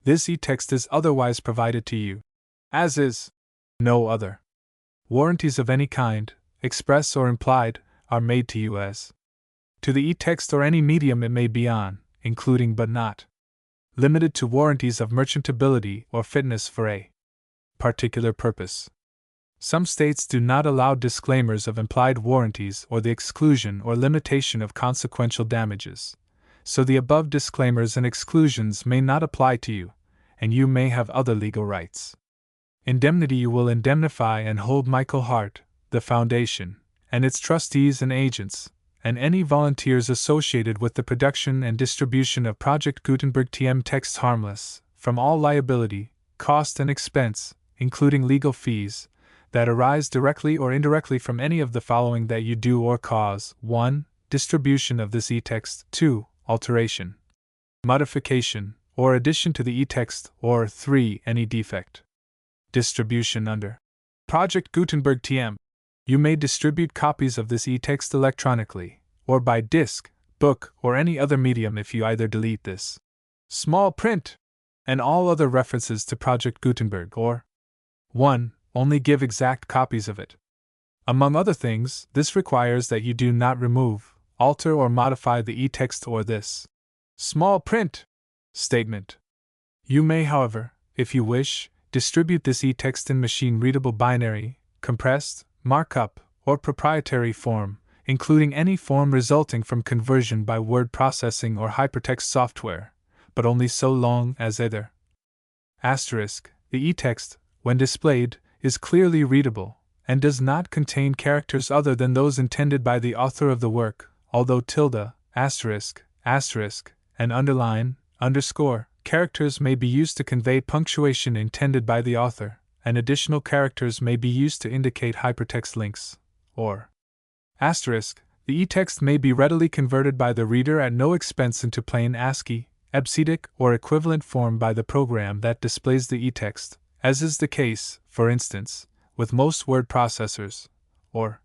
This e-text is otherwise provided to you, as is no other. Warranties of any kind, express or implied, are made to you as to the e-text or any medium it may be on, including but not limited to warranties of merchantability or fitness for a particular purpose. Some states do not allow disclaimers of implied warranties or the exclusion or limitation of consequential damages, so the above disclaimers and exclusions may not apply to you, and you may have other legal rights. Indemnity: you will indemnify and hold Michael Hart, the Foundation, and its trustees and agents, and any volunteers associated with the production and distribution of Project Gutenberg TM texts harmless from all liability, cost, and expense, including legal fees, that arise directly or indirectly from any of the following that you do or cause: 1. Distribution of this e-text; 2. Alteration, modification, or addition to the e-text, or 3. Any defect. Distribution under Project Gutenberg TM. You may distribute copies of this e-text electronically, or by disc, book, or any other medium if you either delete this small print and all other references to Project Gutenberg, or 1. Only give exact copies of it. Among other things, this requires that you do not remove, alter, or modify the e-text or this small print statement. You may, however, if you wish, distribute this e-text in machine-readable binary, compressed, markup, or proprietary form, including any form resulting from conversion by word processing or hypertext software, but only so long as either *, the e-text, when displayed, is clearly readable, and does not contain characters other than those intended by the author of the work, although tilde, asterisk, and underline, underscore, characters may be used to convey punctuation intended by the author, and additional characters may be used to indicate hypertext links, or asterisk. The e-text may be readily converted by the reader at no expense into plain ASCII, EBCDIC, or equivalent form by the program that displays the e-text, as is the case, for instance, with most word processors, or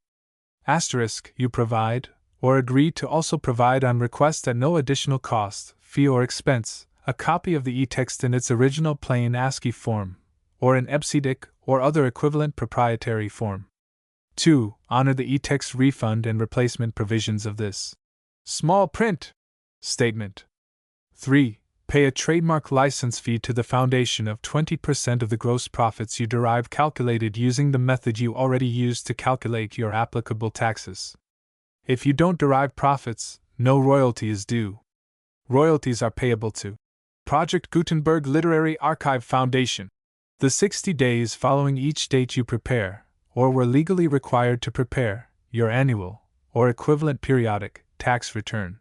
asterisk. You provide, or agree to also provide on request at no additional cost, fee, or expense, a copy of the e-text in its original plain ASCII form, or in EBCDIC or other equivalent proprietary form. 2. Honor the e-text refund and replacement provisions of this small print statement. 3. Pay a trademark license fee to the Foundation of 20% of the gross profits you derive, calculated using the method you already used to calculate your applicable taxes. If you don't derive profits, no royalty is due. Royalties are payable to Project Gutenberg Literary Archive Foundation. The 60 days following each date you prepare, or were legally required to prepare, your annual, or equivalent periodic, tax return.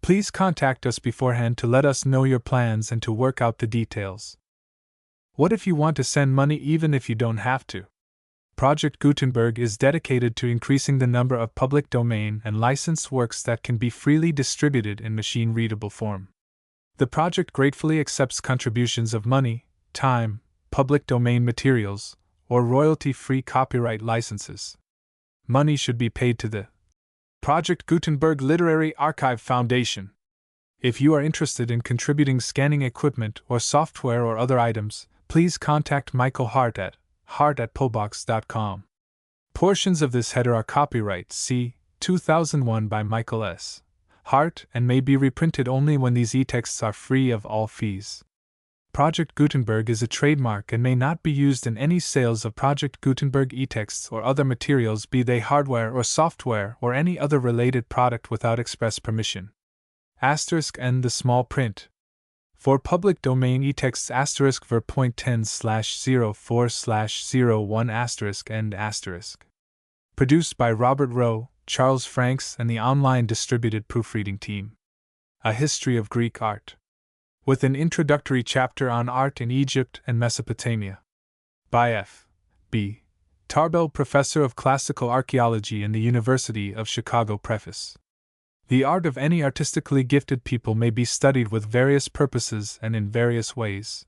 Please contact us beforehand to let us know your plans and to work out the details. What if you want to send money even if you don't have to? Project Gutenberg is dedicated to increasing the number of public domain and licensed works that can be freely distributed in machine-readable form. The project gratefully accepts contributions of money, time, public domain materials, or royalty-free copyright licenses. Money should be paid to the Project Gutenberg Literary Archive Foundation. If you are interested in contributing scanning equipment or software or other items, please contact Michael Hart at hart@pobox.com. Portions of this header are copyright C. 2001 by Michael S. Hart and may be reprinted only when these e-texts are free of all fees. Project Gutenberg is a trademark and may not be used in any sales of Project Gutenberg e-texts or other materials, be they hardware or software or any other related product, without express permission. N. The small print. For public domain e-texts ver. .10/04/01 end. Produced by Robert Rowe, Charles Franks, and the online distributed proofreading team. A History of Greek Art, with an introductory chapter on art in Egypt and Mesopotamia. By F. B. Tarbell, Professor of Classical Archaeology in the University of Chicago. Preface. The art of any artistically gifted people may be studied with various purposes and in various ways.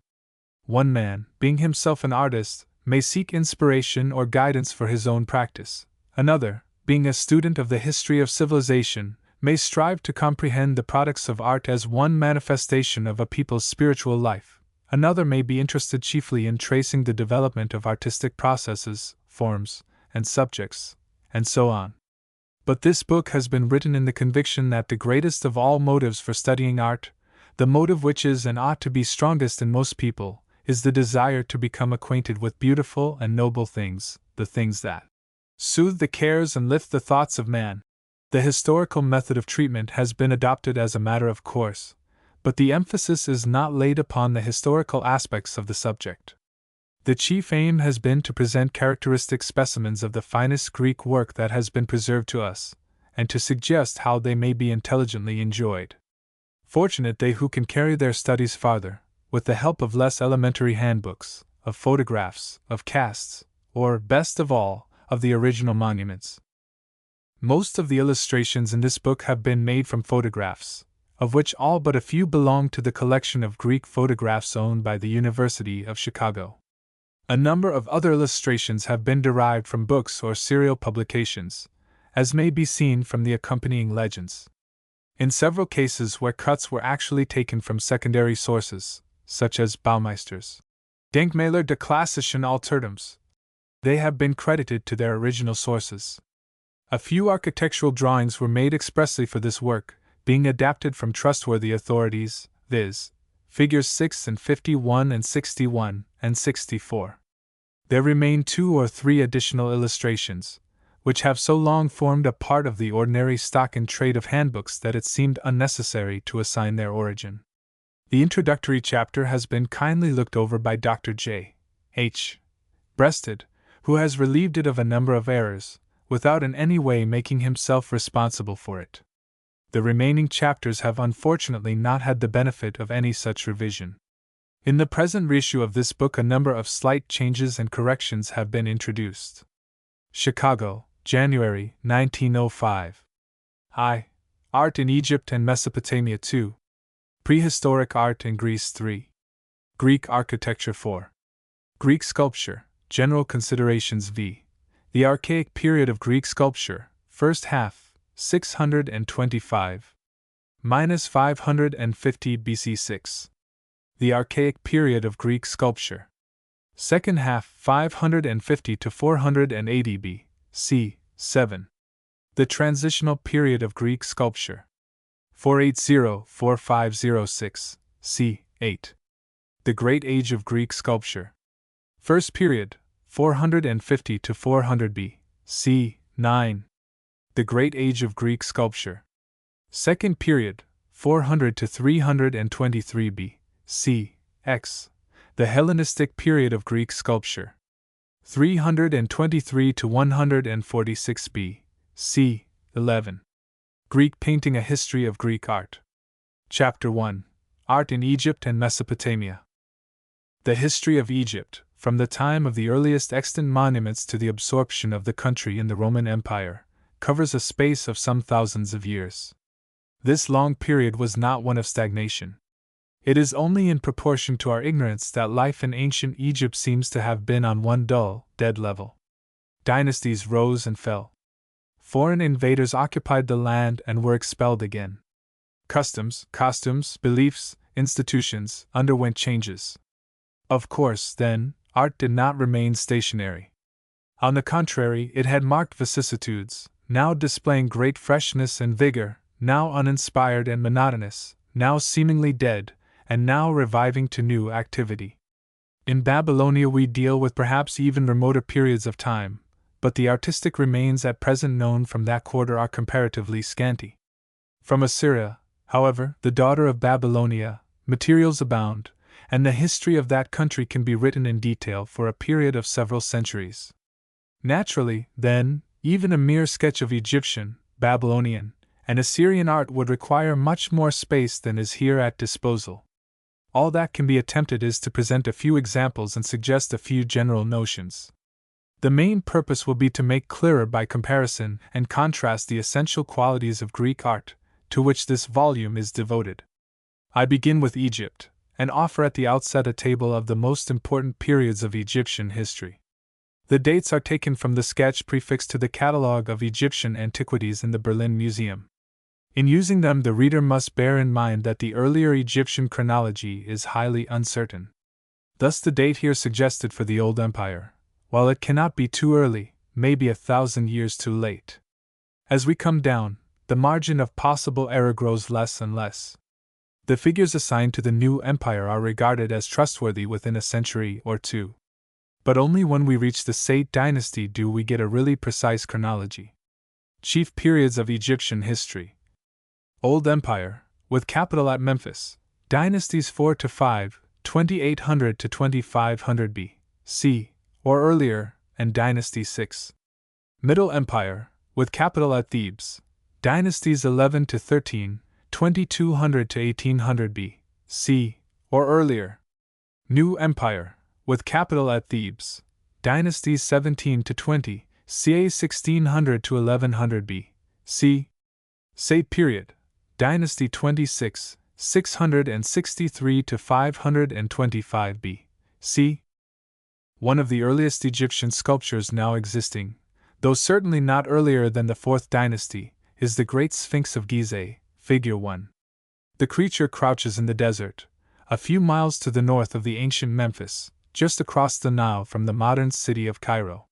One man, being himself an artist, may seek inspiration or guidance for his own practice. Another, being a student of the history of civilization, may strive to comprehend the products of art as one manifestation of a people's spiritual life. Another may be interested chiefly in tracing the development of artistic processes, forms, and subjects, and so on. But this book has been written in the conviction that the greatest of all motives for studying art, the motive which is and ought to be strongest in most people, is the desire to become acquainted with beautiful and noble things, the things that soothe the cares and lift the thoughts of man. The historical method of treatment has been adopted as a matter of course, but the emphasis is not laid upon the historical aspects of the subject. The chief aim has been to present characteristic specimens of the finest Greek work that has been preserved to us, and to suggest how they may be intelligently enjoyed. Fortunate they who can carry their studies farther, with the help of less elementary handbooks, of photographs, of casts, or, best of all, of the original monuments. Most of the illustrations in this book have been made from photographs, of which all but a few belong to the collection of Greek photographs owned by the University of Chicago. A number of other illustrations have been derived from books or serial publications, as may be seen from the accompanying legends. In several cases where cuts were actually taken from secondary sources, such as Baumeister's Denkmäler der klassischen Altertums, they have been credited to their original sources. A few architectural drawings were made expressly for this work, being adapted from trustworthy authorities, viz., figures 6 and 51 and 61 and 64. There remain 2 or 3 additional illustrations, which have so long formed a part of the ordinary stock in trade of handbooks that it seemed unnecessary to assign their origin. The introductory chapter has been kindly looked over by Dr. J. H. Breasted, who has relieved it of a number of errors, without in any way making himself responsible for it. The remaining chapters have unfortunately not had the benefit of any such revision. In the present reissue of this book, a number of slight changes and corrections have been introduced. Chicago, January 1905. I. Art in Egypt and Mesopotamia 2. Prehistoric Art in Greece 3. Greek Architecture 4. Greek Sculpture, General Considerations v. The Archaic Period of Greek Sculpture, First Half, 625. -550 BC 6. The Archaic Period of Greek Sculpture. Second Half, 550 to 480 B.C. 7. The Transitional Period of Greek Sculpture. 480-4506 c. 8. The Great Age of Greek Sculpture. First Period, 450 to 400 B.C. 9. The Great Age of Greek Sculpture. Second Period, 400 to 323 B.C. X. The Hellenistic Period of Greek Sculpture. 323 to 146 B.C. 11. Greek Painting, A History of Greek Art. Chapter 1. Art in Egypt and Mesopotamia. The history of Egypt, from the time of the earliest extant monuments to the absorption of the country in the Roman Empire, covers a space of some thousands of years. This long period was not one of stagnation. It is only in proportion to our ignorance that life in ancient Egypt seems to have been on one dull, dead level. Dynasties rose and fell. Foreign invaders occupied the land and were expelled again. Customs, beliefs, institutions underwent changes. Of course, then, art did not remain stationary. On the contrary, it had marked vicissitudes, now displaying great freshness and vigor, now uninspired and monotonous, now seemingly dead, and now reviving to new activity. In Babylonia we deal with perhaps even remoter periods of time, but the artistic remains at present known from that quarter are comparatively scanty. From Assyria, however, the daughter of Babylonia, materials abound, and the history of that country can be written in detail for a period of several centuries. Naturally, then, even a mere sketch of Egyptian, Babylonian, and Assyrian art would require much more space than is here at disposal. All that can be attempted is to present a few examples and suggest a few general notions. The main purpose will be to make clearer by comparison and contrast the essential qualities of Greek art, to which this volume is devoted. I begin with Egypt, and offer at the outset a table of the most important periods of Egyptian history. The dates are taken from the sketch prefixed to the Catalogue of Egyptian Antiquities in the Berlin Museum. In using them, the reader must bear in mind that the earlier Egyptian chronology is highly uncertain. Thus the date here suggested for the Old Empire, while it cannot be too early, may be 1,000 years too late. As we come down, the margin of possible error grows less and less. The figures assigned to the new empire are regarded as trustworthy within a century or two. But only when we reach the Sate dynasty do we get a really precise chronology. Chief periods of Egyptian history: Old Empire, with capital at Memphis, dynasties 4 to 5, 2800 to 2500 B.C., or earlier, and dynasty 6. Middle Empire, with capital at Thebes, dynasties 11 to 13, 2200 to 1800 B.C., or earlier. New Empire, with capital at Thebes, dynasties 17 to 20, ca. 1600 to 1100 B.C. Sate period, dynasty 26, 663 to 525 B.C. One of the earliest Egyptian sculptures now existing, though certainly not earlier than the 4th dynasty, is the Great Sphinx of Gizeh, Figure 1. The creature crouches in the desert, a few miles to the north of the ancient Memphis, just across the Nile from the modern city of Cairo.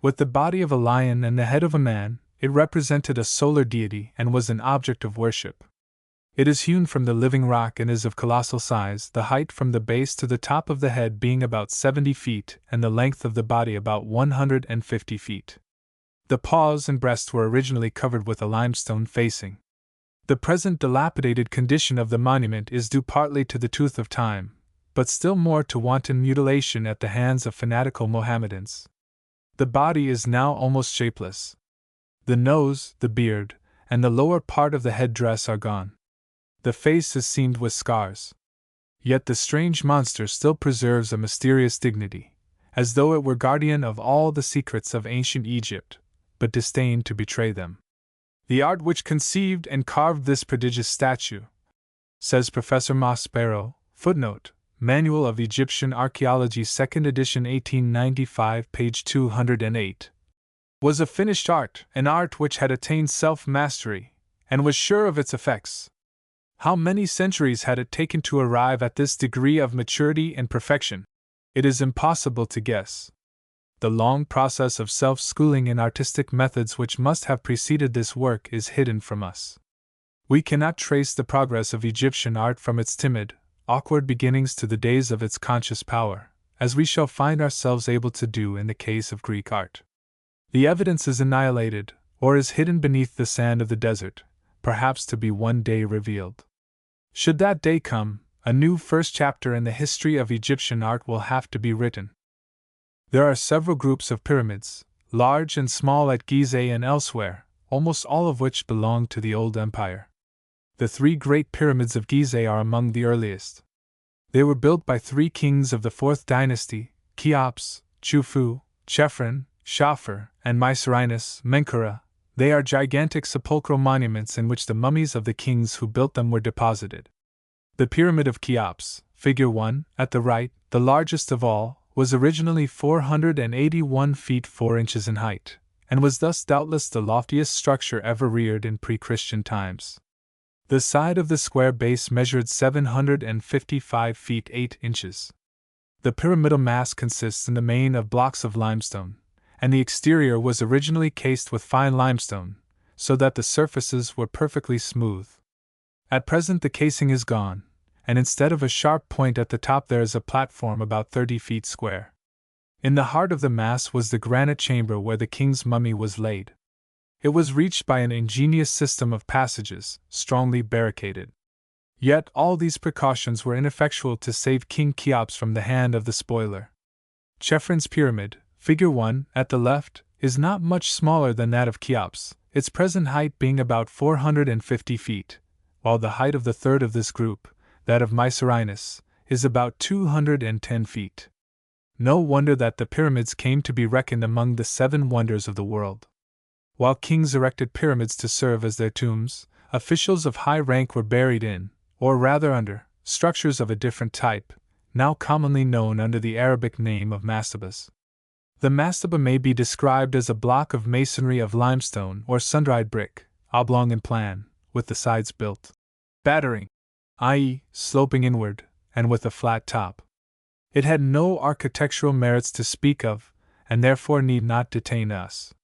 With the body of a lion and the head of a man, it represented a solar deity and was an object of worship. It is hewn from the living rock and is of colossal size, the height from the base to the top of the head being about 70 feet and the length of the body about 150 feet. The paws and breast were originally covered with a limestone facing. The present dilapidated condition of the monument is due partly to the tooth of time, but still more to wanton mutilation at the hands of fanatical Mohammedans. The body is now almost shapeless. The nose, the beard, and the lower part of the headdress are gone. The face is seamed with scars. Yet the strange monster still preserves a mysterious dignity, as though it were guardian of all the secrets of ancient Egypt, but disdained to betray them. The art which conceived and carved this prodigious statue, says Professor Maspero, footnote, Manual of Egyptian Archaeology 2nd edition 1895 page 208, was a finished art, an art which had attained self-mastery, and was sure of its effects. How many centuries had it taken to arrive at this degree of maturity and perfection? It is impossible to guess. The long process of self-schooling in artistic methods which must have preceded this work is hidden from us. We cannot trace the progress of Egyptian art from its timid, awkward beginnings to the days of its conscious power, as we shall find ourselves able to do in the case of Greek art. The evidence is annihilated, or is hidden beneath the sand of the desert, perhaps to be one day revealed. Should that day come, a new first chapter in the history of Egyptian art will have to be written. There are several groups of pyramids, large and small at Gizeh and elsewhere, almost all of which belong to the Old Empire. The 3 great pyramids of Gizeh are among the earliest. They were built by 3 kings of the 4th dynasty, Cheops, Chufu, Chephren, Shapur, and Mycerinus, Menkaure. They are gigantic sepulchral monuments in which the mummies of the kings who built them were deposited. The Pyramid of Cheops, Figure 1, at the right, the largest of all, was originally 481 feet 4 inches in height, and was thus doubtless the loftiest structure ever reared in pre-Christian times. The side of the square base measured 755 feet 8 inches. The pyramidal mass consists in the main of blocks of limestone, and the exterior was originally cased with fine limestone, so that the surfaces were perfectly smooth. At present the casing is gone, and instead of a sharp point at the top there is a platform about 30 feet square. In the heart of the mass was the granite chamber where the king's mummy was laid. It was reached by an ingenious system of passages, strongly barricaded. Yet all these precautions were ineffectual to save King Cheops from the hand of the spoiler. Chephren's pyramid, Figure 1, at the left, is not much smaller than that of Cheops, its present height being about 450 feet, while the height of the third of this group, that of Mycerinus, is about 210 feet. No wonder that the pyramids came to be reckoned among the 7 wonders of the world. While kings erected pyramids to serve as their tombs, officials of high rank were buried in, or rather under, structures of a different type, now commonly known under the Arabic name of mastabas. The mastaba may be described as a block of masonry of limestone or sun-dried brick, oblong in plan, with the sides built battering, i.e., sloping inward, and with a flat top. It had no architectural merits to speak of, and therefore need not detain us.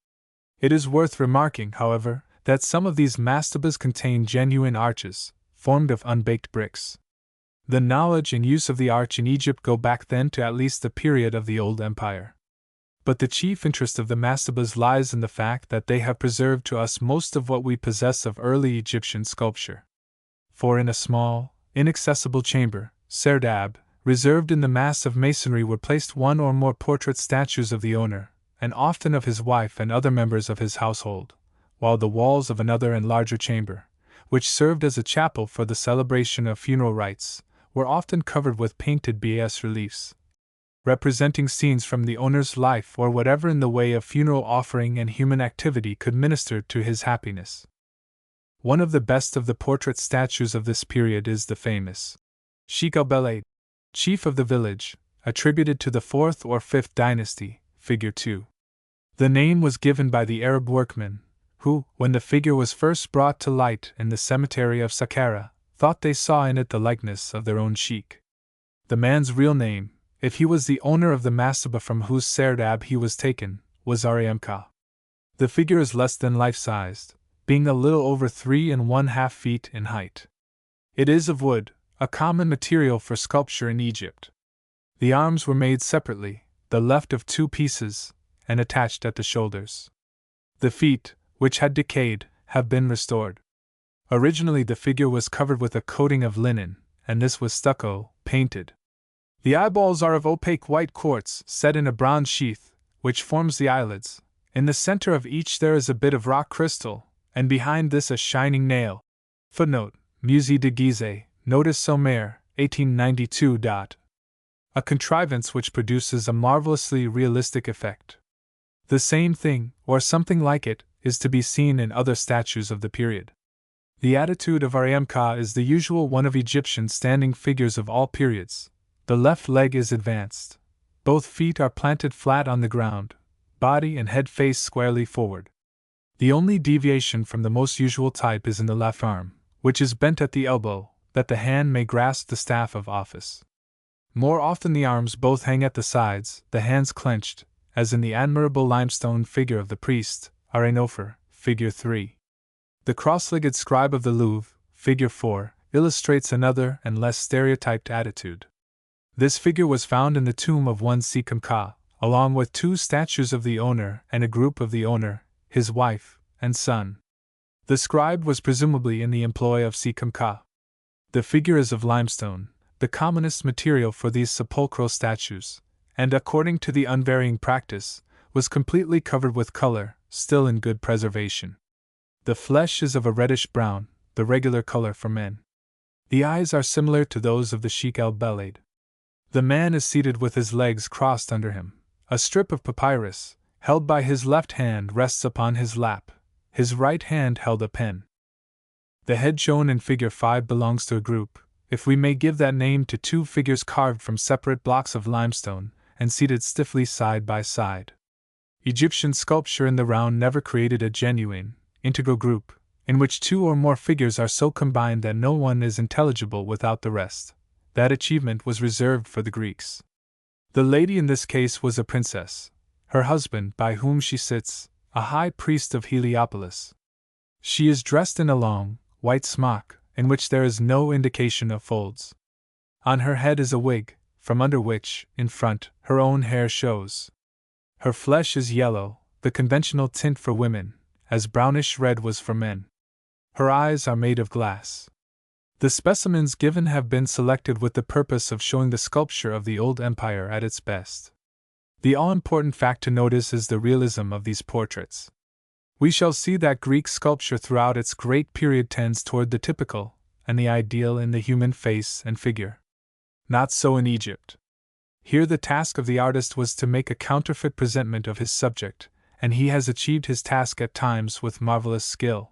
It is worth remarking, however, that some of these mastabas contain genuine arches, formed of unbaked bricks. The knowledge and use of the arch in Egypt go back then to at least the period of the Old Empire. But the chief interest of the mastabas lies in the fact that they have preserved to us most of what we possess of early Egyptian sculpture. For in a small, inaccessible chamber, serdab, reserved in the mass of masonry were placed one or more portrait statues of the owner, and often of his wife and other members of his household, while the walls of another and larger chamber, which served as a chapel for the celebration of funeral rites, were often covered with painted bas-reliefs, representing scenes from the owner's life or whatever in the way of funeral offering and human activity could minister to his happiness. One of the best of the portrait statues of this period is the famous Sheikh el-Beled, chief of the village, attributed to the 4th or 5th dynasty, figure 2. The name was given by the Arab workmen, who, when the figure was first brought to light in the cemetery of Saqqara, thought they saw in it the likeness of their own sheikh. The man's real name, if he was the owner of the mastaba from whose serdab he was taken, was Ramka. The figure is less than life-sized, being a little over 3½ feet in height. It is of wood, a common material for sculpture in Egypt. The arms were made separately, the left of 2 pieces, and attached at the shoulders. The feet, which had decayed, have been restored. Originally the figure was covered with a coating of linen, and this was stucco, painted. The eyeballs are of opaque white quartz set in a bronze sheath, which forms the eyelids. In the center of each there is a bit of rock crystal, and behind this a shining nail. Footnote: Musée de Gizeh, Notice Sommaire, 1892. A contrivance which produces a marvelously realistic effect. The same thing, or something like it, is to be seen in other statues of the period. The attitude of Ramka is the usual one of Egyptian standing figures of all periods. The left leg is advanced. Both feet are planted flat on the ground, body and head face squarely forward. The only deviation from the most usual type is in the left arm, which is bent at the elbow, that the hand may grasp the staff of office. More often the arms both hang at the sides, the hands clenched, as in the admirable limestone figure of the priest, Arenopher, figure 3. The cross-legged scribe of the Louvre, figure 4, illustrates another and less stereotyped attitude. This figure was found in the tomb of one Sekum Ka, along with 2 statues of the owner and a group of the owner, his wife, and son. The scribe was presumably in the employ of Sekum Ka. The figure is of limestone, the commonest material for these sepulchral statues, and according to the unvarying practice, was completely covered with color, still in good preservation. The flesh is of a reddish-brown, the regular color for men. The eyes are similar to those of the Sheikh el-Beled. The man is seated with his legs crossed under him. A strip of papyrus, held by his left hand, rests upon his lap. His right hand held a pen. The head shown in figure 5 belongs to a group, if we may give that name to 2 figures carved from separate blocks of limestone, and seated stiffly side by side. Egyptian sculpture in the round never created a genuine, integral group, in which 2 or more figures are so combined that no one is intelligible without the rest. That achievement was reserved for the Greeks. The lady in this case was a princess, her husband, by whom she sits, a high priest of Heliopolis. She is dressed in a long, white smock, in which there is no indication of folds. On her head is a wig, from under which, in front, her own hair shows. Her flesh is yellow, the conventional tint for women, as brownish red was for men. Her eyes are made of glass. The specimens given have been selected with the purpose of showing the sculpture of the Old Empire at its best. The all-important fact to notice is the realism of these portraits. We shall see that Greek sculpture throughout its great period tends toward the typical and the ideal in the human face and figure. Not so in Egypt. Here the task of the artist was to make a counterfeit presentment of his subject, and he has achieved his task at times with marvelous skill.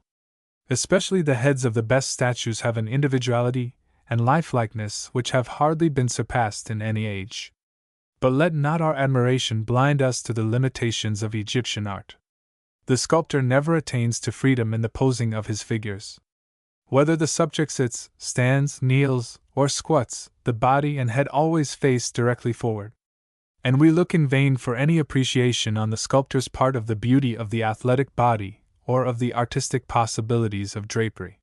Especially the heads of the best statues have an individuality and lifelikeness which have hardly been surpassed in any age. But let not our admiration blind us to the limitations of Egyptian art. The sculptor never attains to freedom in the posing of his figures. Whether the subject sits, stands, kneels, or squats, the body and head always face directly forward. And we look in vain for any appreciation on the sculptor's part of the beauty of the athletic body or of the artistic possibilities of drapery.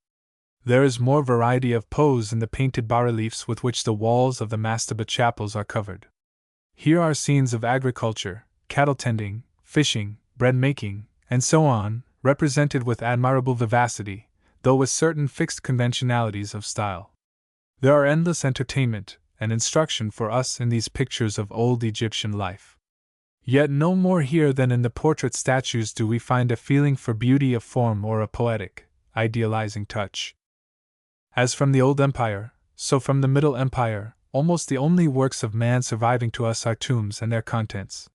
There is more variety of pose in the painted bas-reliefs with which the walls of the mastaba chapels are covered. Here are scenes of agriculture, cattle tending, fishing, bread making, and so on, represented with admirable vivacity, though with certain fixed conventionalities of style. There are endless entertainment and instruction for us in these pictures of old Egyptian life. Yet no more here than in the portrait statues do we find a feeling for beauty of form or a poetic, idealizing touch. As from the Old Empire, so from the Middle Empire, almost the only works of man surviving to us are tombs and their contents.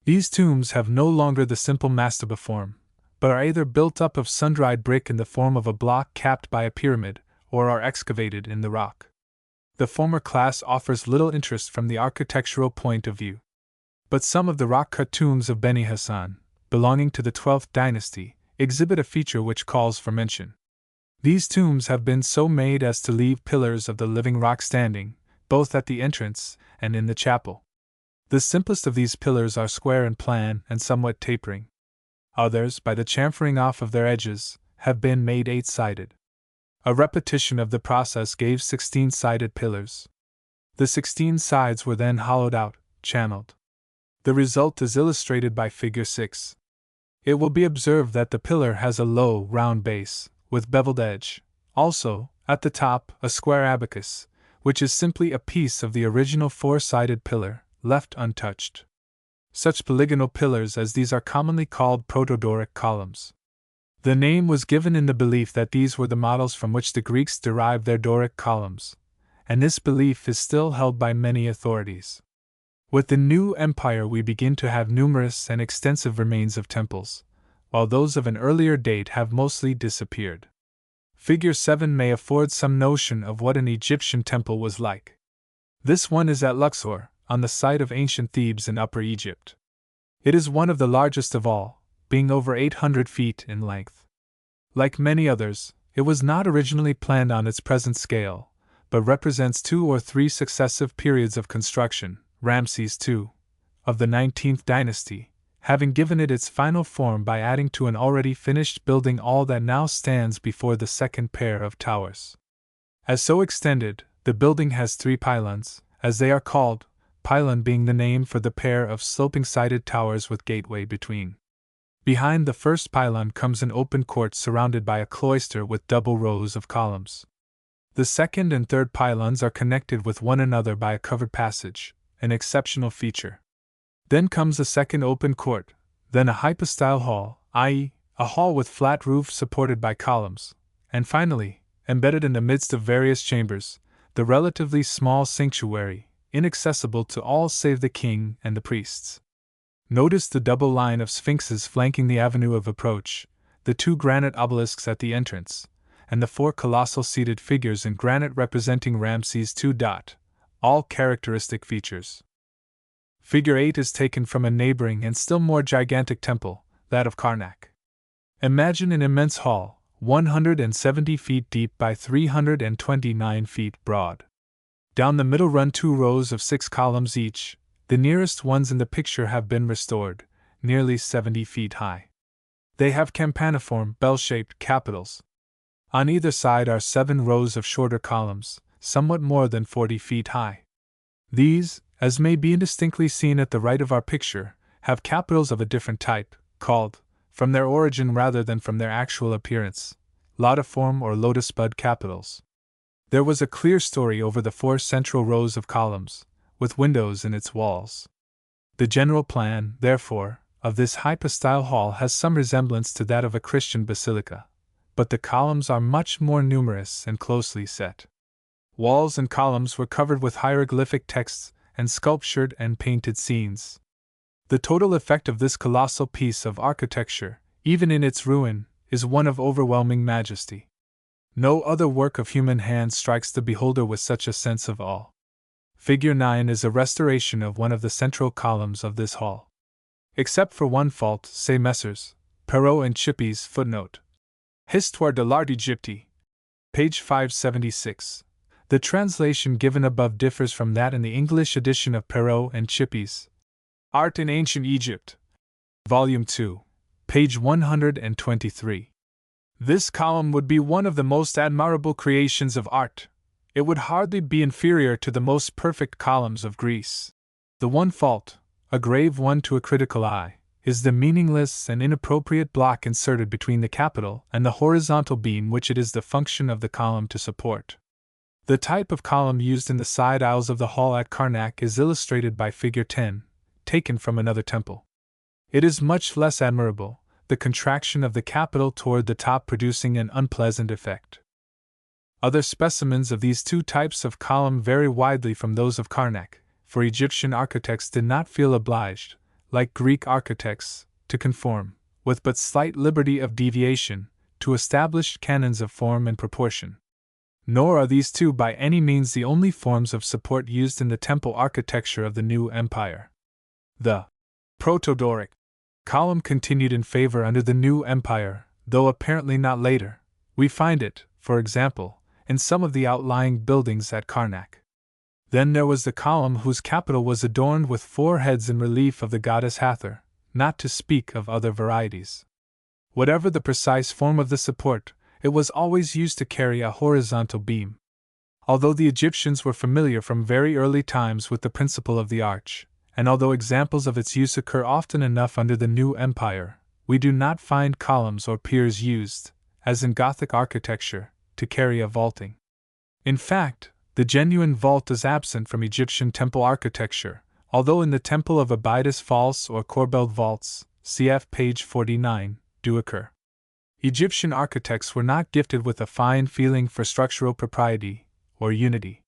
These tombs have no longer the simple mastaba form, but are either built up of sun-dried brick in the form of a block capped by a pyramid, or are excavated in the rock. The former class offers little interest from the architectural point of view. But some of the rock-cut tombs of Beni Hassan, belonging to the 12th dynasty, exhibit a feature which calls for mention. These tombs have been so made as to leave pillars of the living rock standing, both at the entrance and in the chapel. The simplest of these pillars are square in plan and somewhat tapering. Others, by the chamfering off of their edges, have been made 8-sided. A repetition of the process gave 16-sided pillars. The 16 sides were then hollowed out, channeled. The result is illustrated by Figure 6. It will be observed that the pillar has a low, round base, with beveled edge, also, at the top, a square abacus, which is simply a piece of the original 4-sided pillar, left untouched. Such polygonal pillars as these are commonly called protodoric columns. The name was given in the belief that these were the models from which the Greeks derived their Doric columns, and this belief is still held by many authorities. With the new empire we begin to have numerous and extensive remains of temples, while those of an earlier date have mostly disappeared. Figure 7 may afford some notion of what an Egyptian temple was like. This one is at Luxor, on the site of ancient Thebes in Upper Egypt. It is one of the largest of all, being over 800 feet in length. Like many others, it was not originally planned on its present scale, but represents 2 or 3 successive periods of construction, Ramses II, of the 19th dynasty, having given it its final form by adding to an already finished building all that now stands before the second pair of towers. As so extended, the building has 3 pylons, as they are called, pylon being the name for the pair of sloping-sided towers with gateway between. Behind the first pylon comes an open court surrounded by a cloister with double rows of columns. The second and third pylons are connected with one another by a covered passage, an exceptional feature. Then comes a second open court, then a hypostyle hall, i.e., a hall with flat roof supported by columns, and finally, embedded in the midst of various chambers, the relatively small sanctuary, inaccessible to all save the king and the priests. Notice the double line of sphinxes flanking the avenue of approach, the 2 granite obelisks at the entrance, and the 4 colossal seated figures in granite representing Ramses II. All characteristic features. Figure 8 is taken from a neighboring and still more gigantic temple, that of Karnak. Imagine an immense hall, 170 feet deep by 329 feet broad. Down the middle run 2 rows of 6 columns each. The nearest ones in the picture have been restored, nearly 70 feet high. They have campaniform, bell-shaped capitals. On either side are 7 rows of shorter columns, somewhat more than 40 feet high. These, as may be indistinctly seen at the right of our picture, have capitals of a different type, called, from their origin rather than from their actual appearance, lotiform or lotus bud capitals. There was a clear story over the 4 central rows of columns, with windows in its walls. The general plan, therefore, of this hypostyle hall has some resemblance to that of a Christian basilica, but the columns are much more numerous and closely set. Walls and columns were covered with hieroglyphic texts and sculptured and painted scenes. The total effect of this colossal piece of architecture, even in its ruin, is one of overwhelming majesty. No other work of human hand strikes the beholder with such a sense of awe. Figure 9 is a restoration of one of the central columns of this hall. Except for one fault, say Messrs. Perrault and Chippy's footnote. Histoire de l'art Égypte. Page 576. The translation given above differs from that in the English edition of Perrault and Chippy's Art in Ancient Egypt, Volume 2, page 123. This column would be one of the most admirable creations of art. It would hardly be inferior to the most perfect columns of Greece. The one fault, a grave one to a critical eye, is the meaningless and inappropriate block inserted between the capital and the horizontal beam which it is the function of the column to support. The type of column used in the side aisles of the hall at Karnak is illustrated by Figure 10, taken from another temple. It is much less admirable, the contraction of the capital toward the top producing an unpleasant effect. Other specimens of these two types of column vary widely from those of Karnak, for Egyptian architects did not feel obliged, like Greek architects, to conform, with but slight liberty of deviation, to established canons of form and proportion. Nor are these two by any means the only forms of support used in the temple architecture of the new empire. The Proto-Doric column continued in favor under the new empire, though apparently not later. We find it, for example, in some of the outlying buildings at Karnak. Then there was the column whose capital was adorned with 4 heads in relief of the goddess Hathor, not to speak of other varieties. Whatever the precise form of the support, it was always used to carry a horizontal beam. Although the Egyptians were familiar from very early times with the principle of the arch, and although examples of its use occur often enough under the new empire, we do not find columns or piers used, as in Gothic architecture, to carry a vaulting. In fact, the genuine vault is absent from Egyptian temple architecture, although in the temple of Abydos false or corbelled vaults, cf. page 49, do occur. Egyptian architects were not gifted with a fine feeling for structural propriety, or unity.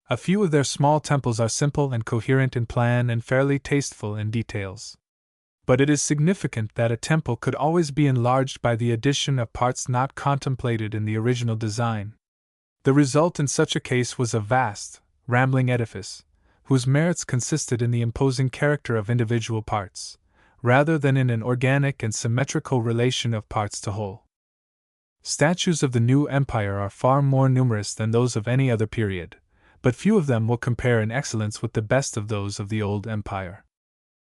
A few of their small temples are simple and coherent in plan and fairly tasteful in details. But it is significant that a temple could always be enlarged by the addition of parts not contemplated in the original design. The result in such a case was a vast, rambling edifice, whose merits consisted in the imposing character of individual parts, rather than in an organic and symmetrical relation of parts to whole. Statues of the new empire are far more numerous than those of any other period, but few of them will compare in excellence with the best of those of the old empire.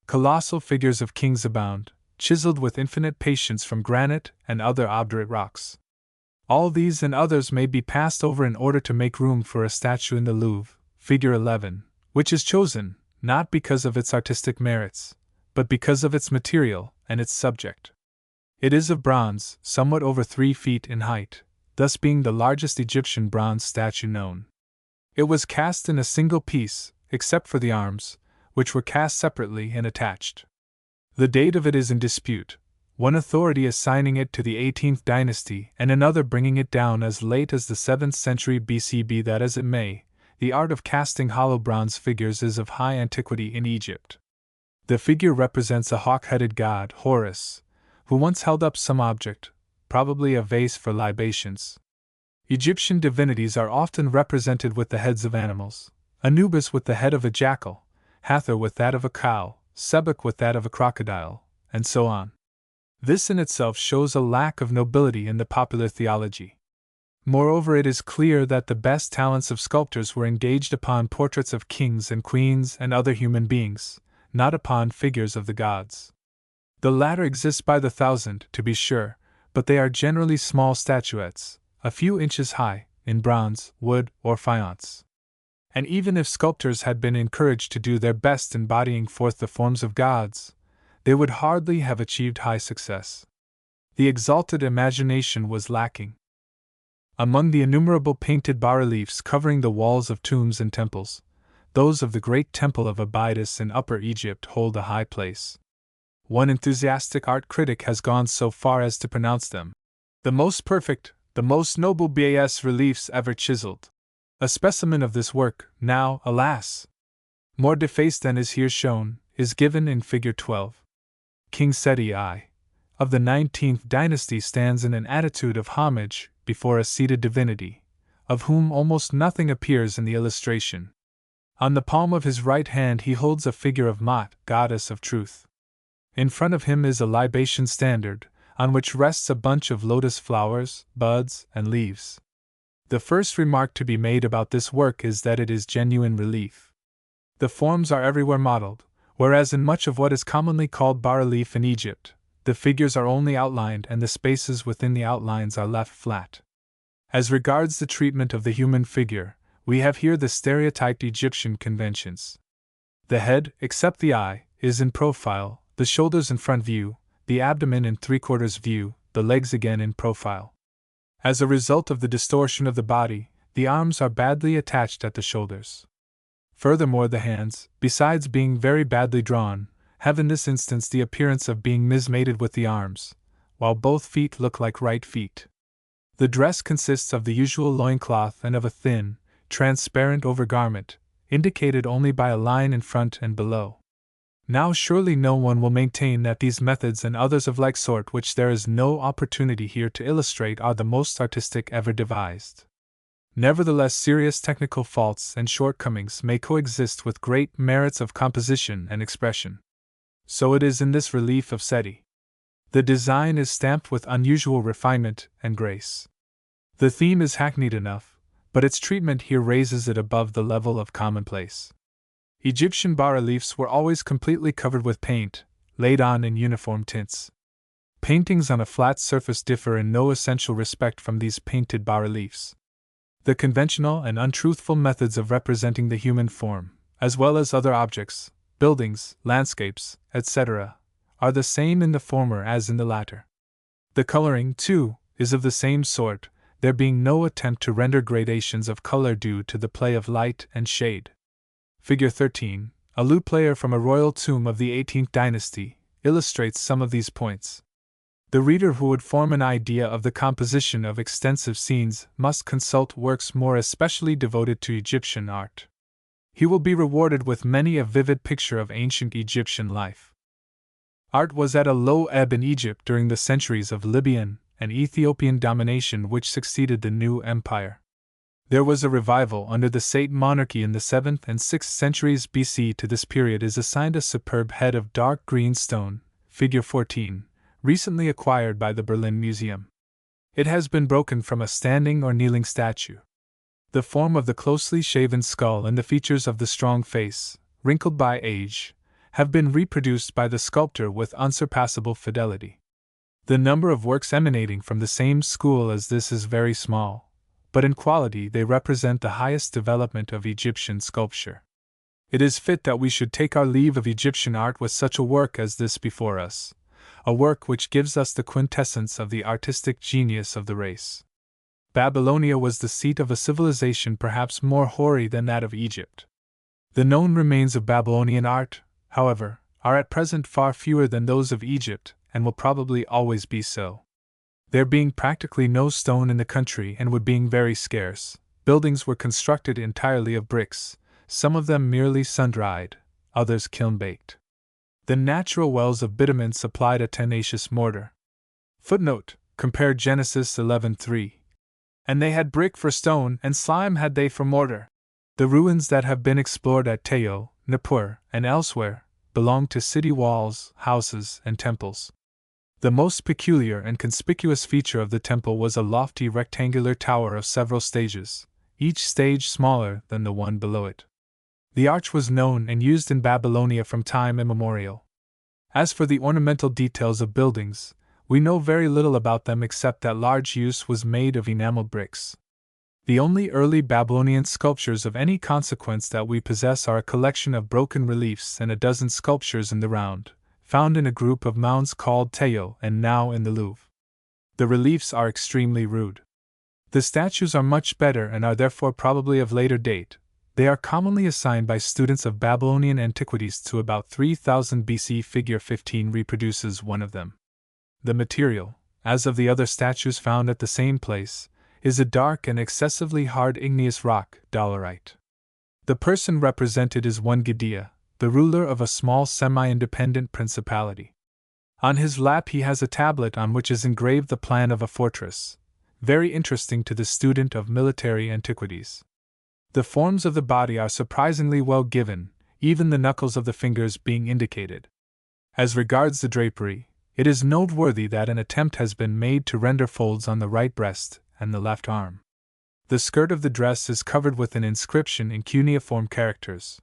Colossal figures of kings abound, chiseled with infinite patience from granite and other obdurate rocks. All these and others may be passed over in order to make room for a statue in the Louvre, Figure 11, which is chosen, not because of its artistic merits, but because of its material and its subject. It is of bronze, somewhat over 3 feet in height, thus being the largest Egyptian bronze statue known. It was cast in a single piece, except for the arms, which were cast separately and attached. The date of it is in dispute, one authority assigning it to the 18th dynasty and another bringing it down as late as the 7th century BC. Be that as it may, the art of casting hollow bronze figures is of high antiquity in Egypt. The figure represents a hawk-headed god, Horus, who once held up some object, probably a vase for libations. Egyptian divinities are often represented with the heads of animals, Anubis with the head of a jackal, Hathor with that of a cow, Sebek with that of a crocodile, and so on. This in itself shows a lack of nobility in the popular theology. Moreover, it is clear that the best talents of sculptors were engaged upon portraits of kings and queens and other human beings, not upon figures of the gods. The latter exist by the thousand, to be sure, but they are generally small statuettes, a few inches high, in bronze, wood, or faience. And even if sculptors had been encouraged to do their best in bodying forth the forms of gods, they would hardly have achieved high success. The exalted imagination was lacking. Among the innumerable painted bas-reliefs covering the walls of tombs and temples, those of the great temple of Abydos in Upper Egypt hold a high place. One enthusiastic art critic has gone so far as to pronounce them the most perfect, the most noble bas-reliefs ever chiseled. A specimen of this work, now, alas, more defaced than is here shown, is given in Figure 12. King Seti I, of the 19th dynasty, stands in an attitude of homage before a seated divinity, of whom almost nothing appears in the illustration. On the palm of his right hand he holds a figure of Maat, goddess of truth. In front of him is a libation standard, on which rests a bunch of lotus flowers, buds, and leaves. The first remark to be made about this work is that it is genuine relief. The forms are everywhere modeled, whereas in much of what is commonly called bas-relief in Egypt, the figures are only outlined and the spaces within the outlines are left flat. As regards the treatment of the human figure, we have here the stereotyped Egyptian conventions. The head, except the eye, is in profile, the shoulders in front view, the abdomen in three-quarters view, the legs again in profile. As a result of the distortion of the body, the arms are badly attached at the shoulders. Furthermore, the hands, besides being very badly drawn, have in this instance the appearance of being mismated with the arms, while both feet look like right feet. The dress consists of the usual loincloth and of a thin, transparent overgarment, indicated only by a line in front and below. Now surely no one will maintain that these methods and others of like sort which there is no opportunity here to illustrate are the most artistic ever devised. Nevertheless, serious technical faults and shortcomings may coexist with great merits of composition and expression. So it is in this relief of Seti. The design is stamped with unusual refinement and grace. The theme is hackneyed enough, but its treatment here raises it above the level of commonplace. Egyptian bas-reliefs were always completely covered with paint, laid on in uniform tints. Paintings on a flat surface differ in no essential respect from these painted bas-reliefs. The conventional and untruthful methods of representing the human form, as well as other objects, buildings, landscapes, etc., are the same in the former as in the latter. The coloring, too, is of the same sort, there being no attempt to render gradations of color due to the play of light and shade. Figure 13, a lute player from a royal tomb of the 18th dynasty, illustrates some of these points. The reader who would form an idea of the composition of extensive scenes must consult works more especially devoted to Egyptian art. He will be rewarded with many a vivid picture of ancient Egyptian life. Art was at a low ebb in Egypt during the centuries of Libyan and Ethiopian domination which succeeded the new empire. There was a revival under the Saite monarchy in the 7th and 6th centuries BC. To this period is assigned a superb head of dark green stone, figure 14, recently acquired by the Berlin Museum. It has been broken from a standing or kneeling statue. The form of the closely shaven skull and the features of the strong face, wrinkled by age, have been reproduced by the sculptor with unsurpassable fidelity. The number of works emanating from the same school as this is very small, but in quality they represent the highest development of Egyptian sculpture. It is fit that we should take our leave of Egyptian art with such a work as this before us, a work which gives us the quintessence of the artistic genius of the race. Babylonia was the seat of a civilization perhaps more hoary than that of Egypt. The known remains of Babylonian art, however, are at present far fewer than those of Egypt, and will probably always be so. There being practically no stone in the country and wood being very scarce, buildings were constructed entirely of bricks, some of them merely sun-dried, others kiln-baked. The natural wells of bitumen supplied a tenacious mortar. Footnote: compare Genesis 11:3. And they had brick for stone, and slime had they for mortar. The ruins that have been explored at Teo, Nippur, and elsewhere, belong to city walls, houses, and temples. The most peculiar and conspicuous feature of the temple was a lofty rectangular tower of several stages, each stage smaller than the one below it. The arch was known and used in Babylonia from time immemorial. As for the ornamental details of buildings, we know very little about them except that large use was made of enameled bricks. The only early Babylonian sculptures of any consequence that we possess are a collection of broken reliefs and a dozen sculptures in the round, found in a group of mounds called Teo and now in the Louvre. The reliefs are extremely rude. The statues are much better and are therefore probably of later date. They are commonly assigned by students of Babylonian antiquities to about 3000 BC. Figure 15 reproduces one of them. The material, as of the other statues found at the same place, is a dark and excessively hard igneous rock, dolerite. The person represented is one Gudea, the ruler of a small semi-independent principality. On his lap he has a tablet on which is engraved the plan of a fortress, very interesting to the student of military antiquities. The forms of the body are surprisingly well given, even the knuckles of the fingers being indicated. As regards the drapery, it is noteworthy that an attempt has been made to render folds on the right breast and the left arm. The skirt of the dress is covered with an inscription in cuneiform characters.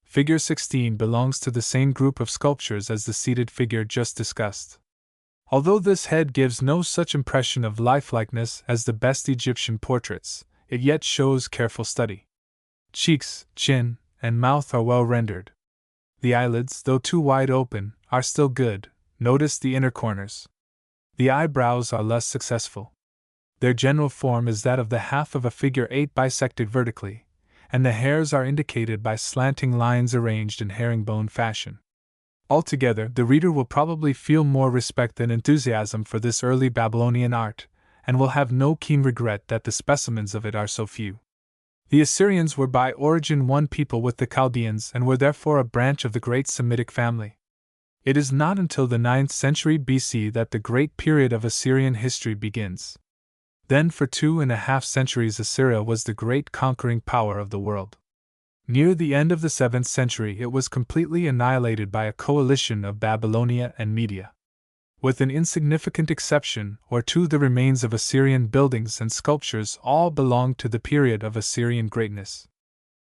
Figure 16 belongs to the same group of sculptures as the seated figure just discussed. Although this head gives no such impression of lifelikeness as the best Egyptian portraits, it yet shows careful study. Cheeks, chin, and mouth are well rendered. The eyelids, though too wide open, are still good. Notice the inner corners. The eyebrows are less successful. Their general form is that of the half of a figure 8 bisected vertically, and the hairs are indicated by slanting lines arranged in herringbone fashion. Altogether, the reader will probably feel more respect than enthusiasm for this early Babylonian art, and will have no keen regret that the specimens of it are so few. The Assyrians were by origin one people with the Chaldeans and were therefore a branch of the great Semitic family. It is not until the 9th century BC that the great period of Assyrian history begins. Then for 2.5 centuries Assyria was the great conquering power of the world. Near the end of the 7th century it was completely annihilated by a coalition of Babylonia and Media. With an insignificant exception or two, the remains of Assyrian buildings and sculptures all belong to the period of Assyrian greatness.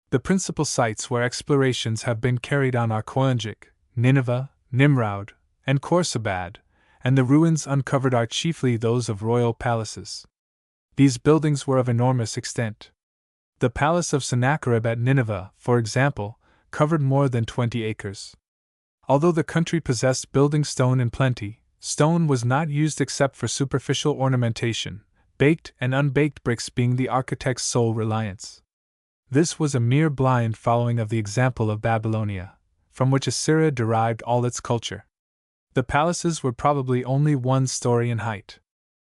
The principal sites where explorations have been carried on are Koyunjik, Nineveh, Nimrud, and Khorsabad, and the ruins uncovered are chiefly those of royal palaces. These buildings were of enormous extent. The palace of Sennacherib at Nineveh, for example, covered more than 20 acres. Although the country possessed building stone in plenty, stone was not used except for superficial ornamentation, baked and unbaked bricks being the architect's sole reliance. This was a mere blind following of the example of Babylonia, from which Assyria derived all its culture. The palaces were probably only 1 story in height.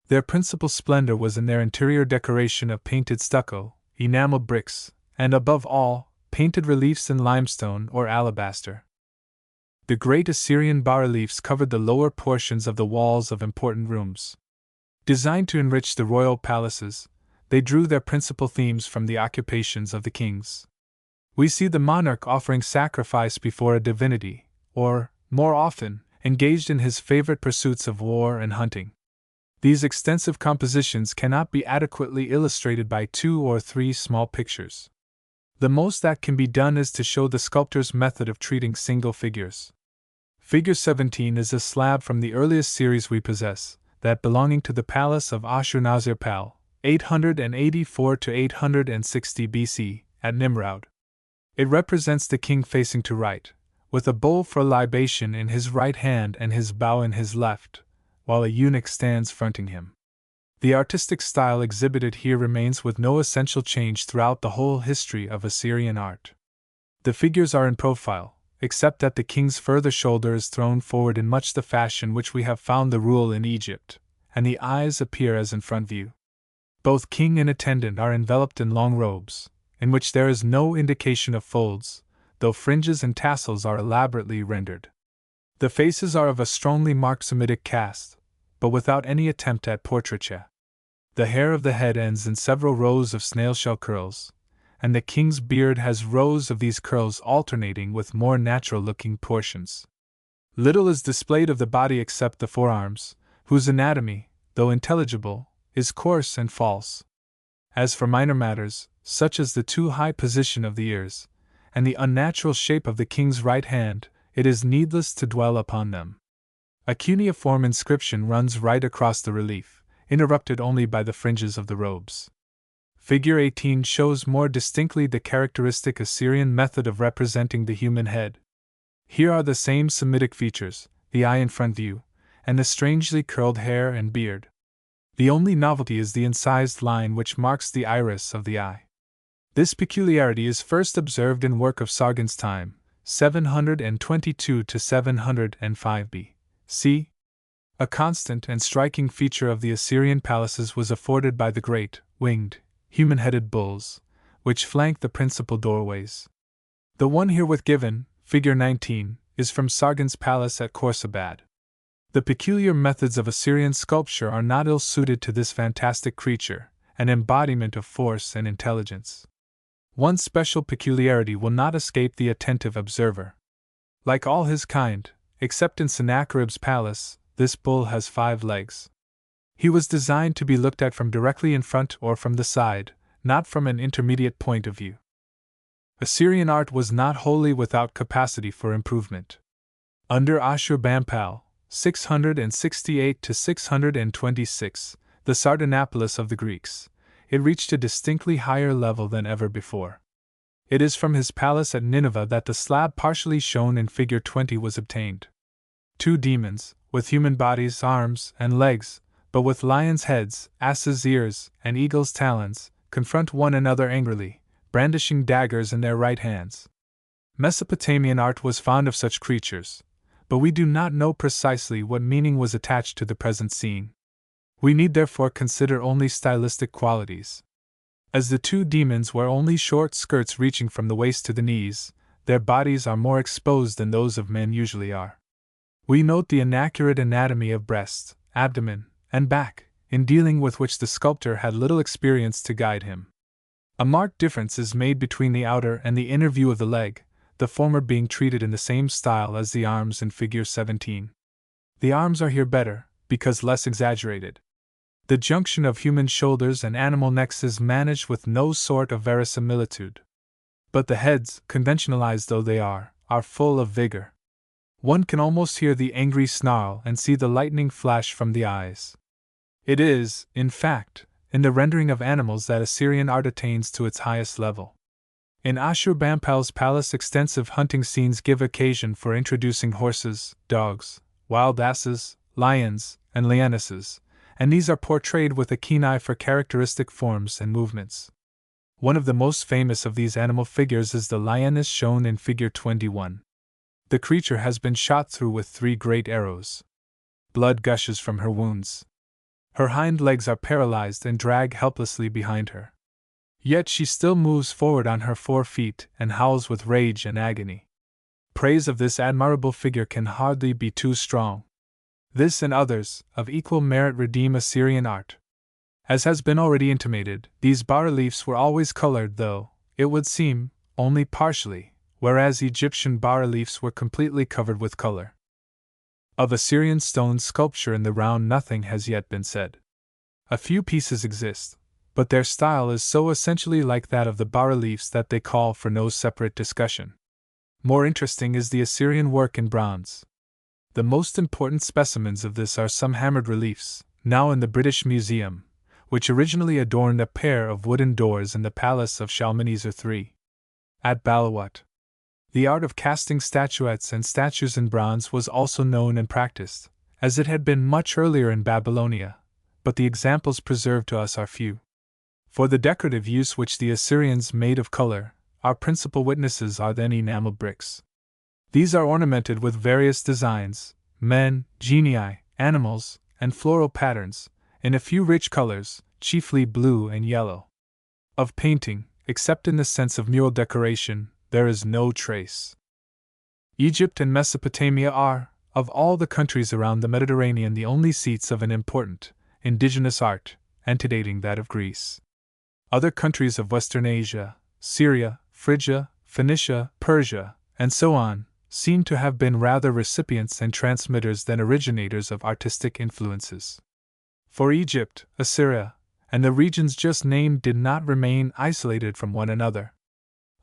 Their principal splendor was in their interior decoration of painted stucco, enameled bricks, and above all, painted reliefs in limestone or alabaster. The great Assyrian bas-reliefs covered the lower portions of the walls of important rooms. Designed to enrich the royal palaces, they drew their principal themes from the occupations of the kings. We see the monarch offering sacrifice before a divinity, or, more often, engaged in his favorite pursuits of war and hunting. These extensive compositions cannot be adequately illustrated by 2 or 3 small pictures. The most that can be done is to show the sculptor's method of treating single figures. Figure 17 is a slab from the earliest series we possess, that belonging to the palace of Ashurnasirpal, 884 to 860 BC, at Nimrud. It represents the king facing to right, with a bowl for libation in his right hand and his bow in his left, while a eunuch stands fronting him. The artistic style exhibited here remains with no essential change throughout the whole history of Assyrian art. The figures are in profile, except that the king's further shoulder is thrown forward in much the fashion which we have found the rule in Egypt, and the eyes appear as in front view. Both king and attendant are enveloped in long robes, in which there is no indication of folds, though fringes and tassels are elaborately rendered. The faces are of a strongly marked Semitic cast, but without any attempt at portraiture. The hair of the head ends in several rows of snail-shell curls, and the king's beard has rows of these curls alternating with more natural-looking portions. Little is displayed of the body except the forearms, whose anatomy, though intelligible, is coarse and false. As for minor matters, such as the too high position of the ears, and the unnatural shape of the king's right hand, it is needless to dwell upon them. A cuneiform inscription runs right across the relief, interrupted only by the fringes of the robes. Figure 18 shows more distinctly the characteristic Assyrian method of representing the human head. Here are the same Semitic features, the eye in front view, and the strangely curled hair and beard. The only novelty is the incised line which marks the iris of the eye. This peculiarity is first observed in work of Sargon's time, 722 to 705 B.C. A constant and striking feature of the Assyrian palaces was afforded by the great, winged, human-headed bulls, which flanked the principal doorways. The one herewith given, figure 19, is from Sargon's palace at Khorsabad. The peculiar methods of Assyrian sculpture are not ill-suited to this fantastic creature, an embodiment of force and intelligence. One special peculiarity will not escape the attentive observer. Like all his kind, except in Sennacherib's palace, this bull has 5 legs. He was designed to be looked at from directly in front or from the side, not from an intermediate point of view. Assyrian art was not wholly without capacity for improvement. Under Ashurbanipal, 668 to 626, the Sardanapalus of the Greeks, it reached a distinctly higher level than ever before. It is from his palace at Nineveh that the slab partially shown in Figure 20 was obtained. Two demons, with human bodies, arms, and legs, but with lions' heads, asses' ears, and eagles' talons, confront one another angrily, brandishing daggers in their right hands. Mesopotamian art was fond of such creatures, but we do not know precisely what meaning was attached to the present scene. We need therefore consider only stylistic qualities. As the two demons wear only short skirts reaching from the waist to the knees, their bodies are more exposed than those of men usually are. We note the inaccurate anatomy of breast, abdomen, and back, in dealing with which the sculptor had little experience to guide him. A marked difference is made between the outer and the inner view of the leg, the former being treated in the same style as the arms in Figure 17. The arms are here better, because less exaggerated. The junction of human shoulders and animal necks is managed with no sort of verisimilitude. But the heads, conventionalized though they are full of vigor. One can almost hear the angry snarl and see the lightning flash from the eyes. It is, in fact, in the rendering of animals that Assyrian art attains to its highest level. In Ashurbanipal's palace, extensive hunting scenes give occasion for introducing horses, dogs, wild asses, lions, and lionesses, and these are portrayed with a keen eye for characteristic forms and movements. One of the most famous of these animal figures is the lioness shown in Figure 21. The creature has been shot through with 3 great arrows. Blood gushes from her wounds. Her hind legs are paralyzed and drag helplessly behind her. Yet she still moves forward on her 4 feet and howls with rage and agony. Praise of this admirable figure can hardly be too strong. This and others, of equal merit, redeem Assyrian art. As has been already intimated, these bas-reliefs were always colored, though, it would seem, only partially, whereas Egyptian bas-reliefs were completely covered with color. Of Assyrian stone sculpture in the round nothing has yet been said. A few pieces exist, but their style is so essentially like that of the bas-reliefs that they call for no separate discussion. More interesting is the Assyrian work in bronze. The most important specimens of this are some hammered reliefs, now in the British Museum, which originally adorned a pair of wooden doors in the palace of Shalmaneser III. At Balawat. The art of casting statuettes and statues in bronze was also known and practiced, as it had been much earlier in Babylonia, but the examples preserved to us are few. For the decorative use which the Assyrians made of color, our principal witnesses are then enamel bricks. These are ornamented with various designs, men, genii, animals, and floral patterns, in a few rich colors, chiefly blue and yellow. Of painting, except in the sense of mural decoration, there is no trace. Egypt and Mesopotamia are, of all the countries around the Mediterranean, the only seats of an important, indigenous art, antedating that of Greece. Other countries of Western Asia, Syria, Phrygia, Phoenicia, Persia, and so on, seem to have been rather recipients and transmitters than originators of artistic influences. For Egypt, Assyria, and the regions just named did not remain isolated from one another.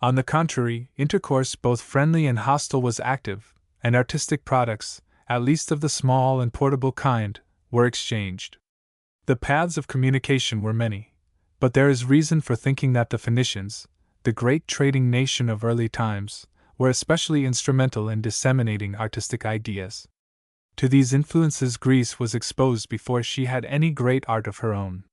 On the contrary, intercourse both friendly and hostile was active, and artistic products, at least of the small and portable kind, were exchanged. The paths of communication were many, but there is reason for thinking that the Phoenicians, the great trading nation of early times, were especially instrumental in disseminating artistic ideas. To these influences Greece was exposed before she had any great art of her own.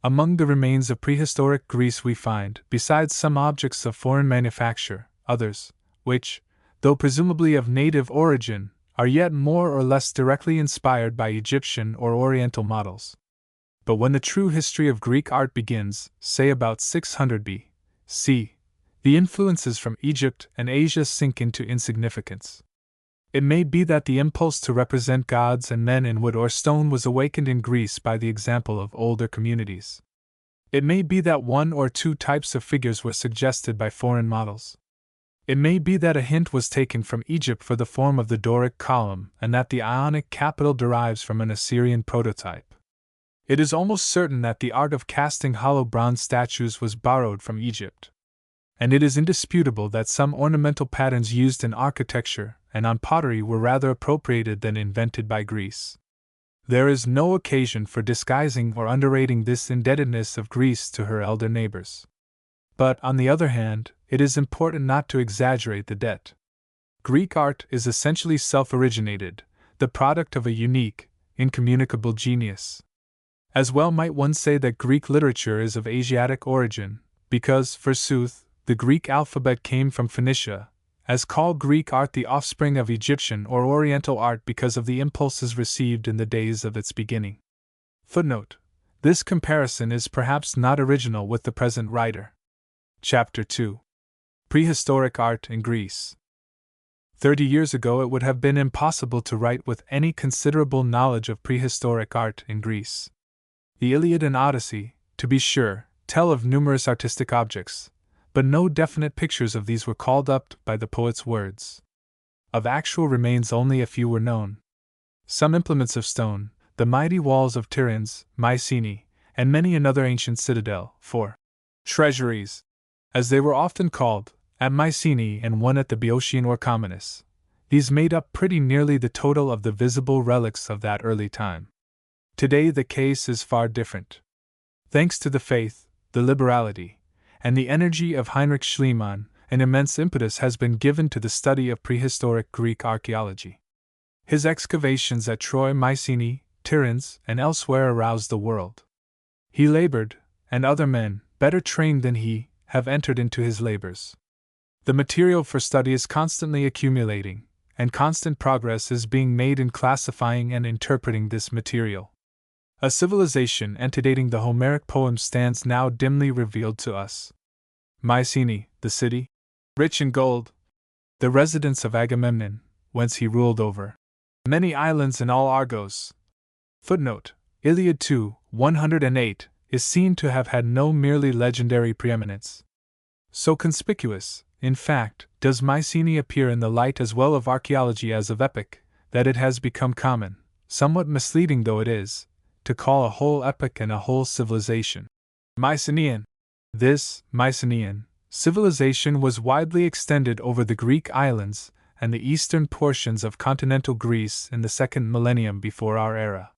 Among the remains of prehistoric Greece we find, besides some objects of foreign manufacture, others, which, though presumably of native origin, are yet more or less directly inspired by Egyptian or Oriental models. But when the true history of Greek art begins, say about 600 B.C., the influences from Egypt and Asia sink into insignificance. It may be that the impulse to represent gods and men in wood or stone was awakened in Greece by the example of older communities. It may be that 1 or 2 types of figures were suggested by foreign models. It may be that a hint was taken from Egypt for the form of the Doric column and that the Ionic capital derives from an Assyrian prototype. It is almost certain that the art of casting hollow bronze statues was borrowed from Egypt. And it is indisputable that some ornamental patterns used in architecture and on pottery were rather appropriated than invented by Greece. There is no occasion for disguising or underrating this indebtedness of Greece to her elder neighbors. But, on the other hand, it is important not to exaggerate the debt. Greek art is essentially self-originated, the product of a unique, incommunicable genius. As well might one say that Greek literature is of Asiatic origin, because, forsooth, the Greek alphabet came from Phoenicia, as call Greek art the offspring of Egyptian or Oriental art because of the impulses received in the days of its beginning. Footnote: this comparison is perhaps not original with the present writer. Chapter 2. Prehistoric Art in Greece. 30 years ago it would have been impossible to write with any considerable knowledge of prehistoric art in Greece. The Iliad and Odyssey, to be sure, tell of numerous artistic objects, but no definite pictures of these were called up by the poet's words. Of actual remains only a few were known. Some implements of stone, the mighty walls of Tiryns, Mycenae, and many another ancient citadel, for treasuries, as they were often called, at Mycenae and one at the Boeotian Orchomenus. These made up pretty nearly the total of the visible relics of that early time. Today the case is far different. Thanks to the faith, the liberality, and the energy of Heinrich Schliemann, an immense impetus has been given to the study of prehistoric Greek archaeology. His excavations at Troy, Mycenae, Tiryns, and elsewhere aroused the world. He labored, and other men, better trained than he, have entered into his labors. The material for study is constantly accumulating, and constant progress is being made in classifying and interpreting this material. A civilization antedating the Homeric poems stands now dimly revealed to us. Mycenae, the city, rich in gold, the residence of Agamemnon, whence he ruled over many islands in all Argos. Footnote: Iliad 2, 108, is seen to have had no merely legendary preeminence. So conspicuous, in fact, does Mycenae appear in the light as well of archaeology as of epic, that it has become common, somewhat misleading though it is, to call a whole epoch and a whole civilization Mycenaean. This Mycenaean civilization was widely extended over the Greek islands and the eastern portions of continental Greece in the second millennium before our era.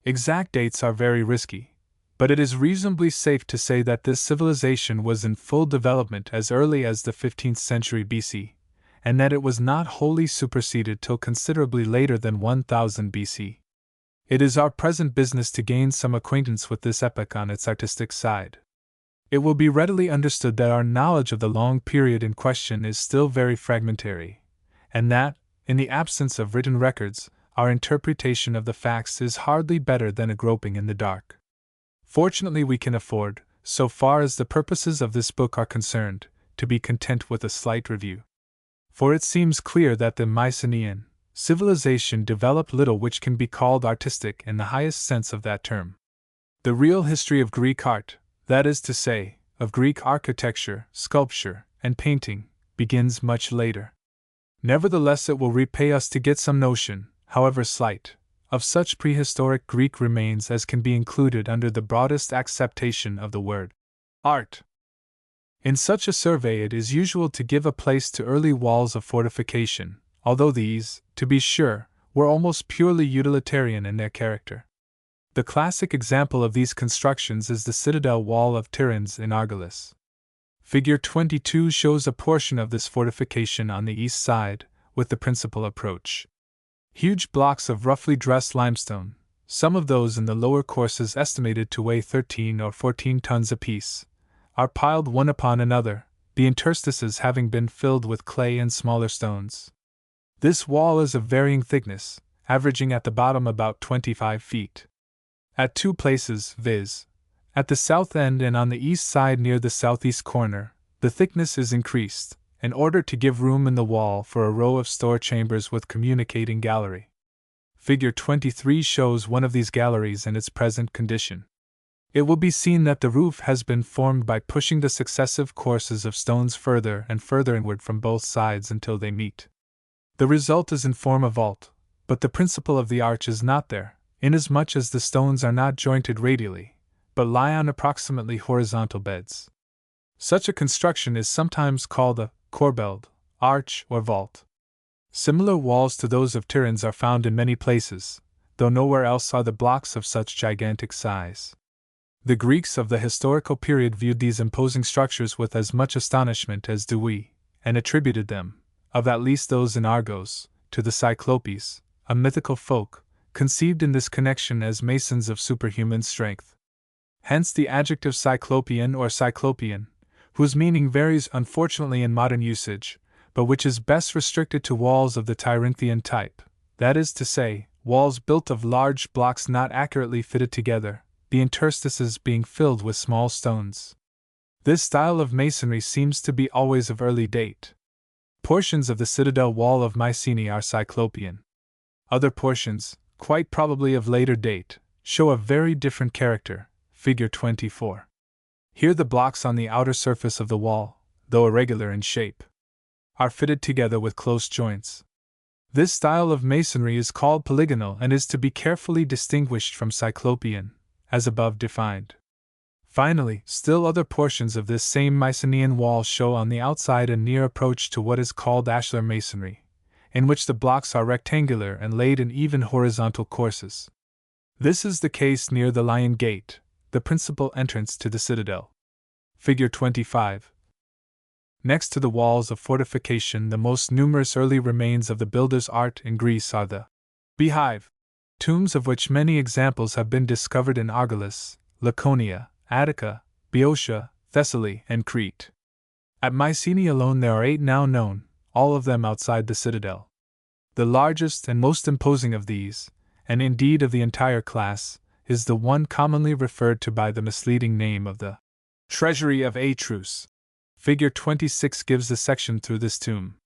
Exact dates are very risky, but it is reasonably safe to say that this civilization was in full development as early as the 15th century BC, and that it was not wholly superseded till considerably later than 1000 BC. It is our present business to gain some acquaintance with this epoch on its artistic side. It will be readily understood that our knowledge of the long period in question is still very fragmentary, and that, in the absence of written records, our interpretation of the facts is hardly better than a groping in the dark. Fortunately, we can afford, so far as the purposes of this book are concerned, to be content with a slight review. For it seems clear that the Mycenaean civilization developed little which can be called artistic in the highest sense of that term. The real history of Greek art, that is to say, of Greek architecture, sculpture, and painting, begins much later. Nevertheless, it will repay us to get some notion, however slight, of such prehistoric Greek remains as can be included under the broadest acceptation of the word art. In such a survey it is usual to give a place to early walls of fortification, although these, to be sure, were almost purely utilitarian in their character. The classic example of these constructions is the citadel wall of Tiryns in Argolis. Figure 22 shows a portion of this fortification on the east side, with the principal approach. Huge blocks of roughly dressed limestone, some of those in the lower courses estimated to weigh 13 or 14 tons apiece, are piled one upon another, the interstices having been filled with clay and smaller stones. This wall is of varying thickness, averaging at the bottom about 25 feet. At two places, viz., at the south end and on the east side near the southeast corner, the thickness is increased, in order to give room in the wall for a row of store chambers with communicating gallery. Figure 23 shows one of these galleries in its present condition. It will be seen that the roof has been formed by pushing the successive courses of stones further and further inward from both sides until they meet. The result is in form a vault, but the principle of the arch is not there. inasmuch as the stones are not jointed radially, but lie on approximately horizontal beds. Such a construction is sometimes called a corbelled, arch, or vault. Similar walls to those of Tiryns are found in many places, though nowhere else are the blocks of such gigantic size. The Greeks of the historical period viewed these imposing structures with as much astonishment as do we, and attributed them, of at least those in Argos, to the Cyclopes, a mythical folk, conceived in this connection as masons of superhuman strength. Hence the adjective Cyclopean or Cyclopean, whose meaning varies unfortunately in modern usage, but which is best restricted to walls of the Tyrinthian type, that is to say, walls built of large blocks not accurately fitted together, the interstices being filled with small stones. This style of masonry seems to be always of early date. Portions of the citadel wall of Mycenae are Cyclopean. Other portions, quite probably of later date, show a very different character, figure 24. Here the blocks on the outer surface of the wall, though irregular in shape, are fitted together with close joints. This style of masonry is called polygonal and is to be carefully distinguished from Cyclopean, as above defined. Finally, still other portions of this same Mycenaean wall show on the outside a near approach to what is called ashlar masonry, in which the blocks are rectangular and laid in even horizontal courses. This is the case near the Lion Gate, the principal entrance to the citadel. Figure 25. Next to the walls of fortification, the most numerous early remains of the builder's art in Greece are the beehive, tombs of which many examples have been discovered in Argolis, Laconia, Attica, Boeotia, Thessaly, and Crete. At Mycenae alone there are 8 now known, all of them outside the citadel. The largest and most imposing of these, and indeed of the entire class, is the one commonly referred to by the misleading name of the Treasury of Atrus. Figure 26 gives the section through this tomb.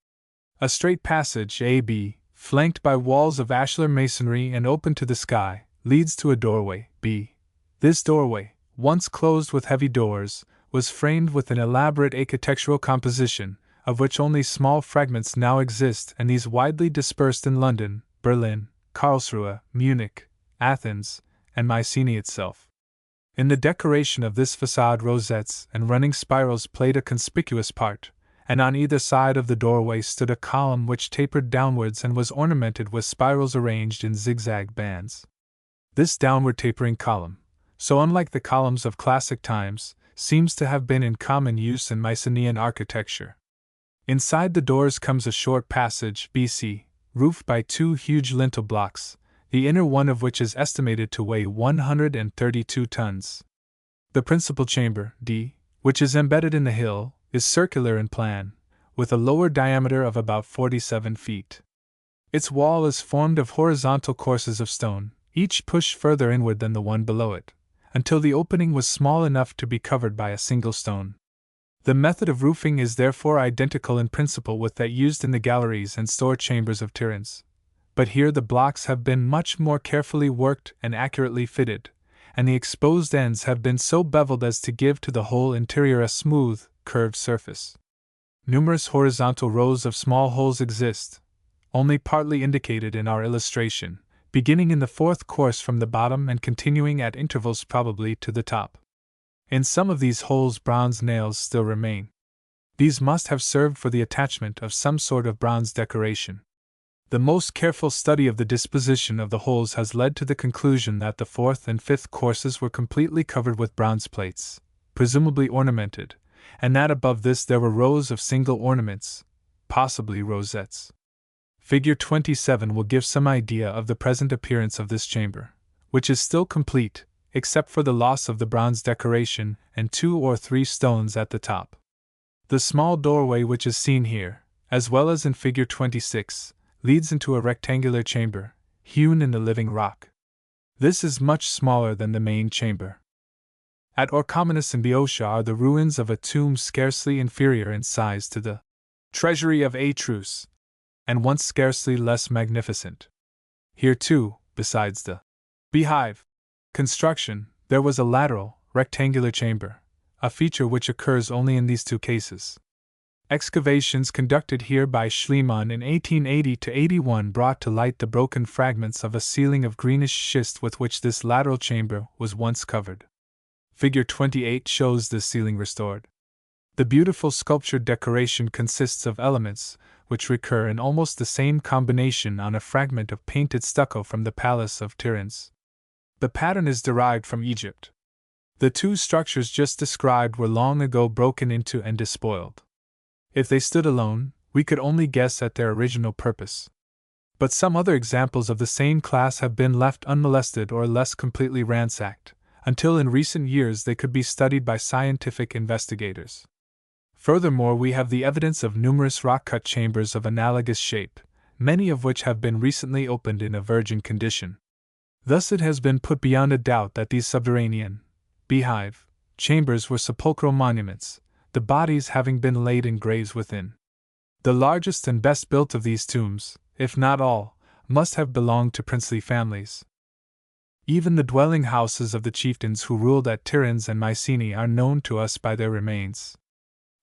A straight passage AB, flanked by walls of ashlar masonry and open to the sky, leads to a doorway B. This doorway, once closed with heavy doors, was framed with an elaborate architectural composition, of which only small fragments now exist, and these widely dispersed in London, Berlin, Karlsruhe, Munich, Athens, and Mycenae itself. In the decoration of this facade, rosettes and running spirals played a conspicuous part, and on either side of the doorway stood a column which tapered downwards and was ornamented with spirals arranged in zigzag bands. This downward tapering column, so unlike the columns of classic times, seems to have been in common use in Mycenaean architecture. Inside the doors comes a short passage BC, roofed by 2 huge lintel blocks, the inner one of which is estimated to weigh 132 tons. The principal chamber, D, which is embedded in the hill, is circular in plan, with a lower diameter of about 47 feet. Its wall is formed of horizontal courses of stone, each pushed further inward than the one below it, until the opening was small enough to be covered by a single stone. The method of roofing is therefore identical in principle with that used in the galleries and store chambers of Tiryns. But here the blocks have been much more carefully worked and accurately fitted, and the exposed ends have been so beveled as to give to the whole interior a smooth, curved surface. Numerous horizontal rows of small holes exist, only partly indicated in our illustration, beginning in the 4th course from the bottom and continuing at intervals probably to the top. In some of these holes bronze nails still remain. These must have served for the attachment of some sort of bronze decoration. The most careful study of the disposition of the holes has led to the conclusion that the 4th and 5th courses were completely covered with bronze plates, presumably ornamented, and that above this there were rows of single ornaments, possibly rosettes. Figure 27 will give some idea of the present appearance of this chamber, which is still complete, except for the loss of the bronze decoration and 2 or 3 stones at the top. The small doorway which is seen here, as well as in figure 26, leads into a rectangular chamber, hewn in the living rock. This is much smaller than the main chamber. At Orchomenus in Boeotia are the ruins of a tomb scarcely inferior in size to the Treasury of Atrus, and once scarcely less magnificent. Here too, besides the beehive construction, there was a lateral, rectangular chamber, a feature which occurs only in these 2 cases. Excavations conducted here by Schliemann in 1880–81 brought to light the broken fragments of a ceiling of greenish schist with which this lateral chamber was once covered. Figure 28 shows this ceiling restored. The beautiful sculptured decoration consists of elements which recur in almost the same combination on a fragment of painted stucco from the Palace of Tiryns. The pattern is derived from Egypt. The two structures just described were long ago broken into and despoiled. If they stood alone, we could only guess at their original purpose. But some other examples of the same class have been left unmolested or less completely ransacked, until in recent years they could be studied by scientific investigators. Furthermore, we have the evidence of numerous rock-cut chambers of analogous shape, many of which have been recently opened in a virgin condition. Thus it has been put beyond a doubt that these subterranean beehive chambers were sepulchral monuments, the bodies having been laid in graves within. The largest and best built of these tombs, if not all, must have belonged to princely families. Even the dwelling houses of the chieftains who ruled at Tiryns and Mycenae are known to us by their remains.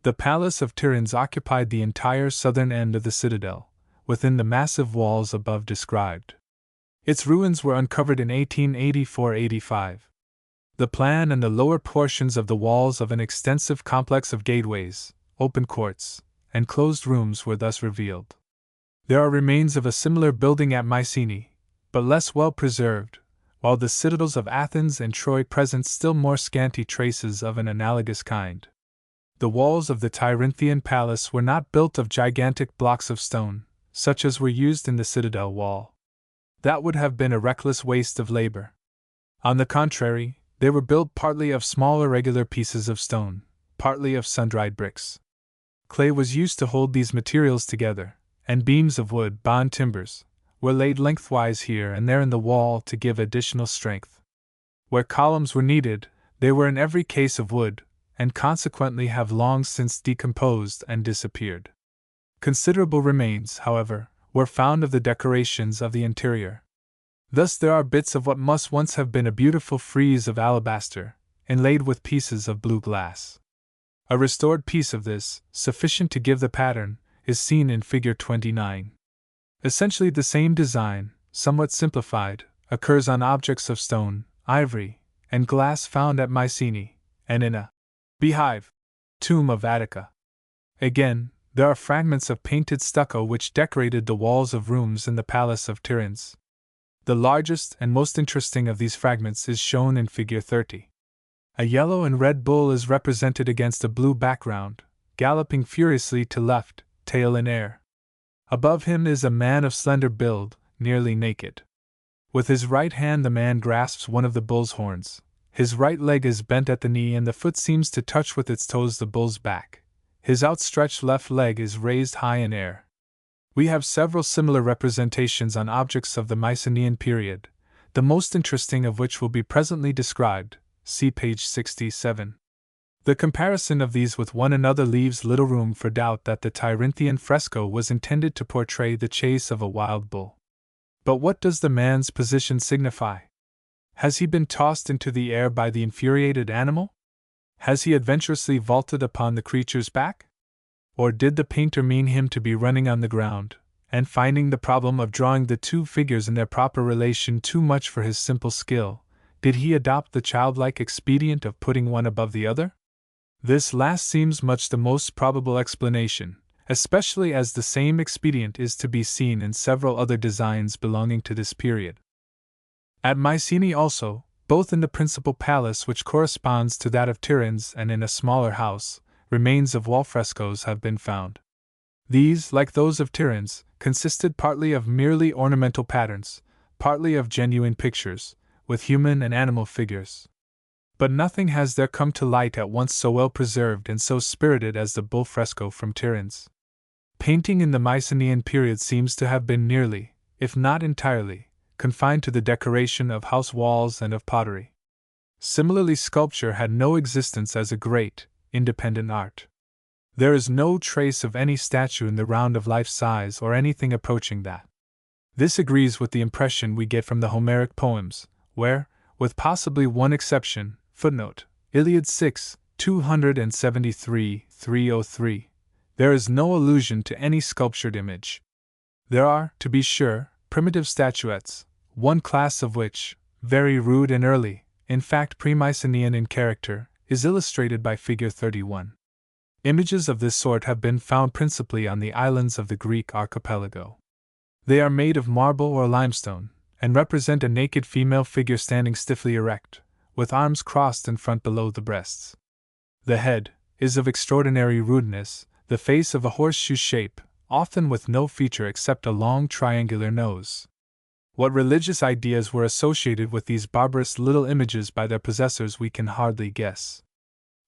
The Palace of Tiryns occupied the entire southern end of the citadel, within the massive walls above described. Its ruins were uncovered in 1884–85. The plan and the lower portions of the walls of an extensive complex of gateways, open courts, and closed rooms were thus revealed. There are remains of a similar building at Mycenae, but less well preserved, while the citadels of Athens and Troy present still more scanty traces of an analogous kind. The walls of the Tyrinthian palace were not built of gigantic blocks of stone, such as were used in the citadel wall. That would have been a reckless waste of labor. On the contrary, they were built partly of small irregular pieces of stone, partly of sun-dried bricks. Clay was used to hold these materials together, and beams of wood, bond timbers, were laid lengthwise here and there in the wall to give additional strength. Where columns were needed, they were in every case of wood, and consequently have long since decomposed and disappeared. Considerable remains, however, were found of the decorations of the interior. Thus there are bits of what must once have been a beautiful frieze of alabaster, inlaid with pieces of blue glass. A restored piece of this, sufficient to give the pattern, is seen in Figure 29. Essentially the same design, somewhat simplified, occurs on objects of stone, ivory, and glass found at Mycenae, and in a beehive tomb of Attica. Again, there are fragments of painted stucco which decorated the walls of rooms in the Palace of Tiryns. The largest and most interesting of these fragments is shown in Figure 30. A yellow and red bull is represented against a blue background, galloping furiously to left, tail in air. Above him is a man of slender build, nearly naked. With his right hand the man grasps one of the bull's horns, his right leg is bent at the knee and the foot seems to touch with its toes the bull's back. His outstretched left leg is raised high in air. We have several similar representations on objects of the Mycenaean period, the most interesting of which will be presently described, see page 67. The comparison of these with one another leaves little room for doubt that the Tyrinthian fresco was intended to portray the chase of a wild bull. But what does the man's position signify? Has he been tossed into the air by the infuriated animal? Has he adventurously vaulted upon the creature's back? Or did the painter mean him to be running on the ground, and finding the problem of drawing the two figures in their proper relation too much for his simple skill, did he adopt the childlike expedient of putting one above the other? This last seems much the most probable explanation, especially as the same expedient is to be seen in several other designs belonging to this period. At Mycenae also, both in the principal palace which corresponds to that of Tiryns and in a smaller house, remains of wall frescoes have been found. These, like those of Tiryns, consisted partly of merely ornamental patterns, partly of genuine pictures, with human and animal figures. But nothing has there come to light at once so well preserved and so spirited as the bull fresco from Tiryns. Painting in the Mycenaean period seems to have been nearly, if not entirely, confined to the decoration of house walls and of pottery. Similarly, sculpture had no existence as a great, independent art. There is no trace of any statue in the round of life size or anything approaching that. This agrees with the impression we get from the Homeric poems, where, with possibly one exception, footnote, Iliad 6, 273, 303, There is no allusion to any sculptured image. There are, to be sure, primitive statuettes, one class of which, very rude and early, in fact pre-Mycenaean in character, is illustrated by Figure 31. Images of this sort have been found principally on the islands of the Greek archipelago. They are made of marble or limestone, and represent a naked female figure standing stiffly erect, with arms crossed in front below the breasts. The head is of extraordinary rudeness, the face of a horseshoe shape, often with no feature except a long triangular nose. What religious ideas were associated with these barbarous little images by their possessors we can hardly guess.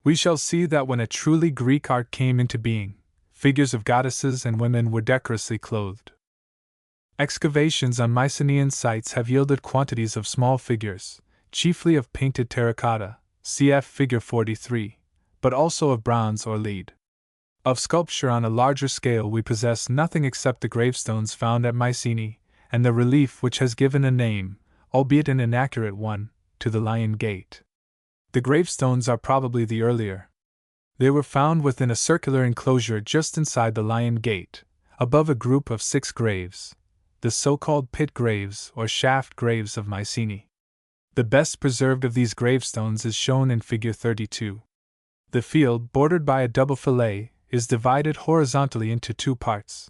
We shall see that when a truly Greek art came into being, figures of goddesses and women were decorously clothed. Excavations on Mycenaean sites have yielded quantities of small figures, chiefly of painted terracotta, cf. Figure 43, but also of bronze or lead. Of sculpture on a larger scale we possess nothing except the gravestones found at Mycenae, and the relief which has given a name, albeit an inaccurate one, to the Lion Gate. The gravestones are probably the earlier. They were found within a circular enclosure just inside the Lion Gate, above a group of 6 graves, the so-called pit graves or shaft graves of Mycenae. The best preserved of these gravestones is shown in Figure 32. The field, bordered by a double fillet, is divided horizontally into 2 parts.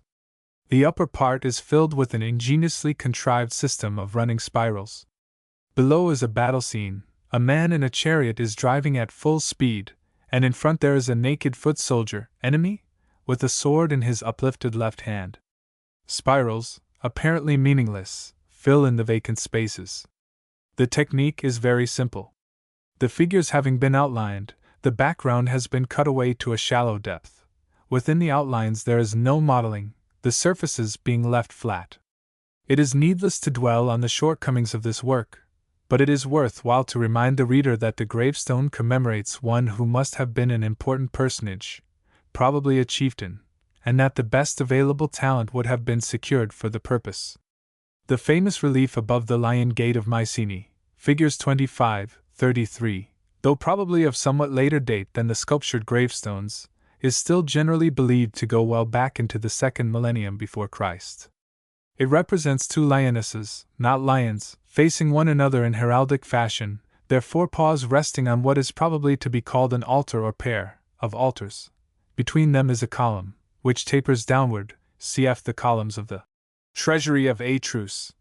The upper part is filled with an ingeniously contrived system of running spirals. Below is a battle scene. A man in a chariot is driving at full speed, and in front there is a naked foot soldier, enemy, with a sword in his uplifted left hand. Spirals, apparently meaningless, fill in the vacant spaces. The technique is very simple. The figures having been outlined, the background has been cut away to a shallow depth. Within the outlines there is no modeling, the surfaces being left flat. It is needless to dwell on the shortcomings of this work, but it is worth while to remind the reader that the gravestone commemorates one who must have been an important personage, probably a chieftain, and that the best available talent would have been secured for the purpose. The famous relief above the Lion Gate of Mycenae, figures 25, 33, though probably of somewhat later date than the sculptured gravestones, is still generally believed to go well back into the 2nd millennium before Christ. It represents 2 lionesses, not lions, facing one another in heraldic fashion, their forepaws resting on what is probably to be called an altar or pair of altars. Between them is a column, which tapers downward, cf. the columns of the Treasury of Atrus,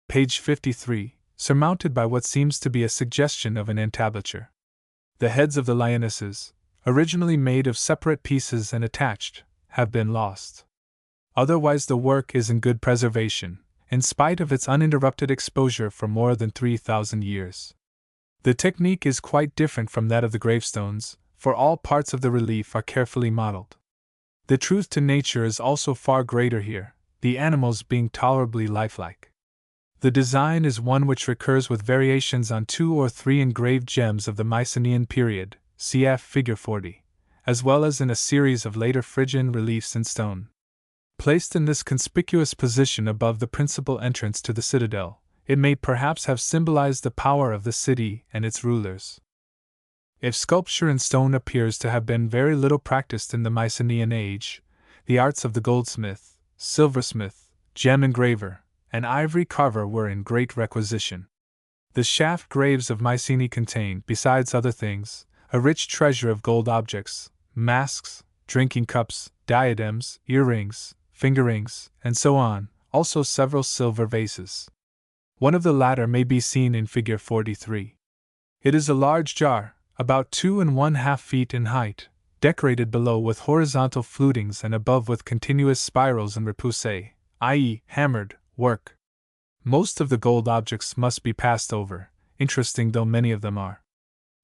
page 53, surmounted by what seems to be a suggestion of an entablature. The heads of the lionesses, originally made of separate pieces and attached, have been lost. Otherwise the work is in good preservation, in spite of its uninterrupted exposure for more than 3,000 years. The technique is quite different from that of the gravestones, for all parts of the relief are carefully modeled. The truth to nature is also far greater here, the animals being tolerably lifelike. The design is one which recurs with variations on 2 or 3 engraved gems of the Mycenaean period, cf. Figure 40, as well as in a series of later Phrygian reliefs in stone. Placed in this conspicuous position above the principal entrance to the citadel, it may perhaps have symbolized the power of the city and its rulers. If sculpture in stone appears to have been very little practiced in the Mycenaean age, the arts of the goldsmith, silversmith, gem engraver, and ivory carver were in great requisition. The shaft graves of Mycenae contain, besides other things, a rich treasure of gold objects, masks, drinking cups, diadems, earrings, finger rings, and so on, also several silver vases. One of the latter may be seen in Figure 43. It is a large jar, about 2½ feet in height, decorated below with horizontal flutings and above with continuous spirals and repoussé, i.e., hammered, work. Most of the gold objects must be passed over, interesting though many of them are.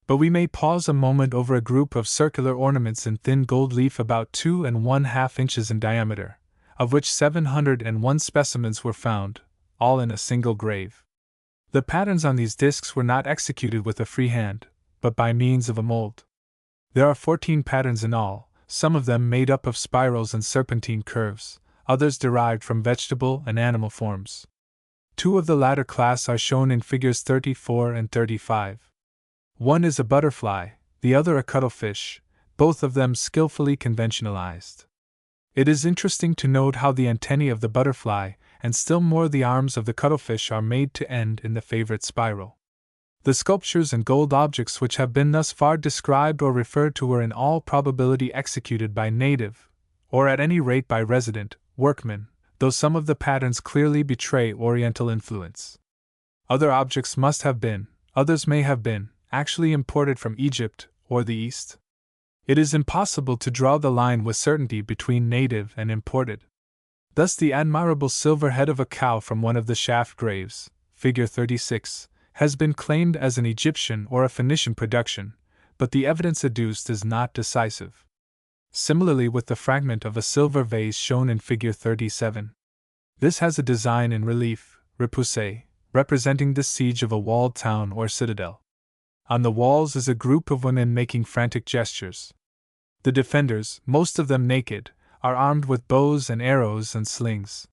But we may pause a moment over a group of circular ornaments in thin gold leaf about 2½ inches in diameter, of which 701 specimens were found, all in a single grave. The patterns on these discs were not executed with a free hand, but by means of a mold. There are 14 patterns in all, some of them made up of spirals and serpentine curves, others derived from vegetable and animal forms. 2 of the latter class are shown in figures 34 and 35. One is a butterfly, the other a cuttlefish, both of them skillfully conventionalized. It is interesting to note how the antennae of the butterfly, and still more the arms of the cuttlefish, are made to end in the favorite spiral. The sculptures and gold objects which have been thus far described or referred to were in all probability executed by native, or at any rate by resident, workmen, though some of the patterns clearly betray Oriental influence. Other objects must have been, others may have been, actually imported from Egypt or the East. It is impossible to draw the line with certainty between native and imported. Thus the admirable silver head of a cow from one of the shaft graves, figure 36, has been claimed as an Egyptian or a Phoenician production, but the evidence adduced is not decisive. Similarly with the fragment of a silver vase shown in figure 37. This has a design in relief, repoussé, representing the siege of a walled town or citadel. On the walls is a group of women making frantic gestures. The defenders, most of them naked, are armed with bows and arrows and slings.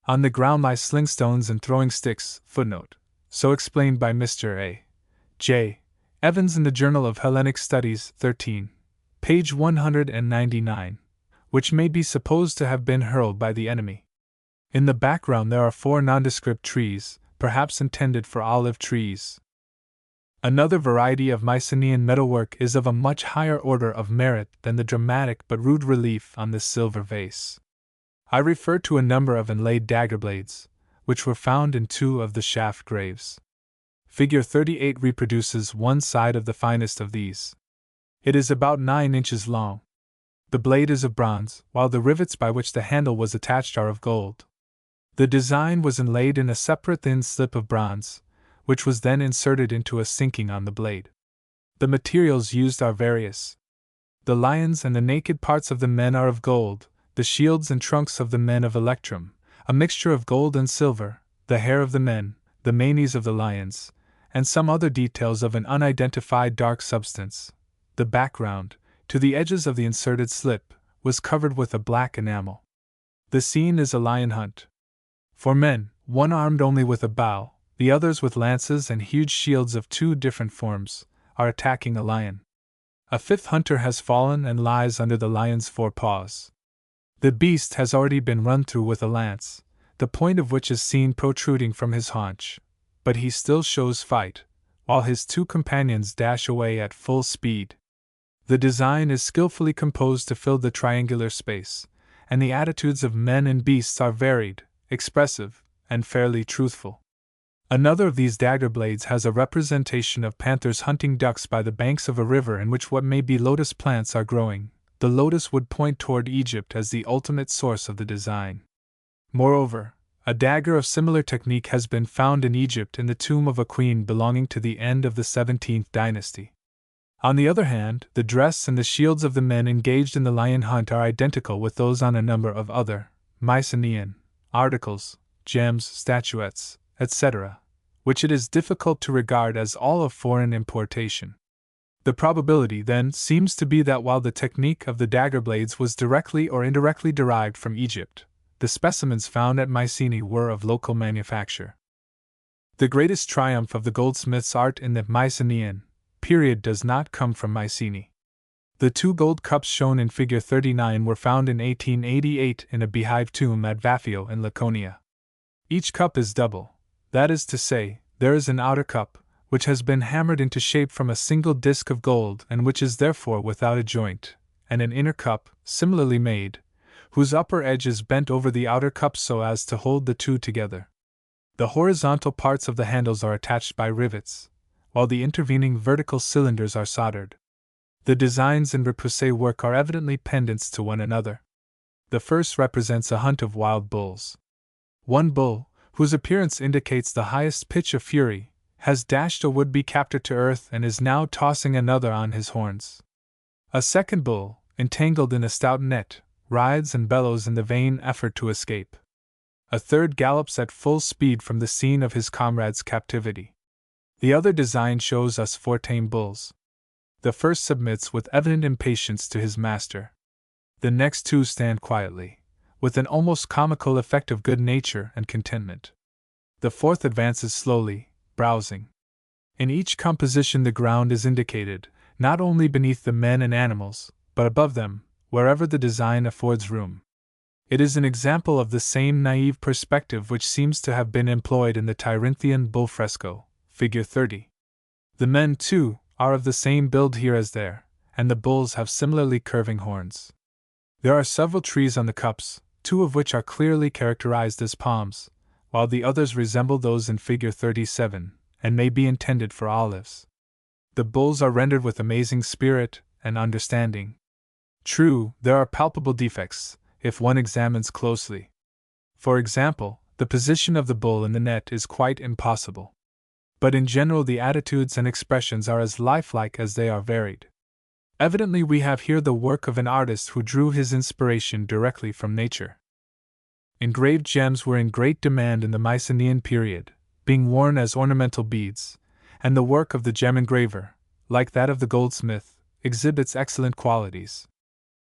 On the ground lie slingstones and throwing sticks, footnote. So explained by Mr. A. J. Evans in the Journal of Hellenic Studies, 13, page 199, which may be supposed to have been hurled by the enemy. In the background there are 4 nondescript trees, perhaps intended for olive trees. Another variety of Mycenaean metalwork is of a much higher order of merit than the dramatic but rude relief on this silver vase. I refer to a number of inlaid dagger blades, which were found in 2 of the shaft graves. Figure 38 reproduces one side of the finest of these. It is about 9 inches long. The blade is of bronze, while the rivets by which the handle was attached are of gold. The design was inlaid in a separate thin slip of bronze, which was then inserted into a sinking on the blade. The materials used are various. The lions and the naked parts of the men are of gold, the shields and trunks of the men of electrum, a mixture of gold and silver, the hair of the men, the manes of the lions, and some other details of an unidentified dark substance. The background, to the edges of the inserted slip, was covered with a black enamel. The scene is a lion hunt. 4 men, one armed only with a bow, the others with lances and huge shields of 2 different forms, are attacking a lion. A 5th hunter has fallen and lies under the lion's 4 paws. The beast has already been run through with a lance, the point of which is seen protruding from his haunch, but he still shows fight, while his 2 companions dash away at full speed. The design is skillfully composed to fill the triangular space, and the attitudes of men and beasts are varied, expressive, and fairly truthful. Another of these dagger blades has a representation of panthers hunting ducks by the banks of a river in which what may be lotus plants are growing. The lotus would point toward Egypt as the ultimate source of the design. Moreover, a dagger of similar technique has been found in Egypt in the tomb of a queen belonging to the end of the 17th dynasty. On the other hand, the dress and the shields of the men engaged in the lion hunt are identical with those on a number of other Mycenaean articles, gems, statuettes, etc., which it is difficult to regard as all of foreign importation. The probability, then, seems to be that while the technique of the dagger blades was directly or indirectly derived from Egypt, the specimens found at Mycenae were of local manufacture. The greatest triumph of the goldsmith's art in the Mycenaean period does not come from Mycenae. The 2 gold cups shown in figure 39 were found in 1888 in a beehive tomb at Vaphio in Laconia. Each cup is double. That is to say, there is an outer cup, which has been hammered into shape from a single disc of gold and which is therefore without a joint, and an inner cup, similarly made, whose upper edge is bent over the outer cup so as to hold the 2 together. The horizontal parts of the handles are attached by rivets, while the intervening vertical cylinders are soldered. The designs in repoussé work are evidently pendants to one another. The first represents a hunt of wild bulls. One bull, whose appearance indicates the highest pitch of fury, has dashed a would-be captor to earth and is now tossing another on his horns. A second bull, entangled in a stout net, writhes and bellows in the vain effort to escape. A third gallops at full speed from the scene of his comrade's captivity. The other design shows us 4 tame bulls. The first submits with evident impatience to his master. The next 2 stand quietly, with an almost comical effect of good nature and contentment. The 4th advances slowly, browsing. In each composition the ground is indicated, not only beneath the men and animals, but above them, wherever the design affords room. It is an example of the same naive perspective which seems to have been employed in the Tyrinthian bull fresco, figure 30. The men, too, are of the same build here as there, and the bulls have similarly curving horns. There are several trees on the cups, 2 of which are clearly characterized as palms, while the others resemble those in figure 37, and may be intended for olives. The bulls are rendered with amazing spirit and understanding. True, there are palpable defects, if one examines closely. For example, the position of the bull in the net is quite impossible. But in general the attitudes and expressions are as lifelike as they are varied. Evidently we have here the work of an artist who drew his inspiration directly from nature. Engraved gems were in great demand in the Mycenaean period, being worn as ornamental beads, and the work of the gem engraver, like that of the goldsmith, exhibits excellent qualities.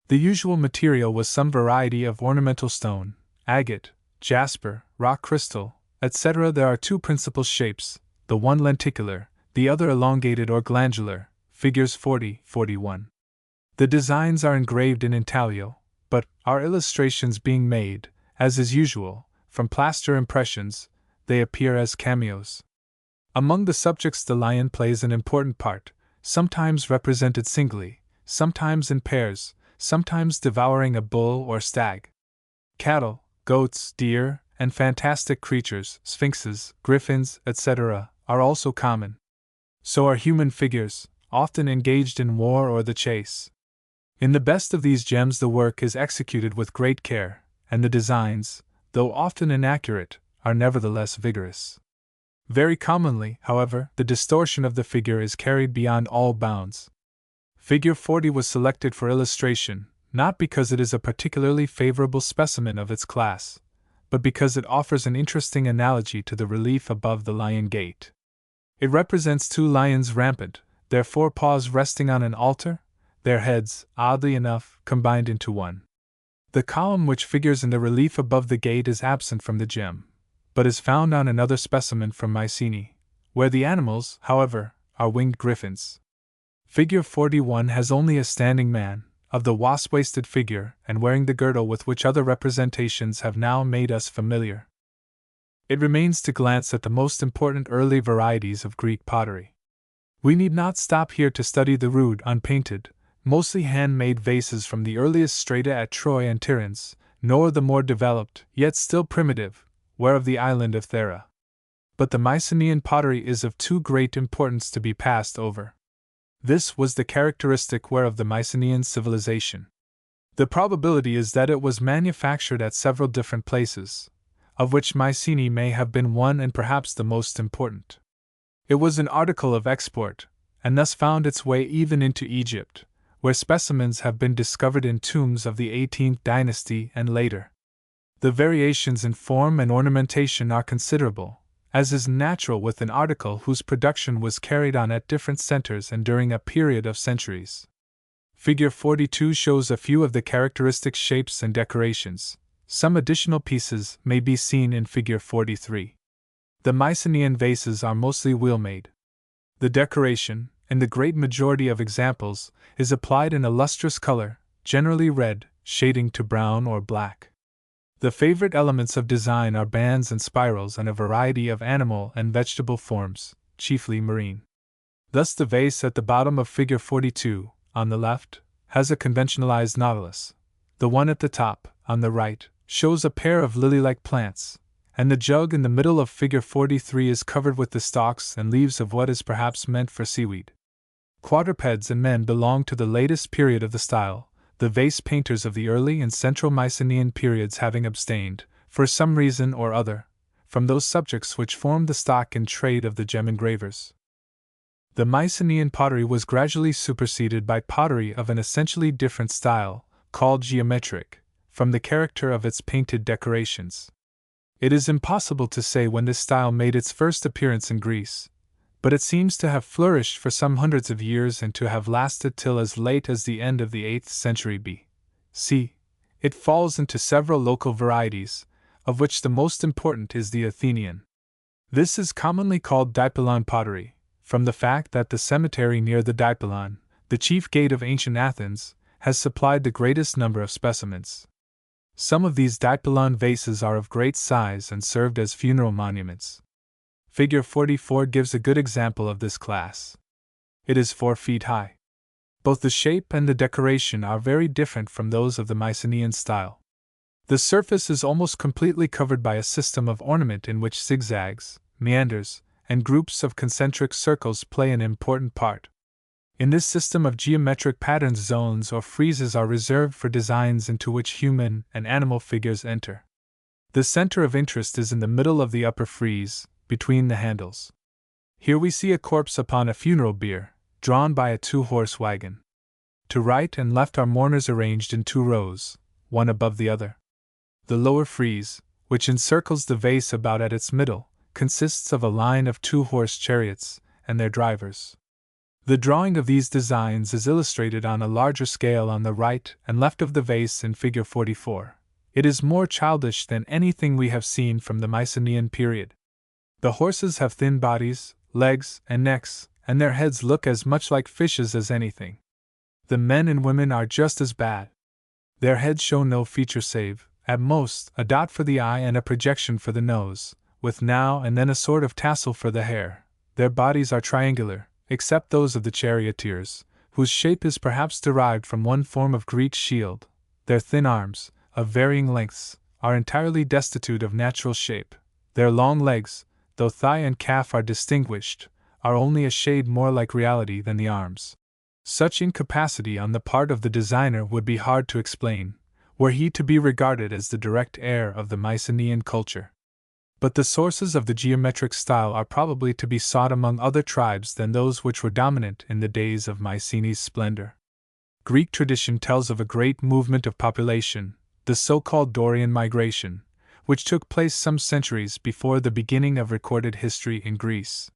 The usual material was some variety of ornamental stone, agate, jasper, rock crystal, etc. There are 2 principal shapes, the one lenticular, the other elongated or glandular, figures 40-41. The designs are engraved in intaglio, but, our illustrations being made, as is usual, from plaster impressions, they appear as cameos. Among the subjects the lion plays an important part, sometimes represented singly, sometimes in pairs, sometimes devouring a bull or stag. Cattle, goats, deer, and fantastic creatures, sphinxes, griffins, etc., are also common. So are human figures, often engaged in war or the chase. In the best of these gems the work is executed with great care, and the designs, though often inaccurate, are nevertheless vigorous. Very commonly, however, the distortion of the figure is carried beyond all bounds. Figure 40 was selected for illustration, not because it is a particularly favorable specimen of its class, but because it offers an interesting analogy to the relief above the lion gate. It represents 2 lions rampant, their 4 paws resting on an altar, their heads, oddly enough, combined into one. The column which figures in the relief above the gate is absent from the gem, but is found on another specimen from Mycenae, where the animals, however, are winged griffins. Figure 41 has only a standing man, of the wasp-waisted figure and wearing the girdle with which other representations have now made us familiar. It remains to glance at the most important early varieties of Greek pottery. We need not stop here to study the rude, unpainted, mostly hand-made vases from the earliest strata at Troy and Tiryns, nor the more developed, yet still primitive, ware of the island of Thera. But the Mycenaean pottery is of too great importance to be passed over. This was the characteristic ware of the Mycenaean civilization. The probability is that it was manufactured at several different places, of which Mycenae may have been one and perhaps the most important. It was an article of export, and thus found its way even into Egypt, where specimens have been discovered in tombs of the 18th dynasty and later. The variations in form and ornamentation are considerable, as is natural with an article whose production was carried on at different centers and during a period of centuries. Figure 42 shows a few of the characteristic shapes and decorations. Some additional pieces may be seen in Figure 43. The Mycenaean vases are mostly wheel-made. The decoration, in the great majority of examples, is applied in a lustrous color, generally red, shading to brown or black. The favorite elements of design are bands and spirals and a variety of animal and vegetable forms, chiefly marine. Thus the vase at the bottom of Figure 42, on the left, has a conventionalized nautilus. The one at the top, on the right, shows a pair of lily-like plants, and the jug in the middle of Figure 43 is covered with the stalks and leaves of what is perhaps meant for seaweed. Quadrupeds and men belong to the latest period of the style, the vase painters of the early and central Mycenaean periods having abstained, for some reason or other, from those subjects which formed the stock in trade of the gem engravers. The Mycenaean pottery was gradually superseded by pottery of an essentially different style, called geometric, from the character of its painted decorations. It is impossible to say when this style made its first appearance in Greece, but it seems to have flourished for some hundreds of years and to have lasted till as late as the end of the 8th century B.C. It falls into several local varieties, of which the most important is the Athenian. This is commonly called Dipylon pottery, from the fact that the cemetery near the Dipylon, the chief gate of ancient Athens, has supplied the greatest number of specimens. Some of these dipylon vases are of great size and served as funeral monuments. Figure 44 gives a good example of this class. It is 4 feet high. Both the shape and the decoration are very different from those of the Mycenaean style. The surface is almost completely covered by a system of ornament in which zigzags, meanders, and groups of concentric circles play an important part. In this system of geometric patterns, zones or friezes are reserved for designs into which human and animal figures enter. The center of interest is in the middle of the upper frieze, between the handles. Here we see a corpse upon a funeral bier, drawn by a 2-horse wagon. To right and left are mourners arranged in 2 rows, one above the other. The lower frieze, which encircles the vase about at its middle, consists of a line of 2-horse chariots and their drivers. The drawing of these designs is illustrated on a larger scale on the right and left of the vase in Figure 44. It is more childish than anything we have seen from the Mycenaean period. The horses have thin bodies, legs, and necks, and their heads look as much like fishes as anything. The men and women are just as bad. Their heads show no feature save, at most, a dot for the eye and a projection for the nose, with now and then a sort of tassel for the hair. Their bodies are triangular, except those of the charioteers, whose shape is perhaps derived from one form of Greek shield. Their thin arms, of varying lengths, are entirely destitute of natural shape. Their long legs, though thigh and calf are distinguished, are only a shade more like reality than the arms. Such incapacity on the part of the designer would be hard to explain, were he to be regarded as the direct heir of the Mycenaean culture. But the sources of the geometric style are probably to be sought among other tribes than those which were dominant in the days of Mycenae's splendor. Greek tradition tells of a great movement of population, the so-called Dorian migration, which took place some centuries before the beginning of recorded history in Greece.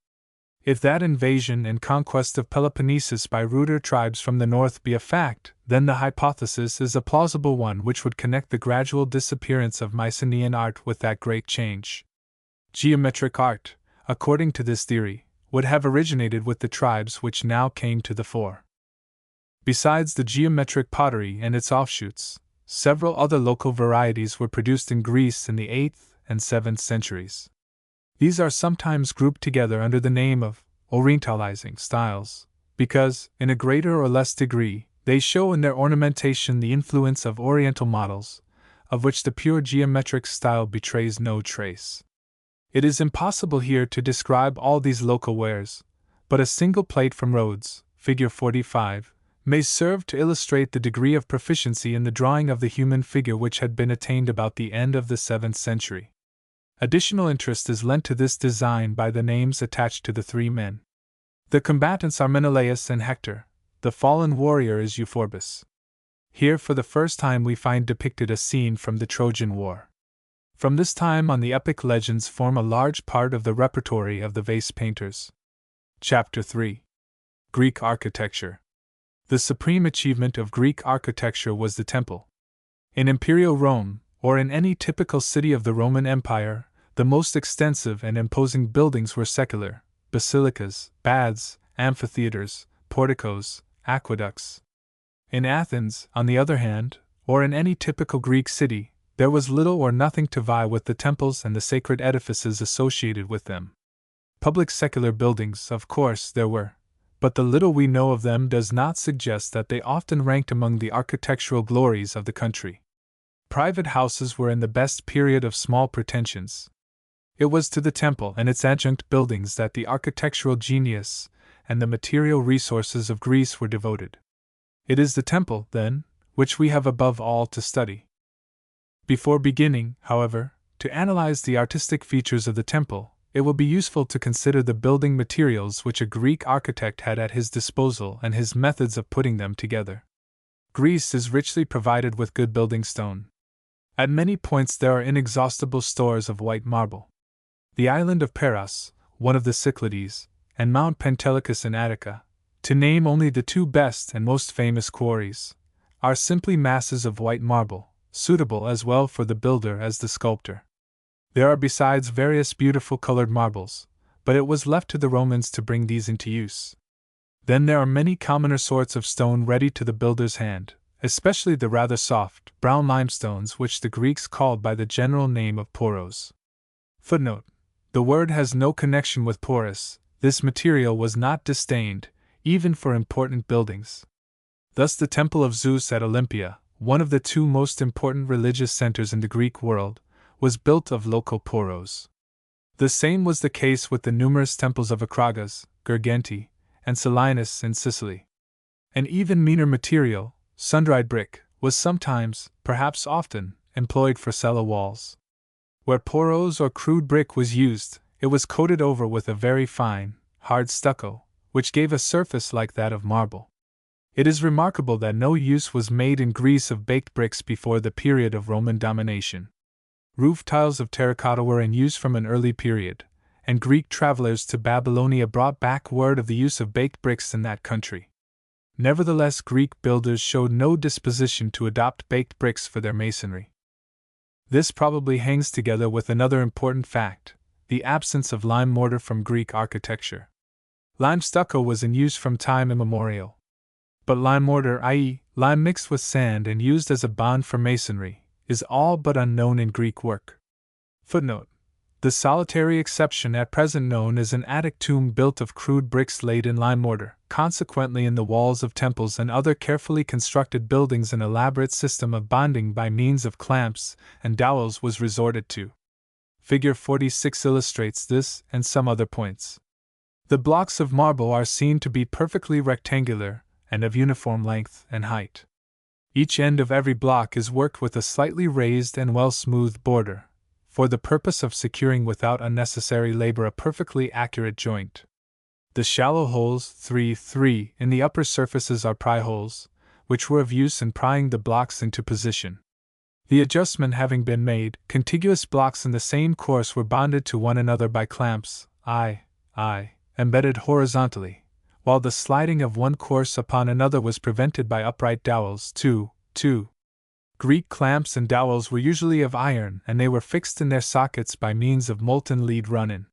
If that invasion and conquest of Peloponnesus by ruder tribes from the north be a fact, then the hypothesis is a plausible one which would connect the gradual disappearance of Mycenaean art with that great change. Geometric art, according to this theory, would have originated with the tribes which now came to the fore. Besides the geometric pottery and its offshoots, several other local varieties were produced in Greece in the 8th and 7th centuries. These are sometimes grouped together under the name of Orientalizing styles, because, in a greater or less degree, they show in their ornamentation the influence of Oriental models, of which the pure geometric style betrays no trace. It is impossible here to describe all these local wares, but a single plate from Rhodes, Figure 45, may serve to illustrate the degree of proficiency in the drawing of the human figure which had been attained about the end of the 7th century. Additional interest is lent to this design by the names attached to the 3 men. The combatants are Menelaus and Hector, the fallen warrior is Euphorbus. Here for the first time we find depicted a scene from the Trojan War. From this time on the epic legends form a large part of the repertory of the vase painters. Chapter 3. Greek Architecture. The supreme achievement of Greek architecture was the temple. In Imperial Rome, or in any typical city of the Roman Empire, the most extensive and imposing buildings were secular: basilicas, baths, amphitheaters, porticos, aqueducts. In Athens, on the other hand, or in any typical Greek city, there was little or nothing to vie with the temples and the sacred edifices associated with them. Public secular buildings, of course, there were, but the little we know of them does not suggest that they often ranked among the architectural glories of the country. Private houses were in the best period of small pretensions. It was to the temple and its adjunct buildings that the architectural genius and the material resources of Greece were devoted. It is the temple, then, which we have above all to study. Before beginning, however, to analyze the artistic features of the temple, it will be useful to consider the building materials which a Greek architect had at his disposal and his methods of putting them together. Greece is richly provided with good building stone. At many points there are inexhaustible stores of white marble. The island of Paros, one of the Cyclades, and Mount Pentelicus in Attica, to name only the 2 best and most famous quarries, are simply masses of white marble, suitable as well for the builder as the sculptor. There are besides various beautiful colored marbles, but it was left to the Romans to bring these into use. Then there are many commoner sorts of stone ready to the builder's hand, especially the rather soft, brown limestones which the Greeks called by the general name of poros. Footnote: the word has no connection with porous. This material was not disdained, even for important buildings. Thus the Temple of Zeus at Olympia, one of the two most important religious centers in the Greek world, was built of local poros. The same was the case with the numerous temples of Acragas, Girgenti, and Selinus in Sicily. An even meaner material, sun-dried brick, was sometimes, perhaps often, employed for cella walls. Where poros or crude brick was used, it was coated over with a very fine, hard stucco, which gave a surface like that of marble. It is remarkable that no use was made in Greece of baked bricks before the period of Roman domination. Roof tiles of terracotta were in use from an early period, and Greek travelers to Babylonia brought back word of the use of baked bricks in that country. Nevertheless, Greek builders showed no disposition to adopt baked bricks for their masonry. This probably hangs together with another important fact: the absence of lime mortar from Greek architecture. Lime stucco was in use from time immemorial. But lime mortar, i.e., lime mixed with sand and used as a bond for masonry, is all but unknown in Greek work. Footnote: the solitary exception at present known is an Attic tomb built of crude bricks laid in lime mortar. Consequently, in the walls of temples and other carefully constructed buildings an elaborate system of bonding by means of clamps and dowels was resorted to. Figure 46 illustrates this and some other points. The blocks of marble are seen to be perfectly rectangular and of uniform length and height. Each end of every block is worked with a slightly raised and well-smoothed border, for the purpose of securing without unnecessary labor a perfectly accurate joint. The shallow holes, 3 in the upper surfaces are pry holes, which were of use in prying the blocks into position. The adjustment having been made, contiguous blocks in the same course were bonded to one another by clamps, embedded horizontally, while the sliding of one course upon another was prevented by upright dowels, 2. Greek clamps and dowels were usually of iron, and they were fixed in their sockets by means of molten lead run-in.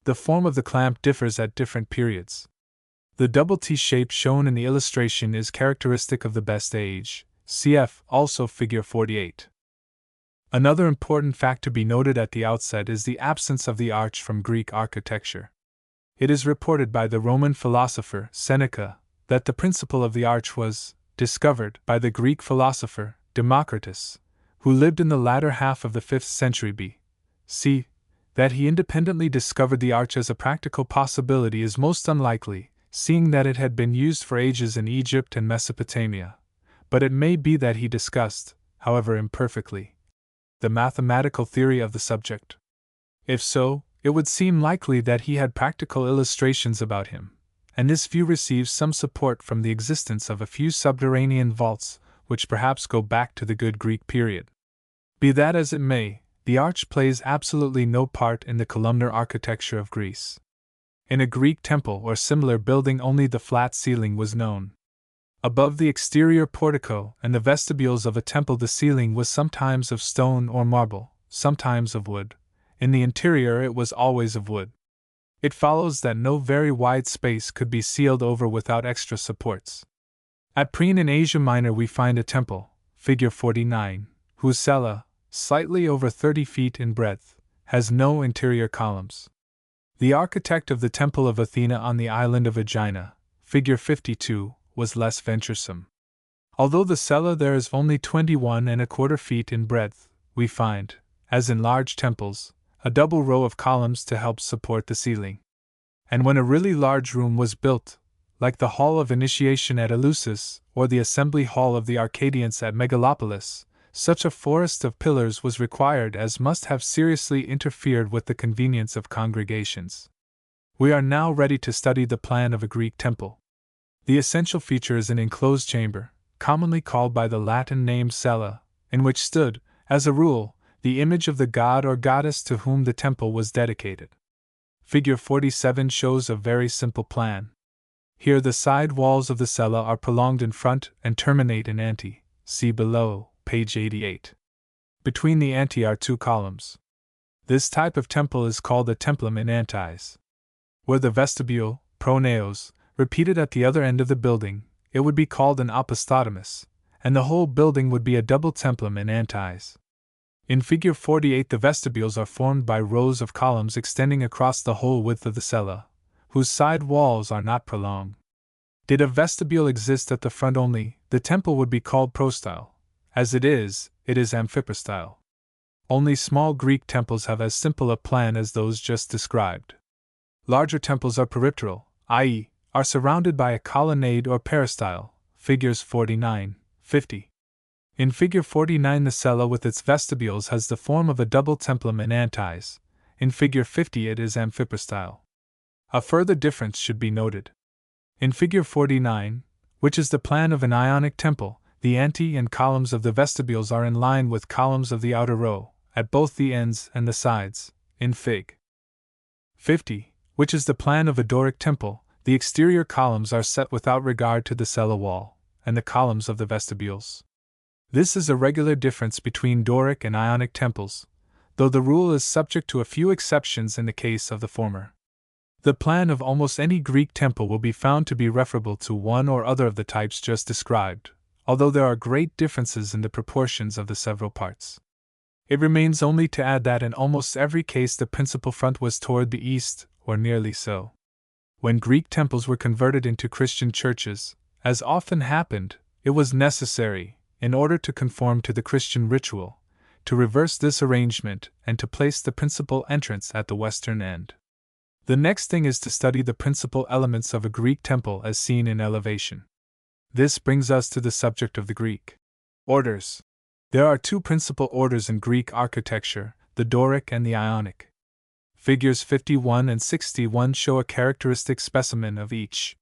The form of the clamp differs at different periods. The double T shape shown in the illustration is characteristic of the best age, cf. also figure 48. Another important fact to be noted at the outset is the absence of the arch from Greek architecture. It is reported by the Roman philosopher Seneca that the principle of the arch was discovered by the Greek philosopher Democritus, who lived in the latter half of the 5th century B.C. That he independently discovered the arch as a practical possibility is most unlikely, seeing that it had been used for ages in Egypt and Mesopotamia, but it may be that he discussed, however imperfectly, the mathematical theory of the subject. If so, it would seem likely that he had practical illustrations about him, and this view receives some support from the existence of a few subterranean vaults, which perhaps go back to the good Greek period. Be that as it may, the arch plays absolutely no part in the columnar architecture of Greece. In a Greek temple or similar building only the flat ceiling was known. Above the exterior portico and the vestibules of a temple the ceiling was sometimes of stone or marble, sometimes of wood. In the interior it was always of wood. It follows that no very wide space could be sealed over without extra supports. At Priene in Asia Minor we find a temple, figure 49, whose cella, slightly over 30 feet in breadth, has no interior columns. The architect of the Temple of Athena on the island of Aegina, figure 52, was less venturesome. Although the cella there is only 21¼ feet in breadth, we find, as in large temples, a double row of columns to help support the ceiling. And when a really large room was built, like the Hall of Initiation at Eleusis or the Assembly Hall of the Arcadians at Megalopolis, such a forest of pillars was required as must have seriously interfered with the convenience of congregations. We are now ready to study the plan of a Greek temple. The essential feature is an enclosed chamber, commonly called by the Latin name cella, in which stood, as a rule, the image of the god or goddess to whom the temple was dedicated. Figure 47 shows a very simple plan. Here the side walls of the cella are prolonged in front and terminate in ante, see below, page 88. Between the ante are 2 columns. This type of temple is called a templum in antis. Were the vestibule, pronaos, repeated at the other end of the building, it would be called an opostotemus, and the whole building would be a double templum in antis. In Figure 48, the vestibules are formed by rows of columns extending across the whole width of the cella, whose side walls are not prolonged. Did a vestibule exist at the front only, the temple would be called prostyle. As it is amphiprostyle. Only small Greek temples have as simple a plan as those just described. Larger temples are peripteral, i.e., are surrounded by a colonnade or peristyle, figures 49, 50. In Figure 49, the cella with its vestibules has the form of a double templum in antis. In Figure 50, it is amphiprostyle. A further difference should be noted. In Figure 49, which is the plan of an Ionic temple, the antae and columns of the vestibules are in line with columns of the outer row, at both the ends and the sides. In Fig. 50, which is the plan of a Doric temple, the exterior columns are set without regard to the cella wall, and the columns of the vestibules. This is a regular difference between Doric and Ionic temples, though the rule is subject to a few exceptions in the case of the former. The plan of almost any Greek temple will be found to be referable to one or other of the types just described, although there are great differences in the proportions of the several parts. It remains only to add that in almost every case the principal front was toward the east, or nearly so. When Greek temples were converted into Christian churches, as often happened, it was necessary, in order to conform to the Christian ritual, to reverse this arrangement and to place the principal entrance at the western end. The next thing is to study the principal elements of a Greek temple as seen in elevation. This brings us to the subject of the Greek orders. There are two principal orders in Greek architecture, the Doric and the Ionic. Figures 51 and 61 show a characteristic specimen of each.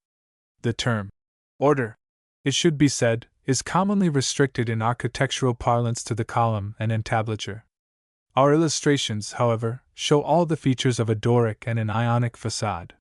The term order, it should be said, is commonly restricted in architectural parlance to the column and entablature. Our illustrations, however, show all the features of a Doric and an Ionic facade.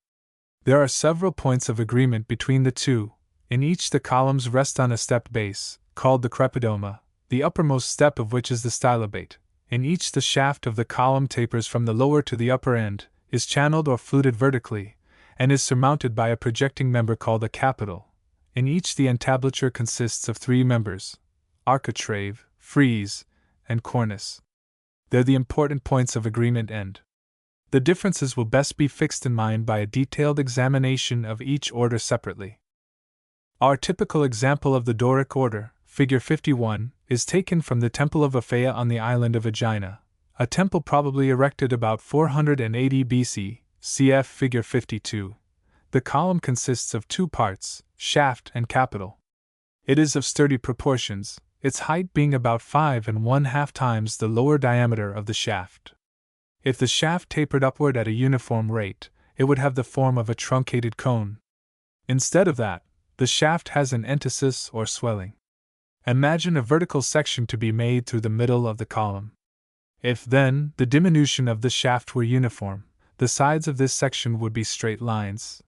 There are several points of agreement between the two. In each the columns rest on a stepped base, called the crepidoma, the uppermost step of which is the stylobate. In each the shaft of the column tapers from the lower to the upper end, is channeled or fluted vertically, and is surmounted by a projecting member called a capital. In each the entablature consists of three members: architrave, frieze, and cornice. There the important points of agreement end. The differences will best be fixed in mind by a detailed examination of each order separately. Our typical example of the Doric order, Figure 51, is taken from the Temple of Aphaea on the island of Aegina, a temple probably erected about 480 BC, cf. Figure 52. The column consists of two parts, shaft and capital. It is of sturdy proportions, its height being about 5 1/2 times the lower diameter of the shaft. If the shaft tapered upward at a uniform rate, it would have the form of a truncated cone. Instead of that, the shaft has an entasis or swelling. Imagine a vertical section to be made through the middle of the column. If, then, the diminution of the shaft were uniform, the sides of this section would be straight lines.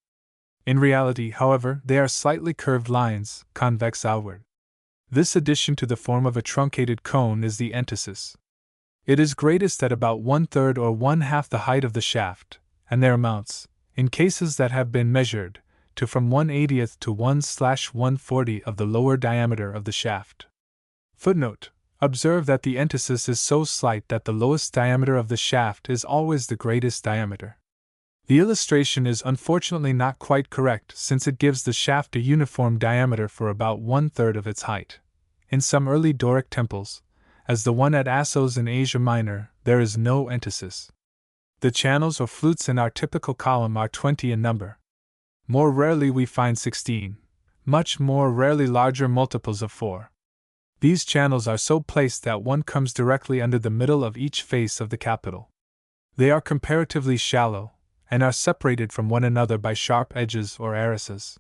In reality, however, they are slightly curved lines, convex outward. This addition to the form of a truncated cone is the entasis. It is greatest at about 1/3 or 1/2 the height of the shaft, and there amounts, in cases that have been measured, to from 1/80th to 1/140 of the lower diameter of the shaft. Footnote: observe that the entasis is so slight that the lowest diameter of the shaft is always the greatest diameter. The illustration is unfortunately not quite correct since it gives the shaft a uniform diameter for about 1/3 of its height. In some early Doric temples, as the one at Assos in Asia Minor, there is no entasis. The channels or flutes in our typical column are 20 in number. More rarely we find 16, much more rarely larger multiples of 4. These channels are so placed that one comes directly under the middle of each face of the capital. They are comparatively shallow, and are separated from one another by sharp edges or arises.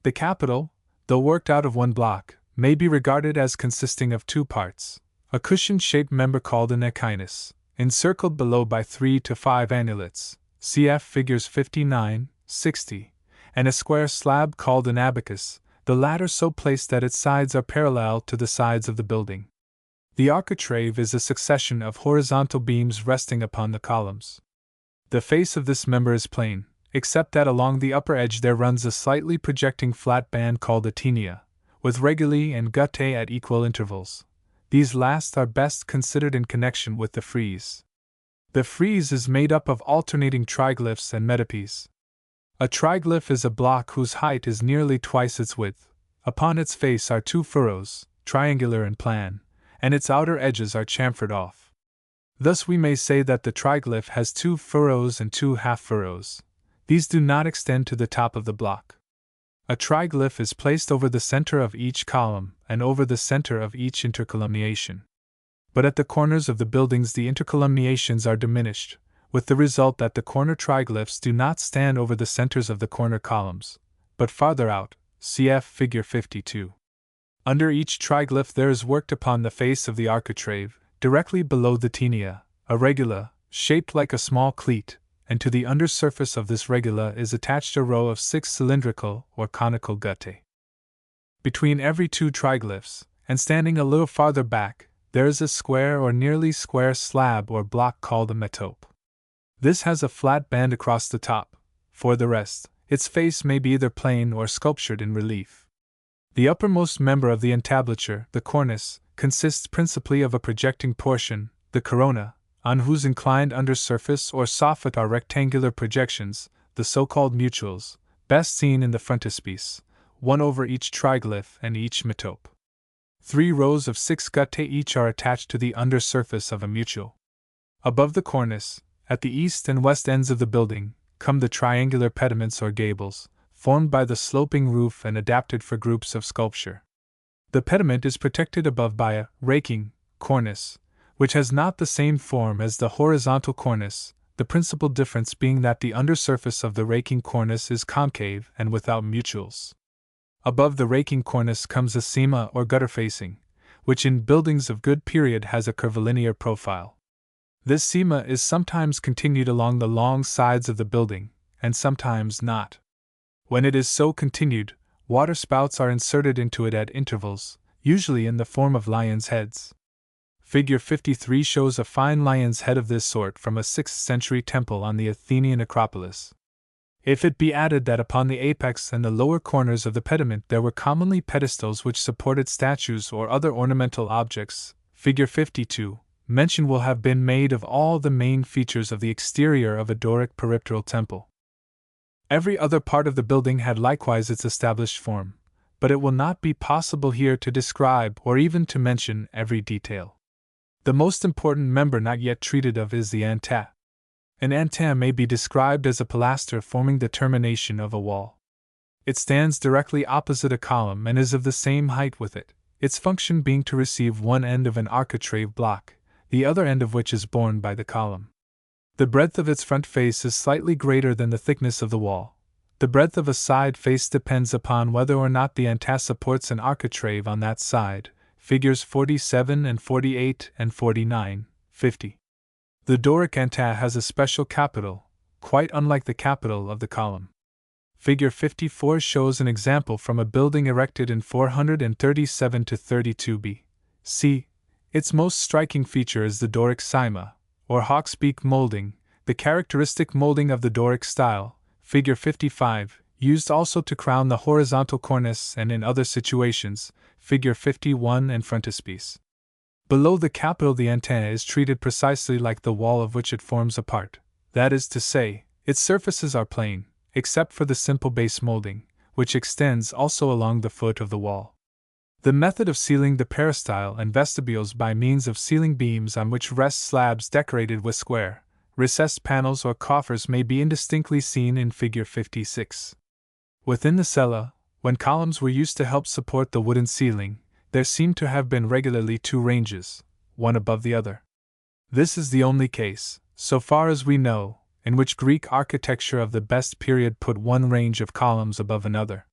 The capital, though worked out of one block, may be regarded as consisting of two parts: a cushion-shaped member called an echinus, encircled below by 3 to 5 annulets, cf. Figures 59, 60, and a square slab called an abacus, the latter so placed that its sides are parallel to the sides of the building. The architrave is a succession of horizontal beams resting upon the columns. The face of this member is plain, except that along the upper edge there runs a slightly projecting flat band called a tinea, with regulae and guttae at equal intervals. These last are best considered in connection with the frieze. The frieze is made up of alternating triglyphs and metopes. A triglyph is a block whose height is nearly twice its width. Upon its face are two furrows, triangular in plan, and its outer edges are chamfered off. Thus we may say that the triglyph has two furrows and two half-furrows. These do not extend to the top of the block. A triglyph is placed over the center of each column and over the center of each intercolumniation. But at the corners of the buildings the intercolumniations are diminished, with the result that the corner triglyphs do not stand over the centers of the corner columns, but farther out, cf. Figure 52. Under each triglyph there is worked upon the face of the architrave, directly below the tinea, a regula, shaped like a small cleat, and to the under surface of this regula is attached a row of 6 cylindrical or conical guttae. Between every two triglyphs, and standing a little farther back, there is a square or nearly square slab or block called a metope. This has a flat band across the top. For the rest, its face may be either plain or sculptured in relief. The uppermost member of the entablature, the cornice, consists principally of a projecting portion, the corona, on whose inclined undersurface or soffit are rectangular projections, the so-called mutules, best seen in the frontispiece, one over each triglyph and each metope. 3 rows of 6 guttae each are attached to the undersurface of a mutual. Above the cornice, at the east and west ends of the building, come the triangular pediments or gables, formed by the sloping roof and adapted for groups of sculpture. The pediment is protected above by a raking cornice, which has not the same form as the horizontal cornice, the principal difference being that the undersurface of the raking cornice is concave and without mutules. Above the raking cornice comes a sima or gutter facing, which in buildings of good period has a curvilinear profile. This sima is sometimes continued along the long sides of the building, and sometimes not. When it is so continued, waterspouts are inserted into it at intervals, usually in the form of lions' heads. Figure 53 shows a fine lion's head of this sort from a 6th century temple on the Athenian Acropolis. If it be added that upon the apex and the lower corners of the pediment there were commonly pedestals which supported statues or other ornamental objects, Figure 52, mention will have been made of all the main features of the exterior of a Doric peripteral temple. Every other part of the building had likewise its established form, but it will not be possible here to describe or even to mention every detail. The most important member not yet treated of is the antain. An antain may be described as a pilaster forming the termination of a wall. It stands directly opposite a column and is of the same height with it, its function being to receive one end of an architrave block, the other end of which is borne by the column. The breadth of its front face is slightly greater than the thickness of the wall. The breadth of a side face depends upon whether or not the antain supports an architrave on that side, figures 47 and 48 and 49, 50. The Doric antain has a special capital, quite unlike the capital of the column. Figure 54 shows an example from a building erected in 437 to 32 B.C. Its most striking feature is the Doric cyma, or hawk's beak molding, the characteristic molding of the Doric style, Figure 55, used also to crown the horizontal cornice and in other situations, Figure 51 and frontispiece. Below the capital the antenna is treated precisely like the wall of which it forms a part, that is to say, its surfaces are plain, except for the simple base molding, which extends also along the foot of the wall. The method of sealing the peristyle and vestibules by means of ceiling beams on which rest slabs decorated with square, recessed panels or coffers may be indistinctly seen in Figure 56. Within the cella, when columns were used to help support the wooden ceiling, there seem to have been regularly 2 ranges, one above the other. This is the only case, so far as we know, in which Greek architecture of the best period put one range of columns above another.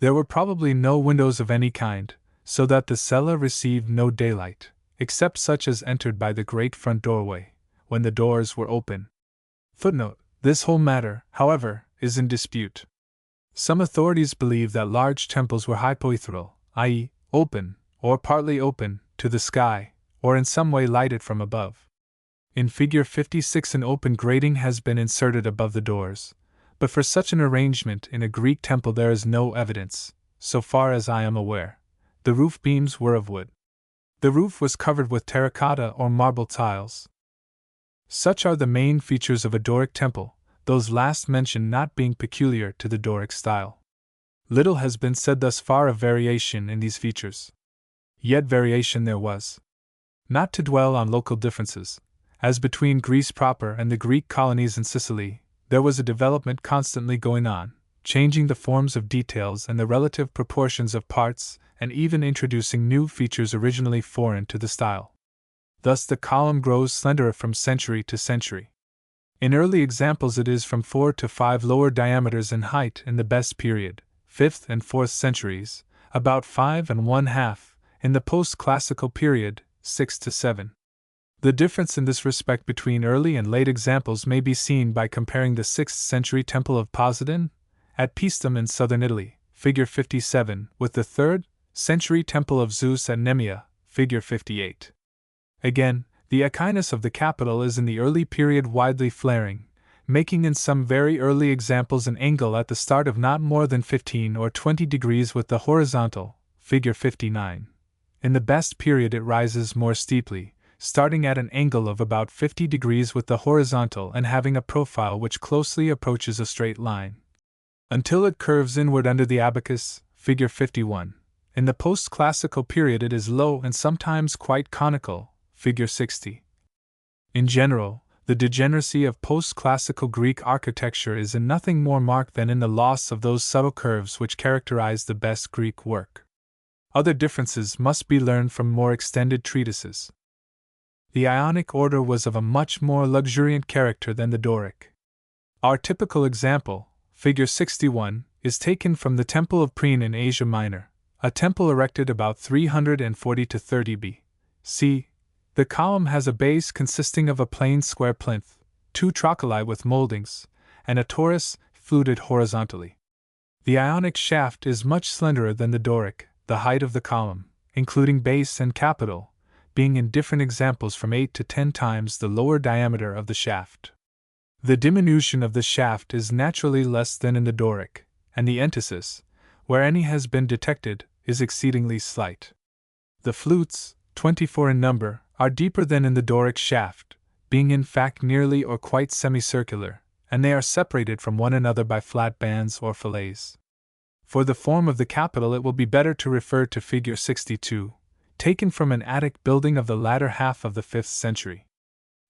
There were probably no windows of any kind, so that the cella received no daylight, except such as entered by the great front doorway, when the doors were open. Footnote: this whole matter, however, is in dispute. Some authorities believe that large temples were hypoetherial, i.e., open, or partly open, to the sky, or in some way lighted from above. In Figure 56 an open grating has been inserted above the doors, but for such an arrangement in a Greek temple there is no evidence, so far as I am aware. The roof beams were of wood. The roof was covered with terracotta or marble tiles. Such are the main features of a Doric temple, those last mentioned not being peculiar to the Doric style. Little has been said thus far of variation in these features. Yet variation there was. Not to dwell on local differences, as between Greece proper and the Greek colonies in Sicily, there was a development constantly going on, changing the forms of details and the relative proportions of parts, and even introducing new features originally foreign to the style. Thus the column grows slenderer from century to century. In early examples it is from 4 to 5 lower diameters in height in the best period, 5th and 4th centuries, about 5 1/2, in the post-classical period, 6 to 7. The difference in this respect between early and late examples may be seen by comparing the 6th century temple of Poseidon, at Paestum in southern Italy, figure 57, with the 3rd century temple of Zeus at Nemea, figure 58. Again, the echinus of the capital is in the early period widely flaring, making in some very early examples an angle at the start of not more than 15 or 20 degrees with the horizontal, figure 59. In the best period it rises more steeply, starting at an angle of about 50 degrees with the horizontal and having a profile which closely approaches a straight line, until it curves inward under the abacus, figure 51. In the post-classical period it is low and sometimes quite conical, figure 60. In general, the degeneracy of post-classical Greek architecture is in nothing more marked than in the loss of those subtle curves which characterize the best Greek work. Other differences must be learned from more extended treatises. The Ionic order was of a much more luxuriant character than the Doric. Our typical example, figure 61, is taken from the Temple of Priene in Asia Minor, a temple erected about 340 to 30 B.C. The column has a base consisting of a plain square plinth, 2 trocoli with moldings, and a torus, fluted horizontally. The Ionic shaft is much slenderer than the Doric, the height of the column, including base and capital, being in different examples from 8 to 10 times the lower diameter of the shaft. The diminution of the shaft is naturally less than in the Doric, and the entasis, where any has been detected, is exceedingly slight. The flutes, 24 in number, are deeper than in the Doric shaft, being in fact nearly or quite semicircular, and they are separated from one another by flat bands or fillets. For the form of the capital it will be better to refer to figure 62, taken from an Attic building of the latter half of the 5th century.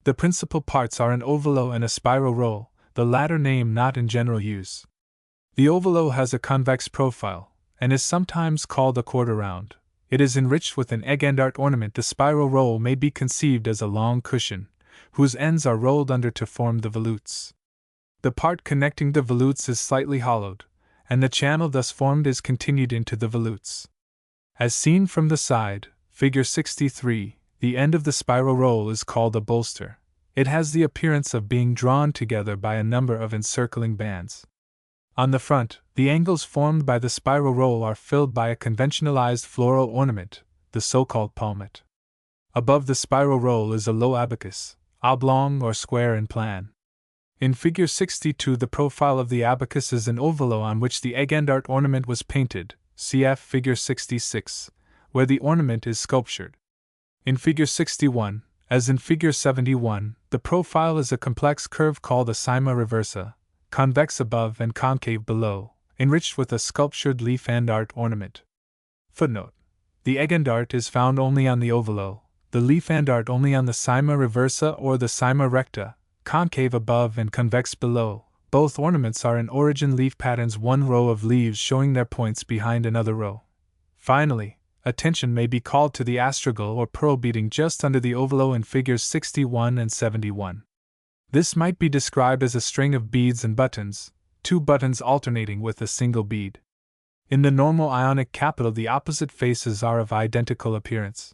The principal parts are an ovolo and a spiral roll, the latter name not in general use. The ovolo has a convex profile, and is sometimes called a quarter round. It is enriched with an egg-and-art ornament. The spiral roll may be conceived as a long cushion, whose ends are rolled under to form the volutes. The part connecting the volutes is slightly hollowed, and the channel thus formed is continued into the volutes. As seen from the side, figure 63, the end of the spiral roll is called a bolster. It has the appearance of being drawn together by a number of encircling bands. On the front, the angles formed by the spiral roll are filled by a conventionalized floral ornament, the so-called palmette. Above the spiral roll is a low abacus, oblong or square in plan. In figure 62 the profile of the abacus is an ovolo on which the egg-and-art ornament was painted, cf. figure 66, where the ornament is sculptured. In figure 61, as in figure 71, the profile is a complex curve called a cyma reversa, convex above and concave below, enriched with a sculptured leaf-and-art ornament. Footnote: the egg-and-art is found only on the ovolo, the leaf-and-art only on the cyma reversa or the cyma recta, concave above and convex below. Both ornaments are in origin leaf patterns, one row of leaves showing their points behind another row. Finally, attention may be called to the astragal or pearl beading just under the ovolo in figures 61 and 71. This might be described as a string of beads and buttons, 2 buttons alternating with a single bead. In the normal Ionic capital the opposite faces are of identical appearance.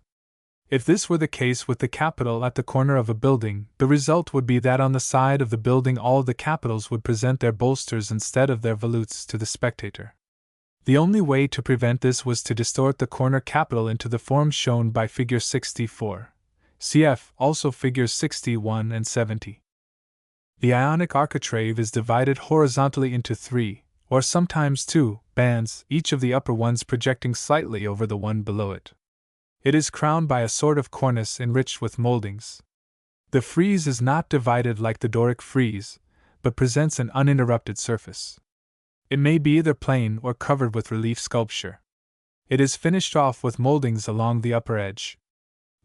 If this were the case with the capital at the corner of a building, the result would be that on the side of the building all the capitals would present their bolsters instead of their volutes to the spectator. The only way to prevent this was to distort the corner capital into the form shown by figure 64. Cf. also figures 61 and 70. The Ionic architrave is divided horizontally into 3, or sometimes 2, bands, each of the upper ones projecting slightly over the one below it. It is crowned by a sort of cornice enriched with moldings. The frieze is not divided like the Doric frieze, but presents an uninterrupted surface. It may be either plain or covered with relief sculpture. It is finished off with moldings along the upper edge.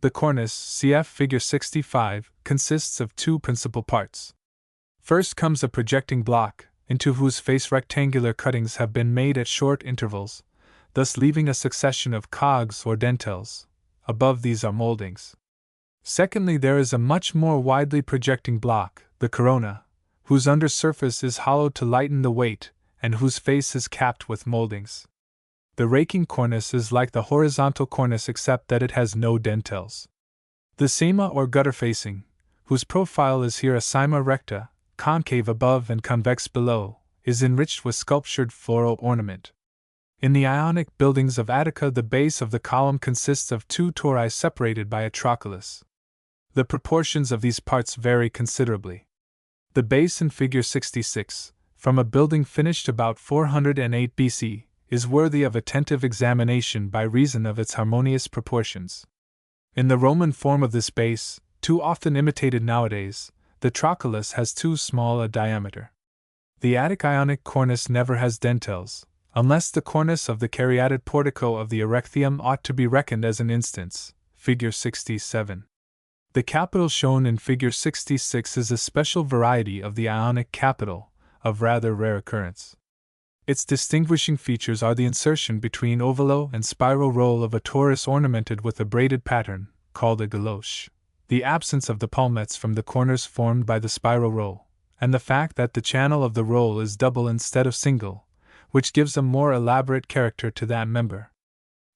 The cornice, cf. Figure 65, consists of two principal parts. First comes a projecting block, into whose face rectangular cuttings have been made at short intervals, thus leaving a succession of cogs or dentelles. Above these are moldings. Secondly, there is a much more widely projecting block, the corona, whose under surface is hollowed to lighten the weight, and whose face is capped with moldings. The raking cornice is like the horizontal cornice except that it has no dentelles. The cyma or gutter facing, whose profile is here a cyma recta, concave above and convex below, is enriched with sculptured floral ornament. In the Ionic buildings of Attica, the base of the column consists of two tori separated by a trochelus. The proportions of these parts vary considerably. The base in Figure 66, from a building finished about 408 BC, is worthy of attentive examination by reason of its harmonious proportions. In the Roman form of this base, too often imitated nowadays, the trochelus has too small a diameter. The Attic Ionic cornice never has dentelles, unless the cornice of the caryatid portico of the Erechtheum ought to be reckoned as an instance, Figure 67. The capital shown in Figure 66 is a special variety of the Ionic capital, of rather rare occurrence. Its distinguishing features are the insertion between ovalo and spiral roll of a torus ornamented with a braided pattern, called a galoche, the absence of the palmettes from the corners formed by the spiral roll, and the fact that the channel of the roll is double instead of single, which gives a more elaborate character to that member.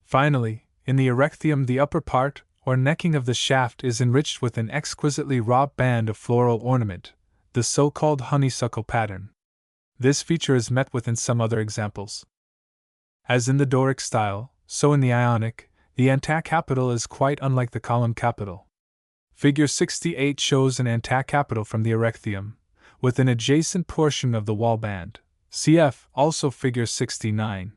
Finally, in the Erechtheum, the upper part, or necking of the shaft, is enriched with an exquisitely wrought band of floral ornament, the so-called honeysuckle pattern. This feature is met with in some other examples. As in the Doric style, so in the Ionic, the antacapital is quite unlike the column capital. Figure 68 shows an antacapital from the Erechtheum, with an adjacent portion of the wall band. Cf. also Figure 69.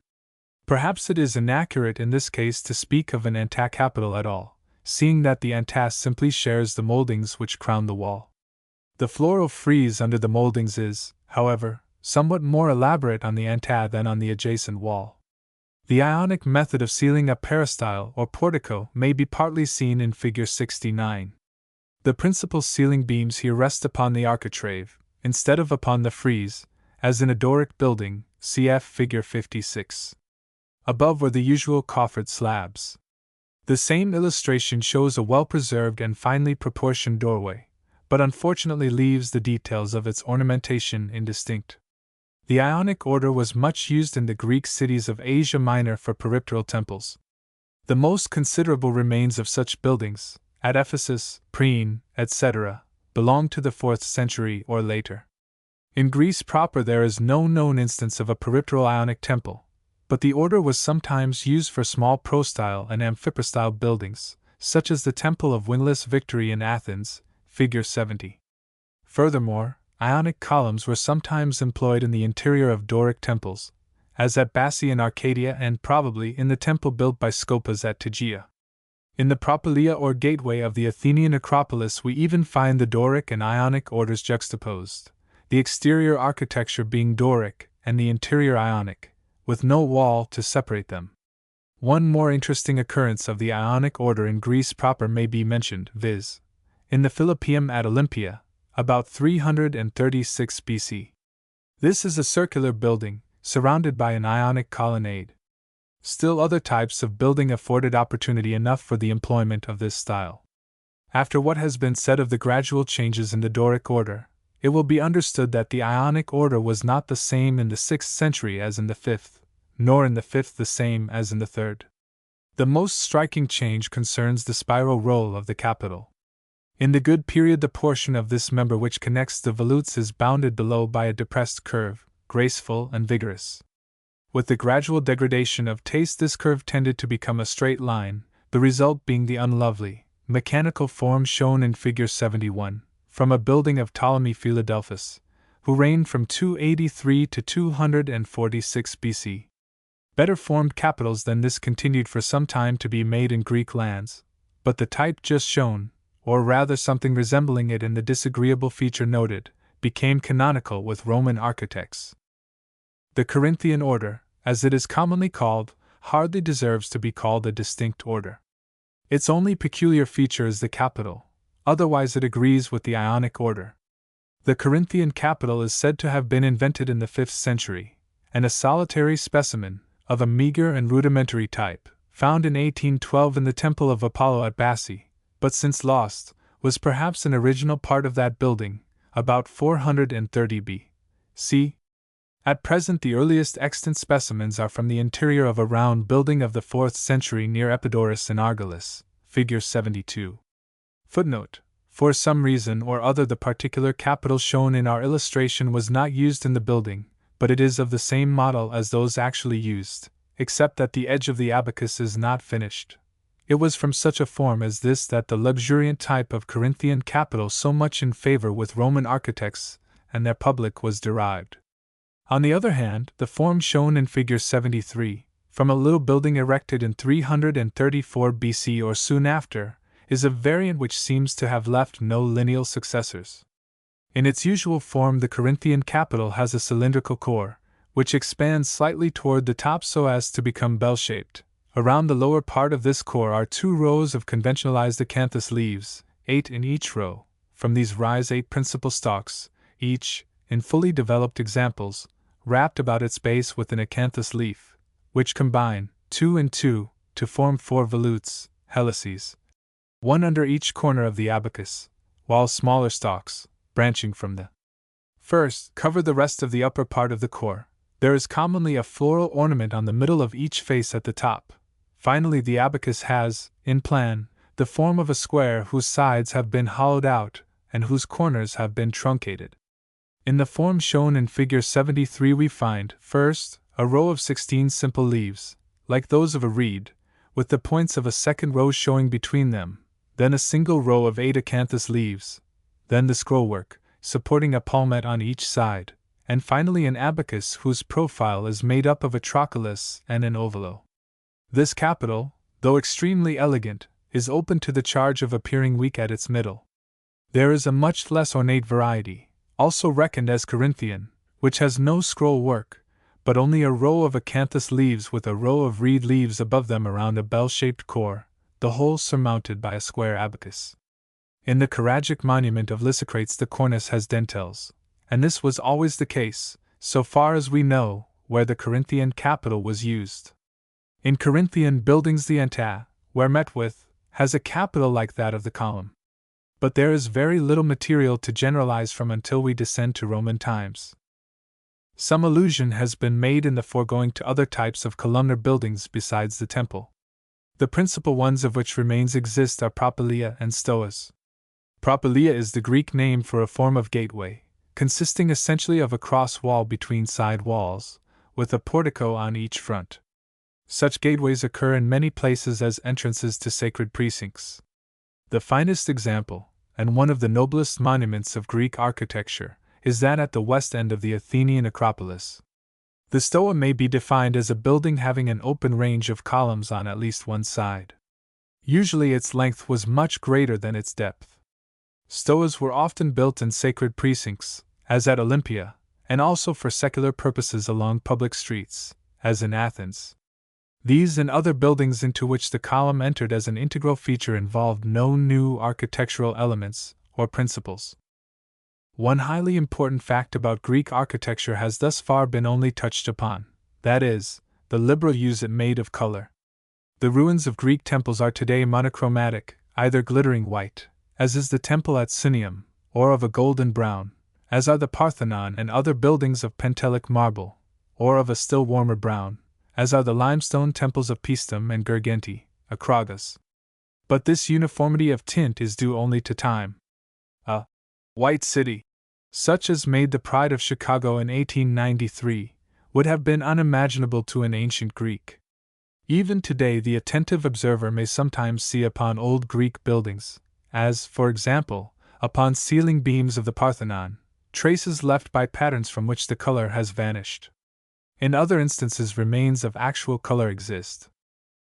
Perhaps it is inaccurate in this case to speak of an antacapital at all, seeing that the antas simply shares the moldings which crown the wall. The floral frieze under the moldings is, however, somewhat more elaborate on the anta than on the adjacent wall. The Ionic method of sealing a peristyle or portico may be partly seen in Figure 69. The principal ceiling beams here rest upon the architrave, instead of upon the frieze, as in a Doric building, cf. Figure 56. Above were the usual coffered slabs. The same illustration shows a well-preserved and finely proportioned doorway, but unfortunately leaves the details of its ornamentation indistinct. The Ionic order was much used in the Greek cities of Asia Minor for peripteral temples. The most considerable remains of such buildings, at Ephesus, Priene, etc., belong to the 4th century or later. In Greece proper there is no known instance of a peripteral Ionic temple, but the order was sometimes used for small prostyle and amphiprostyle buildings, such as the Temple of Windless Victory in Athens, Figure 70. Furthermore, Ionic columns were sometimes employed in the interior of Doric temples, as at Bassae in Arcadia and probably in the temple built by Scopas at Tegea. In the propylaea or gateway of the Athenian Acropolis we even find the Doric and Ionic orders juxtaposed, the exterior architecture being Doric and the interior Ionic, with no wall to separate them. One more interesting occurrence of the Ionic order in Greece proper may be mentioned, viz., in the Philippium at Olympia, about 336 BC. This is a circular building, surrounded by an Ionic colonnade. Still other types of building afforded opportunity enough for the employment of this style. After what has been said of the gradual changes in the Doric order, it will be understood that the Ionic order was not the same in the 6th century as in the 5th, nor in the 5th the same as in the 3rd. The most striking change concerns the spiral roll of the capital. In the good period the portion of this member which connects the volutes is bounded below by a depressed curve, graceful and vigorous. With the gradual degradation of taste this curve tended to become a straight line, the result being the unlovely, mechanical form shown in Figure 71, from a building of Ptolemy Philadelphus, who reigned from 283 to 246 BC. Better formed capitals than this continued for some time to be made in Greek lands, but the type just shown, or rather something resembling it in the disagreeable feature noted, became canonical with Roman architects. The Corinthian order, as it is commonly called, hardly deserves to be called a distinct order. Its only peculiar feature is the capital, otherwise it agrees with the Ionic order. The Corinthian capital is said to have been invented in the 5th century, and a solitary specimen, of a meager and rudimentary type, found in 1812 in the Temple of Apollo at Bassae, but since lost, was perhaps an original part of that building, about 430 B.C. At present the earliest extant specimens are from the interior of a round building of the 4th century near Epidaurus in Argolis, figure 72. Footnote: for some reason or other the particular capital shown in our illustration was not used in the building, but it is of the same model as those actually used, except that the edge of the abacus is not finished. It was from such a form as this that the luxuriant type of Corinthian capital so much in favor with Roman architects and their public was derived. On the other hand, the form shown in figure 73, from a little building erected in 334 BC or soon after, is a variant which seems to have left no lineal successors. In its usual form, the Corinthian capital has a cylindrical core, which expands slightly toward the top so as to become bell-shaped. Around the lower part of this core are 2 rows of conventionalized acanthus leaves, 8 in each row. From these rise 8 principal stalks, each, in fully developed examples, wrapped about its base with an acanthus leaf, which combine, 2 and 2, to form 4 volutes, helices, one under each corner of the abacus, while smaller stalks, branching from the first, cover the rest of the upper part of the core. There is commonly a floral ornament on the middle of each face at the top. Finally, the abacus has, in plan, the form of a square whose sides have been hollowed out and whose corners have been truncated. In the form shown in figure 73 we find, first, a row of 16 simple leaves, like those of a reed, with the points of a second row showing between them, then a single row of 8 acanthus leaves, then the scrollwork, supporting a palmette on each side, and finally an abacus whose profile is made up of a trochilus and an ovolo. This capital, though extremely elegant, is open to the charge of appearing weak at its middle. There is a much less ornate variety, also reckoned as Corinthian, which has no scroll work, but only a row of acanthus leaves with a row of reed leaves above them around a bell-shaped core, the whole surmounted by a square abacus. In the choragic monument of Lysicrates the cornice has dentelles, and this was always the case, so far as we know, where the Corinthian capital was used. In Corinthian buildings the enta, where met with, has a capital like that of the column. But there is very little material to generalize from until we descend to Roman times. Some allusion has been made in the foregoing to other types of columnar buildings besides the temple. The principal ones of which remains exist are propylaea and stoas. Propylaea is the Greek name for a form of gateway, consisting essentially of a cross wall between side walls, with a portico on each front. Such gateways occur in many places as entrances to sacred precincts. The finest example, and one of the noblest monuments of Greek architecture, is that at the west end of the Athenian Acropolis. The stoa may be defined as a building having an open range of columns on at least one side. Usually its length was much greater than its depth. Stoas were often built in sacred precincts, as at Olympia, and also for secular purposes along public streets, as in Athens. These and other buildings into which the column entered as an integral feature involved no new architectural elements or principles. One highly important fact about Greek architecture has thus far been only touched upon, that is, the liberal use it made of color. The ruins of Greek temples are today monochromatic, either glittering white, as is the temple at Sunium, or of a golden brown, as are the Parthenon and other buildings of Pentelic marble, or of a still warmer brown, as are the limestone temples of Paestum and Girgenti, Acragas. But this uniformity of tint is due only to time. A white city, such as made the pride of Chicago in 1893, would have been unimaginable to an ancient Greek. Even today the attentive observer may sometimes see upon old Greek buildings, as, for example, upon ceiling beams of the Parthenon, traces left by patterns from which the color has vanished. In other instances, remains of actual color exist.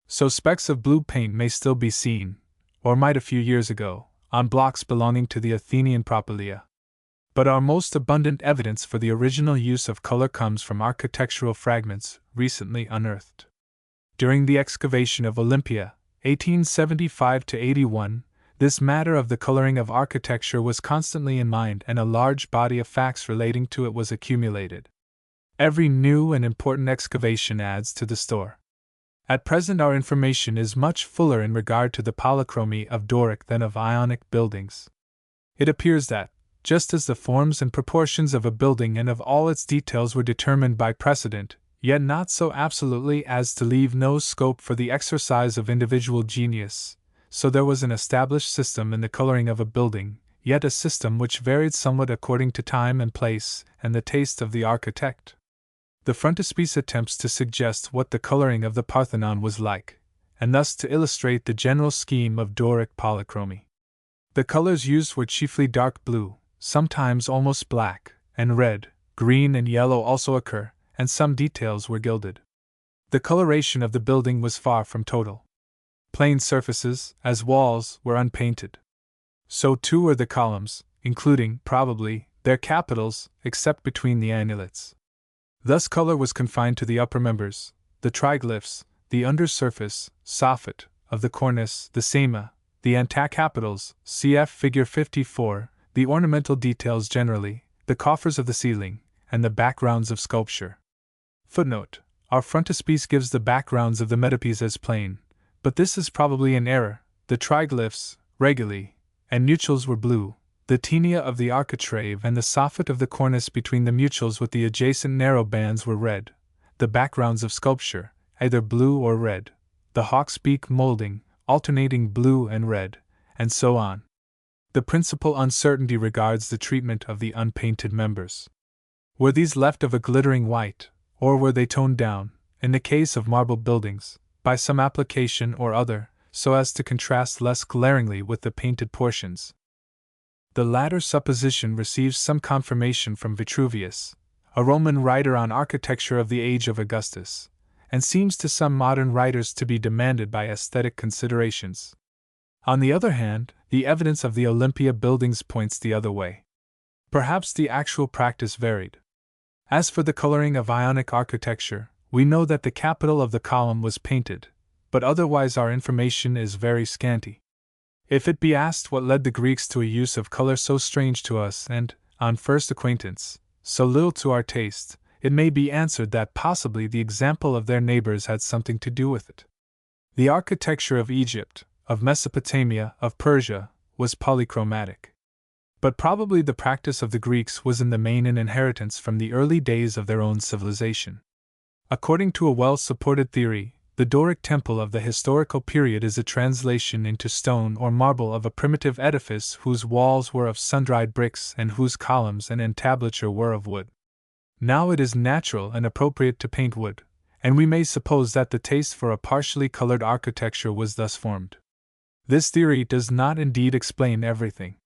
So specks of blue paint may still be seen, or might a few years ago, on blocks belonging to the Athenian Propylaea. But our most abundant evidence for the original use of color comes from architectural fragments recently unearthed. During the excavation of Olympia, 1875–81, this matter of the coloring of architecture was constantly in mind, and a large body of facts relating to it was accumulated. Every new and important excavation adds to the store. At present, our information is much fuller in regard to the polychromy of Doric than of Ionic buildings. It appears that, just as the forms and proportions of a building and of all its details were determined by precedent, yet not so absolutely as to leave no scope for the exercise of individual genius, so there was an established system in the coloring of a building, yet a system which varied somewhat according to time and place and the taste of the architect. The frontispiece attempts to suggest what the coloring of the Parthenon was like, and thus to illustrate the general scheme of Doric polychromy. The colors used were chiefly dark blue, sometimes almost black, and red, green, and yellow also occur, and some details were gilded. The coloration of the building was far from total. Plain surfaces, as walls, were unpainted. So too were the columns, including, probably, their capitals, except between the annulets. Thus color was confined to the upper members, the triglyphs, the undersurface, soffit, of the cornice, the sema, the antacapitals, cf. Figure 54, the ornamental details generally, the coffers of the ceiling, and the backgrounds of sculpture. Footnote: our frontispiece gives the backgrounds of the metopes as plain, but this is probably an error. The triglyphs, reguli, and mutules were blue, the tinea of the architrave and the soffit of the cornice between the mutules with the adjacent narrow bands were red, the backgrounds of sculpture, either blue or red, the hawk's beak molding, alternating blue and red, and so on. The principal uncertainty regards the treatment of the unpainted members. Were these left of a glittering white, or were they toned down, in the case of marble buildings, by some application or other, so as to contrast less glaringly with the painted portions? The latter supposition receives some confirmation from Vitruvius, a Roman writer on architecture of the age of Augustus, and seems to some modern writers to be demanded by aesthetic considerations. On the other hand, the evidence of the Olympia buildings points the other way. Perhaps the actual practice varied. As for the coloring of Ionic architecture, we know that the capital of the column was painted, but otherwise our information is very scanty. If it be asked what led the Greeks to a use of color so strange to us and, on first acquaintance, so little to our taste, it may be answered that possibly the example of their neighbors had something to do with it. The architecture of Egypt, of Mesopotamia, of Persia, was polychromatic. But probably the practice of the Greeks was in the main an inheritance from the early days of their own civilization. According to a well-supported theory, the Doric temple of the historical period is a translation into stone or marble of a primitive edifice whose walls were of sun-dried bricks and whose columns and entablature were of wood. Now it is natural and appropriate to paint wood, and we may suppose that the taste for a partially colored architecture was thus formed. This theory does not indeed explain everything.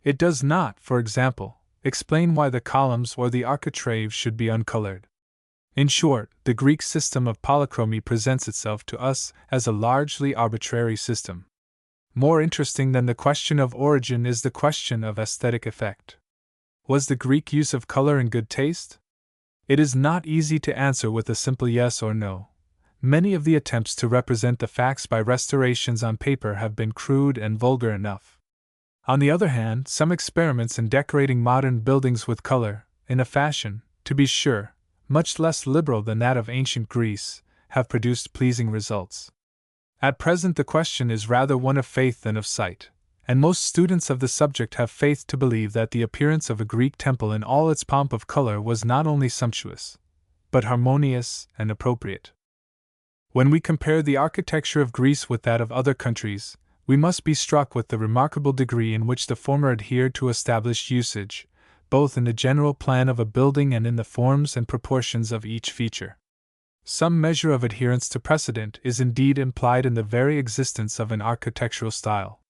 It does not, for example, explain why the columns or the architrave should be uncolored. In short, the Greek system of polychromy presents itself to us as a largely arbitrary system. More interesting than the question of origin is the question of aesthetic effect. Was the Greek use of color in good taste? It is not easy to answer with a simple yes or no. Many of the attempts to represent the facts by restorations on paper have been crude and vulgar enough. On the other hand, some experiments in decorating modern buildings with color, in a fashion, to be sure, much less liberal than that of ancient Greece, have produced pleasing results. At present the question is rather one of faith than of sight, and most students of the subject have faith to believe that the appearance of a Greek temple in all its pomp of color was not only sumptuous, but harmonious and appropriate. When we compare the architecture of Greece with that of other countries, we must be struck with the remarkable degree in which the former adhered to established usage, both in the general plan of a building and in the forms and proportions of each feature. Some measure of adherence to precedent is indeed implied in the very existence of an architectural style.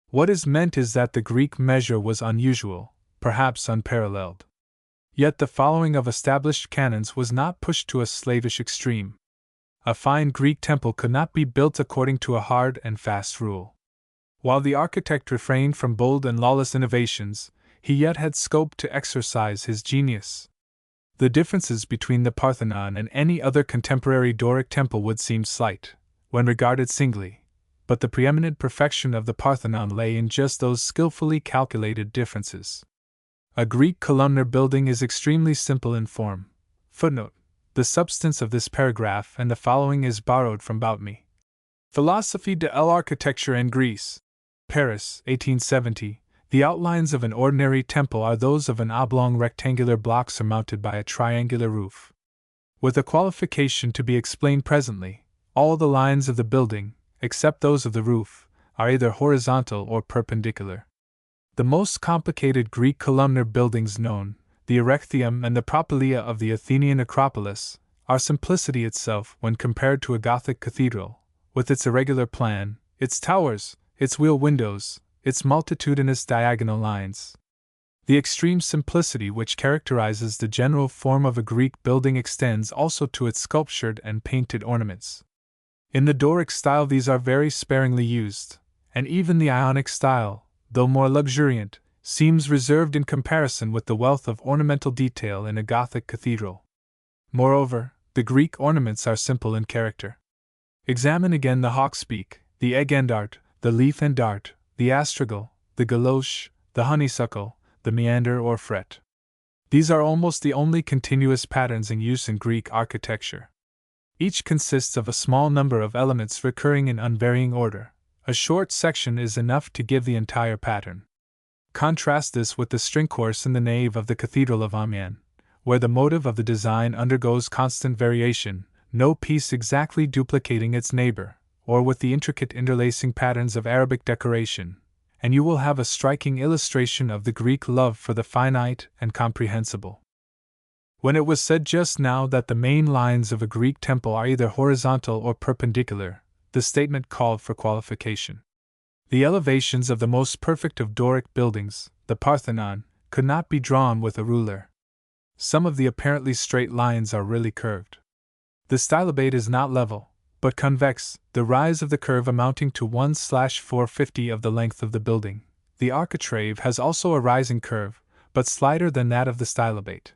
What is meant is that the Greek measure was unusual, perhaps unparalleled. Yet the following of established canons was not pushed to a slavish extreme. A fine Greek temple could not be built according to a hard and fast rule. While the architect refrained from bold and lawless innovations, he yet had scope to exercise his genius. The differences between the Parthenon and any other contemporary Doric temple would seem slight, when regarded singly, but the preeminent perfection of the Parthenon lay in just those skillfully calculated differences. A Greek columnar building is extremely simple in form. Footnote: the substance of this paragraph and the following is borrowed from Boutmy. Philosophie de l'architecture en Greece. Paris, 1870. The outlines of an ordinary temple are those of an oblong rectangular block surmounted by a triangular roof. With a qualification to be explained presently, all the lines of the building, except those of the roof, are either horizontal or perpendicular. The most complicated Greek columnar buildings known, the Erechtheum and the Propylaea of the Athenian Acropolis, are simplicity itself when compared to a Gothic cathedral, with its irregular plan, its towers, its wheel windows, its multitudinous diagonal lines. The extreme simplicity which characterizes the general form of a Greek building extends also to its sculptured and painted ornaments. In the Doric style these are very sparingly used, and even the Ionic style, though more luxuriant, seems reserved in comparison with the wealth of ornamental detail in a Gothic cathedral. Moreover, the Greek ornaments are simple in character. Examine again the hawk's beak, the egg and dart, the leaf and dart, the astragal, the galoche, the honeysuckle, the meander or fret. These are almost the only continuous patterns in use in Greek architecture. Each consists of a small number of elements recurring in unvarying order. A short section is enough to give the entire pattern. Contrast this with the string course in the nave of the Cathedral of Amiens, where the motive of the design undergoes constant variation, no piece exactly duplicating its neighbor, or with the intricate interlacing patterns of Arabic decoration, and you will have a striking illustration of the Greek love for the finite and comprehensible. When it was said just now that the main lines of a Greek temple are either horizontal or perpendicular, the statement called for qualification. The elevations of the most perfect of Doric buildings, the Parthenon, could not be drawn with a ruler. Some of the apparently straight lines are really curved. The stylobate is not level, but convex, the rise of the curve amounting to 1/450 of the length of the building. The architrave has also a rising curve, but slighter than that of the stylobate.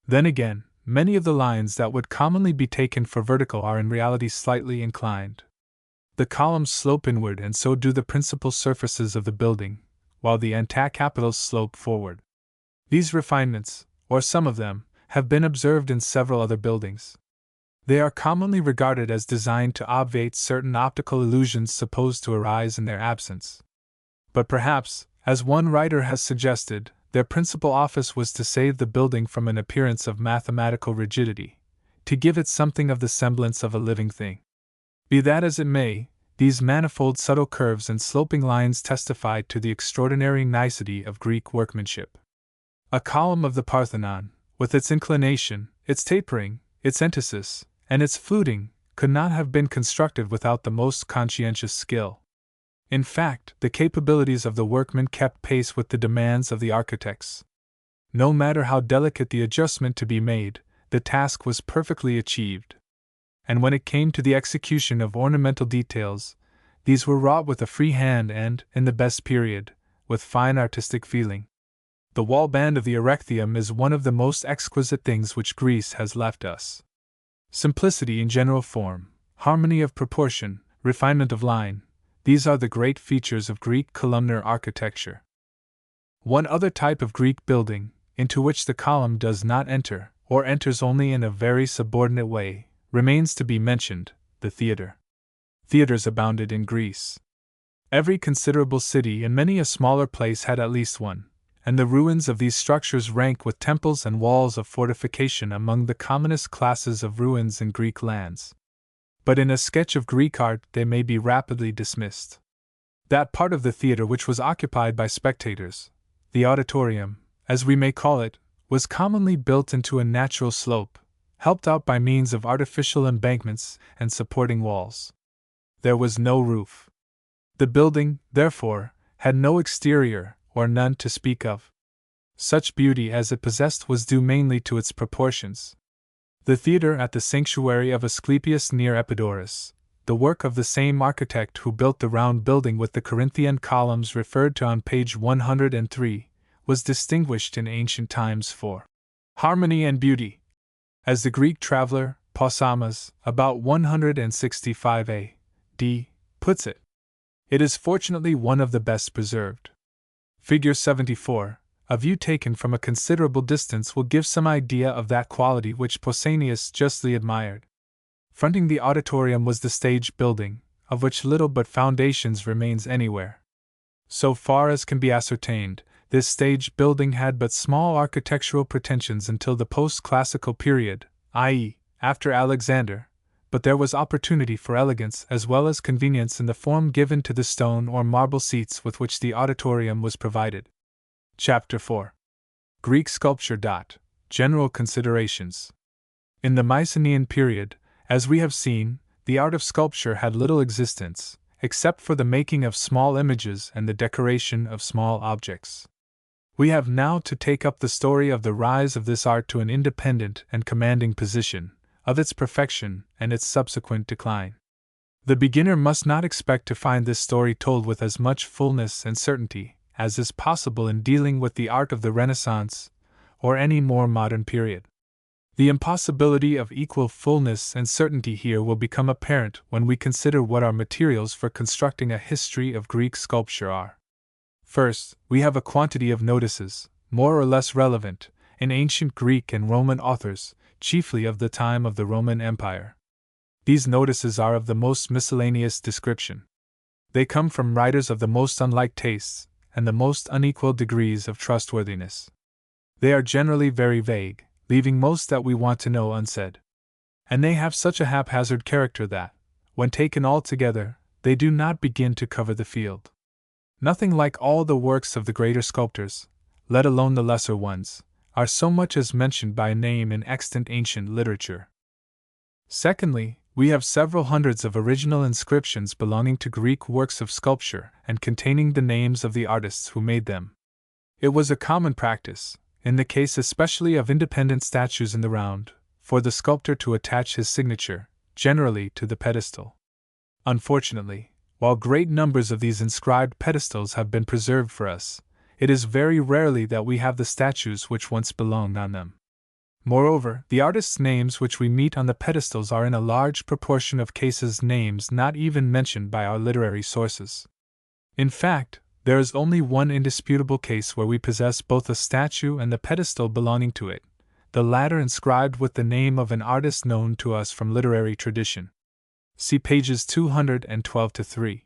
Then again, many of the lines that would commonly be taken for vertical are in reality slightly inclined. The columns slope inward, and so do the principal surfaces of the building, while the antecapitals slope forward. These refinements, or some of them, have been observed in several other buildings. They are commonly regarded as designed to obviate certain optical illusions supposed to arise in their absence. But perhaps, as one writer has suggested, their principal office was to save the building from an appearance of mathematical rigidity, to give it something of the semblance of a living thing. Be that as it may, these manifold subtle curves and sloping lines testified to the extraordinary nicety of Greek workmanship. A column of the Parthenon, with its inclination, its tapering, its entasis, and its fluting, could not have been constructed without the most conscientious skill. In fact, the capabilities of the workmen kept pace with the demands of the architects. No matter how delicate the adjustment to be made, the task was perfectly achieved. And when it came to the execution of ornamental details, these were wrought with a free hand and, in the best period, with fine artistic feeling. The wall band of the Erechtheum is one of the most exquisite things which Greece has left us. Simplicity in general form, harmony of proportion, refinement of line, these are the great features of Greek columnar architecture. One other type of Greek building, into which the column does not enter, or enters only in a very subordinate way, remains to be mentioned, the theater. Theaters abounded in Greece. Every considerable city and many a smaller place had at least one, and the ruins of these structures rank with temples and walls of fortification among the commonest classes of ruins in Greek lands. But in a sketch of Greek art they may be rapidly dismissed. That part of the theater which was occupied by spectators, the auditorium, as we may call it, was commonly built into a natural slope, helped out by means of artificial embankments and supporting walls. There was no roof. The building, therefore, had no exterior, or none to speak of. Such beauty as it possessed was due mainly to its proportions. The theatre at the sanctuary of Asclepius near Epidaurus, the work of the same architect who built the round building with the Corinthian columns referred to on page 103, was distinguished in ancient times for harmony and beauty. As the Greek traveler, Pausanias, about 165 A.D., puts it, it is fortunately one of the best preserved. Figure 74, a view taken from a considerable distance will give some idea of that quality which Pausanias justly admired. Fronting the auditorium was the stage building, of which little but foundations remains anywhere. So far as can be ascertained, this stage building had but small architectural pretensions until the post-classical period, i.e., after Alexander, but there was opportunity for elegance as well as convenience in the form given to the stone or marble seats with which the auditorium was provided. Chapter 4. Greek Sculpture. General Considerations. In the Mycenaean period, as we have seen, the art of sculpture had little existence, except for the making of small images and the decoration of small objects. We have now to take up the story of the rise of this art to an independent and commanding position, of its perfection and its subsequent decline. The beginner must not expect to find this story told with as much fullness and certainty as is possible in dealing with the art of the Renaissance or any more modern period. The impossibility of equal fullness and certainty here will become apparent when we consider what our materials for constructing a history of Greek sculpture are. First, we have a quantity of notices, more or less relevant, in ancient Greek and Roman authors, chiefly of the time of the Roman Empire. These notices are of the most miscellaneous description. They come from writers of the most unlike tastes, and the most unequal degrees of trustworthiness. They are generally very vague, leaving most that we want to know unsaid. And they have such a haphazard character that, when taken all together, they do not begin to cover the field. Nothing like all the works of the greater sculptors, let alone the lesser ones, are so much as mentioned by name in extant ancient literature. Secondly, we have several hundreds of original inscriptions belonging to Greek works of sculpture and containing the names of the artists who made them. It was a common practice, in the case especially of independent statues in the round, for the sculptor to attach his signature, generally to the pedestal. Unfortunately, while great numbers of these inscribed pedestals have been preserved for us, it is very rarely that we have the statues which once belonged on them. Moreover, the artists' names which we meet on the pedestals are in a large proportion of cases names not even mentioned by our literary sources. In fact, there is only one indisputable case where we possess both a statue and the pedestal belonging to it, the latter inscribed with the name of an artist known to us from literary tradition. See pages 212-3.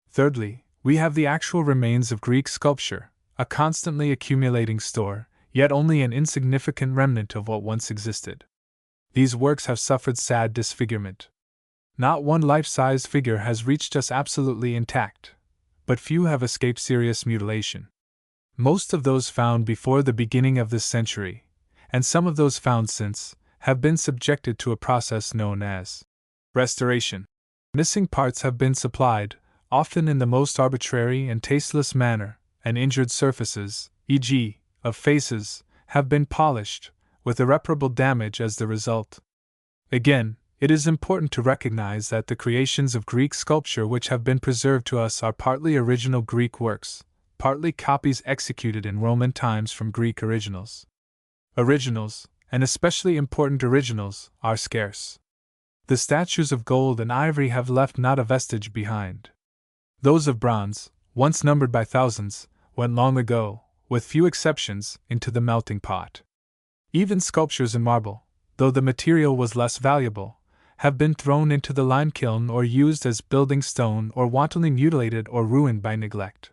Thirdly, we have the actual remains of Greek sculpture, a constantly accumulating store, yet only an insignificant remnant of what once existed. These works have suffered sad disfigurement. Not one life-size figure has reached us absolutely intact, but few have escaped serious mutilation. Most of those found before the beginning of this century, and some of those found since, have been subjected to a process known as restoration. Missing parts have been supplied, often in the most arbitrary and tasteless manner, and injured surfaces, e.g., of faces, have been polished, with irreparable damage as the result. Again, it is important to recognize that the creations of Greek sculpture which have been preserved to us are partly original Greek works, partly copies executed in Roman times from Greek originals. Originals, and especially important originals, are scarce. The statues of gold and ivory have left not a vestige behind. Those of bronze, once numbered by thousands, went long ago, with few exceptions, into the melting pot. Even sculptures in marble, though the material was less valuable, have been thrown into the lime kiln or used as building stone or wantonly mutilated or ruined by neglect.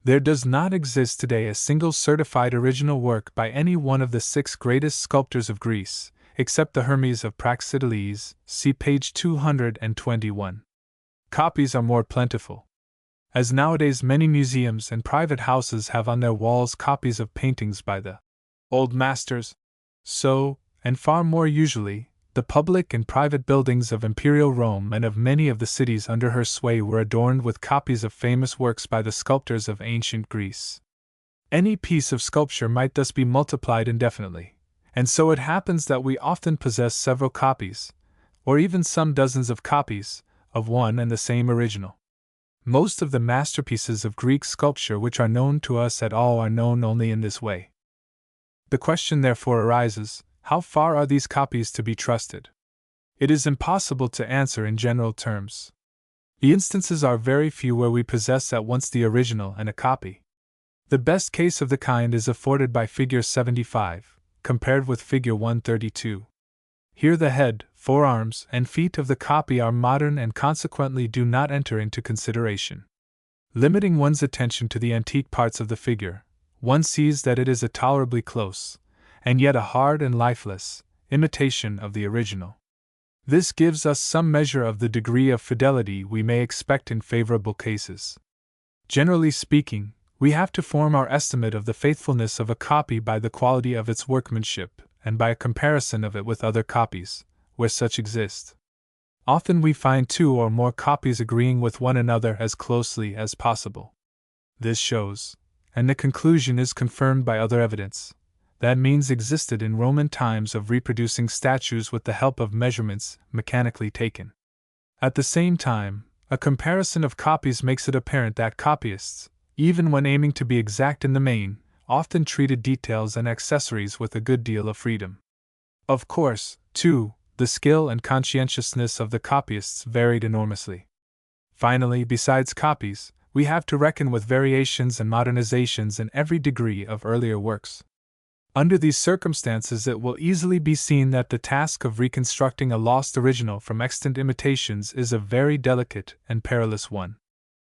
There does not exist today a single certified original work by any one of the 6 greatest sculptors of Greece, except the Hermes of Praxiteles, see page 221. Copies are more plentiful. As nowadays many museums and private houses have on their walls copies of paintings by the old masters, so, and far more usually, the public and private buildings of Imperial Rome and of many of the cities under her sway were adorned with copies of famous works by the sculptors of ancient Greece. Any piece of sculpture might thus be multiplied indefinitely, and so it happens that we often possess several copies, or even some dozens of copies, of one and the same original. Most of the masterpieces of Greek sculpture which are known to us at all are known only in this way. The question therefore arises, how far are these copies to be trusted? It is impossible to answer in general terms. The instances are very few where we possess at once the original and a copy. The best case of the kind is afforded by Figure 75, compared with Figure 132. Here the head, forearms, and feet of the copy are modern and consequently do not enter into consideration. Limiting one's attention to the antique parts of the figure, one sees that it is a tolerably close, and yet a hard and lifeless, imitation of the original. This gives us some measure of the degree of fidelity we may expect in favorable cases. Generally speaking, we have to form our estimate of the faithfulness of a copy by the quality of its workmanship, and by a comparison of it with other copies, where such exist. Often we find two or more copies agreeing with one another as closely as possible. This shows, and the conclusion is confirmed by other evidence, that means existed in Roman times of reproducing statues with the help of measurements mechanically taken. At the same time, a comparison of copies makes it apparent that copyists, even when aiming to be exact in the main, often treated details and accessories with a good deal of freedom. Of course, too, the skill and conscientiousness of the copyists varied enormously. Finally, besides copies, we have to reckon with variations and modernizations in every degree of earlier works. Under these circumstances, it will easily be seen that the task of reconstructing a lost original from extant imitations is a very delicate and perilous one.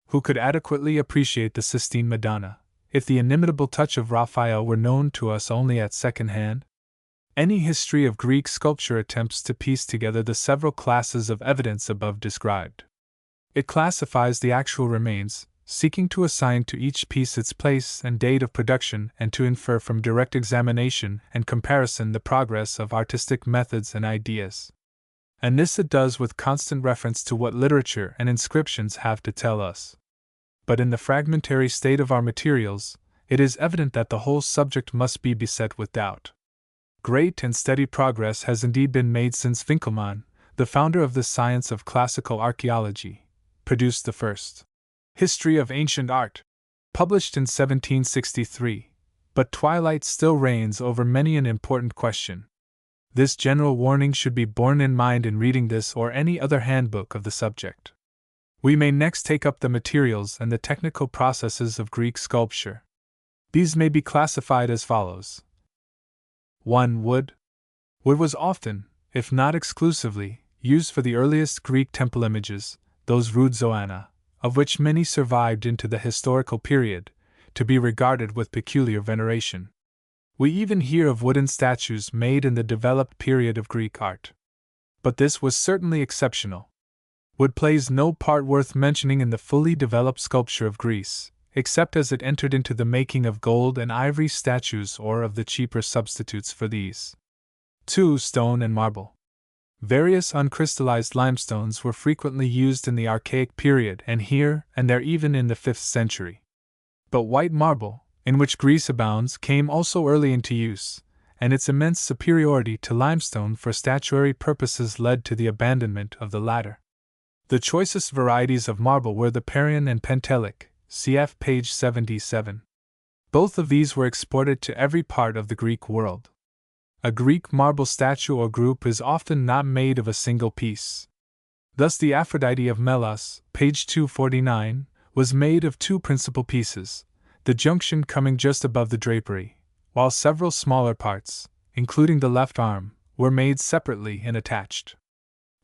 Who could adequately appreciate the Sistine Madonna, if the inimitable touch of Raphael were known to us only at second hand? Any history of Greek sculpture attempts to piece together the several classes of evidence above described. It classifies the actual remains, seeking to assign to each piece its place and date of production and to infer from direct examination and comparison the progress of artistic methods and ideas. And this it does with constant reference to what literature and inscriptions have to tell us. But in the fragmentary state of our materials, it is evident that the whole subject must be beset with doubt. Great and steady progress has indeed been made since Winckelmann, the founder of the science of classical archaeology, produced the first History of Ancient Art, published in 1763, but twilight still reigns over many an important question. This general warning should be borne in mind in reading this or any other handbook of the subject. We may next take up the materials and the technical processes of Greek sculpture. These may be classified as follows. 1. Wood. Wood was often, if not exclusively, used for the earliest Greek temple images, those rude zoana, of which many survived into the historical period, to be regarded with peculiar veneration. We even hear of wooden statues made in the developed period of Greek art. But this was certainly exceptional. Wood plays no part worth mentioning in the fully developed sculpture of Greece, except as it entered into the making of gold and ivory statues or of the cheaper substitutes for these. 2. Stone and marble. Various uncrystallized limestones were frequently used in the Archaic period and here and there even in the 5th century. But white marble, in which Greece abounds, came also early into use, and its immense superiority to limestone for statuary purposes led to the abandonment of the latter. The choicest varieties of marble were the Parian and Pentelic, cf. page 77. Both of these were exported to every part of the Greek world. A Greek marble statue or group is often not made of a single piece. Thus the Aphrodite of Melos, page 249, was made of two principal pieces, the junction coming just above the drapery, while several smaller parts, including the left arm, were made separately and attached.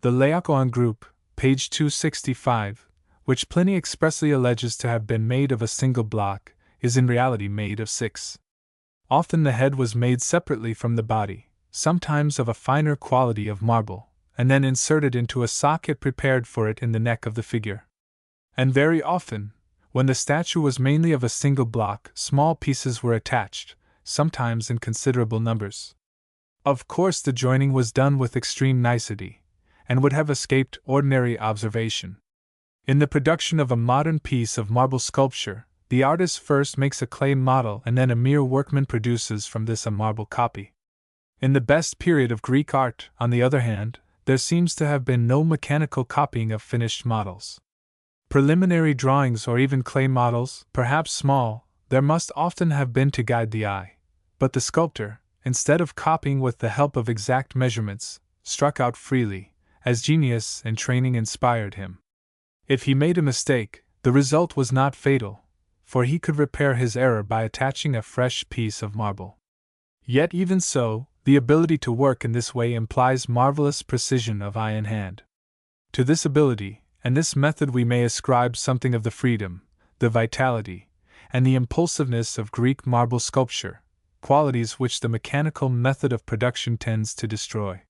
The Laocoon group, page 265, which Pliny expressly alleges to have been made of a single block, is in reality made of 6. Often the head was made separately from the body, sometimes of a finer quality of marble, and then inserted into a socket prepared for it in the neck of the figure. And very often, when the statue was mainly of a single block, small pieces were attached, sometimes in considerable numbers. Of course, the joining was done with extreme nicety, and would have escaped ordinary observation. In the production of a modern piece of marble sculpture, the artist first makes a clay model and then a mere workman produces from this a marble copy. In the best period of Greek art, on the other hand, there seems to have been no mechanical copying of finished models. Preliminary drawings or even clay models, perhaps small, there must often have been to guide the eye, but the sculptor, instead of copying with the help of exact measurements, struck out freely, as genius and training inspired him. If he made a mistake, the result was not fatal, for he could repair his error by attaching a fresh piece of marble. Yet even so, the ability to work in this way implies marvelous precision of eye and hand. To this ability and this method we may ascribe something of the freedom, the vitality, and the impulsiveness of Greek marble sculpture, qualities which the mechanical method of production tends to destroy.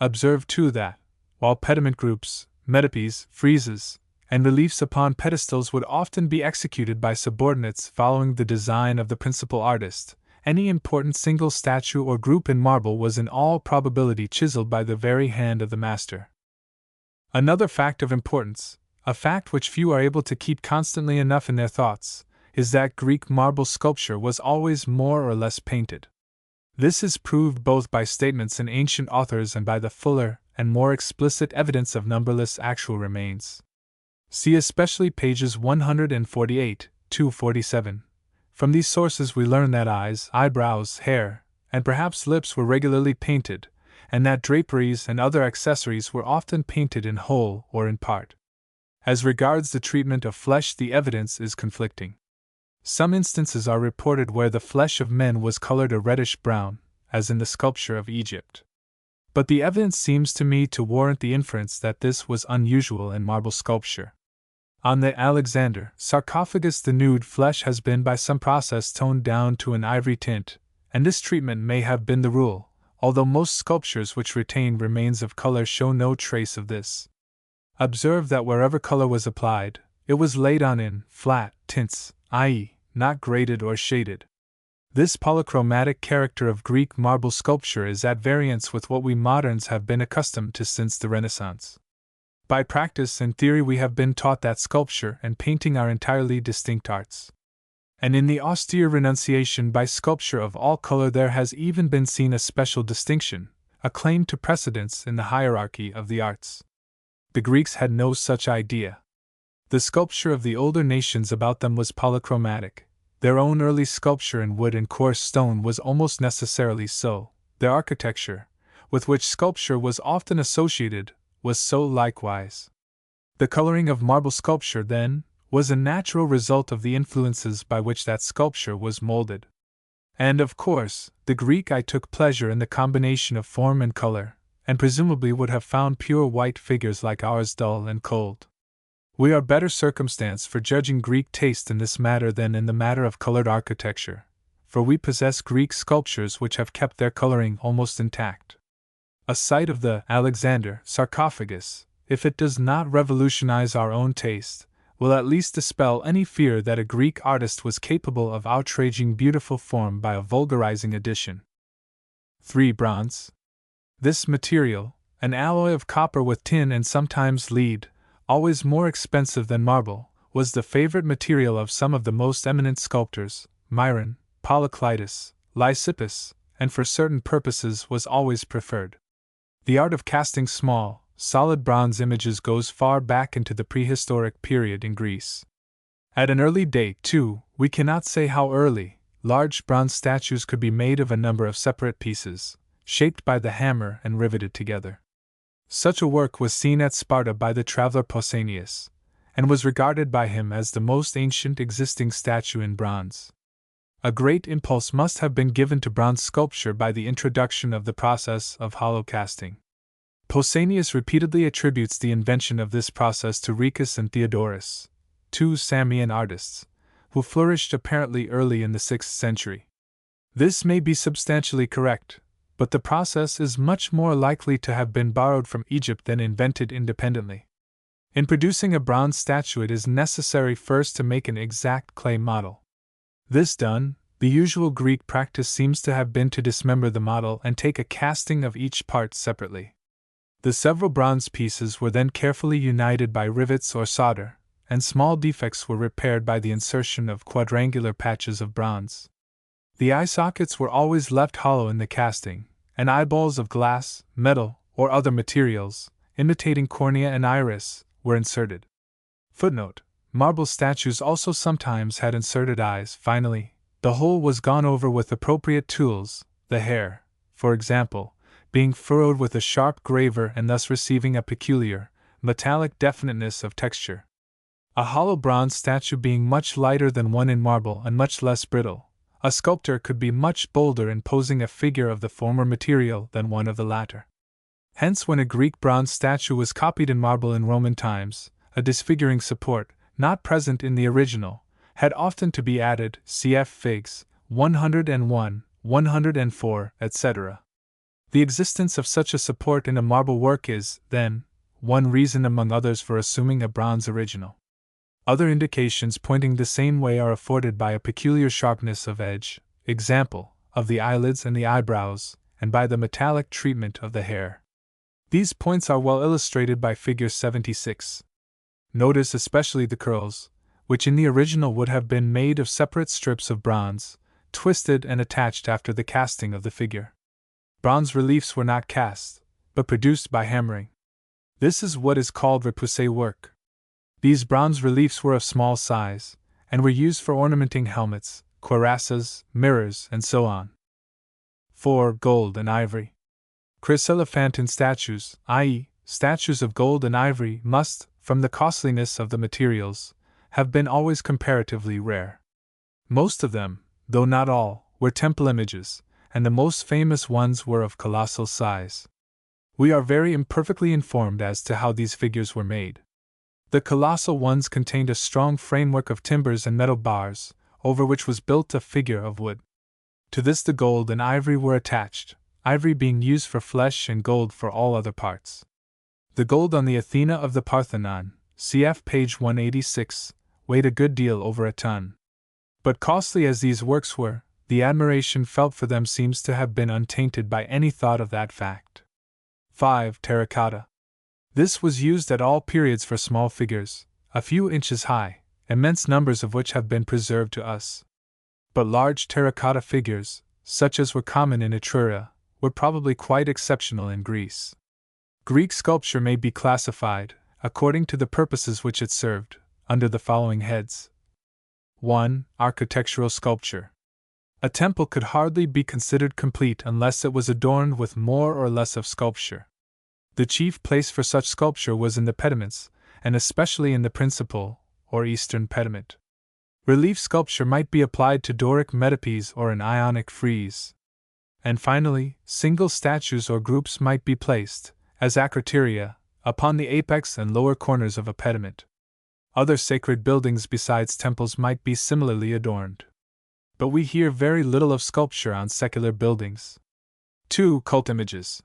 Observe too that, while pediment groups, metopes, friezes, and reliefs upon pedestals would often be executed by subordinates following the design of the principal artist, any important single statue or group in marble was in all probability chiseled by the very hand of the master. Another fact of importance, a fact which few are able to keep constantly enough in their thoughts, is that Greek marble sculpture was always more or less painted. This is proved both by statements in ancient authors and by the fuller and more explicit evidence of numberless actual remains. See especially pages 148–247. From these sources we learn that eyes, eyebrows, hair, and perhaps lips were regularly painted, and that draperies and other accessories were often painted in whole or in part. As regards the treatment of flesh, the evidence is conflicting. Some instances are reported where the flesh of men was colored a reddish brown, as in the sculpture of Egypt. But the evidence seems to me to warrant the inference that this was unusual in marble sculpture. On the Alexander sarcophagus, the nude flesh has been by some process toned down to an ivory tint, and this treatment may have been the rule, although most sculptures which retain remains of color show no trace of this. Observe that wherever color was applied, it was laid on in flat tints, i.e., not graded or shaded. This polychromatic character of Greek marble sculpture is at variance with what we moderns have been accustomed to since the Renaissance. By practice and theory we have been taught that sculpture and painting are entirely distinct arts. And in the austere renunciation by sculpture of all color there has even been seen a special distinction, a claim to precedence in the hierarchy of the arts. The Greeks had no such idea. The sculpture of the older nations about them was polychromatic. Their own early sculpture in wood and coarse stone was almost necessarily so. Their architecture, with which sculpture was often associated, was so likewise. The coloring of marble sculpture, then, was a natural result of the influences by which that sculpture was molded. And of course, the Greek eye took pleasure in the combination of form and color, and presumably would have found pure white figures like ours dull and cold. We are better circumstanced for judging Greek taste in this matter than in the matter of colored architecture, for we possess Greek sculptures which have kept their coloring almost intact. A sight of the Alexander sarcophagus, if it does not revolutionize our own taste, will at least dispel any fear that a Greek artist was capable of outraging beautiful form by a vulgarizing addition. 3. Bronze. This material, an alloy of copper with tin and sometimes lead, always more expensive than marble, was the favorite material of some of the most eminent sculptors, Myron, Polyclitus, Lysippus, and for certain purposes was always preferred. The art of casting small, solid bronze images goes far back into the prehistoric period in Greece. At an early date, too, we cannot say how early, large bronze statues could be made of a number of separate pieces, shaped by the hammer and riveted together. Such a work was seen at Sparta by the traveler Pausanias, and was regarded by him as the most ancient existing statue in bronze. A great impulse must have been given to bronze sculpture by the introduction of the process of hollow casting. Pausanias repeatedly attributes the invention of this process to Rhecus and Theodorus, two Samian artists, who flourished apparently early in the 6th century. This may be substantially correct, but the process is much more likely to have been borrowed from Egypt than invented independently. In producing a bronze statue, it is necessary first to make an exact clay model. This done, the usual Greek practice seems to have been to dismember the model and take a casting of each part separately. The several bronze pieces were then carefully united by rivets or solder, and small defects were repaired by the insertion of quadrangular patches of bronze. The eye sockets were always left hollow in the casting, and eyeballs of glass, metal, or other materials, imitating cornea and iris, were inserted. Footnote: marble statues also sometimes had inserted eyes. Finally, the whole was gone over with appropriate tools, the hair, for example, being furrowed with a sharp graver and thus receiving a peculiar, metallic definiteness of texture. A hollow bronze statue being much lighter than one in marble and much less brittle, a sculptor could be much bolder in posing a figure of the former material than one of the latter. Hence, when a Greek bronze statue was copied in marble in Roman times, a disfiguring support, not present in the original, had often to be added, cf. Figs. 101, 104, etc. The existence of such a support in a marble work is, then, one reason among others for assuming a bronze original. Other indications pointing the same way are afforded by a peculiar sharpness of edge, example, of the eyelids and the eyebrows, and by the metallic treatment of the hair. These points are well illustrated by Figure 76. Notice especially the curls, which in the original would have been made of separate strips of bronze, twisted and attached after the casting of the figure. Bronze reliefs were not cast, but produced by hammering. This is what is called repoussé work. These bronze reliefs were of small size, and were used for ornamenting helmets, cuirasses, mirrors, and so on. 4. Gold and ivory. Chryselephantine statues, i.e., statues of gold and ivory, must, from the costliness of the materials, have been always comparatively rare. Most of them, though not all, were temple images, and the most famous ones were of colossal size. We are very imperfectly informed as to how these figures were made. The colossal ones contained a strong framework of timbers and metal bars, over which was built a figure of wood. To this the gold and ivory were attached, ivory being used for flesh and gold for all other parts. The gold on the Athena of the Parthenon, cf. page 186, weighed a good deal over a ton. But costly as these works were, the admiration felt for them seems to have been untainted by any thought of that fact. 5. Terracotta. This was used at all periods for small figures, a few inches high, immense numbers of which have been preserved to us. But large terracotta figures, such as were common in Etruria, were probably quite exceptional in Greece. Greek sculpture may be classified, according to the purposes which it served, under the following heads. 1. Architectural sculpture. A temple could hardly be considered complete unless it was adorned with more or less of sculpture. The chief place for such sculpture was in the pediments, and especially in the principal, or eastern pediment. Relief sculpture might be applied to Doric metopes or an Ionic frieze. And finally, single statues or groups might be placed, as acroteria, upon the apex and lower corners of a pediment. Other sacred buildings besides temples might be similarly adorned. But we hear very little of sculpture on secular buildings. 2. Cult images.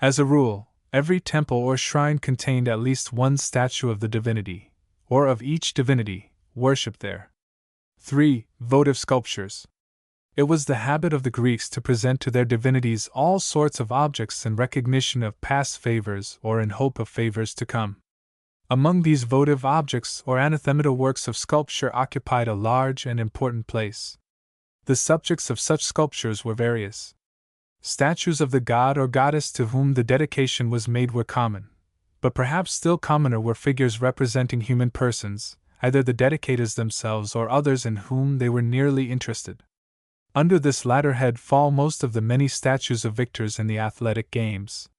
As a rule, every temple or shrine contained at least one statue of the divinity, or of each divinity, worshipped there. 3. Votive sculptures. It was the habit of the Greeks to present to their divinities all sorts of objects in recognition of past favors or in hope of favors to come. Among these votive objects or anathemata works of sculpture occupied a large and important place. The subjects of such sculptures were various. Statues of the god or goddess to whom the dedication was made were common, but perhaps still commoner were figures representing human persons, either the dedicators themselves or others in whom they were nearly interested. Under this latter head fall most of the many statues of victors in the athletic games.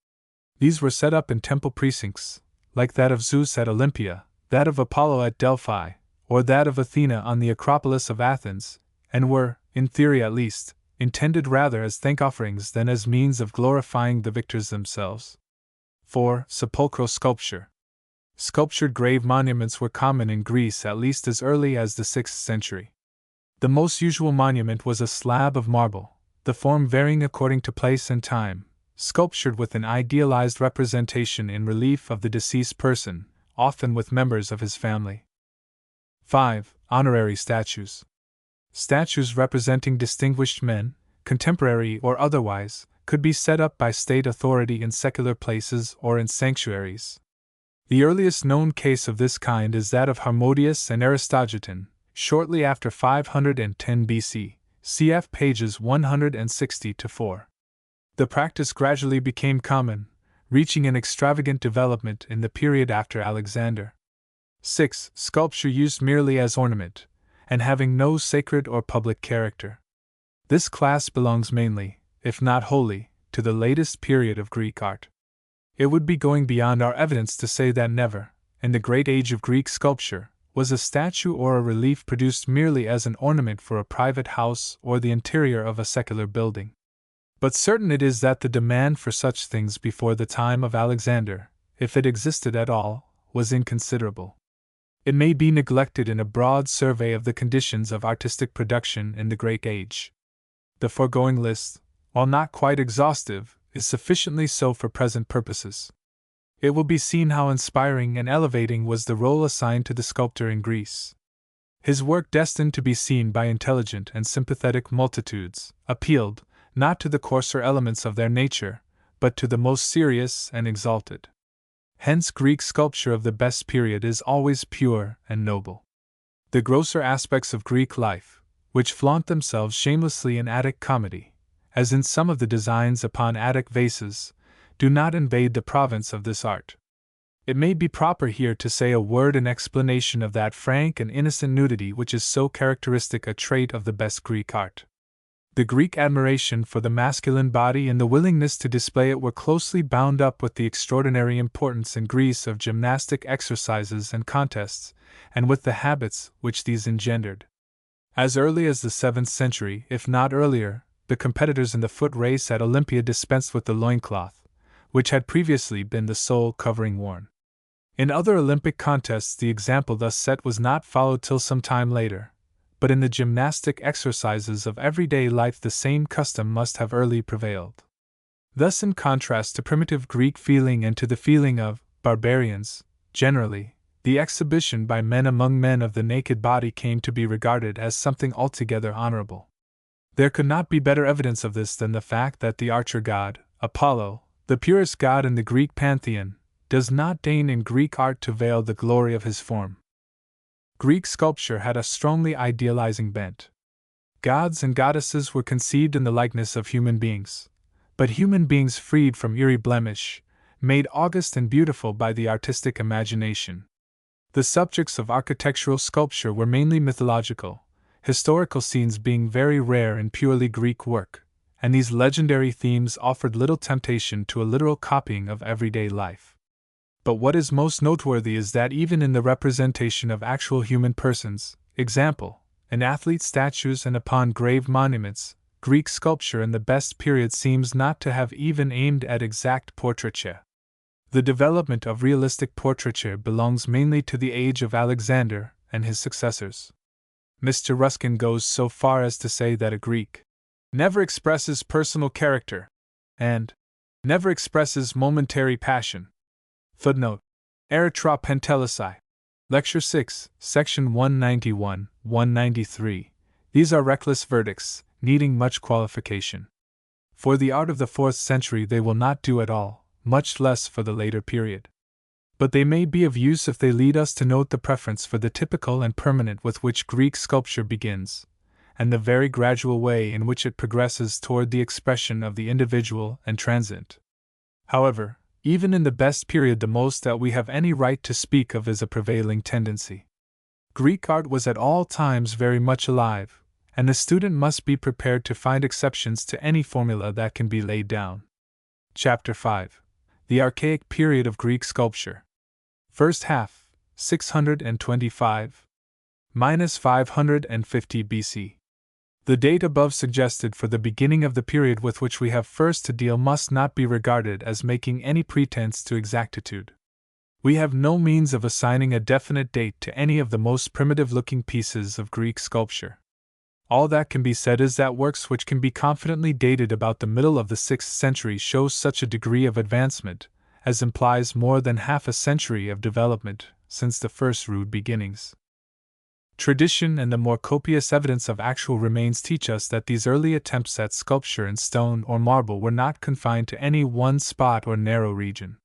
These were set up in temple precincts, like that of Zeus at Olympia, that of Apollo at Delphi, or that of Athena on the Acropolis of Athens, and were, in theory at least, intended rather as thank offerings than as means of glorifying the victors themselves. 4. Sepulchral sculpture. Sculptured grave monuments were common in Greece at least as early as the 6th century. The most usual monument was a slab of marble, the form varying according to place and time, sculptured with an idealized representation in relief of the deceased person, often with members of his family. 5. Honorary statues. Statues representing distinguished men, contemporary or otherwise, could be set up by state authority in secular places or in sanctuaries. The earliest known case of this kind is that of Harmodius and Aristogiton, shortly after 510 BC, cf. pages 160-4. The practice gradually became common, reaching an extravagant development in the period after Alexander. 6. Sculpture used merely as ornament, and having no sacred or public character. This class belongs mainly, if not wholly, to the latest period of Greek art. It would be going beyond our evidence to say that never, in the great age of Greek sculpture, was a statue or a relief produced merely as an ornament for a private house or the interior of a secular building. But certain it is that the demand for such things before the time of Alexander, if it existed at all, was inconsiderable. It may be neglected in a broad survey of the conditions of artistic production in the Great Age. The foregoing list, while not quite exhaustive, is sufficiently so for present purposes. It will be seen how inspiring and elevating was the role assigned to the sculptor in Greece. His work, destined to be seen by intelligent and sympathetic multitudes, appealed, not to the coarser elements of their nature, but to the most serious and exalted. Hence, Greek sculpture of the best period is always pure and noble. The grosser aspects of Greek life, which flaunt themselves shamelessly in Attic comedy, as in some of the designs upon Attic vases, do not invade the province of this art. It may be proper here to say a word in explanation of that frank and innocent nudity which is so characteristic a trait of the best Greek art. The Greek admiration for the masculine body and the willingness to display it were closely bound up with the extraordinary importance in Greece of gymnastic exercises and contests, and with the habits which these engendered. As early as the 7th century, if not earlier, the competitors in the foot race at Olympia dispensed with the loincloth, which had previously been the sole covering worn. In other Olympic contests the example thus set was not followed till some time later, but in the gymnastic exercises of everyday life the same custom must have early prevailed. Thus, in contrast to primitive Greek feeling and to the feeling of barbarians, generally, the exhibition by men among men of the naked body came to be regarded as something altogether honorable. There could not be better evidence of this than the fact that the archer god, Apollo, the purest god in the Greek pantheon, does not deign in Greek art to veil the glory of his form. Greek sculpture had a strongly idealizing bent. Gods and goddesses were conceived in the likeness of human beings, but human beings freed from eerie blemish, made august and beautiful by the artistic imagination. The subjects of architectural sculpture were mainly mythological, historical scenes being very rare in purely Greek work, and these legendary themes offered little temptation to a literal copying of everyday life. But what is most noteworthy is that even in the representation of actual human persons, example, in athlete statues and upon grave monuments, Greek sculpture in the best period seems not to have even aimed at exact portraiture. The development of realistic portraiture belongs mainly to the age of Alexander and his successors. Mr. Ruskin goes so far as to say that a Greek never expresses personal character, and never expresses momentary passion. Footnote: Erythra Pentelicii. Lecture 6, Section 191, 193. These are reckless verdicts, needing much qualification. For the art of the 4th century they will not do at all, much less for the later period. But they may be of use if they lead us to note the preference for the typical and permanent with which Greek sculpture begins, and the very gradual way in which it progresses toward the expression of the individual and transient. However, even in the best period the most that we have any right to speak of is a prevailing tendency. Greek art was at all times very much alive, and the student must be prepared to find exceptions to any formula that can be laid down. Chapter 5. The Archaic Period of Greek Sculpture. First half, 625 - 550 BC. The date above suggested for the beginning of the period with which we have first to deal must not be regarded as making any pretense to exactitude. We have no means of assigning a definite date to any of the most primitive-looking pieces of Greek sculpture. All that can be said is that works which can be confidently dated about the middle of the 6th century show such a degree of advancement, as implies more than half a century of development since the first rude beginnings. Tradition and the more copious evidence of actual remains teach us that these early attempts at sculpture in stone or marble were not confined to any one spot or narrow region.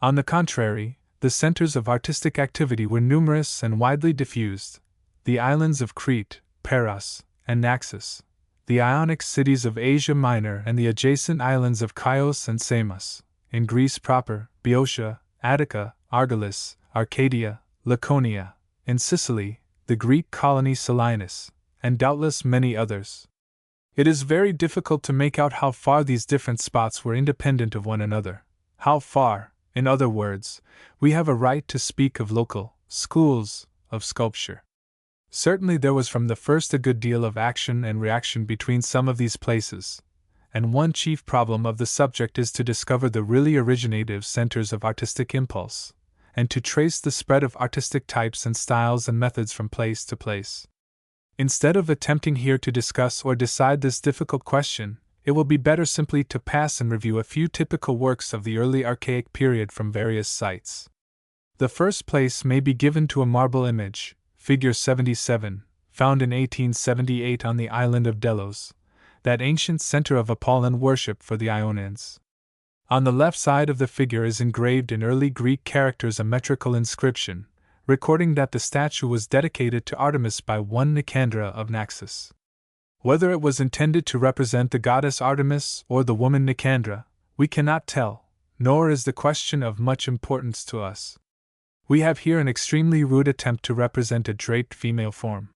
On the contrary, the centers of artistic activity were numerous and widely diffused: the islands of Crete, Paros, and Naxos, the Ionic cities of Asia Minor, and the adjacent islands of Chios and Samos, in Greece proper, Boeotia, Attica, Argolis, Arcadia, Laconia, in Sicily, the Greek colony Selinus, and doubtless many others. It is very difficult to make out how far these different spots were independent of one another. How far, in other words, we have a right to speak of local schools of sculpture. Certainly there was from the first a good deal of action and reaction between some of these places, and one chief problem of the subject is to discover the really originative centers of artistic impulse, and to trace the spread of artistic types and styles and methods from place to place. Instead of attempting here to discuss or decide this difficult question, it will be better simply to pass in review a few typical works of the early archaic period from various sites. The first place may be given to a marble image, figure 77, found in 1878 on the island of Delos, that ancient center of Apollon worship for the Ionians. On the left side of the figure is engraved in early Greek characters a metrical inscription, recording that the statue was dedicated to Artemis by one Nicandra of Naxos. Whether it was intended to represent the goddess Artemis or the woman Nicandra, we cannot tell, nor is the question of much importance to us. We have here an extremely rude attempt to represent a draped female form.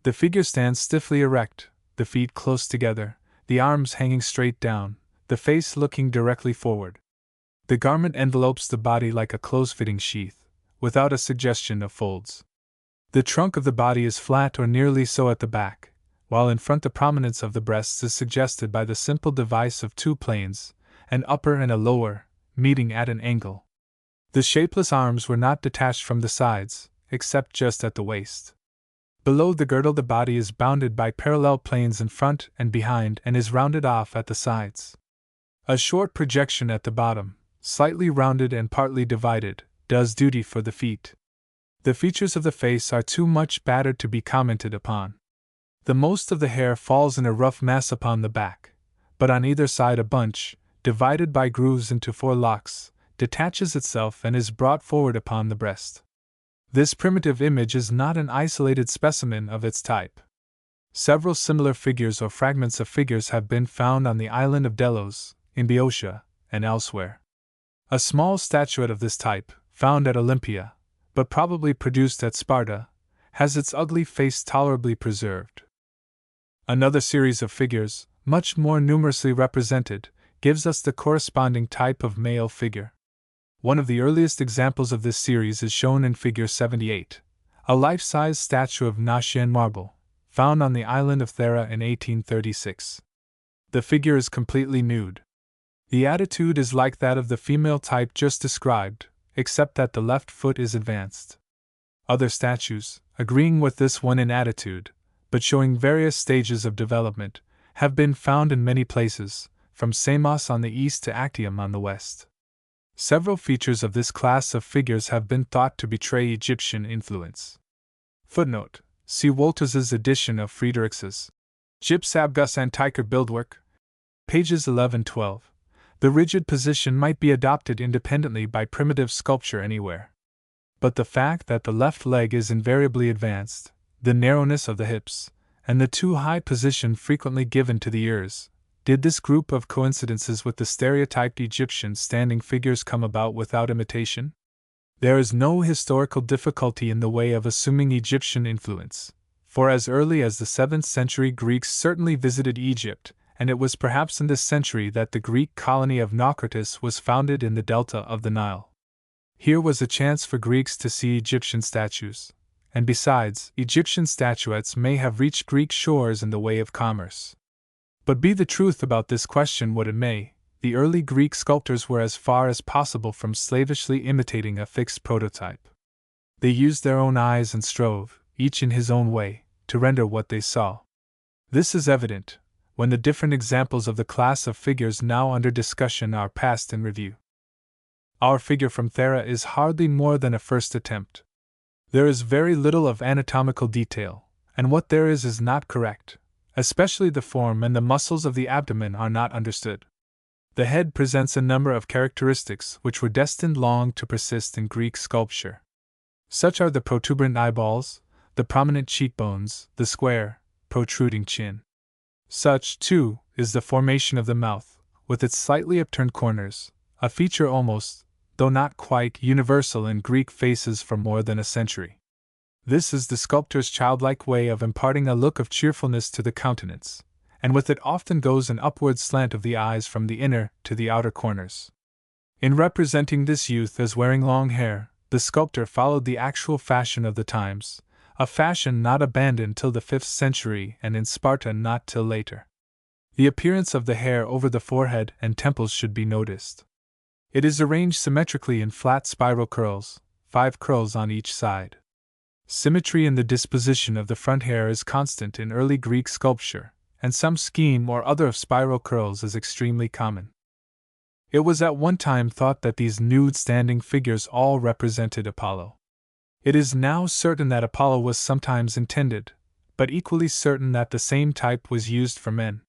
The figure stands stiffly erect, the feet close together, the arms hanging straight down, the face looking directly forward. The garment envelopes the body like a close-fitting sheath, without a suggestion of folds. The trunk of the body is flat or nearly so at the back, while in front the prominence of the breasts is suggested by the simple device of two planes, an upper and a lower, meeting at an angle. The shapeless arms were not detached from the sides, except just at the waist. Below the girdle the body is bounded by parallel planes in front and behind and is rounded off at the sides. A short projection at the bottom, slightly rounded and partly divided, does duty for the feet. The features of the face are too much battered to be commented upon. The most of the hair falls in a rough mass upon the back, but on either side a bunch, divided by grooves into 4 locks, detaches itself and is brought forward upon the breast. This primitive image is not an isolated specimen of its type. Several similar figures or fragments of figures have been found on the island of Delos, in Boeotia, and elsewhere. A small statuette of this type, found at Olympia, but probably produced at Sparta, has its ugly face tolerably preserved. Another series of figures, much more numerously represented, gives us the corresponding type of male figure. One of the earliest examples of this series is shown in figure 78, a life-size statue of Gnossian marble, found on the island of Thera in 1836. The figure is completely nude. The attitude is like that of the female type just described, except that the left foot is advanced. Other statues, agreeing with this one in attitude, but showing various stages of development, have been found in many places, from Samos on the east to Actium on the west. Several features of this class of figures have been thought to betray Egyptian influence. Footnote: see Wolters's edition of Friedrichs's Gypsabgus Antiker Bildwerk, pages 11-12. The rigid position might be adopted independently by primitive sculpture anywhere. But the fact that the left leg is invariably advanced, the narrowness of the hips, and the too high position frequently given to the ears, did this group of coincidences with the stereotyped Egyptian standing figures come about without imitation? There is no historical difficulty in the way of assuming Egyptian influence, for as early as the 7th century Greeks certainly visited Egypt, and it was perhaps in this century that the Greek colony of Naucratis was founded in the delta of the Nile. Here was a chance for Greeks to see Egyptian statues, and besides, Egyptian statuettes may have reached Greek shores in the way of commerce. But be the truth about this question what it may, the early Greek sculptors were as far as possible from slavishly imitating a fixed prototype. They used their own eyes and strove, each in his own way, to render what they saw. This is evident when the different examples of the class of figures now under discussion are passed in review. Our figure from Thera is hardly more than a first attempt. There is very little of anatomical detail, and what there is not correct. Especially the form and the muscles of the abdomen are not understood. The head presents a number of characteristics which were destined long to persist in Greek sculpture. Such are the protuberant eyeballs, the prominent cheekbones, the square, protruding chin. Such, too, is the formation of the mouth, with its slightly upturned corners, a feature almost, though not quite, universal in Greek faces for more than a century. This is the sculptor's childlike way of imparting a look of cheerfulness to the countenance, and with it often goes an upward slant of the eyes from the inner to the outer corners. In representing this youth as wearing long hair, the sculptor followed the actual fashion of the times, a fashion not abandoned till the 5th century and in Sparta not till later. The appearance of the hair over the forehead and temples should be noticed. It is arranged symmetrically in flat spiral curls, 5 curls on each side. Symmetry in the disposition of the front hair is constant in early Greek sculpture, and some scheme or other of spiral curls is extremely common. It was at one time thought that these nude standing figures all represented Apollo. It is now certain that Apollo was sometimes intended, but equally certain that the same type was used for men.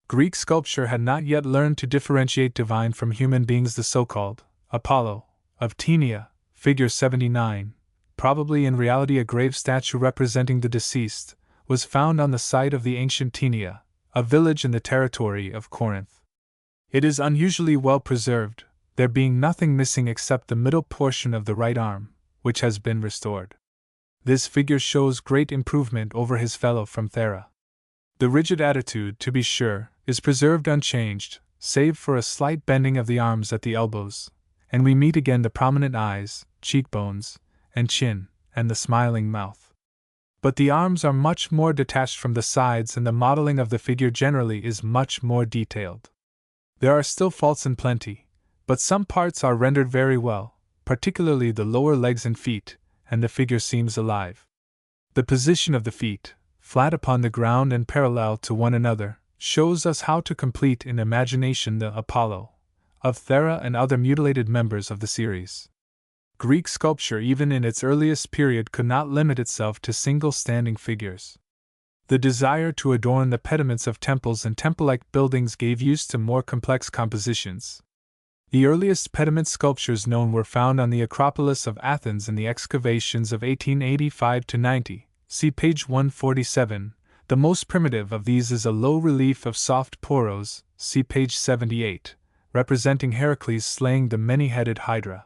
Greek sculpture had not yet learned to differentiate divine from human beings. The so-called Apollo of Ptenia, figure 79, probably in reality a grave statue representing the deceased, was found on the site of the ancient Ptenia, a village in the territory of Corinth. It is unusually well preserved, there being nothing missing except the middle portion of the right arm, which has been restored. This figure shows great improvement over his fellow from Thera. The rigid attitude, to be sure, is preserved unchanged, save for a slight bending of the arms at the elbows, and we meet again the prominent eyes, cheekbones, and chin, and the smiling mouth. But the arms are much more detached from the sides, and the modeling of the figure generally is much more detailed. There are still faults in plenty, but some parts are rendered very well, particularly the lower legs and feet, and the figure seems alive. The position of the feet, flat upon the ground and parallel to one another, shows us how to complete in imagination the Apollo of Thera and other mutilated members of the series. Greek sculpture, even in its earliest period, could not limit itself to single standing figures. The desire to adorn the pediments of temples and temple-like buildings gave use to more complex compositions. The earliest pediment sculptures known were found on the Acropolis of Athens in the excavations of 1885–90. See page 147. The most primitive of these is a low relief of soft poros, see page 78, representing Heracles slaying the many-headed Hydra.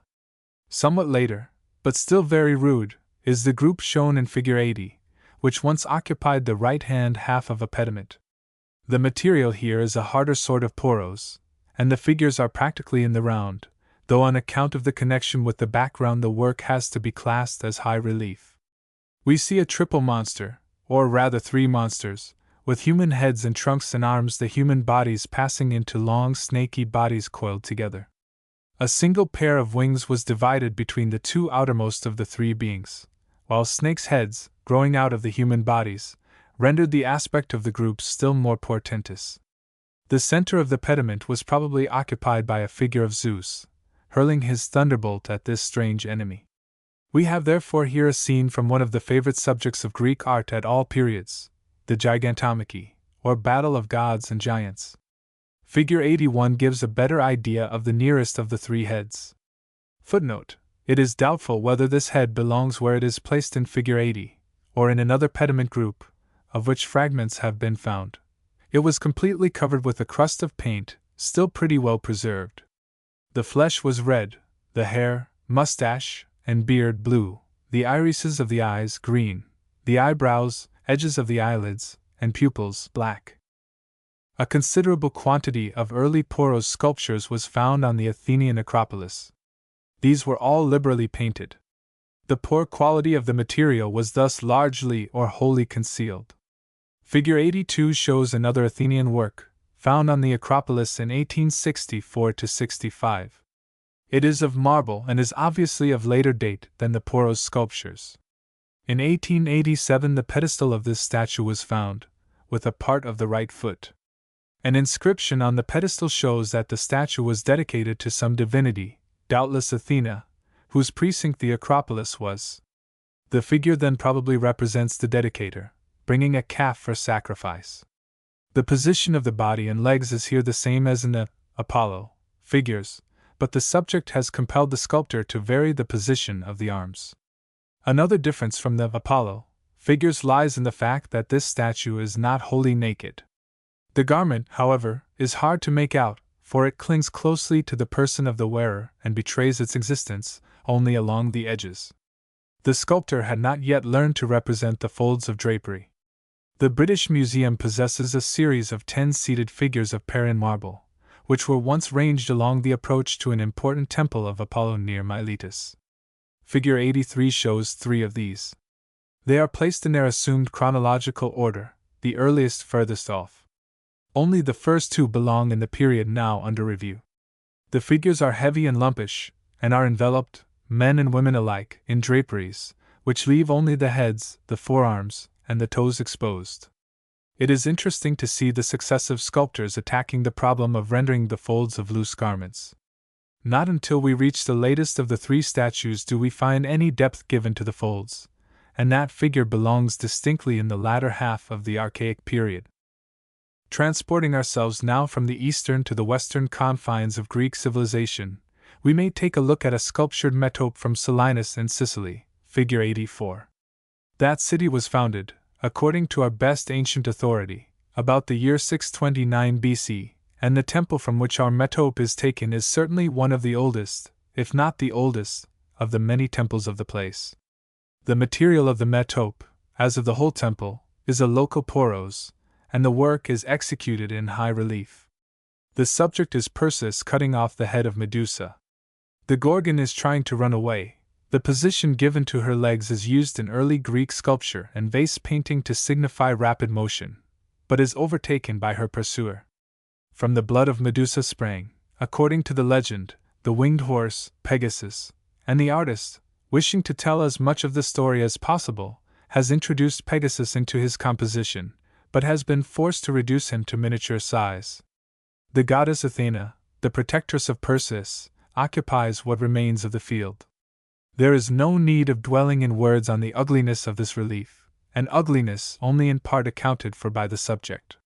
Somewhat later, but still very rude, is the group shown in figure 80, which once occupied the right-hand half of a pediment. The material here is a harder sort of poros, and the figures are practically in the round, though on account of the connection with the background the work has to be classed as high relief. We see a triple monster, or rather 3 monsters, with human heads and trunks and arms, the human bodies passing into long snaky bodies coiled together. A single pair of wings was divided between the 2 outermost of the 3 beings, while snakes' heads, growing out of the human bodies, rendered the aspect of the group still more portentous. The center of the pediment was probably occupied by a figure of Zeus, hurling his thunderbolt at this strange enemy. We have therefore here a scene from one of the favorite subjects of Greek art at all periods, the Gigantomachy, or Battle of Gods and Giants. Figure 81 gives a better idea of the nearest of the 3 heads. Footnote: it is doubtful whether this head belongs where it is placed in figure 80, or in another pediment group, of which fragments have been found. It was completely covered with a crust of paint, still pretty well preserved. The flesh was red, the hair, mustache, and beard blue, the irises of the eyes green, the eyebrows, edges of the eyelids, and pupils black. A considerable quantity of early poros sculptures was found on the Athenian Acropolis. These were all liberally painted. The poor quality of the material was thus largely or wholly concealed. Figure 82 shows another Athenian work, found on the Acropolis in 1864–65. It is of marble and is obviously of later date than the poros sculptures. In 1887 the pedestal of this statue was found, with a part of the right foot. An inscription on the pedestal shows that the statue was dedicated to some divinity, doubtless Athena, whose precinct the Acropolis was. The figure then probably represents the dedicator, bringing a calf for sacrifice. The position of the body and legs is here the same as in the Apollo, figures, but the subject has compelled the sculptor to vary the position of the arms. Another difference from the Apollo figures lies in the fact that this statue is not wholly naked. The garment, however, is hard to make out, for it clings closely to the person of the wearer and betrays its existence only along the edges. The sculptor had not yet learned to represent the folds of drapery. The British Museum possesses a series of 10 seated figures of Parian marble, which were once ranged along the approach to an important temple of Apollo near Miletus. Figure 83 shows 3 of these. They are placed in their assumed chronological order, the earliest furthest off. Only the first 2 belong in the period now under review. The figures are heavy and lumpish, and are enveloped, men and women alike, in draperies, which leave only the heads, the forearms, and the toes exposed. It is interesting to see the successive sculptors attacking the problem of rendering the folds of loose garments. Not until we reach the latest of the 3 statues do we find any depth given to the folds, and that figure belongs distinctly in the latter half of the Archaic period. Transporting ourselves now from the eastern to the western confines of Greek civilization, we may take a look at a sculptured metope from Selinus in Sicily, figure 84. That city was founded, according to our best ancient authority, about the year 629 BC, and the temple from which our metope is taken is certainly one of the oldest, if not the oldest, of the many temples of the place. The material of the metope, as of the whole temple, is a local poros, and the work is executed in high relief. The subject is Perseus cutting off the head of Medusa. The Gorgon is trying to run away. The position given to her legs is used in early Greek sculpture and vase painting to signify rapid motion, but is overtaken by her pursuer. From the blood of Medusa sprang, according to the legend, the winged horse, Pegasus, and the artist, wishing to tell as much of the story as possible, has introduced Pegasus into his composition, but has been forced to reduce him to miniature size. The goddess Athena, the protectress of Perseus, occupies what remains of the field. There is no need of dwelling in words on the ugliness of this relief, an ugliness only in part accounted for by the subject.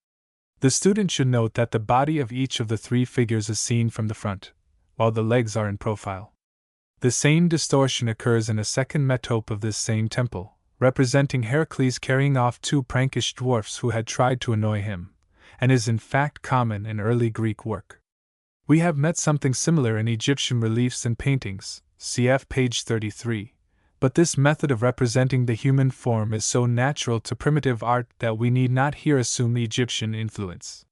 The student should note that the body of each of the 3 figures is seen from the front, while the legs are in profile. The same distortion occurs in a second metope of this same temple, representing Heracles carrying off 2 prankish dwarfs who had tried to annoy him, and is in fact common in early Greek work. We have met something similar in Egyptian reliefs and paintings, cf. page 33, but this method of representing the human form is so natural to primitive art that we need not here assume the Egyptian influence.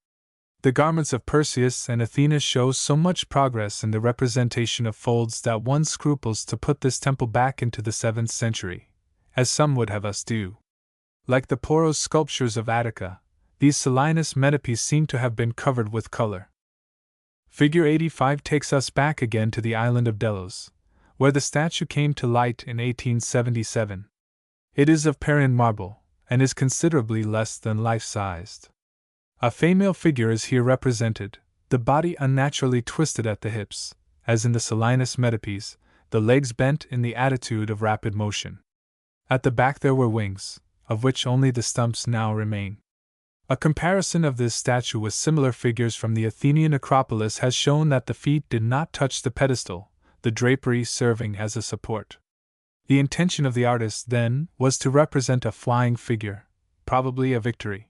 The garments of Perseus and Athena show so much progress in the representation of folds that one scruples to put this temple back into the 7th century, as some would have us do. Like the Poros sculptures of Attica, these Selinus metopes seem to have been covered with color. Figure 85 takes us back again to the island of Delos, where the statue came to light in 1877. It is of Parian marble, and is considerably less than life-sized. A female figure is here represented, the body unnaturally twisted at the hips, as in the Selinus metopes, the legs bent in the attitude of rapid motion. At the back there were wings, of which only the stumps now remain. A comparison of this statue with similar figures from the Athenian Acropolis has shown that the feet did not touch the pedestal, the drapery serving as a support. The intention of the artist, then, was to represent a flying figure, probably a Victory.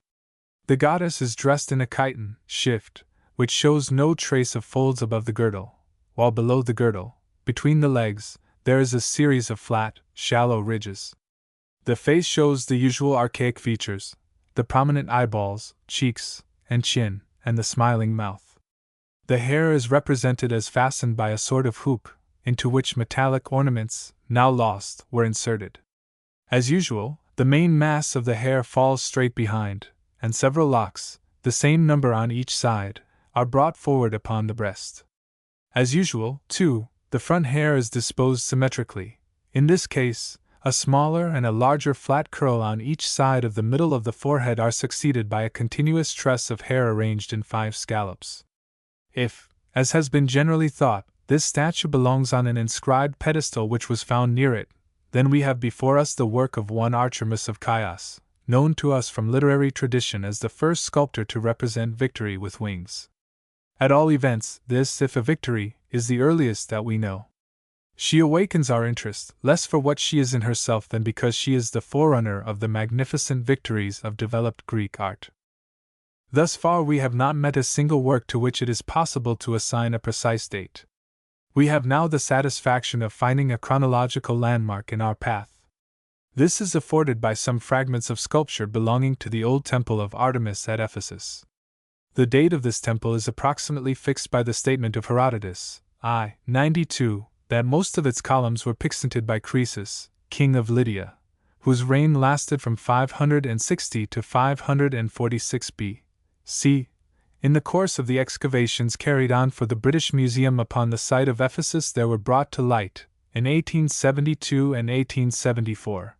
The goddess is dressed in a chiton, shift, which shows no trace of folds above the girdle, while below the girdle, between the legs, there is a series of flat, shallow ridges. The face shows the usual archaic features, the prominent eyeballs, cheeks, and chin, and the smiling mouth. The hair is represented as fastened by a sort of hoop, into which metallic ornaments, now lost, were inserted. As usual, the main mass of the hair falls straight behind, and several locks, the same number on each side, are brought forward upon the breast. As usual, too, the front hair is disposed symmetrically. In this case, a smaller and a larger flat curl on each side of the middle of the forehead are succeeded by a continuous tress of hair arranged in 5 scallops. If, as has been generally thought, this statue belongs on an inscribed pedestal which was found near it, then we have before us the work of one Artemis of Chios, known to us from literary tradition as the first sculptor to represent Victory with wings. At all events, this, if a victory, is the earliest that we know. She awakens our interest, less for what she is in herself than because she is the forerunner of the magnificent victories of developed Greek art. Thus far we have not met a single work to which it is possible to assign a precise date. We have now the satisfaction of finding a chronological landmark in our path. This is afforded by some fragments of sculpture belonging to the old temple of Artemis at Ephesus. The date of this temple is approximately fixed by the statement of Herodotus, I. 92, that most of its columns were pixented by Croesus, king of Lydia, whose reign lasted from 560 to 546 B.C. In the course of the excavations carried on for the British Museum upon the site of Ephesus, there were brought to light, in 1872 and 1874,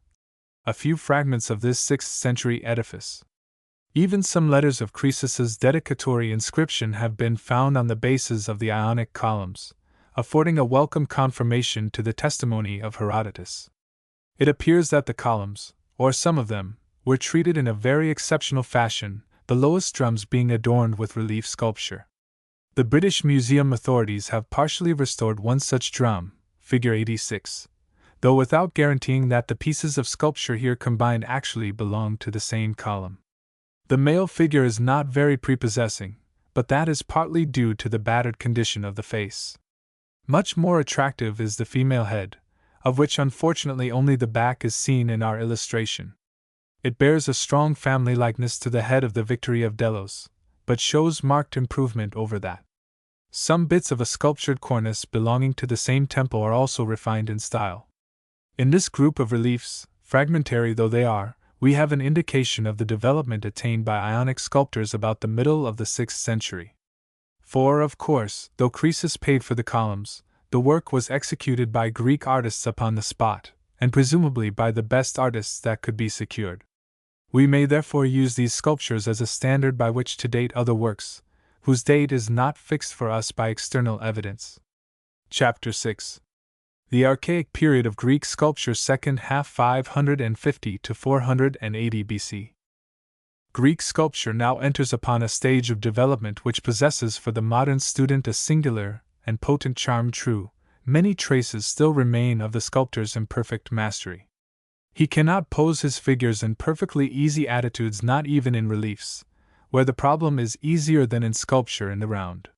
a few fragments of this 6th century edifice. Even some letters of Croesus's dedicatory inscription have been found on the bases of the Ionic columns, affording a welcome confirmation to the testimony of Herodotus. It appears that the columns, or some of them, were treated in a very exceptional fashion, the lowest drums being adorned with relief sculpture. The British Museum authorities have partially restored one such drum, figure 86, though without guaranteeing that the pieces of sculpture here combined actually belong to the same column. The male figure is not very prepossessing, but that is partly due to the battered condition of the face. Much more attractive is the female head, of which unfortunately only the back is seen in our illustration. It bears a strong family likeness to the head of the Victory of Delos, but shows marked improvement over that. Some bits of a sculptured cornice belonging to the same temple are also refined in style. In this group of reliefs, fragmentary though they are, we have an indication of the development attained by Ionic sculptors about the middle of the 6th century. For, of course, though Croesus paid for the columns, the work was executed by Greek artists upon the spot, and presumably by the best artists that could be secured. We may therefore use these sculptures as a standard by which to date other works, whose date is not fixed for us by external evidence. Chapter 6. The Archaic Period of Greek Sculpture, second half 550 to 480 BC. Greek sculpture now enters upon a stage of development which possesses for the modern student a singular and potent charm. True, many traces still remain of the sculptor's imperfect mastery. He cannot pose his figures in perfectly easy attitudes, not even in reliefs, where the problem is easier than in sculpture in the round.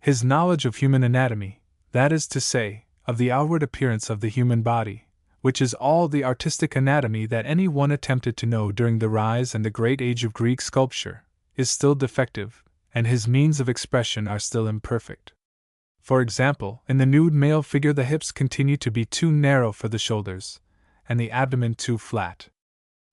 His knowledge of human anatomy, that is to say, of the outward appearance of the human body, which is all the artistic anatomy that any one attempted to know during the rise and the great age of Greek sculpture, is still defective, and his means of expression are still imperfect. For example, in the nude male figure the hips continue to be too narrow for the shoulders, and the abdomen too flat.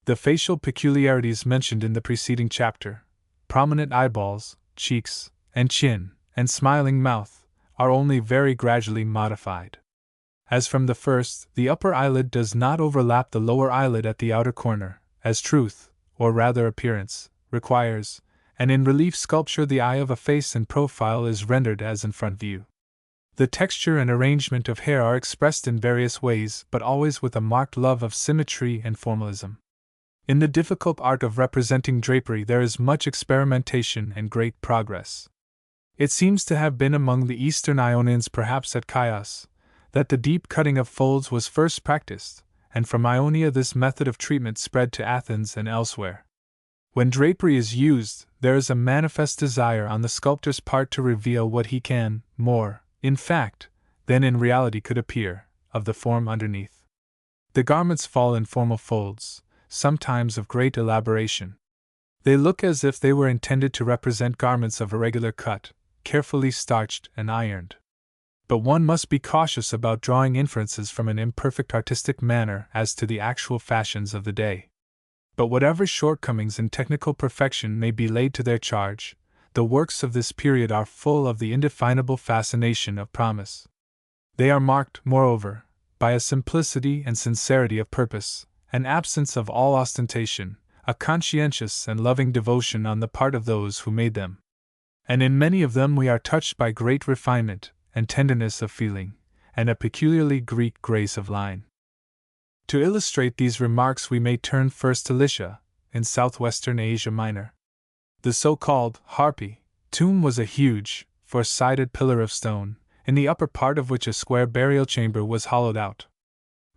The facial peculiarities mentioned in the preceding chapter, prominent eyeballs, cheeks, and chin, and smiling mouth, are only very gradually modified. As from the first, the upper eyelid does not overlap the lower eyelid at the outer corner, as truth, or rather appearance, requires, and in relief sculpture the eye of a face in profile is rendered as in front view. The texture and arrangement of hair are expressed in various ways, but always with a marked love of symmetry and formalism. In the difficult art of representing drapery there is much experimentation and great progress. It seems to have been among the Eastern Ionians, perhaps at Chios, that the deep cutting of folds was first practiced, and from Ionia this method of treatment spread to Athens and elsewhere. When drapery is used, there is a manifest desire on the sculptor's part to reveal what he can, more, in fact, than in reality could appear, of the form underneath. The garments fall in formal folds, sometimes of great elaboration. They look as if they were intended to represent garments of irregular cut, carefully starched and ironed. But one must be cautious about drawing inferences from an imperfect artistic manner as to the actual fashions of the day. But whatever shortcomings in technical perfection may be laid to their charge, the works of this period are full of the indefinable fascination of promise. They are marked, moreover, by a simplicity and sincerity of purpose, an absence of all ostentation, a conscientious and loving devotion on the part of those who made them. And in many of them we are touched by great refinement and tenderness of feeling, and a peculiarly Greek grace of line. To illustrate these remarks we may turn first to Lycia, in southwestern Asia Minor. The so-called Harpy tomb was a huge, four-sided pillar of stone, in the upper part of which a square burial chamber was hollowed out.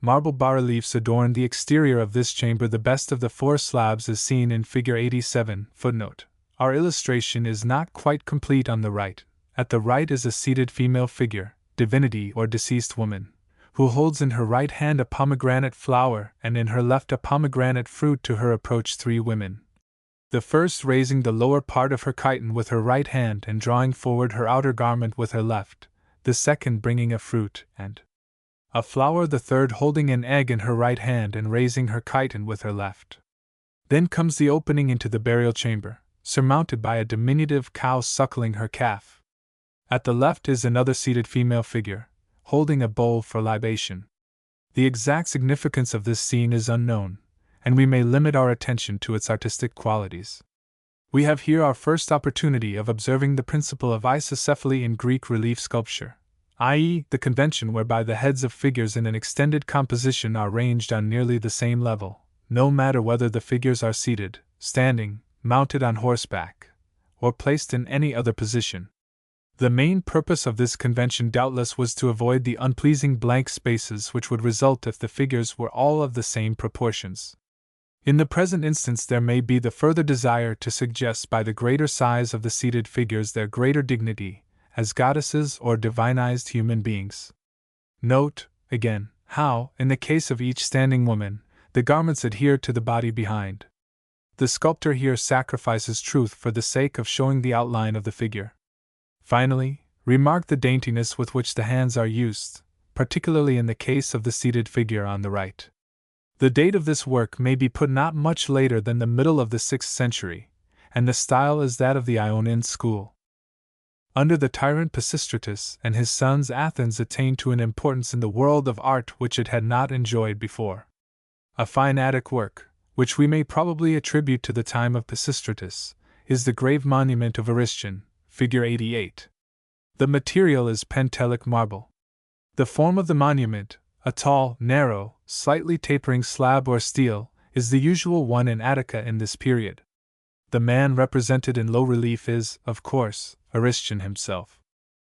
Marble bas-reliefs adorned the exterior of this chamber. The best of the four slabs is seen in Figure 87. Footnote: our illustration is not quite complete on the right. At the right is a seated female figure, divinity or deceased woman, who holds in her right hand a pomegranate flower and in her left a pomegranate fruit. To her approach three women, the first raising the lower part of her chiton with her right hand and drawing forward her outer garment with her left, the second bringing a fruit and a flower, the third holding an egg in her right hand and raising her chiton with her left. Then comes the opening into the burial chamber, surmounted by a diminutive cow suckling her calf. At the left is another seated female figure, holding a bowl for libation. The exact significance of this scene is unknown, and we may limit our attention to its artistic qualities. We have here our first opportunity of observing the principle of isocephaly in Greek relief sculpture, i.e., the convention whereby the heads of figures in an extended composition are ranged on nearly the same level, no matter whether the figures are seated, standing, mounted on horseback, or placed in any other position. The main purpose of this convention doubtless was to avoid the unpleasing blank spaces which would result if the figures were all of the same proportions. In the present instance, there may be the further desire to suggest by the greater size of the seated figures their greater dignity, as goddesses or divinized human beings. Note, again, how, in the case of each standing woman, the garments adhere to the body behind. The sculptor here sacrifices truth for the sake of showing the outline of the figure. Finally, remark the daintiness with which the hands are used, particularly in the case of the seated figure on the right. The date of this work may be put not much later than the middle of the 6th century, and the style is that of the Ionian school. Under the tyrant Pisistratus and his sons, Athens attained to an importance in the world of art which it had not enjoyed before. A fine Attic work, which we may probably attribute to the time of Pisistratus, is the grave monument of Aristion, Figure 88. The material is Pentelic marble. The form of the monument, a tall, narrow, slightly tapering slab or stele, is the usual one in Attica in this period. The man represented in low relief is, of course, Aristion himself.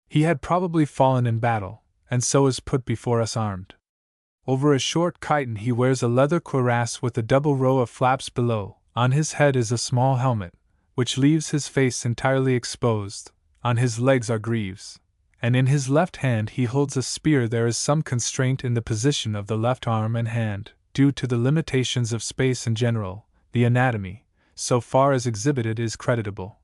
He had probably fallen in battle, and so is put before us armed. Over a short chiton he wears a leather cuirass with a double row of flaps below. On his head is a small helmet, which leaves his face entirely exposed. On his legs are greaves, and in his left hand he holds a spear. There is some constraint in the position of the left arm and hand, due to the limitations of space in general. The anatomy, so far as exhibited, is creditable,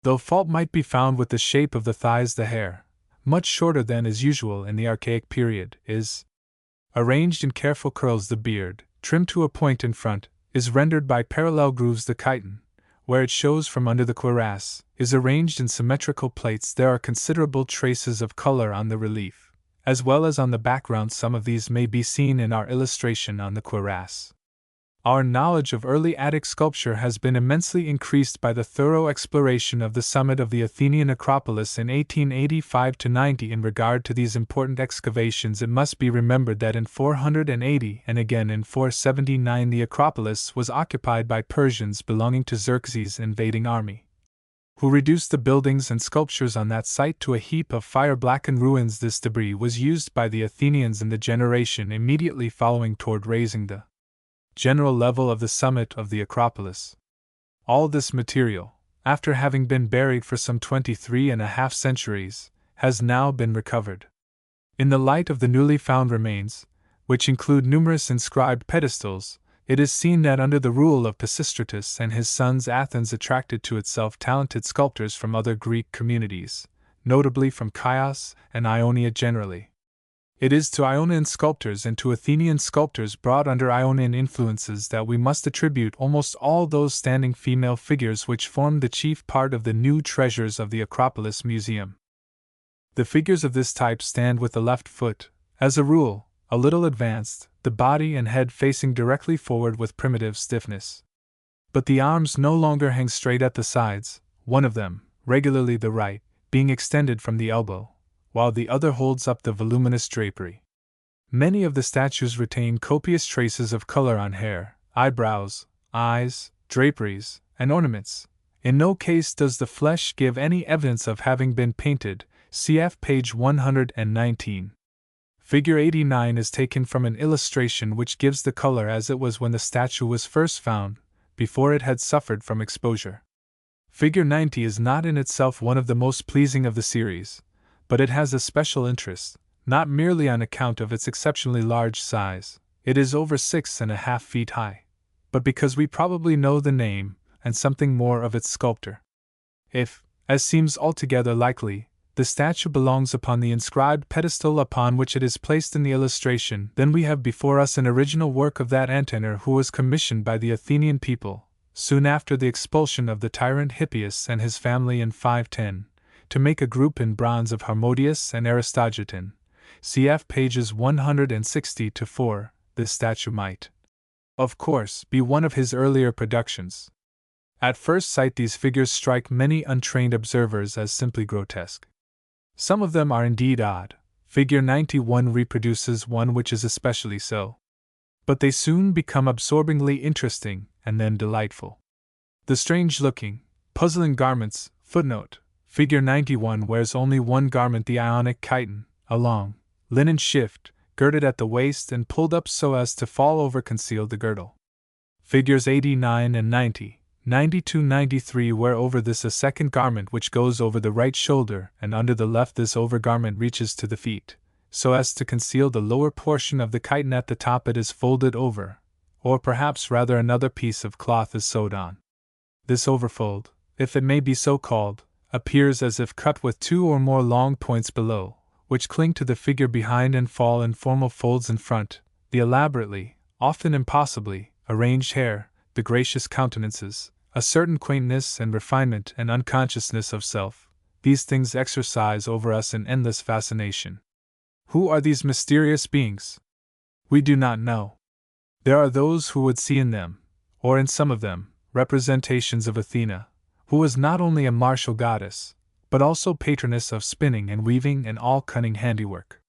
though fault might be found with the shape of the thighs. The hair, much shorter than is usual in the archaic period, is arranged in careful curls. The beard, trimmed to a point in front, is rendered by parallel grooves. The chiton, where it shows from under the cuirass, is arranged in symmetrical plates. There are considerable traces of color on the relief, as well as on the background. Some of these may be seen in our illustration on the cuirass. Our knowledge of early Attic sculpture has been immensely increased by the thorough exploration of the summit of the Athenian Acropolis in 1885–90. In regard to these important excavations, it must be remembered that in 480 and again in 479 the Acropolis was occupied by Persians belonging to Xerxes' invading army, who reduced the buildings and sculptures on that site to a heap of fire-blackened ruins. This debris was used by the Athenians in the generation immediately following toward raising the general level of the summit of the Acropolis. All this material, after having been buried for some 23.5 centuries, has now been recovered. In the light of the newly found remains, which include numerous inscribed pedestals, it is seen that under the rule of Pisistratus and his sons Athens attracted to itself talented sculptors from other Greek communities, notably from Chios and Ionia generally. It is to Ionian sculptors and to Athenian sculptors brought under Ionian influences that we must attribute almost all those standing female figures which formed the chief part of the new treasures of the Acropolis Museum. The figures of this type stand with the left foot, as a rule, a little advanced, the body and head facing directly forward with primitive stiffness. But the arms no longer hang straight at the sides, one of them, regularly the right, being extended from the elbow, while the other holds up the voluminous drapery. Many of the statues retain copious traces of color on hair, eyebrows, eyes, draperies, and ornaments. In no case does the flesh give any evidence of having been painted, cf. page 119. Figure 89 is taken from an illustration which gives the color as it was when the statue was first found, before it had suffered from exposure. Figure 90 is not in itself one of the most pleasing of the series, but it has a special interest, not merely on account of its exceptionally large size — it is over 6.5 feet high — but because we probably know the name and something more of its sculptor. If, as seems altogether likely, the statue belongs upon the inscribed pedestal upon which it is placed in the illustration, then we have before us an original work of that Antenor who was commissioned by the Athenian people, soon after the expulsion of the tyrant Hippias and his family in 510, to make a group in bronze of Harmodius and Aristogiton, cf. pages 160-4. This statue might, of course, be one of his earlier productions. At first sight, these figures strike many untrained observers as simply grotesque. Some of them are indeed odd. Figure 91 reproduces one which is especially so. But they soon become absorbingly interesting and then delightful. The strange-looking, puzzling garments. Footnote: Figure 91 wears only one garment, the Ionic chiton, a long, linen shift, girded at the waist and pulled up so as to fall over conceal the girdle. Figures 89 and 90. 92-93 wear over this a second garment which goes over the right shoulder, and under the left this overgarment reaches to the feet, so as to conceal the lower portion of the chiton. At the top it is folded over, or perhaps rather another piece of cloth is sewed on. This overfold, if it may be so called, appears as if cut with two or more long points below, which cling to the figure behind and fall in formal folds in front. The elaborately, often impossibly, arranged hair, the gracious countenances, a certain quaintness and refinement and unconsciousness of self, these things exercise over us an endless fascination. Who are these mysterious beings? We do not know. There are those who would see in them, or in some of them, representations of Athena, who was not only a martial goddess, but also patroness of spinning and weaving and all cunning handiwork.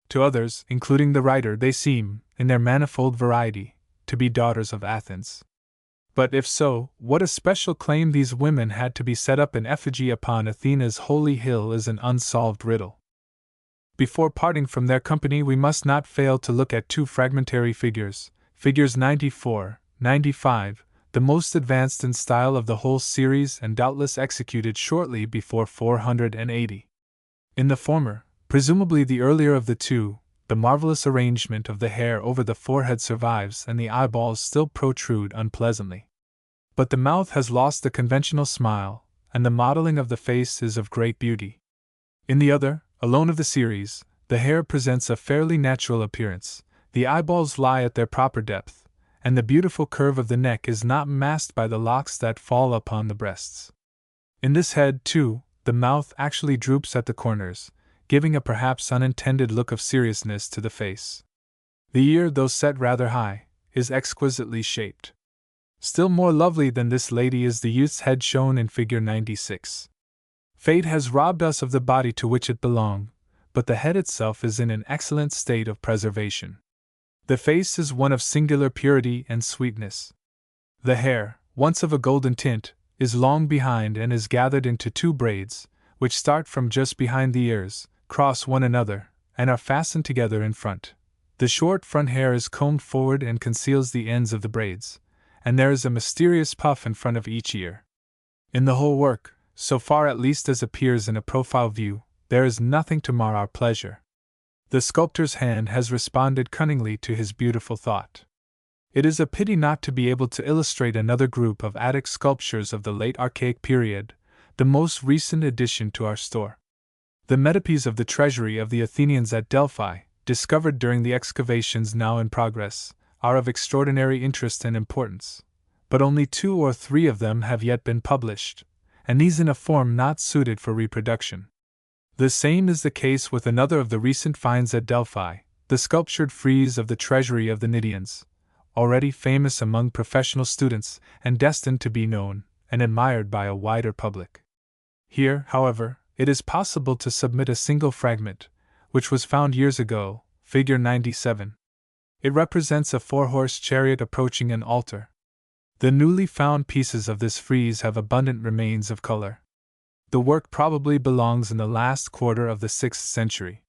To others, including the writer, they seem, in their manifold variety, to be daughters of Athens. But if so, what a special claim these women had to be set up in effigy upon Athena's holy hill is an unsolved riddle. Before parting from their company, we must not fail to look at two fragmentary figures, figures 94, 95, the most advanced in style of the whole series and doubtless executed shortly before 480. In the former, presumably the earlier of the two, the marvelous arrangement of the hair over the forehead survives and the eyeballs still protrude unpleasantly. But the mouth has lost the conventional smile, and the modeling of the face is of great beauty. In the other, alone of the series, the hair presents a fairly natural appearance, the eyeballs lie at their proper depth, and the beautiful curve of the neck is not masked by the locks that fall upon the breasts. In this head, too, the mouth actually droops at the corners, giving a perhaps unintended look of seriousness to the face. The ear, though set rather high, is exquisitely shaped. Still more lovely than this lady is the youth's head shown in figure 96. Fate has robbed us of the body to which it belonged, but the head itself is in an excellent state of preservation. The face is one of singular purity and sweetness. The hair, once of a golden tint, is long behind and is gathered into two braids, which start from just behind the ears, cross one another, and are fastened together in front. The short front hair is combed forward and conceals the ends of the braids, and there is a mysterious puff in front of each ear. In the whole work, so far at least as appears in a profile view, there is nothing to mar our pleasure. The sculptor's hand has responded cunningly to his beautiful thought. It is a pity not to be able to illustrate another group of Attic sculptures of the late Archaic period, the most recent addition to our store. The metopes of the treasury of the Athenians at Delphi, discovered during the excavations now in progress, are of extraordinary interest and importance, but only 2 or 3 of them have yet been published, and these in a form not suited for reproduction. The same is the case with another of the recent finds at Delphi, the sculptured frieze of the treasury of the Cnidians, already famous among professional students and destined to be known and admired by a wider public. Here, however, it is possible to submit a single fragment, which was found years ago, figure 97. It represents a 4-horse chariot approaching an altar. The newly found pieces of this frieze have abundant remains of color. The work probably belongs in the last quarter of the 6th century.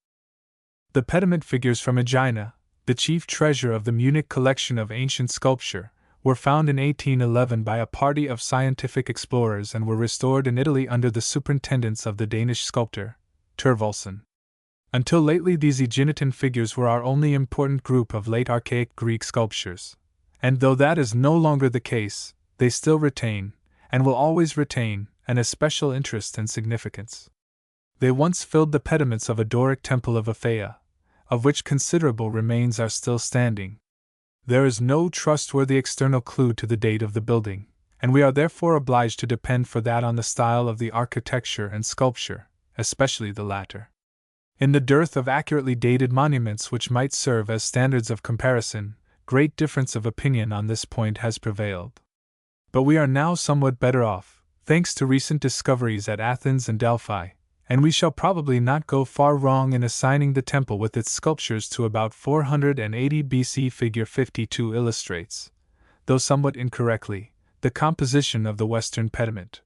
The pediment figures from Aegina, the chief treasure of the Munich collection of ancient sculpture, were found in 1811 by a party of scientific explorers and were restored in Italy under the superintendence of the Danish sculptor, Thorvaldsen. Until lately, these Aeginetan figures were our only important group of late archaic Greek sculptures, and though that is no longer the case, they still retain, and will always retain, an especial interest and significance. They once filled the pediments of a Doric temple of Aphaea, of which considerable remains are still standing. There is no trustworthy external clue to the date of the building, and we are therefore obliged to depend for that on the style of the architecture and sculpture, especially the latter. In the dearth of accurately dated monuments which might serve as standards of comparison, great difference of opinion on this point has prevailed. But we are now somewhat better off, thanks to recent discoveries at Athens and Delphi, and we shall probably not go far wrong in assigning the temple with its sculptures to about 480 BC. Figure 52 illustrates, though somewhat incorrectly, the composition of the western pediment.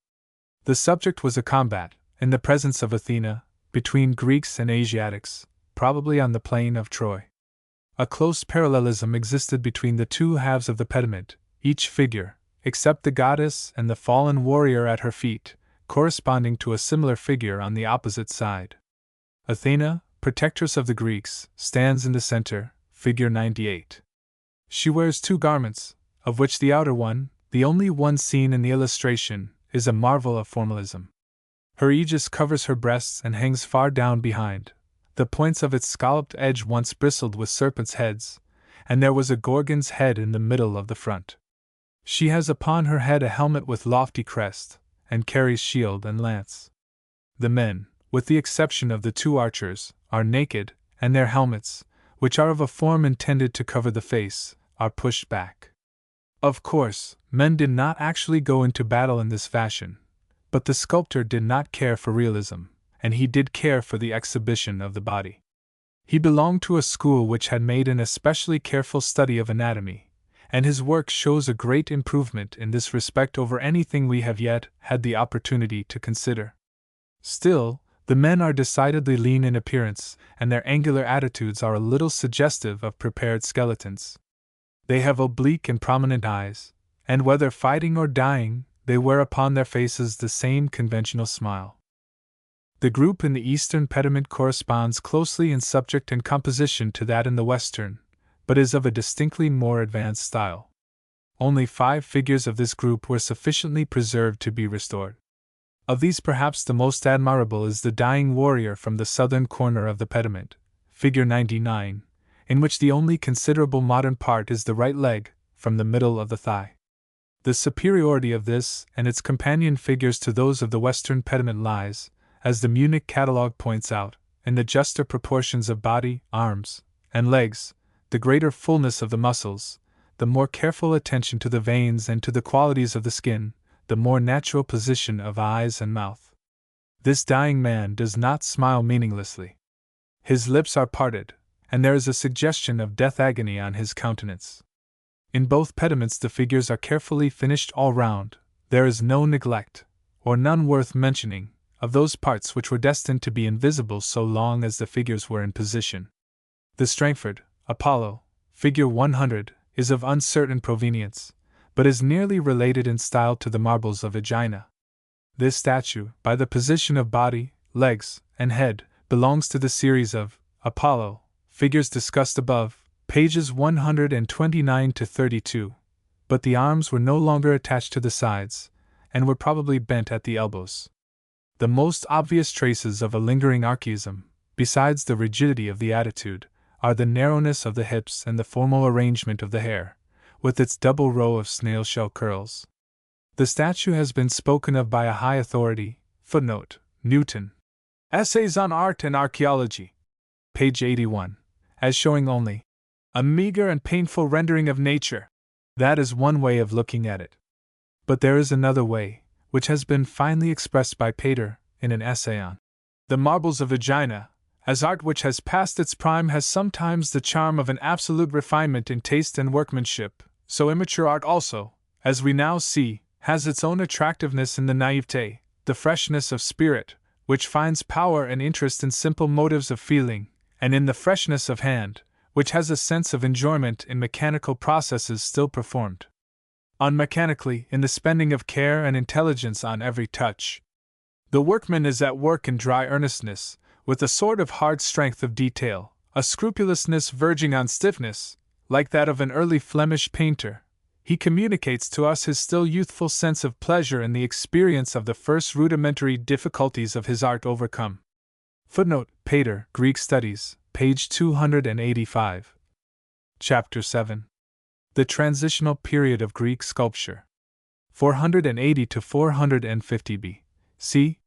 The subject was a combat, in the presence of Athena, between Greeks and Asiatics, probably on the plain of Troy. A close parallelism existed between the two halves of the pediment, each figure, except the goddess and the fallen warrior at her feet, corresponding to a similar figure on the opposite side. Athena, protectress of the Greeks, stands in the center, figure 98. She wears two garments, of which the outer one, the only one seen in the illustration, is a marvel of formalism. Her aegis covers her breasts and hangs far down behind. The points of its scalloped edge once bristled with serpents' heads, and there was a gorgon's head in the middle of the front. She has upon her head a helmet with lofty crest, and carries shield and lance. The men, with the exception of the two archers, are naked, and their helmets, which are of a form intended to cover the face, are pushed back. Of course, men did not actually go into battle in this fashion, but the sculptor did not care for realism, and he did care for the exhibition of the body. He belonged to a school which had made an especially careful study of anatomy, and his work shows a great improvement in this respect over anything we have yet had the opportunity to consider. Still, the men are decidedly lean in appearance, and their angular attitudes are a little suggestive of prepared skeletons. They have oblique and prominent eyes, and whether fighting or dying, they wear upon their faces the same conventional smile. The group in the eastern pediment corresponds closely in subject and composition to that in the western, but is of a distinctly more advanced style. Only 5 figures of this group were sufficiently preserved to be restored. Of these, perhaps the most admirable is the dying warrior from the southern corner of the pediment, figure 99, in which the only considerable modern part is the right leg, from the middle of the thigh. The superiority of this and its companion figures to those of the western pediment lies, as the Munich catalogue points out, in the juster proportions of body, arms, and legs, the greater fullness of the muscles, the more careful attention to the veins and to the qualities of the skin, the more natural position of eyes and mouth. This dying man does not smile meaninglessly. His lips are parted, and there is a suggestion of death agony on his countenance. In both pediments the figures are carefully finished all round. There is no neglect, or none worth mentioning, of those parts which were destined to be invisible so long as the figures were in position. The Strangford, Apollo, figure 100, is of uncertain provenience, but is nearly related in style to the marbles of Aegina. This statue, by the position of body, legs, and head, belongs to the series of Apollo figures discussed above, pages 129 to 32, but the arms were no longer attached to the sides, and were probably bent at the elbows. The most obvious traces of a lingering archaism, besides the rigidity of the attitude, are the narrowness of the hips and the formal arrangement of the hair, with its double row of snail-shell curls. The statue has been spoken of by a high authority, footnote, Newton, Essays on Art and Archaeology, page 81, as showing only a meager and painful rendering of nature. That is one way of looking at it. But there is another way, which has been finely expressed by Pater in an essay on the marbles of Aegina, as art which has passed its prime has sometimes the charm of an absolute refinement in taste and workmanship, so immature art also, as we now see, has its own attractiveness in the naivete, the freshness of spirit, which finds power and interest in simple motives of feeling, and in the freshness of hand, which has a sense of enjoyment in mechanical processes still performed. Unmechanically, in the spending of care and intelligence on every touch. The workman is at work in dry earnestness, with a sort of hard strength of detail, a scrupulousness verging on stiffness, like that of an early Flemish painter. He communicates to us his still youthful sense of pleasure in the experience of the first rudimentary difficulties of his art overcome. Footnote: Pater, Greek Studies, page 285. Chapter 7. The Transitional Period of Greek Sculpture. 480 to 450 B.C.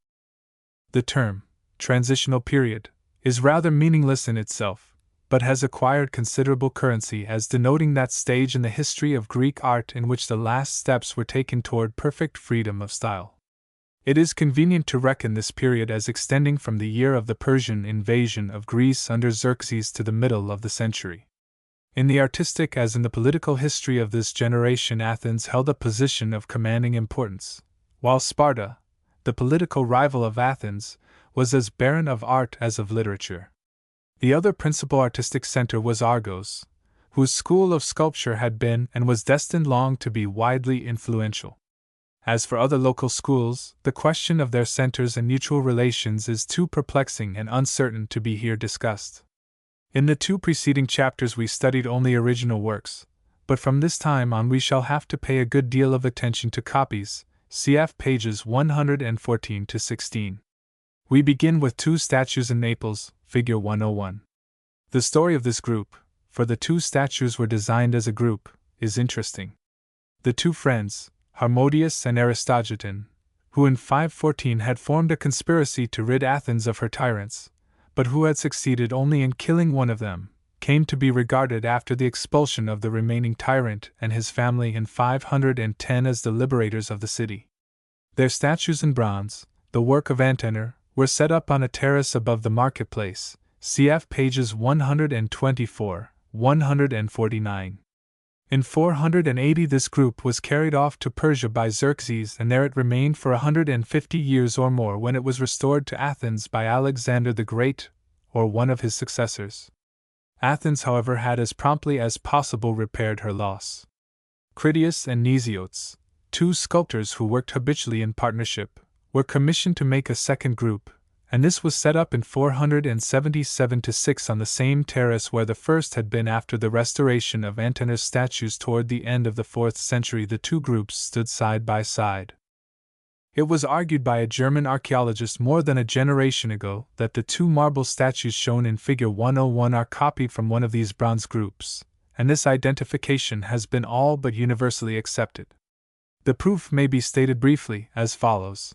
The term, transitional period, is rather meaningless in itself, but has acquired considerable currency as denoting that stage in the history of Greek art in which the last steps were taken toward perfect freedom of style. It is convenient to reckon this period as extending from the year of the Persian invasion of Greece under Xerxes to the middle of the century. In the artistic as in the political history of this generation, Athens held a position of commanding importance, while Sparta, the political rival of Athens, was as barren of art as of literature. The other principal artistic center was Argos, whose school of sculpture had been and was destined long to be widely influential. As for other local schools, the question of their centers and mutual relations is too perplexing and uncertain to be here discussed. In the 2 preceding chapters we studied only original works, but from this time on we shall have to pay a good deal of attention to copies, cf. pages 114 to 16. We begin with 2 statues in Naples, figure 101. The story of this group, for the 2 statues were designed as a group, is interesting. The 2 friends, Harmodius and Aristogiton, who in 514 had formed a conspiracy to rid Athens of her tyrants, but who had succeeded only in killing one of them, came to be regarded after the expulsion of the remaining tyrant and his family in 510 as the liberators of the city. Their statues in bronze, the work of Antenor, were set up on a terrace above the marketplace, cf. pages 124, 149. In 480 this group was carried off to Persia by Xerxes, and there it remained for 150 years or more when it was restored to Athens by Alexander the Great, or one of his successors. Athens, however, had as promptly as possible repaired her loss. Critias and Nisiotes, 2 sculptors who worked habitually in partnership, were commissioned to make a second group, and this was set up in 477-6 on the same terrace where the first had been. After the restoration of Antenor's statues toward the end of the 4th century, the 2 groups stood side by side. It was argued by a German archaeologist more than a generation ago that the 2 marble statues shown in figure 101 are copied from one of these bronze groups, and this identification has been all but universally accepted. The proof may be stated briefly as follows.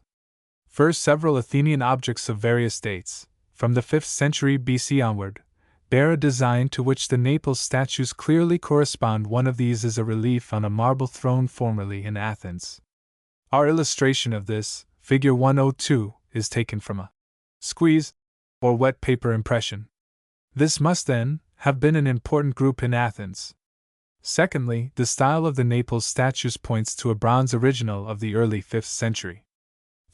First, several Athenian objects of various dates, from the 5th century BC onward, bear a design to which the Naples statues clearly correspond. One of these is a relief on a marble throne formerly in Athens. Our illustration of this, figure 102, is taken from a squeeze, or wet paper impression. This must then have been an important group in Athens. Secondly, the style of the Naples statues points to a bronze original of the early 5th century.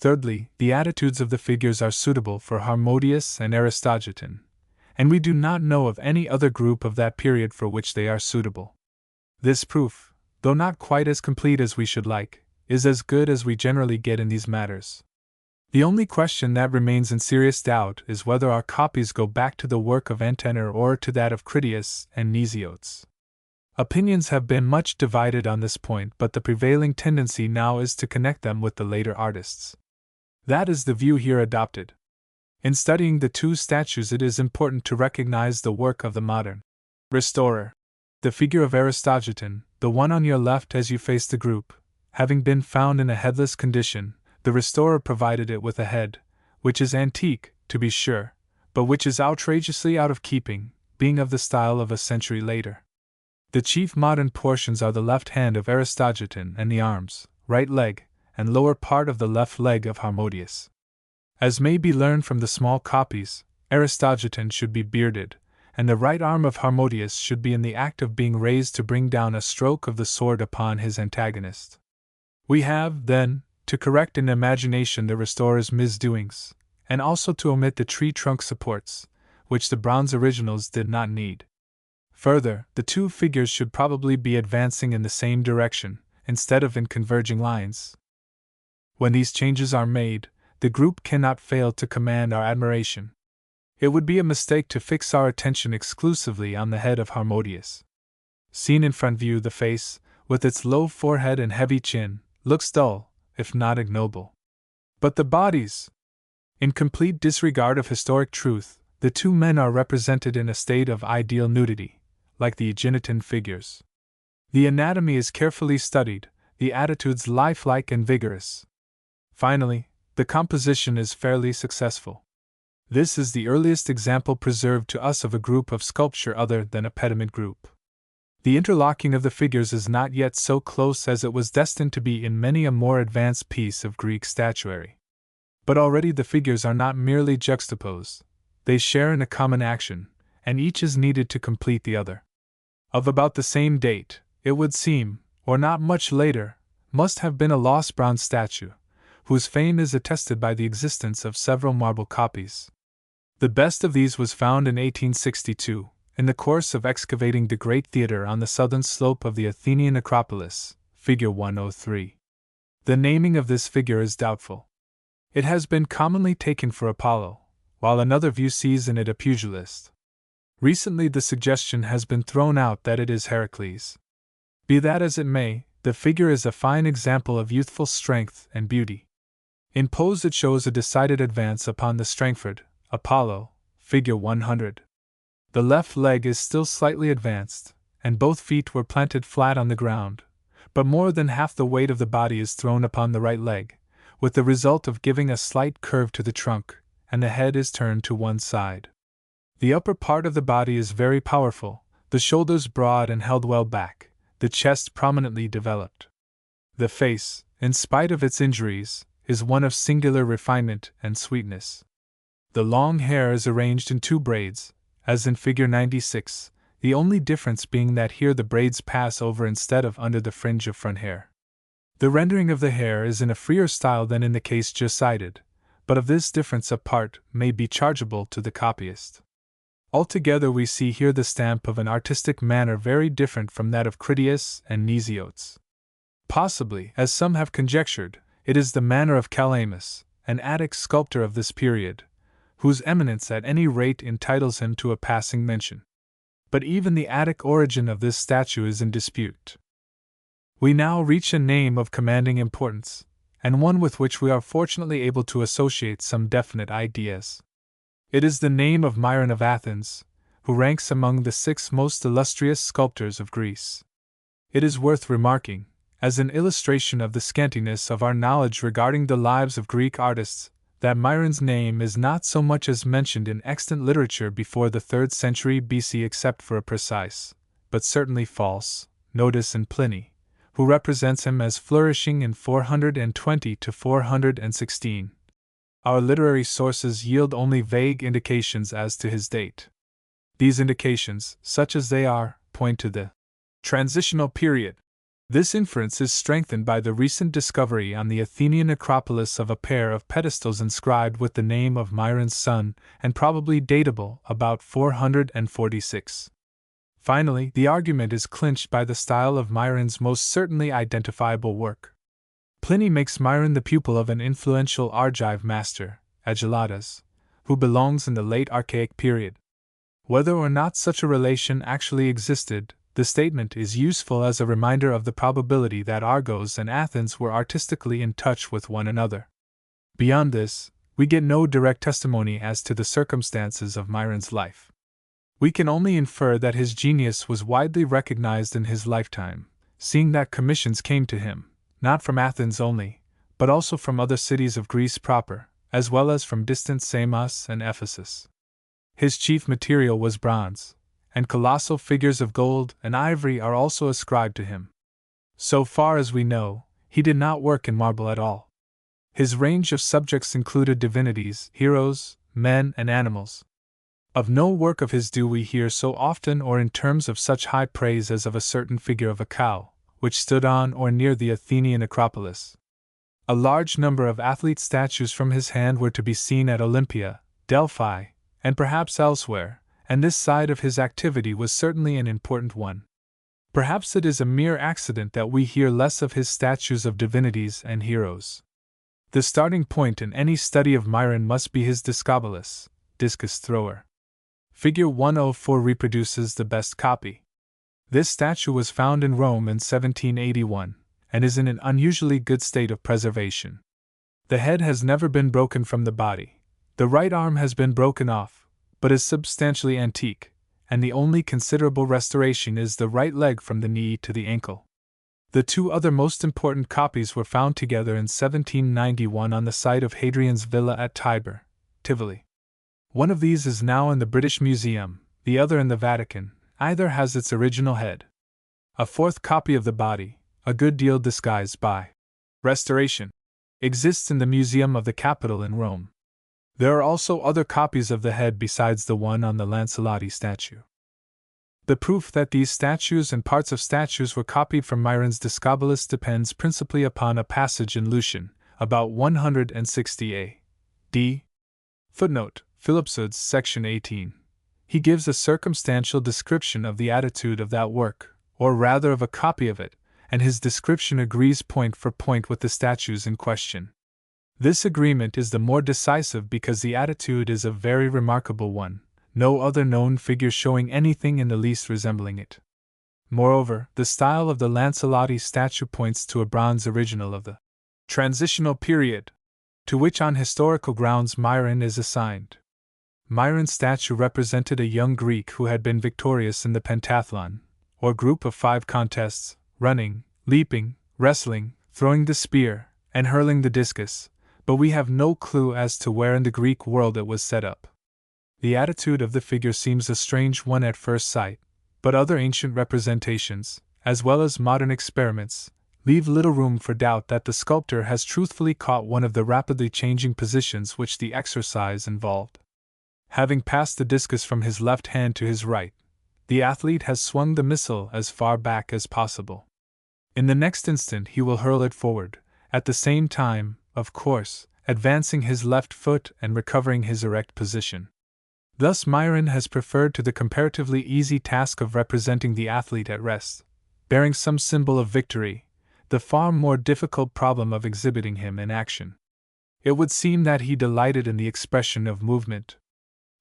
Thirdly, the attitudes of the figures are suitable for Harmodius and Aristogiton, and we do not know of any other group of that period for which they are suitable. This proof, though not quite as complete as we should like, is as good as we generally get in these matters. The only question that remains in serious doubt is whether our copies go back to the work of Antenor or to that of Critias and Nisiotes. Opinions have been much divided on this point, but the prevailing tendency now is to connect them with the later artists. That is the view here adopted. In studying the 2 statues, it is important to recognize the work of the modern restorer. The figure of Aristogiton, the one on your left as you face the group, having been found in a headless condition, the restorer provided it with a head, which is antique, to be sure, but which is outrageously out of keeping, being of the style of a century later. The chief modern portions are the left hand of Aristogiton and the arms, right leg, and lower part of the left leg of Harmodius. As may be learned from the small copies, Aristogiton should be bearded, and the right arm of Harmodius should be in the act of being raised to bring down a stroke of the sword upon his antagonist. We have, then, to correct in imagination the restorer's misdoings, and also to omit the tree trunk supports, which the bronze originals did not need. Further, the two figures should probably be advancing in the same direction, instead of in converging lines. When these changes are made, the group cannot fail to command our admiration. It would be a mistake to fix our attention exclusively on the head of Harmodius. Seen in front view, the face, with its low forehead and heavy chin, looks dull, if not ignoble. But the bodies! In complete disregard of historic truth, the two men are represented in a state of ideal nudity, like the Aeginetan figures. The anatomy is carefully studied, the attitudes lifelike and vigorous. Finally, the composition is fairly successful. This is the earliest example preserved to us of a group of sculpture other than a pediment group. The interlocking of the figures is not yet so close as it was destined to be in many a more advanced piece of Greek statuary. But already the figures are not merely juxtaposed, they share in a common action, and each is needed to complete the other. Of about the same date, it would seem, or not much later, must have been a lost bronze statue, whose fame is attested by the existence of several marble copies. The best of these was found in 1862, in the course of excavating the Great Theatre on the southern slope of the Athenian Acropolis, figure 103. The naming of this figure is doubtful. It has been commonly taken for Apollo, while another view sees in it a pugilist. Recently the suggestion has been thrown out that it is Heracles. Be that as it may, the figure is a fine example of youthful strength and beauty. In pose it shows a decided advance upon the Strangford, Apollo, figure 100. The left leg is still slightly advanced, and both feet were planted flat on the ground, but more than half the weight of the body is thrown upon the right leg, with the result of giving a slight curve to the trunk, and the head is turned to one side. The upper part of the body is very powerful, the shoulders broad and held well back, the chest prominently developed. The face, in spite of its injuries, is one of singular refinement and sweetness. The long hair is arranged in two braids, as in figure 96, the only difference being that here the braids pass over instead of under the fringe of front hair. The rendering of the hair is in a freer style than in the case just cited, but of this difference a part may be chargeable to the copyist. Altogether we see here the stamp of an artistic manner very different from that of Critias and Nisiotes. Possibly, as some have conjectured, it is the manner of Calamus, an Attic sculptor of this period, whose eminence at any rate entitles him to a passing mention. But even the Attic origin of this statue is in dispute. We now reach a name of commanding importance, and one with which we are fortunately able to associate some definite ideas. It is the name of Myron of Athens, who ranks among the 6 most illustrious sculptors of Greece. It is worth remarking, as an illustration of the scantiness of our knowledge regarding the lives of Greek artists, that Myron's name is not so much as mentioned in extant literature before the 3rd century BC except for a precise, but certainly false, notice in Pliny, who represents him as flourishing in 420 to 416. Our literary sources yield only vague indications as to his date. These indications, such as they are, point to the transitional period. This inference is strengthened by the recent discovery on the Athenian Acropolis of a pair of pedestals inscribed with the name of Myron's son, and probably datable about 446. Finally, the argument is clinched by the style of Myron's most certainly identifiable work. Pliny makes Myron the pupil of an influential Argive master, Ageladas, who belongs in the late Archaic period. Whether or not such a relation actually existed, the statement is useful as a reminder of the probability that Argos and Athens were artistically in touch with one another. Beyond this, we get no direct testimony as to the circumstances of Myron's life. We can only infer that his genius was widely recognized in his lifetime, seeing that commissions came to him, not from Athens only, but also from other cities of Greece proper, as well as from distant Samos and Ephesus. His chief material was bronze, and colossal figures of gold and ivory are also ascribed to him. So far as we know, he did not work in marble at all. His range of subjects included divinities, heroes, men, and animals. Of no work of his do we hear so often or in terms of such high praise as of a certain figure of a cow, which stood on or near the Athenian Acropolis. A large number of athlete statues from his hand were to be seen at Olympia, Delphi, and perhaps elsewhere, and this side of his activity was certainly an important one. Perhaps it is a mere accident that we hear less of his statues of divinities and heroes. The starting point in any study of Myron must be his Discobolus, discus thrower. Figure 104 reproduces the best copy. This statue was found in Rome in 1781, and is in an unusually good state of preservation. The head has never been broken from the body. The right arm has been broken off, but is substantially antique, and the only considerable restoration is the right leg from the knee to the ankle. The two other most important copies were found together in 1791 on the site of Hadrian's villa at Tibur, Tivoli. One of these is now in the British Museum, the other in the Vatican. Either has its original head. A fourth copy of the body, a good deal disguised by restoration, exists in the Museum of the Capitol in Rome. There are also other copies of the head besides the one on the Lancelotti statue. The proof that these statues and parts of statues were copied from Myron's Discobolus depends principally upon a passage in Lucian, about 160 A.D. Footnote: Philipsew's section 18. He gives a circumstantial description of the attitude of that work, or rather of a copy of it, and his description agrees point for point with the statues in question. This agreement is the more decisive because the attitude is a very remarkable one, no other known figure showing anything in the least resembling it. Moreover, the style of the Lancelotti statue points to a bronze original of the transitional period, to which on historical grounds Myron is assigned. Myron's statue represented a young Greek who had been victorious in the pentathlon, or group of 5 contests, running, leaping, wrestling, throwing the spear, and hurling the discus, but we have no clue as to where in the Greek world it was set up. The attitude of the figure seems a strange one at first sight, but other ancient representations, as well as modern experiments, leave little room for doubt that the sculptor has truthfully caught one of the rapidly changing positions which the exercise involved. Having passed the discus from his left hand to his right, the athlete has swung the missile as far back as possible. In the next instant he will hurl it forward, at the same time, of course, advancing his left foot and recovering his erect position. Thus Myron has preferred to the comparatively easy task of representing the athlete at rest, bearing some symbol of victory, the far more difficult problem of exhibiting him in action. It would seem that he delighted in the expression of movement.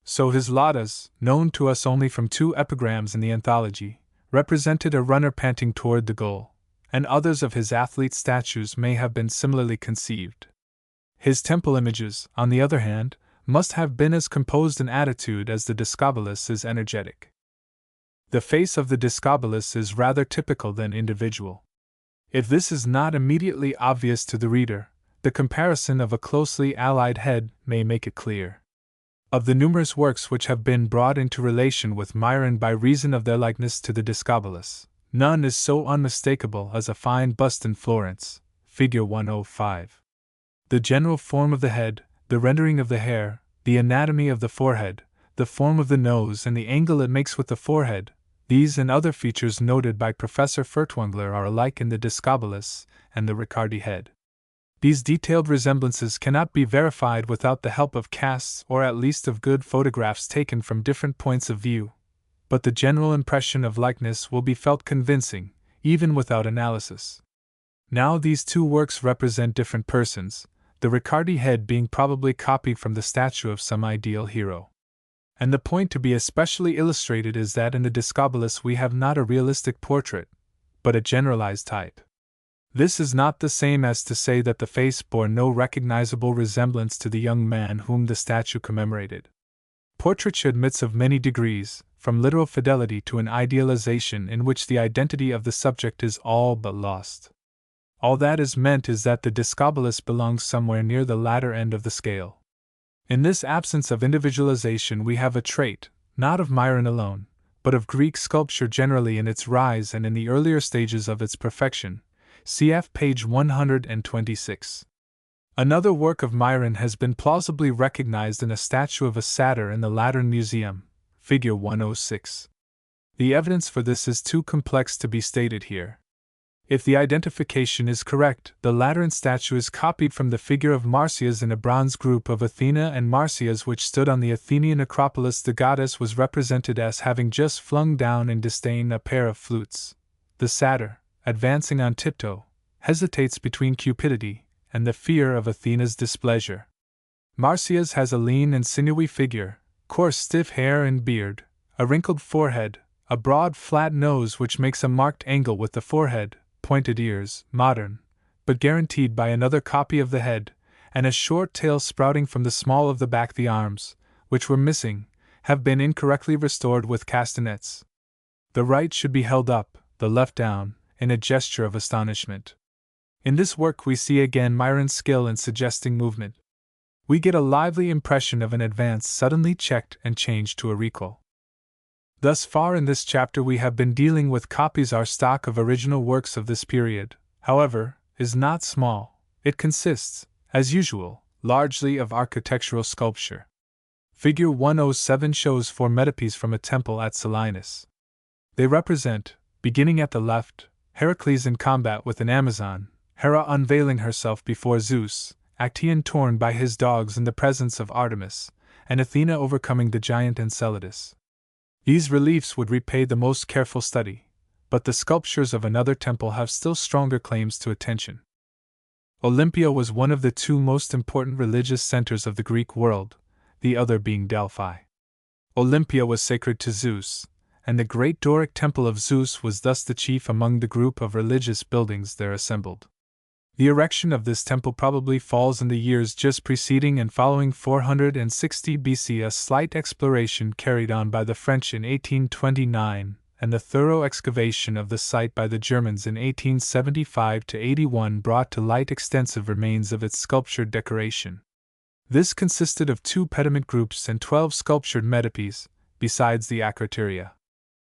So his laudas, known to us only from 2 epigrams in the anthology, represented a runner panting toward the goal, and others of his athlete statues may have been similarly conceived. His temple images, on the other hand, must have been as composed an attitude as the Discobolus is energetic. The face of the Discobolus is rather typical than individual. If this is not immediately obvious to the reader, the comparison of a closely allied head may make it clear. Of the numerous works which have been brought into relation with Myron by reason of their likeness to the Discobolus, none is so unmistakable as a fine bust in Florence, figure 105. The general form of the head, the rendering of the hair, the anatomy of the forehead, the form of the nose and the angle it makes with the forehead, these and other features noted by Professor Furtwängler are alike in the Discobolus and the Riccardi head. These detailed resemblances cannot be verified without the help of casts or at least of good photographs taken from different points of view, but the general impression of likeness will be felt convincing, even without analysis. Now these 2 works represent different persons, the Riccardi head being probably copied from the statue of some ideal hero. And the point to be especially illustrated is that in the Discobolus we have not a realistic portrait, but a generalized type. This is not the same as to say that the face bore no recognizable resemblance to the young man whom the statue commemorated. Portraiture admits of many degrees, from literal fidelity to an idealization in which the identity of the subject is all but lost. All that is meant is that the Discobolus belongs somewhere near the latter end of the scale. In this absence of individualization we have a trait, not of Myron alone, but of Greek sculpture generally in its rise and in the earlier stages of its perfection. Cf. page 126. Another work of Myron has been plausibly recognized in a statue of a satyr in the Lateran Museum, figure 106. The evidence for this is too complex to be stated here. If the identification is correct, the Lateran statue is copied from the figure of Marsyas in a bronze group of Athena and Marsyas which stood on the Athenian Acropolis. The goddess was represented as having just flung down in disdain a pair of flutes. The satyr, advancing on tiptoe, hesitates between cupidity and the fear of Athena's displeasure. Marsyas has a lean and sinewy figure, coarse stiff hair and beard, a wrinkled forehead, a broad flat nose which makes a marked angle with the forehead, pointed ears, modern, but guaranteed by another copy of the head, and a short tail sprouting from the small of the back. The arms, which were missing, have been incorrectly restored with castanets. The right should be held up, the left down, in a gesture of astonishment. In this work we see again Myron's skill in suggesting movement. We get a lively impression of an advance suddenly checked and changed to a recall. Thus far in this chapter we have been dealing with copies. Our stock of original works of this period, however, is not small. It consists, as usual, largely of architectural sculpture. Figure 107 shows 4 metopes from a temple at Selinus. They represent, beginning at the left, Heracles in combat with an Amazon, Hera unveiling herself before Zeus, Actaeon torn by his dogs in the presence of Artemis, and Athena overcoming the giant Enceladus. These reliefs would repay the most careful study, but the sculptures of another temple have still stronger claims to attention. Olympia was one of the 2 most important religious centers of the Greek world, the other being Delphi. Olympia was sacred to Zeus, and the great Doric temple of Zeus was thus the chief among the group of religious buildings there assembled. The erection of this temple probably falls in the years just preceding and following 460 BC. A slight exploration carried on by the French in 1829, and the thorough excavation of the site by the Germans in 1875–81 brought to light extensive remains of its sculptured decoration. This consisted of 2 pediment groups and 12 sculptured metopes, besides the acroteria.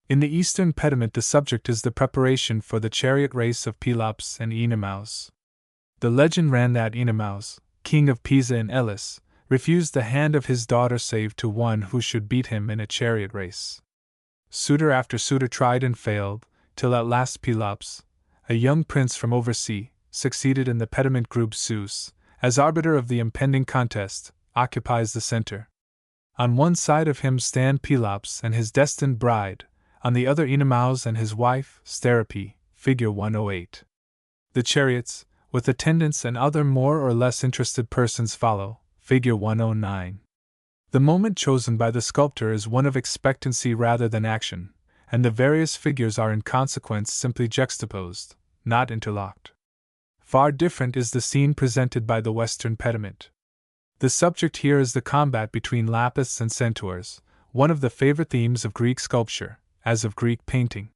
In the eastern pediment the subject is the preparation for the chariot race of Pelops and Oenomaus. The legend ran that Oenomaus, king of Pisa and Elis, refused the hand of his daughter save to one who should beat him in a chariot race. Suitor after suitor tried and failed, till at last Pelops, a young prince from oversea, succeeded in the pediment group. Zeus, as arbiter of the impending contest, occupies the center. On one side of him stand Pelops and his destined bride, on the other Oenomaus and his wife, Sterope, figure 108. The chariots, with attendants and other more or less interested persons follow, figure 109. The moment chosen by the sculptor is one of expectancy rather than action, and the various figures are in consequence simply juxtaposed, not interlocked. Far different is the scene presented by the western pediment. The subject here is the combat between Lapiths and Centaurs, one of the favorite themes of Greek sculpture, as of Greek painting.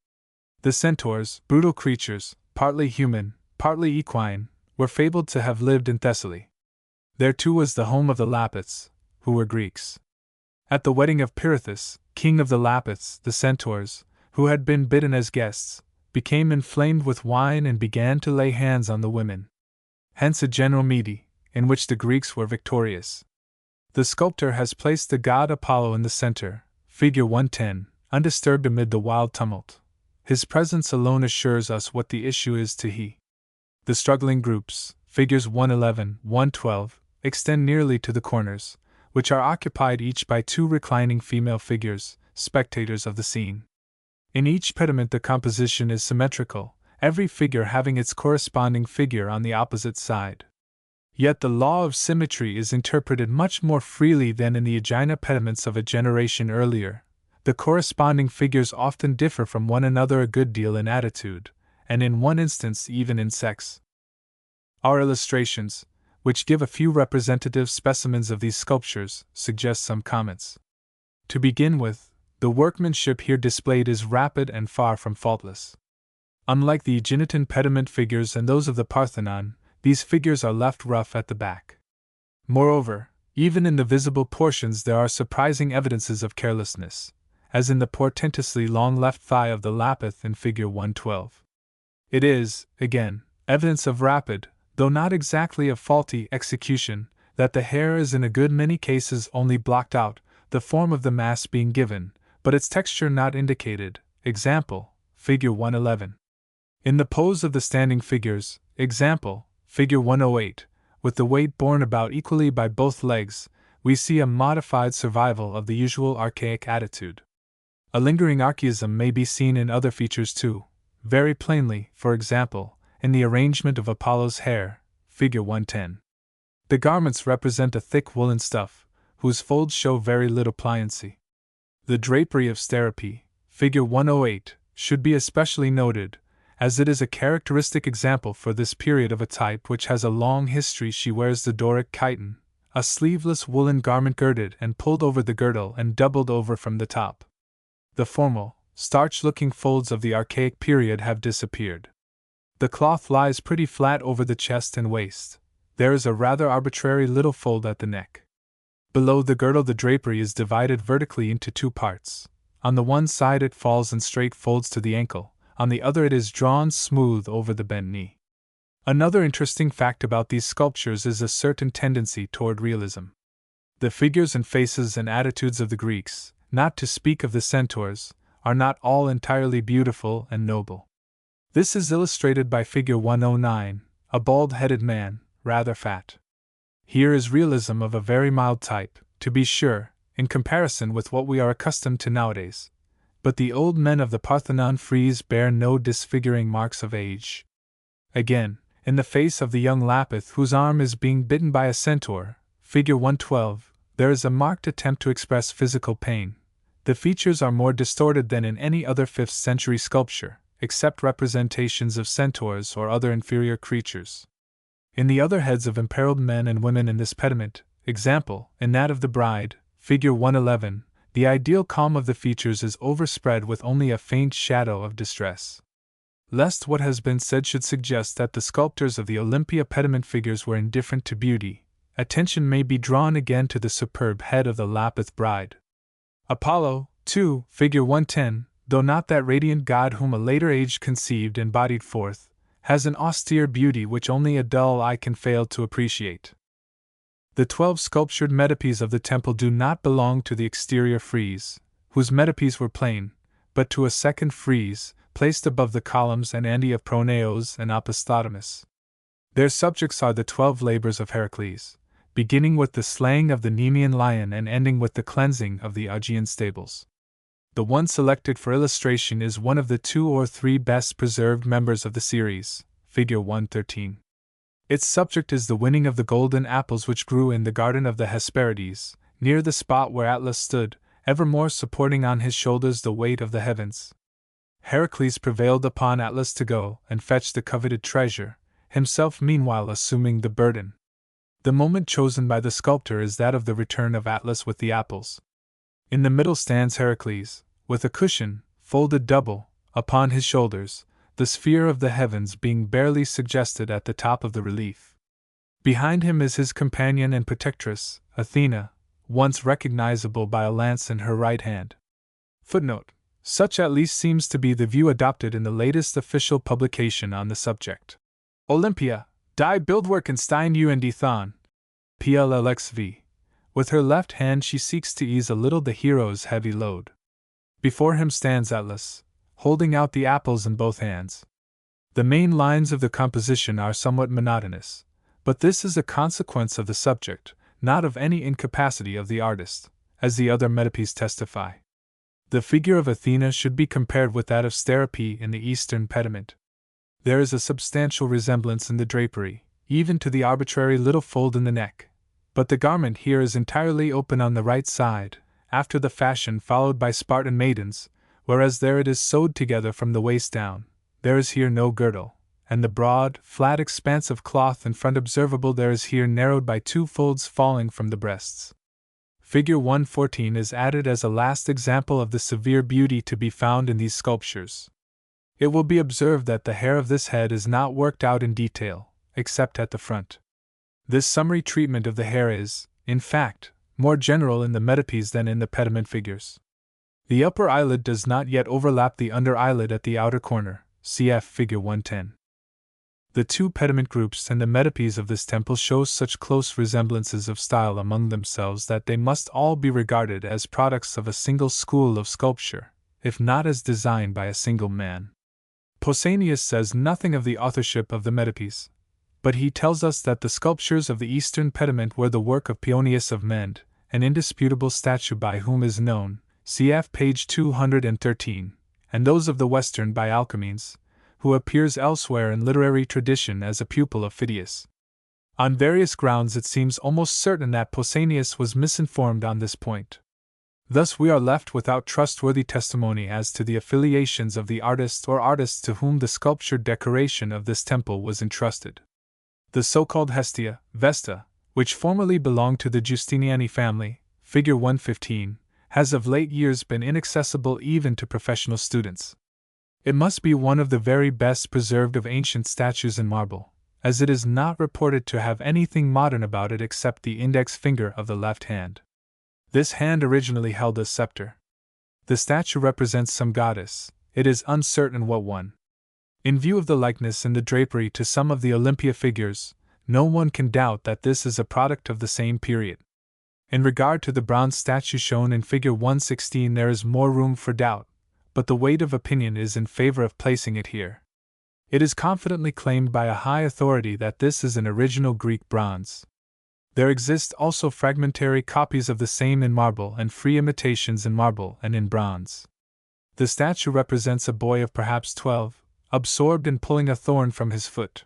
The Centaurs, brutal creatures, partly human, partly equine, were fabled to have lived in Thessaly. There too was the home of the Lapiths, who were Greeks. At the wedding of Pirithous, king of the Lapiths, the Centaurs, who had been bidden as guests, became inflamed with wine and began to lay hands on the women. Hence a general meeting, in which the Greeks were victorious. The sculptor has placed the god Apollo in the center, figure 110, undisturbed amid the wild tumult. His presence alone assures us what the issue is to he. The struggling groups, figures 111, 112, extend nearly to the corners, which are occupied each by 2 reclining female figures, spectators of the scene. In each pediment the composition is symmetrical, every figure having its corresponding figure on the opposite side. Yet the law of symmetry is interpreted much more freely than in the Aegina pediments of a generation earlier. The corresponding figures often differ from one another a good deal in attitude, and in one instance even in sex. Our illustrations, which give a few representative specimens of these sculptures, suggest some comments. To begin with, the workmanship here displayed is rapid and far from faultless. Unlike the Aeginetan pediment figures and those of the Parthenon, these figures are left rough at the back. Moreover, even in the visible portions there are surprising evidences of carelessness, as in the portentously long left thigh of the Lapith in figure 112. It is, again, evidence of rapid, though not exactly of faulty execution, that the hair is in a good many cases only blocked out, the form of the mass being given, but its texture not indicated. Example, Figure 111. In the pose of the standing figures, example, Figure 108, with the weight borne about equally by both legs, we see a modified survival of the usual archaic attitude. A lingering archaism may be seen in other features too, very plainly, for example, in the arrangement of Apollo's hair, Figure 110. The garments represent a thick woolen stuff, whose folds show very little pliancy. The drapery of Sterope, Figure 108, should be especially noted, as it is a characteristic example for this period of a type which has a long history. She wears the Doric chiton, a sleeveless woolen garment girded and pulled over the girdle and doubled over from the top. The formal, starch-looking folds of the archaic period have disappeared. The cloth lies pretty flat over the chest and waist. There is a rather arbitrary little fold at the neck. Below the girdle the drapery is divided vertically into two parts. On the one side it falls in straight folds to the ankle, on the other it is drawn smooth over the bent knee. Another interesting fact about these sculptures is a certain tendency toward realism. The figures and faces and attitudes of the Greeks, not to speak of the centaurs, are not all entirely beautiful and noble. This is illustrated by Figure 109, a bald-headed man, rather fat. Here is realism of a very mild type, to be sure, in comparison with what we are accustomed to nowadays, but the old men of the Parthenon frieze bear no disfiguring marks of age. Again, in the face of the young Lapith whose arm is being bitten by a centaur, Figure 112, there is a marked attempt to express physical pain. The features are more distorted than in any other 5th century sculpture, except representations of centaurs or other inferior creatures. In the other heads of imperiled men and women in this pediment, example, in that of the bride, Figure 111, the ideal calm of the features is overspread with only a faint shadow of distress. Lest what has been said should suggest that the sculptors of the Olympia pediment figures were indifferent to beauty, attention may be drawn again to the superb head of the Lapith bride. Apollo, too, Figure 110, though not that radiant god whom a later age conceived and bodied forth, has an austere beauty which only a dull eye can fail to appreciate. The 12 sculptured metopes of the temple do not belong to the exterior frieze, whose metopes were plain, but to a second frieze, placed above the columns and ante of Pronaos and Opisthotomus. Their subjects are the 12 labors of Heracles, beginning with the slaying of the Nemean lion and ending with the cleansing of the Augean stables. The one selected for illustration is one of the 2 or 3 best preserved members of the series, Figure 113. Its subject is the winning of the golden apples which grew in the garden of the Hesperides, near the spot where Atlas stood, evermore supporting on his shoulders the weight of the heavens. Heracles prevailed upon Atlas to go and fetch the coveted treasure, himself meanwhile assuming the burden. The moment chosen by the sculptor is that of the return of Atlas with the apples. In the middle stands Heracles, with a cushion, folded double, upon his shoulders, the sphere of the heavens being barely suggested at the top of the relief. Behind him is his companion and protectress, Athena, once recognizable by a lance in her right hand. Footnote: such at least seems to be the view adopted in the latest official publication on the subject. Olympia, die Bildwerk in Stein und Thon. PLLXV. With her left hand she seeks to ease a little the hero's heavy load. Before him stands Atlas, holding out the apples in both hands. The main lines of the composition are somewhat monotonous, but this is a consequence of the subject, not of any incapacity of the artist, as the other metopes testify. The figure of Athena should be compared with that of Sterope in the Eastern pediment. There is a substantial resemblance in the drapery, even to the arbitrary little fold in the neck, but the garment here is entirely open on the right side, after the fashion followed by Spartan maidens, whereas there it is sewed together from the waist down. There is here no girdle, and the broad, flat expanse of cloth in front observable there is here narrowed by 2 folds falling from the breasts. Figure 114 is added as a last example of the severe beauty to be found in these sculptures. It will be observed that the hair of this head is not worked out in detail, except at the front. This summary treatment of the hair is, in fact, more general in the metopes than in the pediment figures. The upper eyelid does not yet overlap the under eyelid at the outer corner, cf. Figure 110. The two pediment groups and the metopes of this temple show such close resemblances of style among themselves that they must all be regarded as products of a single school of sculpture, if not as designed by a single man. Pausanias says nothing of the authorship of the metopes, but he tells us that the sculptures of the eastern pediment were the work of Pausanias of Mende, an indisputable statue by whom is known, cf. page 213, and those of the western by Alcamenes, who appears elsewhere in literary tradition as a pupil of Phidias. On various grounds it seems almost certain that Pausanias was misinformed on this point. Thus we are left without trustworthy testimony as to the affiliations of the artist or artists to whom the sculptured decoration of this temple was entrusted. The so-called Hestia, Vesta, which formerly belonged to the Giustiniani family, figure 115, has of late years been inaccessible even to professional students. It must be one of the very best preserved of ancient statues in marble, as it is not reported to have anything modern about it except the index finger of the left hand. This hand originally held a scepter. The statue represents some goddess, it is uncertain what one. In view of the likeness in the drapery to some of the Olympia figures, no one can doubt that this is a product of the same period. In regard to the bronze statue shown in figure 116 there is more room for doubt, but the weight of opinion is in favor of placing it here. It is confidently claimed by a high authority that this is an original Greek bronze. There exist also fragmentary copies of the same in marble and free imitations in marble and in bronze. The statue represents a boy of perhaps 12, absorbed in pulling a thorn from his foot.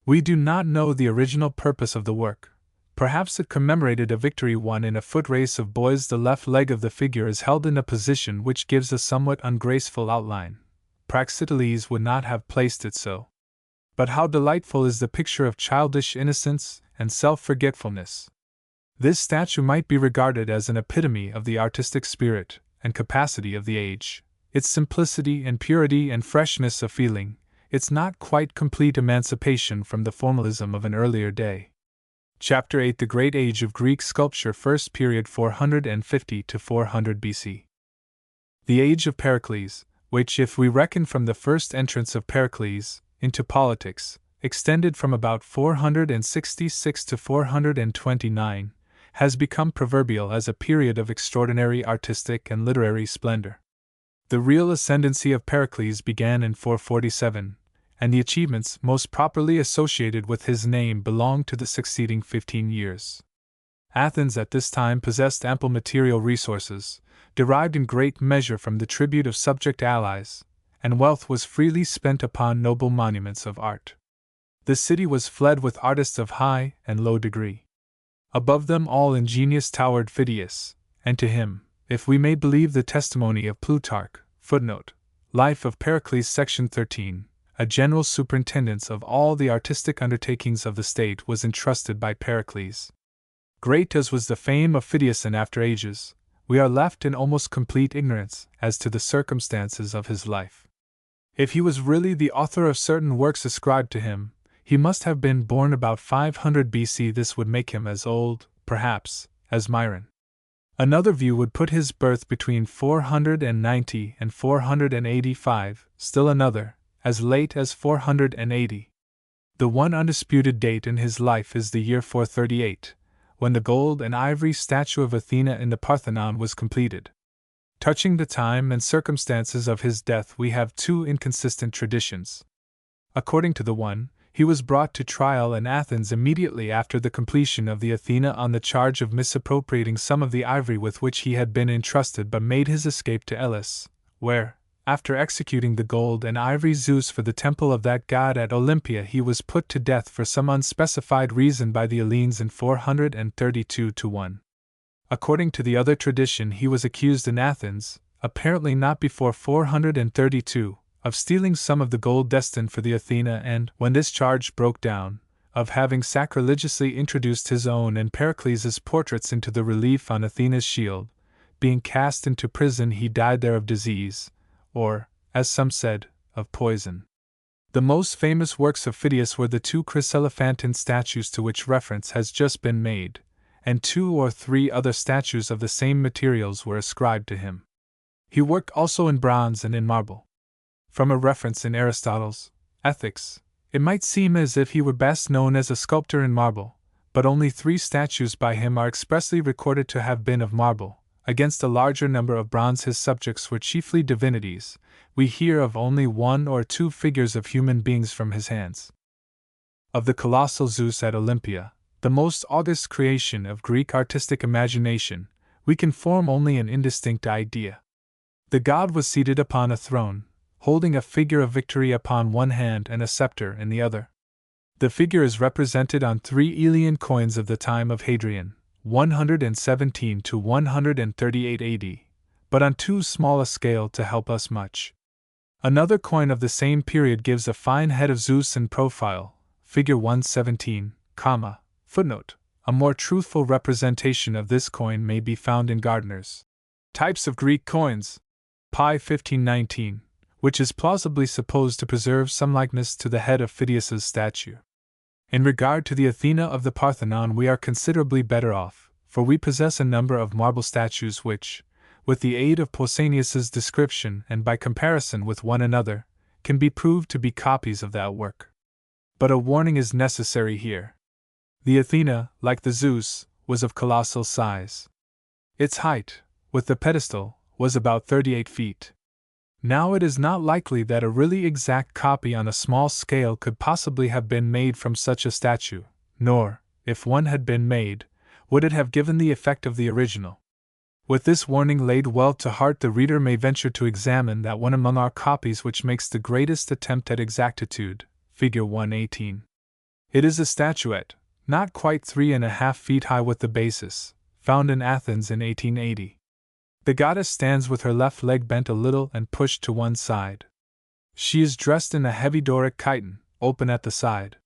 We do not know the original purpose of the work. Perhaps it commemorated a victory won in a foot race of boys. The left leg of the figure is held in a position which gives a somewhat ungraceful outline. Praxiteles would not have placed it so. But how delightful is the picture of childish innocence and self-forgetfulness! This statue might be regarded as an epitome of the artistic spirit and capacity of the age. Its simplicity and purity and freshness of feeling, its not quite complete emancipation from the formalism of an earlier day. Chapter 8: The Great Age of Greek Sculpture, First Period 450 to 400 BC. The Age of Pericles, which, if we reckon from the first entrance of Pericles into politics, extended from about 466 to 429, has become proverbial as a period of extraordinary artistic and literary splendor. The real ascendancy of Pericles began in 447, and the achievements most properly associated with his name belong to the succeeding 15 years. Athens at this time possessed ample material resources, derived in great measure from the tribute of subject allies, and wealth was freely spent upon noble monuments of art. The city was fled with artists of high and low degree. Above them all ingenious towered Phidias, and to him, if we may believe the testimony of Plutarch, footnote, Life of Pericles, section 13, a general superintendence of all the artistic undertakings of the state was entrusted by Pericles. Great as was the fame of Phidias in after ages, we are left in almost complete ignorance as to the circumstances of his life. If he was really the author of certain works ascribed to him, he must have been born about 500 BC. This would make him as old, perhaps, as Myron. Another view would put his birth between 490 and 485, still another, as late as 480. The one undisputed date in his life is the year 438, when the gold and ivory statue of Athena in the Parthenon was completed. Touching the time and circumstances of his death we have two inconsistent traditions. According to the one, he was brought to trial in Athens immediately after the completion of the Athena on the charge of misappropriating some of the ivory with which he had been entrusted, but made his escape to Elis, where, after executing the gold and ivory Zeus for the temple of that god at Olympia, he was put to death for some unspecified reason by the Hellenes in 432 to 1. According to the other tradition, he was accused in Athens, apparently not before 432, of stealing some of the gold destined for the Athena and, when this charge broke down, of having sacrilegiously introduced his own and Pericles' portraits into the relief on Athena's shield. Being cast into prison, he died there of disease, or, as some said, of poison. The most famous works of Phidias were the two chryselephantine statues to which reference has just been made, and 2 or 3 other statues of the same materials were ascribed to him. He worked also in bronze and in marble. From a reference in Aristotle's Ethics, it might seem as if he were best known as a sculptor in marble, but only 3 statues by him are expressly recorded to have been of marble. Against a larger number of bronze his subjects were chiefly divinities. We hear of only 1 or 2 figures of human beings from his hands. Of the colossal Zeus at Olympia, the most august creation of Greek artistic imagination, we can form only an indistinct idea. The god was seated upon a throne, holding a figure of victory upon one hand and a scepter in the other. The figure is represented on 3 Elian coins of the time of Hadrian, 117 to 138 AD, but on too small a scale to help us much. Another coin of the same period gives a fine head of Zeus in profile, figure 117, footnote. A more truthful representation of this coin may be found in Gardner's Types of Greek Coins, Pi 1519, which is plausibly supposed to preserve some likeness to the head of Phidias's statue. In regard to the Athena of the Parthenon, we are considerably better off, for we possess a number of marble statues which, with the aid of Pausanias's description and by comparison with one another, can be proved to be copies of that work. But a warning is necessary here. The Athena, like the Zeus, was of colossal size. Its height, with the pedestal, was about 38 feet. Now it is not likely that a really exact copy on a small scale could possibly have been made from such a statue, nor, if one had been made, would it have given the effect of the original. With this warning laid well to heart, the reader may venture to examine that one among our copies which makes the greatest attempt at exactitude, figure 118. It is a statuette, not quite 3.5 feet high with the basis, found in Athens in 1880. The goddess stands with her left leg bent a little and pushed to one side. She is dressed in a heavy Doric chiton, open at the side.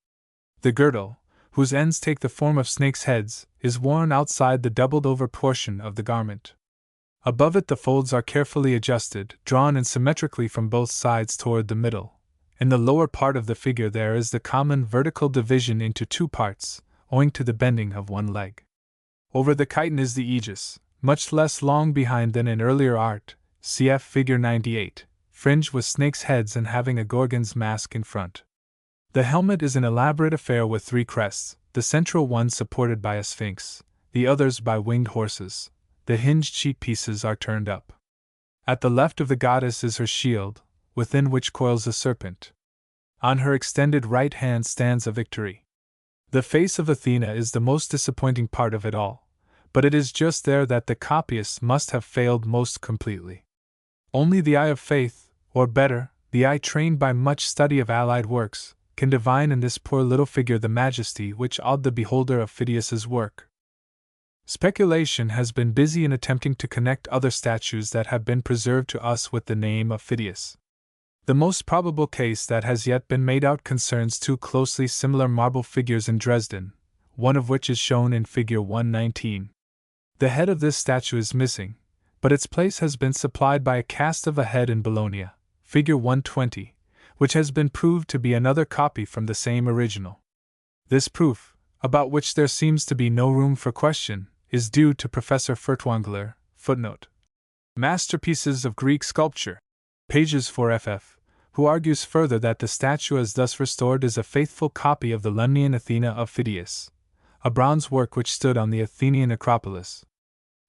The girdle, whose ends take the form of snakes' heads, is worn outside the doubled-over portion of the garment. Above it the folds are carefully adjusted, drawn in symmetrically from both sides toward the middle. In the lower part of the figure there is the common vertical division into 2 parts, owing to the bending of one leg. Over the chiton is the aegis, much less long behind than in earlier art, cf. figure 98, fringed with snakes' heads and having a gorgon's mask in front. The helmet is an elaborate affair with 3 crests, the central one supported by a sphinx, the others by winged horses. The hinged cheek pieces are turned up. At the left of the goddess is her shield, within which coils a serpent. On her extended right hand stands a victory. The face of Athena is the most disappointing part of it all, but it is just there that the copyists must have failed most completely. Only the eye of faith, or better, the eye trained by much study of allied works, can divine in this poor little figure the majesty which awed the beholder of Phidias's work. Speculation has been busy in attempting to connect other statues that have been preserved to us with the name of Phidias. The most probable case that has yet been made out concerns 2 closely similar marble figures in Dresden, one of which is shown in figure 119. The head of this statue is missing, but its place has been supplied by a cast of a head in Bologna, figure 120, which has been proved to be another copy from the same original. This proof, about which there seems to be no room for question, is due to Professor Furtwängler, footnote. Masterpieces of Greek Sculpture, pages 4ff, who argues further that the statue as thus restored is a faithful copy of the Lemnian Athena of Phidias, a bronze work which stood on the Athenian Acropolis.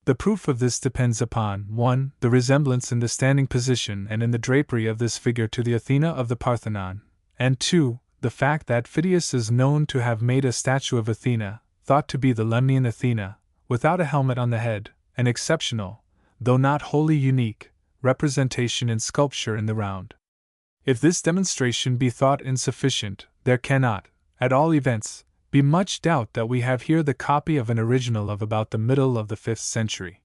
The proof of this depends upon 1. The resemblance in the standing position and in the drapery of this figure to the Athena of the Parthenon, and 2. The fact that Phidias is known to have made a statue of Athena, thought to be the Lemnian Athena, without a helmet on the head, an exceptional, though not wholly unique, representation in sculpture in the round. If this demonstration be thought insufficient, there cannot, at all events, be much doubt that we have here the copy of an original of about the middle of the 5th century.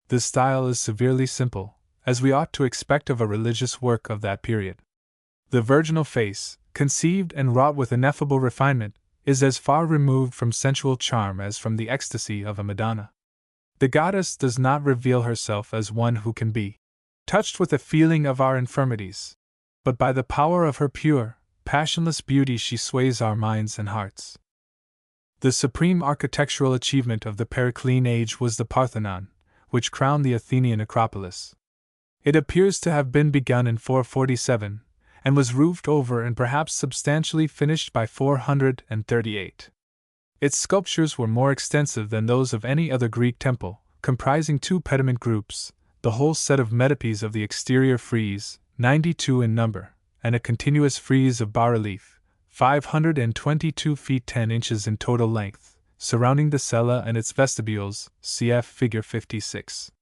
The style is severely simple, as we ought to expect of a religious work of that period. The virginal face, conceived and wrought with ineffable refinement, is as far removed from sensual charm as from the ecstasy of a Madonna. The goddess does not reveal herself as one who can be touched with a feeling of our infirmities, but by the power of her pure, passionless beauty she sways our minds and hearts. The supreme architectural achievement of the Periclean age was the Parthenon, which crowned the Athenian Acropolis. It appears to have been begun in 447, and was roofed over and perhaps substantially finished by 438. Its sculptures were more extensive than those of any other Greek temple, comprising 2 pediment groups, the whole set of metopes of the exterior frieze, 92 in number, and a continuous frieze of bas-relief, 522 feet 10 inches in total length, surrounding the cella and its vestibules, cf. Figure 56.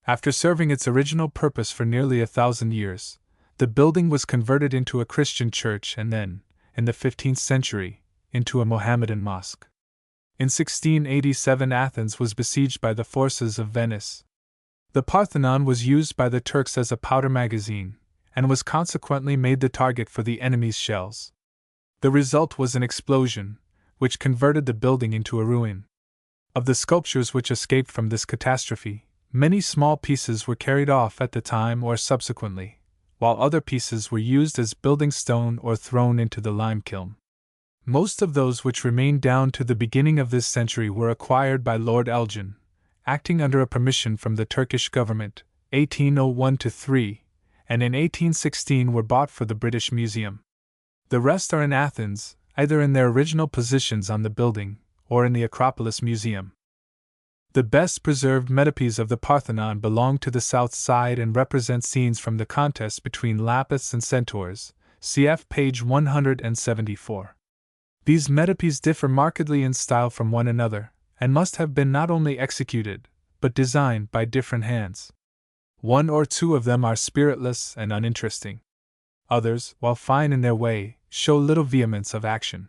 After serving its original purpose for nearly 1,000 years, the building was converted into a Christian church and then, in the 15th century, into a Mohammedan mosque. In 1687 Athens was besieged by the forces of Venice. The Parthenon was used by the Turks as a powder magazine, and was consequently made the target for the enemy's shells. The result was an explosion, which converted the building into a ruin. Of the sculptures which escaped from this catastrophe, many small pieces were carried off at the time or subsequently, while other pieces were used as building stone or thrown into the lime kiln. Most of those which remained down to the beginning of this century were acquired by Lord Elgin, acting under a permission from the Turkish government, 1801-3, and in 1816 were bought for the British Museum. The rest are in Athens, either in their original positions on the building, or in the Acropolis Museum. The best preserved metopes of the Parthenon belong to the south side and represent scenes from the contest between Lapiths and Centaurs, cf. page 174. These metopes differ markedly in style from one another, and must have been not only executed, but designed by different hands. 1 or 2 of them are spiritless and uninteresting. Others, while fine in their way, show little vehemence of action.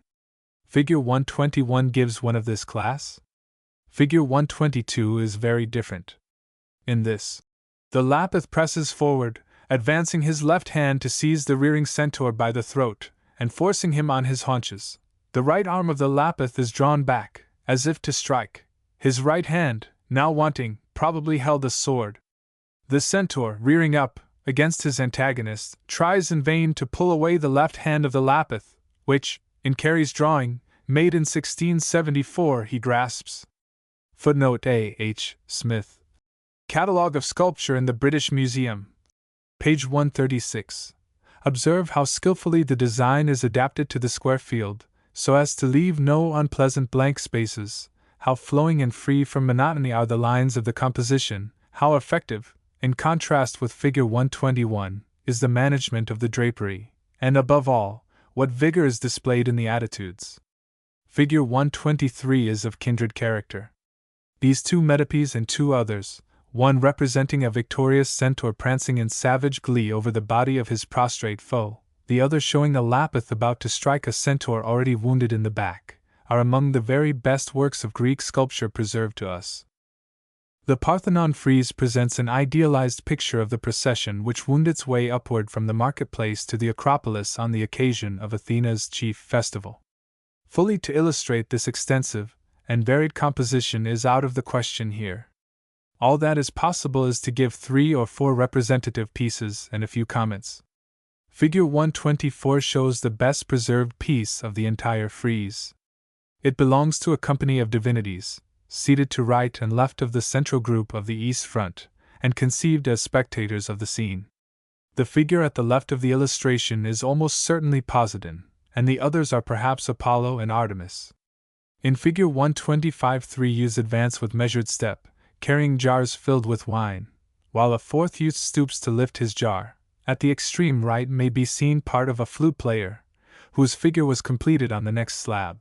Figure 121 gives one of this class. Figure 122 is very different. In this, the Lapith presses forward, advancing his left hand to seize the rearing centaur by the throat, and forcing him on his haunches. The right arm of the Lapith is drawn back, as if to strike. His right hand, now wanting, probably held a sword. The centaur, rearing up against his antagonist, tries in vain to pull away the left hand of the Lapith, which, in Cary's drawing, made in 1674, he grasps. Footnote A. H. Smith. Catalogue of Sculpture in the British Museum. Page 136. Observe how skillfully the design is adapted to the square field, so as to leave no unpleasant blank spaces, how flowing and free from monotony are the lines of the composition, how effective, in contrast with Figure 121, is the management of the drapery, and above all, what vigor is displayed in the attitudes. Figure 123 is of kindred character. These 2 metopes and 2 others, one representing a victorious centaur prancing in savage glee over the body of his prostrate foe, the other showing a Lapith about to strike a centaur already wounded in the back, are among the very best works of Greek sculpture preserved to us. The Parthenon frieze presents an idealized picture of the procession which wound its way upward from the marketplace to the Acropolis on the occasion of Athena's chief festival. Fully to illustrate this extensive and varied composition is out of the question here. All that is possible is to give 3 or 4 representative pieces and a few comments. Figure 124 shows the best preserved piece of the entire frieze. It belongs to a company of divinities, seated to right and left of the central group of the east front, and conceived as spectators of the scene. The figure at the left of the illustration is almost certainly Poseidon, and the others are perhaps Apollo and Artemis. In Figure 125, 3 youths advance with measured step, carrying jars filled with wine, while a 4th youth stoops to lift his jar. At the extreme right may be seen part of a flute player, whose figure was completed on the next slab.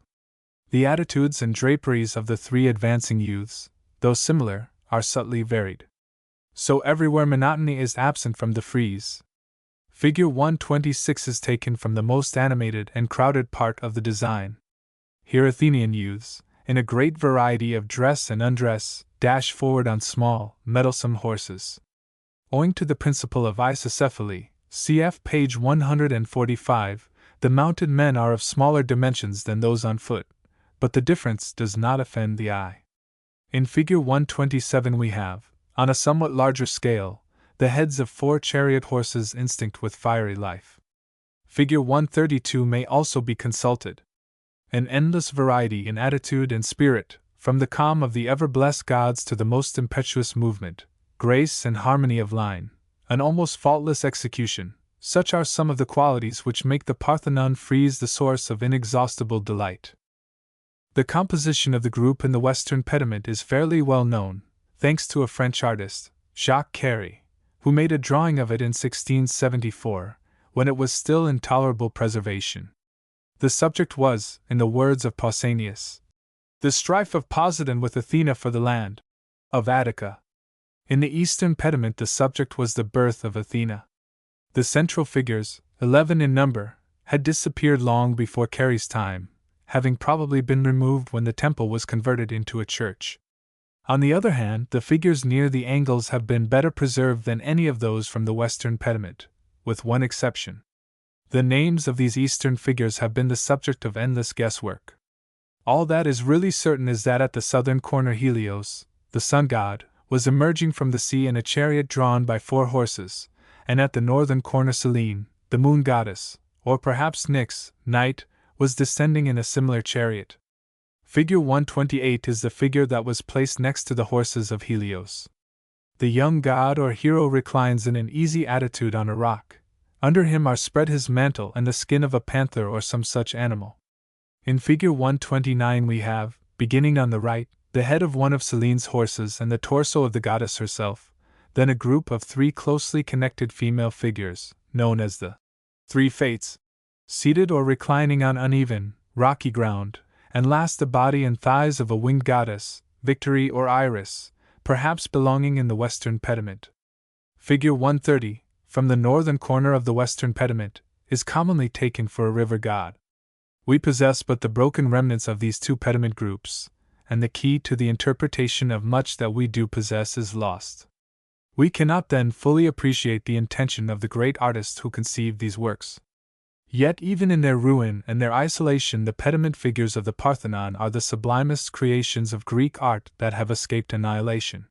The attitudes and draperies of the 3 advancing youths, though similar, are subtly varied. So everywhere monotony is absent from the frieze. Figure 126 is taken from the most animated and crowded part of the design. Here Athenian youths, in a great variety of dress and undress, dash forward on small, mettlesome horses. Owing to the principle of isocephaly, cf. page 145, the mounted men are of smaller dimensions than those on foot, but the difference does not offend the eye. In Figure 127 we have, on a somewhat larger scale, the heads of 4 chariot horses instinct with fiery life. Figure 132 may also be consulted. An endless variety in attitude and spirit, from the calm of the ever-blessed gods to the most impetuous movement, grace and harmony of line, an almost faultless execution, such are some of the qualities which make the Parthenon frieze the source of inexhaustible delight. The composition of the group in the western pediment is fairly well known, thanks to a French artist, Jacques Carré, who made a drawing of it in 1674, when it was still in tolerable preservation. The subject was, in the words of Pausanias, the strife of Poseidon with Athena for the land of Attica. In the eastern pediment the subject was the birth of Athena. The central figures, 11 in number, had disappeared long before Carey's time, having probably been removed when the temple was converted into a church. On the other hand, the figures near the angles have been better preserved than any of those from the western pediment, with one exception. The names of these eastern figures have been the subject of endless guesswork. All that is really certain is that at the southern corner Helios, the sun god, was emerging from the sea in a chariot drawn by 4 horses, and at the northern corner Selene, the moon goddess, or perhaps Nyx, night, was descending in a similar chariot. Figure 128 is the figure that was placed next to the horses of Helios. The young god or hero reclines in an easy attitude on a rock. Under him are spread his mantle and the skin of a panther or some such animal. In figure 129 we have, beginning on the right, the head of one of Selene's horses and the torso of the goddess herself, then a group of 3 closely connected female figures, known as the 3 Fates, seated or reclining on uneven, rocky ground, and last the body and thighs of a winged goddess, Victory or Iris, perhaps belonging in the western pediment. Figure 130, from the northern corner of the western pediment, is commonly taken for a river god. We possess but the broken remnants of these 2 pediment groups, and the key to the interpretation of much that we do possess is lost. We cannot then fully appreciate the intention of the great artist who conceived these works. Yet even in their ruin and their isolation the pediment figures of the Parthenon are the sublimest creations of Greek art that have escaped annihilation.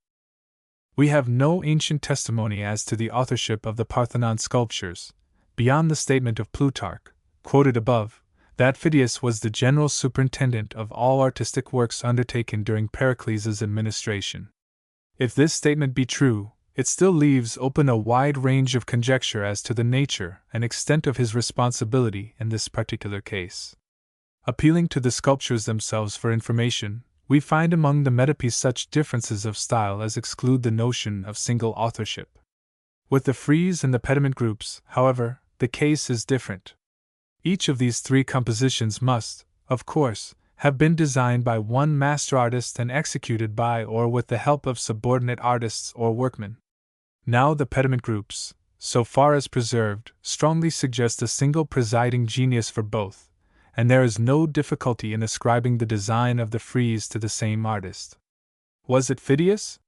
We have no ancient testimony as to the authorship of the Parthenon sculptures, beyond the statement of Plutarch, quoted above, that Phidias was the general superintendent of all artistic works undertaken during Pericles' administration. If this statement be true, it still leaves open a wide range of conjecture as to the nature and extent of his responsibility in this particular case. Appealing to the sculptures themselves for information, we find among the metopes such differences of style as exclude the notion of single authorship. With the frieze and the pediment groups, however, the case is different. Each of these 3 compositions must, of course, have been designed by one master artist and executed by or with the help of subordinate artists or workmen. Now the pediment groups, so far as preserved, strongly suggest a single presiding genius for both, and there is no difficulty in ascribing the design of the frieze to the same artist. Was it Phidias?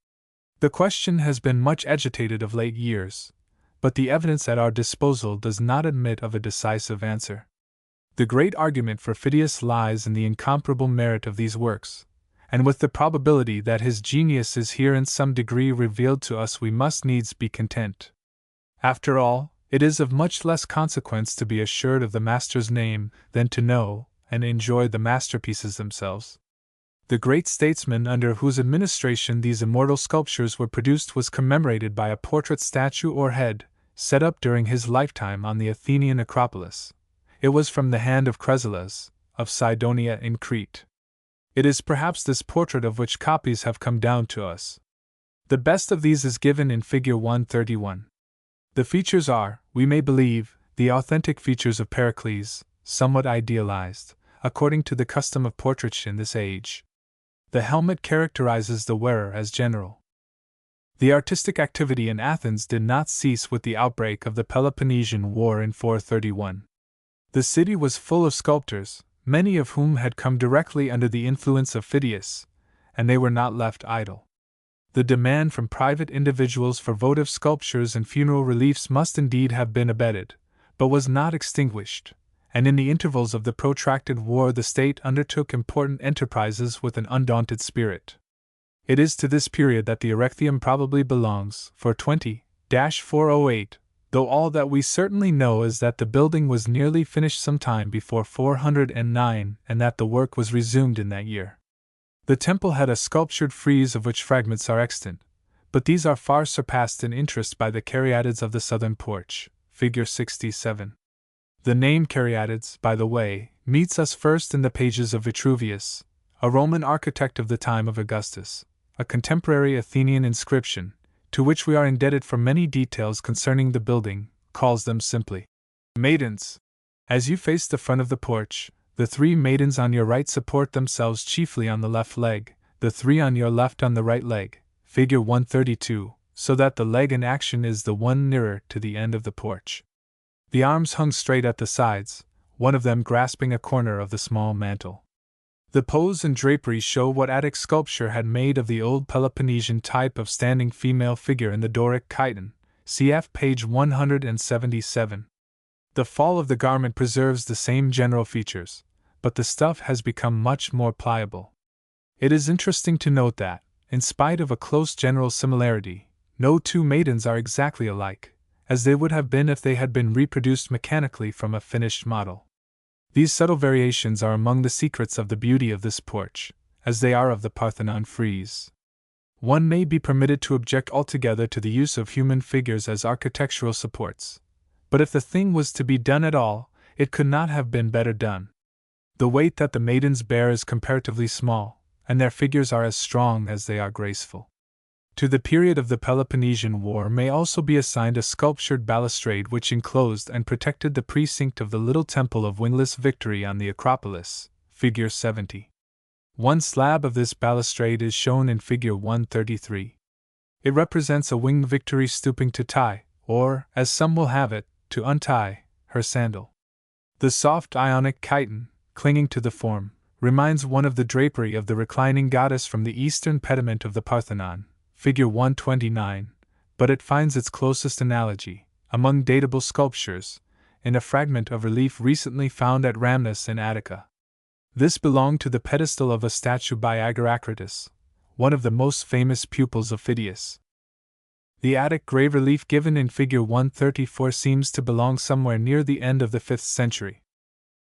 The question has been much agitated of late years, but the evidence at our disposal does not admit of a decisive answer. The great argument for Phidias lies in the incomparable merit of these works, and with the probability that his genius is here in some degree revealed to us we must needs be content. After all, it is of much less consequence to be assured of the master's name than to know and enjoy the masterpieces themselves. The great statesman under whose administration these immortal sculptures were produced was commemorated by a portrait statue or head, set up during his lifetime on the Athenian Acropolis. It was from the hand of Chrysilas, of Cydonia in Crete. It is perhaps this portrait of which copies have come down to us. The best of these is given in figure 131. The features are, we may believe, the authentic features of Pericles, somewhat idealized, according to the custom of portraiture in this age. The helmet characterizes the wearer as general. The artistic activity in Athens did not cease with the outbreak of the Peloponnesian War in 431. The city was full of sculptors, many of whom had come directly under the influence of Phidias, and they were not left idle. The demand from private individuals for votive sculptures and funeral reliefs must indeed have been abated, but was not extinguished, and in the intervals of the protracted war the state undertook important enterprises with an undaunted spirit. It is to this period that the Erechtheum probably belongs, for 20-408, though all that we certainly know is that the building was nearly finished some time before 409 and that the work was resumed in that year. The temple had a sculptured frieze of which fragments are extant, but these are far surpassed in interest by the caryatids of the southern porch, figure 67. The name Caryatids, by the way, meets us first in the pages of Vitruvius, a Roman architect of the time of Augustus, a contemporary Athenian inscription, to which we are indebted for many details concerning the building, calls them simply maidens. As you face the front of the porch, the 3 maidens on your right support themselves chiefly on the left leg, the 3 on your left on the right leg, figure 132, so that the leg in action is the one nearer to the end of the porch. The arms hung straight at the sides, one of them grasping a corner of the small mantle. The pose and drapery show what Attic sculpture had made of the old Peloponnesian type of standing female figure in the Doric chiton, cf. page 177. The fall of the garment preserves the same general features, but the stuff has become much more pliable. It is interesting to note that, in spite of a close general similarity, no 2 maidens are exactly alike, as they would have been if they had been reproduced mechanically from a finished model. These subtle variations are among the secrets of the beauty of this porch, as they are of the Parthenon frieze. One may be permitted to object altogether to the use of human figures as architectural supports, but if the thing was to be done at all, it could not have been better done. The weight that the maidens bear is comparatively small, and their figures are as strong as they are graceful. To the period of the Peloponnesian War may also be assigned a sculptured balustrade which enclosed and protected the precinct of the little temple of wingless Victory on the Acropolis, figure 70. One slab of this balustrade is shown in figure 133. It represents a winged Victory stooping to tie, or, as some will have it, to untie, her sandal. The soft Ionic chiton, clinging to the form, reminds one of the drapery of the reclining goddess from the eastern pediment of the Parthenon, figure 129, but it finds its closest analogy, among datable sculptures, in a fragment of relief recently found at Rhamnus in Attica. This belonged to the pedestal of a statue by Agoracratus, one of the most famous pupils of Phidias. The Attic grave relief given in figure 134 seems to belong somewhere near the end of the 5th century.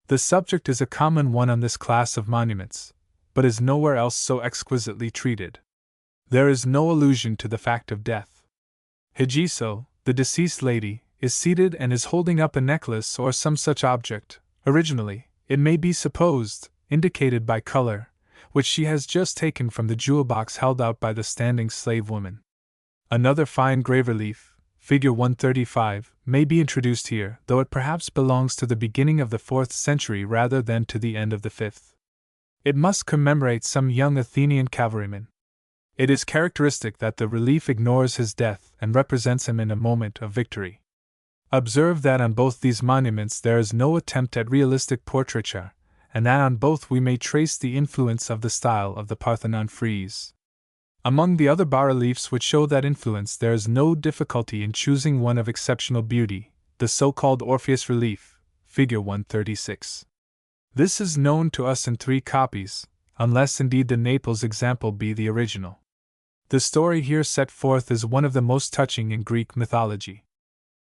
The subject is a common one on this class of monuments, but is nowhere else so exquisitely treated. There is no allusion to the fact of death. Higiso, the deceased lady, is seated and is holding up a necklace or some such object, originally, it may be supposed, indicated by color, which she has just taken from the jewel box held out by the standing slave woman. Another fine grave relief, figure 135, may be introduced here, though it perhaps belongs to the beginning of the 4th century rather than to the end of the 5th. It must commemorate some young Athenian cavalryman. It is characteristic that the relief ignores his death and represents him in a moment of victory. Observe that on both these monuments there is no attempt at realistic portraiture, and that on both we may trace the influence of the style of the Parthenon frieze. Among the other bas-reliefs which show that influence there is no difficulty in choosing one of exceptional beauty, the so-called Orpheus relief, figure 136. This is known to us in 3 copies, unless indeed the Naples example be the original. The story here set forth is one of the most touching in Greek mythology.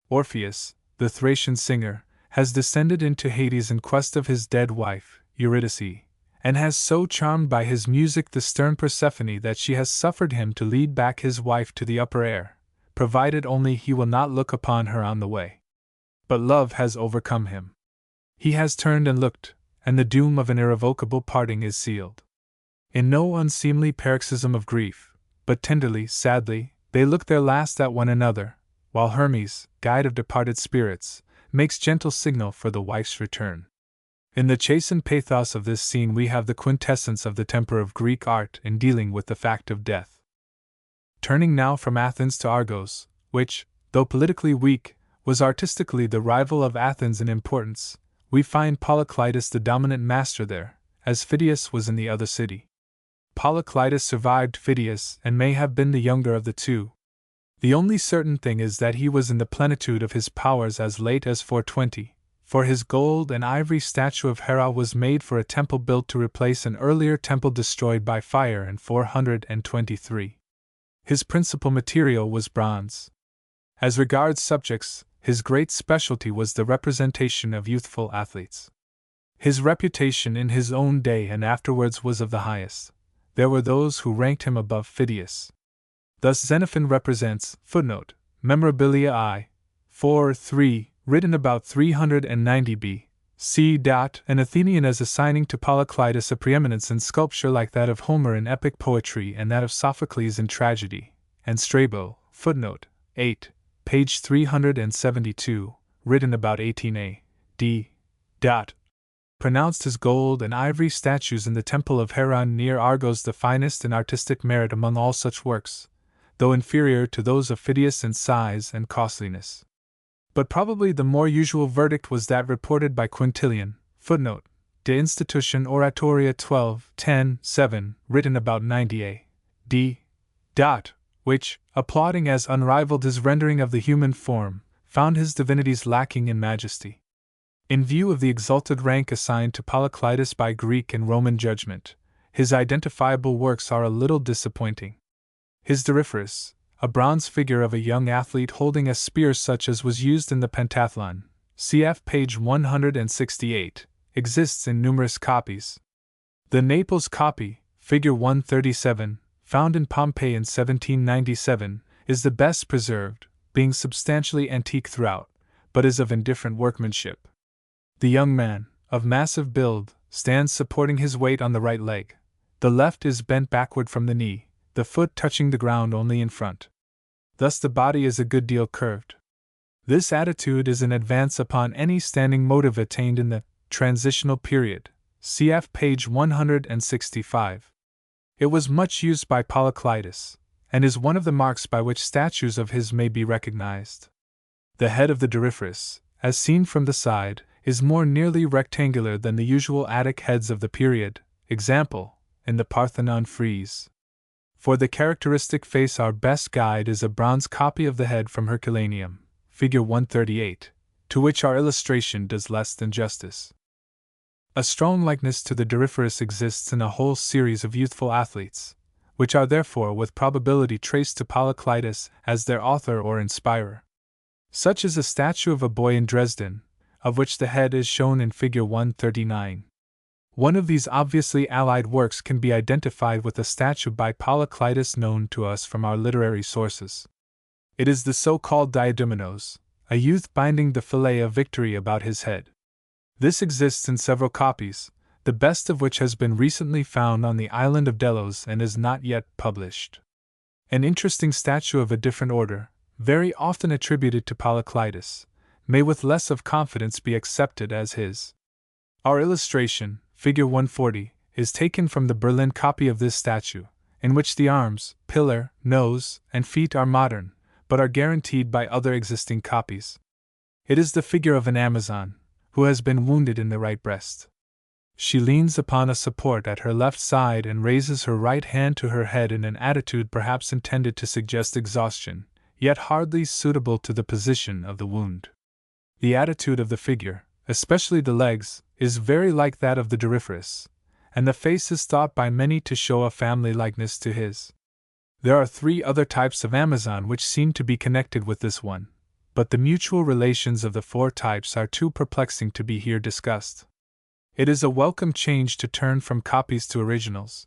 Orpheus, the Thracian singer, has descended into Hades in quest of his dead wife, Eurydice, and has so charmed by his music the stern Persephone that she has suffered him to lead back his wife to the upper air, provided only he will not look upon her on the way. But love has overcome him. He has turned and looked, and the doom of an irrevocable parting is sealed. In no unseemly paroxysm of grief, but tenderly, sadly, they look their last at one another, while Hermes, guide of departed spirits, makes gentle signal for the wife's return. In the chastened pathos of this scene we have the quintessence of the temper of Greek art in dealing with the fact of death. Turning now from Athens to Argos, which, though politically weak, was artistically the rival of Athens in importance, we find Polyclitus the dominant master there, as Phidias was in the other city. Polyclitus survived Phidias and may have been the younger of the two. The only certain thing is that he was in the plenitude of his powers as late as 420, for his gold and ivory statue of Hera was made for a temple built to replace an earlier temple destroyed by fire in 423. His principal material was bronze. As regards subjects, his great specialty was the representation of youthful athletes. His reputation in his own day and afterwards was of the highest. There were those who ranked him above Phidias. Thus Xenophon represents, footnote, Memorabilia I, 4-3, written about 390 B.C. An Athenian as assigning to Polyclitus a preeminence in sculpture like that of Homer in epic poetry and that of Sophocles in tragedy, and Strabo, footnote 8, page 372, written about 18 A.D. Pronounced his gold and ivory statues in the temple of Haran near Argos the finest in artistic merit among all such works, though inferior to those of Phidias in size and costliness. But probably the more usual verdict was that reported by Quintilian, footnote, De Institution Oratoria 12, 10, 7, written about 90 A.D., which, applauding as unrivaled his rendering of the human form, found his divinities lacking in majesty. In view of the exalted rank assigned to Polyclitus by Greek and Roman judgment, his identifiable works are a little disappointing. His Doryphorus, a bronze figure of a young athlete holding a spear such as was used in the pentathlon, cf. page 168, exists in numerous copies. The Naples copy, figure 137, found in Pompeii in 1797, is the best preserved, being substantially antique throughout, but is of indifferent workmanship. The young man, of massive build, stands supporting his weight on the right leg. The left is bent backward from the knee, the foot touching the ground only in front. Thus the body is a good deal curved. This attitude is an advance upon any standing motive attained in the transitional period, cf. page 165. It was much used by Polyclitus, and is one of the marks by which statues of his may be recognized. The head of the Doryphorus, as seen from the side, is more nearly rectangular than the usual Attic heads of the period, example, in the Parthenon frieze. For the characteristic face our best guide is a bronze copy of the head from Herculaneum, figure 138, to which our illustration does less than justice. A strong likeness to the Doryphorus exists in a whole series of youthful athletes, which are therefore with probability traced to Polyclitus as their author or inspirer. Such is a statue of a boy in Dresden, of which the head is shown in figure 139. One of these obviously allied works can be identified with a statue by Polyclitus known to us from our literary sources. It is the so-called Diadomenos, a youth binding the fillet of victory about his head. This exists in several copies, the best of which has been recently found on the island of Delos and is not yet published. An interesting statue of a different order, very often attributed to Polyclitus, may with less of confidence be accepted as his. Our illustration, figure 140, is taken from the Berlin copy of this statue, in which the arms, pillar, nose, and feet are modern, but are guaranteed by other existing copies. It is the figure of an Amazon, who has been wounded in the right breast. She leans upon a support at her left side and raises her right hand to her head in an attitude perhaps intended to suggest exhaustion, yet hardly suitable to the position of the wound. The attitude of the figure, especially the legs, is very like that of the Doryphorus, and the face is thought by many to show a family likeness to his. There are 3 other types of Amazon which seem to be connected with this one, but the mutual relations of the 4 types are too perplexing to be here discussed. It is a welcome change to turn from copies to originals.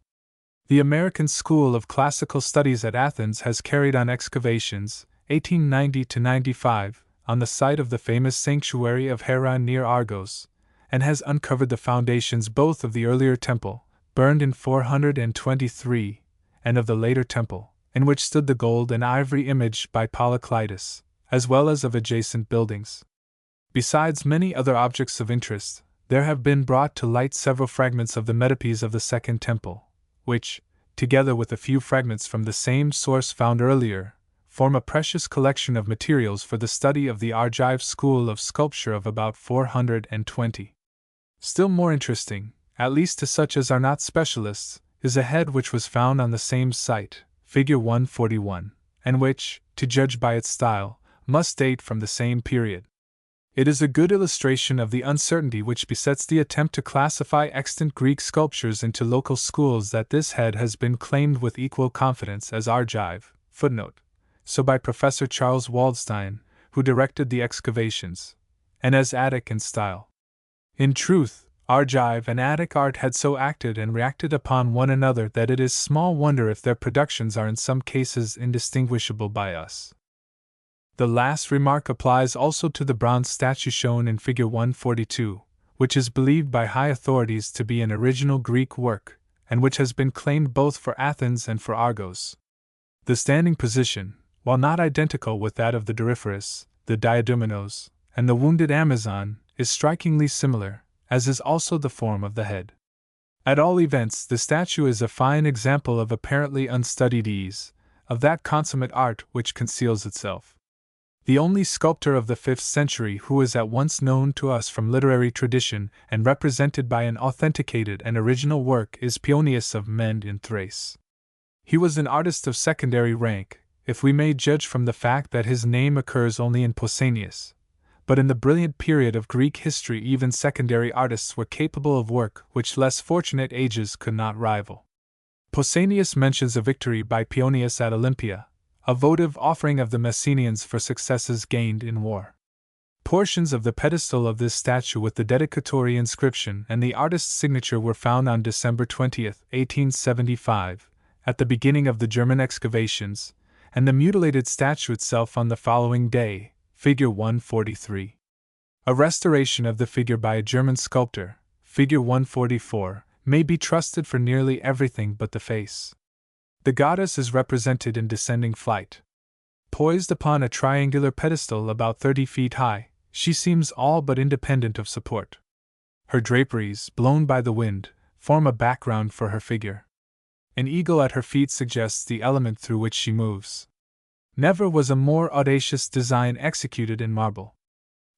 The American School of Classical Studies at Athens has carried on excavations, 1890–95, on the site of the famous sanctuary of Haran near Argos, and has uncovered the foundations both of the earlier temple, burned in 423, and of the later temple, in which stood the gold and ivory image by Polyclitus, as well as of adjacent buildings. Besides many other objects of interest, there have been brought to light several fragments of the metopes of the Second Temple, which, together with a few fragments from the same source found earlier, form a precious collection of materials for the study of the Argive school of sculpture of about 420. Still more interesting, at least to such as are not specialists, is a head which was found on the same site, figure 141, and which, to judge by its style, must date from the same period. It is a good illustration of the uncertainty which besets the attempt to classify extant Greek sculptures into local schools that this head has been claimed with equal confidence as Argive, footnote, so by Professor Charles Waldstein, who directed the excavations, and as Attic in style. In truth, Argive and Attic art had so acted and reacted upon one another that it is small wonder if their productions are in some cases indistinguishable by us. The last remark applies also to the bronze statue shown in Figure 142, which is believed by high authorities to be an original Greek work, and which has been claimed both for Athens and for Argos. The standing position, while not identical with that of the Doryphorus, the Diadomenos, and the wounded Amazon, is strikingly similar, as is also the form of the head. At all events, the statue is a fine example of apparently unstudied ease, of that consummate art which conceals itself. The only sculptor of the 5th century who is at once known to us from literary tradition and represented by an authenticated and original work is Paeonius of Mende in Thrace. He was an artist of secondary rank, if we may judge from the fact that his name occurs only in Pausanias, but in the brilliant period of Greek history even secondary artists were capable of work which less fortunate ages could not rival. Pausanias mentions a victory by Paeonius at Olympia, a votive offering of the Messenians for successes gained in war. Portions of the pedestal of this statue with the dedicatory inscription and the artist's signature were found on December 20, 1875, at the beginning of the German excavations, and the mutilated statue itself on the following day, Figure 143. A restoration of the figure by a German sculptor, Figure 144, may be trusted for nearly everything but the face. The goddess is represented in descending flight. Poised upon a triangular pedestal about 30 feet high, she seems all but independent of support. Her draperies, blown by the wind, form a background for her figure. An eagle at her feet suggests the element through which she moves. Never was a more audacious design executed in marble.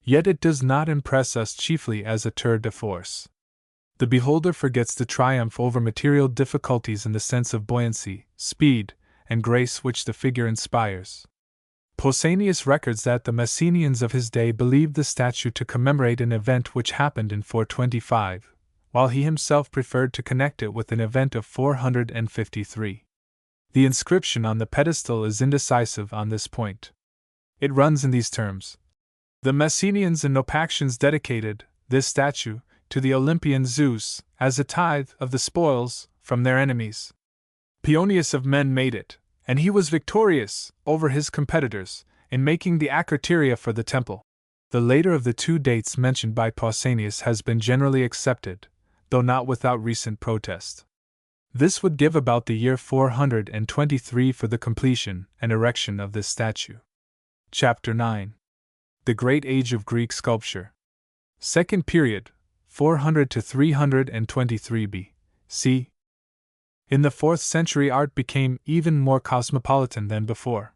Yet it does not impress us chiefly as a tour de force. The beholder forgets the triumph over material difficulties in the sense of buoyancy, speed, and grace which the figure inspires. Pausanias records that the Messenians of his day believed the statue to commemorate an event which happened in 425, while he himself preferred to connect it with an event of 453. The inscription on the pedestal is indecisive on this point. It runs in these terms: The Messenians and Naupactians dedicated this statue to the Olympian Zeus as a tithe of the spoils from their enemies. Paeonius of Mende made it, and he was victorious over his competitors in making the acroteria for the temple. The later of the two dates mentioned by Pausanias has been generally accepted, though not without recent protest. This would give about the year 423 for the completion and erection of this statue. Chapter 9. The Great Age of Greek Sculpture. Second period, 400 to 323 B.C. In the 4th century art became even more cosmopolitan than before.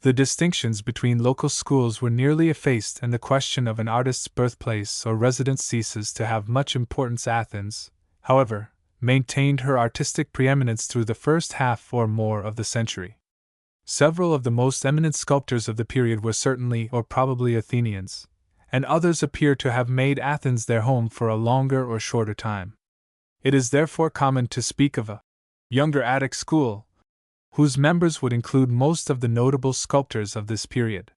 The distinctions between local schools were nearly effaced and the question of an artist's birthplace or residence ceases to have much importance. Athens, however, maintained her artistic preeminence through the first half or more of the century. Several of the most eminent sculptors of the period were certainly or probably Athenians, and others appear to have made Athens their home for a longer or shorter time. It is therefore common to speak of a younger Attic school, whose members would include most of the notable sculptors of this period.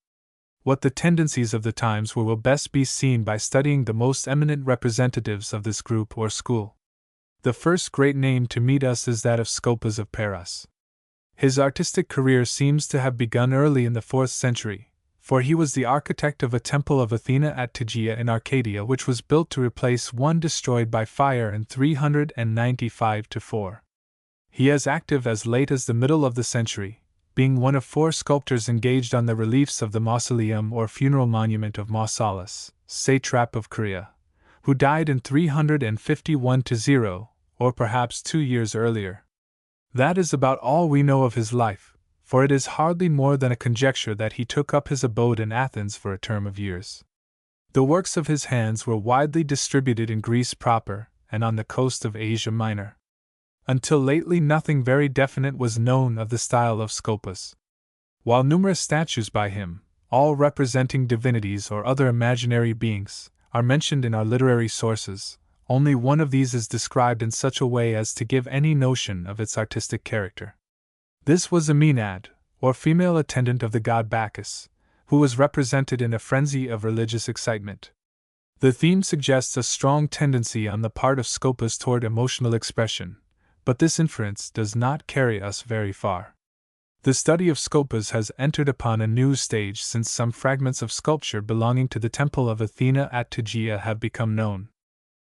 What the tendencies of the times were will best be seen by studying the most eminent representatives of this group or school. The first great name to meet us is that of Scopas of Paros. His artistic career seems to have begun early in the 4th century, for he was the architect of a temple of Athena at Tegea in Arcadia, which was built to replace one destroyed by fire in 395–4. He is active as late as the middle of the century, being one of 4 sculptors engaged on the reliefs of the mausoleum or funeral monument of Mausolus, satrap of Caria, who died in 351–0, or perhaps 2 years earlier. That is about all we know of his life, for it is hardly more than a conjecture that he took up his abode in Athens for a term of years. The works of his hands were widely distributed in Greece proper and on the coast of Asia Minor. Until lately nothing very definite was known of the style of Scopas. While numerous statues by him, all representing divinities or other imaginary beings, are mentioned in our literary sources, only one of these is described in such a way as to give any notion of its artistic character. This was a Maenad, or female attendant of the god Bacchus, who was represented in a frenzy of religious excitement. The theme suggests a strong tendency on the part of Scopas toward emotional expression, but this inference does not carry us very far. The study of scopas has entered upon a new stage since some fragments of sculpture belonging to the temple of Athena at Tegea have become known.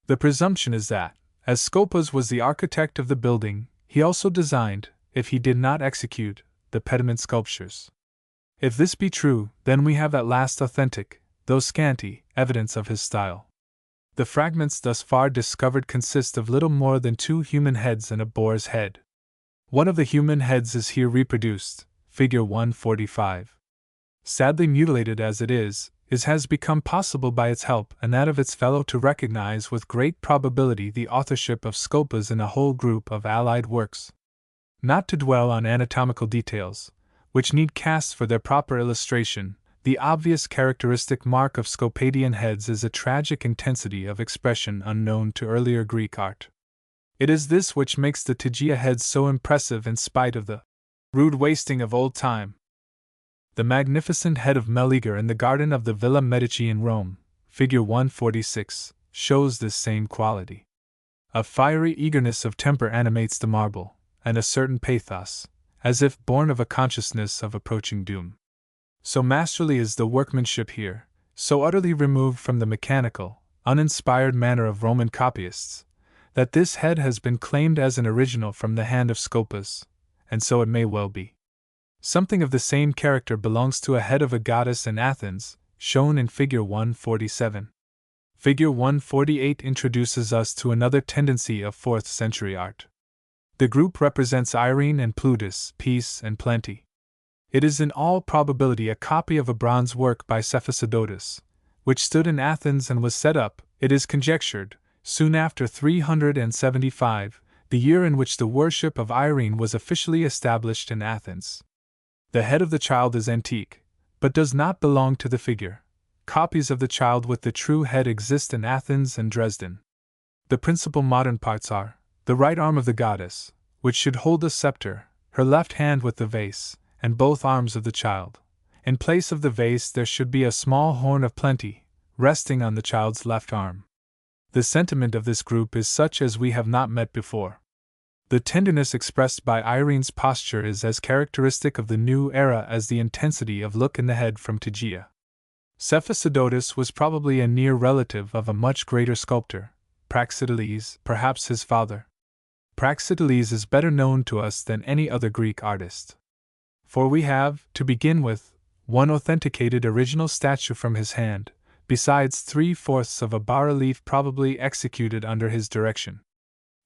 The presumption is that, as Scopas was the architect of the building, he also designed, if he did not execute, the pediment sculptures. If this be true, then we have at last authentic, though scanty, evidence of his style. The fragments thus far discovered consist of little more than 2 human heads and a boar's head. One of the human heads is here reproduced, figure 145. Sadly mutilated as it is, it has become possible by its help and that of its fellow to recognize with great probability the authorship of scopas in a whole group of allied works. Not to dwell on anatomical details, which need casts for their proper illustration, the obvious characteristic mark of Scopadian heads is a tragic intensity of expression unknown to earlier Greek art. It is this which makes the Tegea heads so impressive in spite of the rude wasting of old time. The magnificent head of Meleager in the garden of the Villa Medici in Rome, figure 146, shows this same quality. A fiery eagerness of temper animates the marble, and a certain pathos, as if born of a consciousness of approaching doom. So masterly is the workmanship here, so utterly removed from the mechanical, uninspired manner of Roman copyists, that this head has been claimed as an original from the hand of Scopas, and so it may well be. Something of the same character belongs to a head of a goddess in Athens, shown in figure 147. Figure 148 introduces us to another tendency of 4th century art. The group represents Irene and Plutus, peace and plenty. It is in all probability a copy of a bronze work by Cephisodotus, which stood in Athens and was set up, it is conjectured, soon after 375, the year in which the worship of Irene was officially established in Athens. The head of the child is antique, but does not belong to the figure. Copies of the child with the true head exist in Athens and Dresden. The principal modern parts are the right arm of the goddess, which should hold the scepter, her left hand with the vase, and both arms of the child. In place of the vase there should be a small horn of plenty, resting on the child's left arm. The sentiment of this group is such as we have not met before. The tenderness expressed by Irene's posture is as characteristic of the new era as the intensity of look in the head from Tegea. Cephisodotus was probably a near relative of a much greater sculptor, Praxiteles, perhaps his father. Praxiteles is better known to us than any other Greek artist. For we have, to begin with, one authenticated original statue from his hand, besides 3/4 of a bas-relief probably executed under his direction.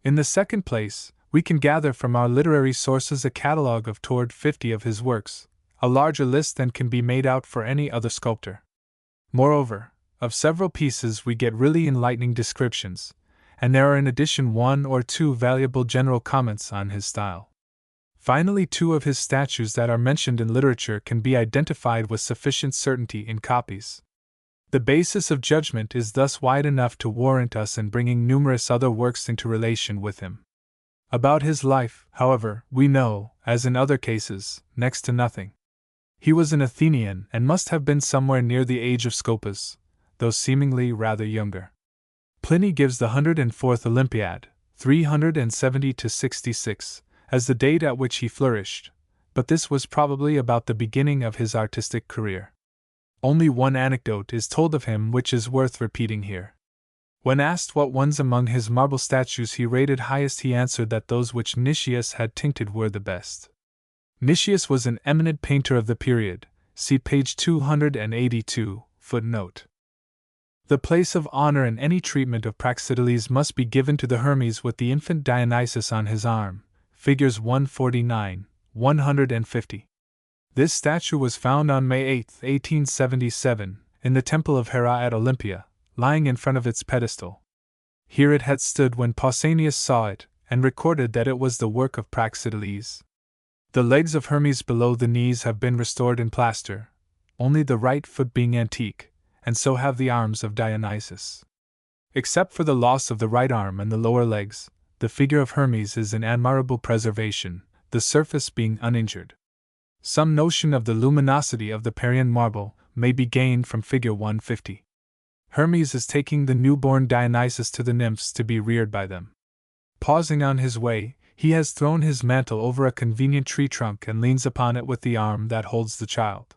In the second place, we can gather from our literary sources a catalogue of toward 50 of his works, a larger list than can be made out for any other sculptor. Moreover, of several pieces we get really enlightening descriptions, and there are in addition 1 or 2 valuable general comments on his style. Finally, 2 of his statues that are mentioned in literature can be identified with sufficient certainty in copies. The basis of judgment is thus wide enough to warrant us in bringing numerous other works into relation with him. About his life, however, we know, as in other cases, next to nothing. He was an Athenian and must have been somewhere near the age of Scopas, though seemingly rather younger. Pliny gives the 104th Olympiad, 370–66, as the date at which he flourished, but this was probably about the beginning of his artistic career. Only one anecdote is told of him which is worth repeating here. When asked what ones among his marble statues he rated highest, he answered that those which Nicias had tincted were the best. Nicias was an eminent painter of the period, see page 282, footnote. The place of honor in any treatment of Praxiteles must be given to the Hermes with the infant Dionysus on his arm, figures 149, 150. This statue was found on May 8, 1877, in the Temple of Hera at Olympia, lying in front of its pedestal. Here it had stood when Pausanias saw it, and recorded that it was the work of Praxiteles. The legs of Hermes below the knees have been restored in plaster, only the right foot being antique, and so have the arms of Dionysus. Except for the loss of the right arm and the lower legs, the figure of Hermes is in admirable preservation, the surface being uninjured. Some notion of the luminosity of the Parian marble may be gained from figure 150. Hermes is taking the newborn Dionysus to the nymphs to be reared by them. Pausing on his way, He has thrown his mantle over a convenient tree trunk and leans upon it with the arm that holds the child.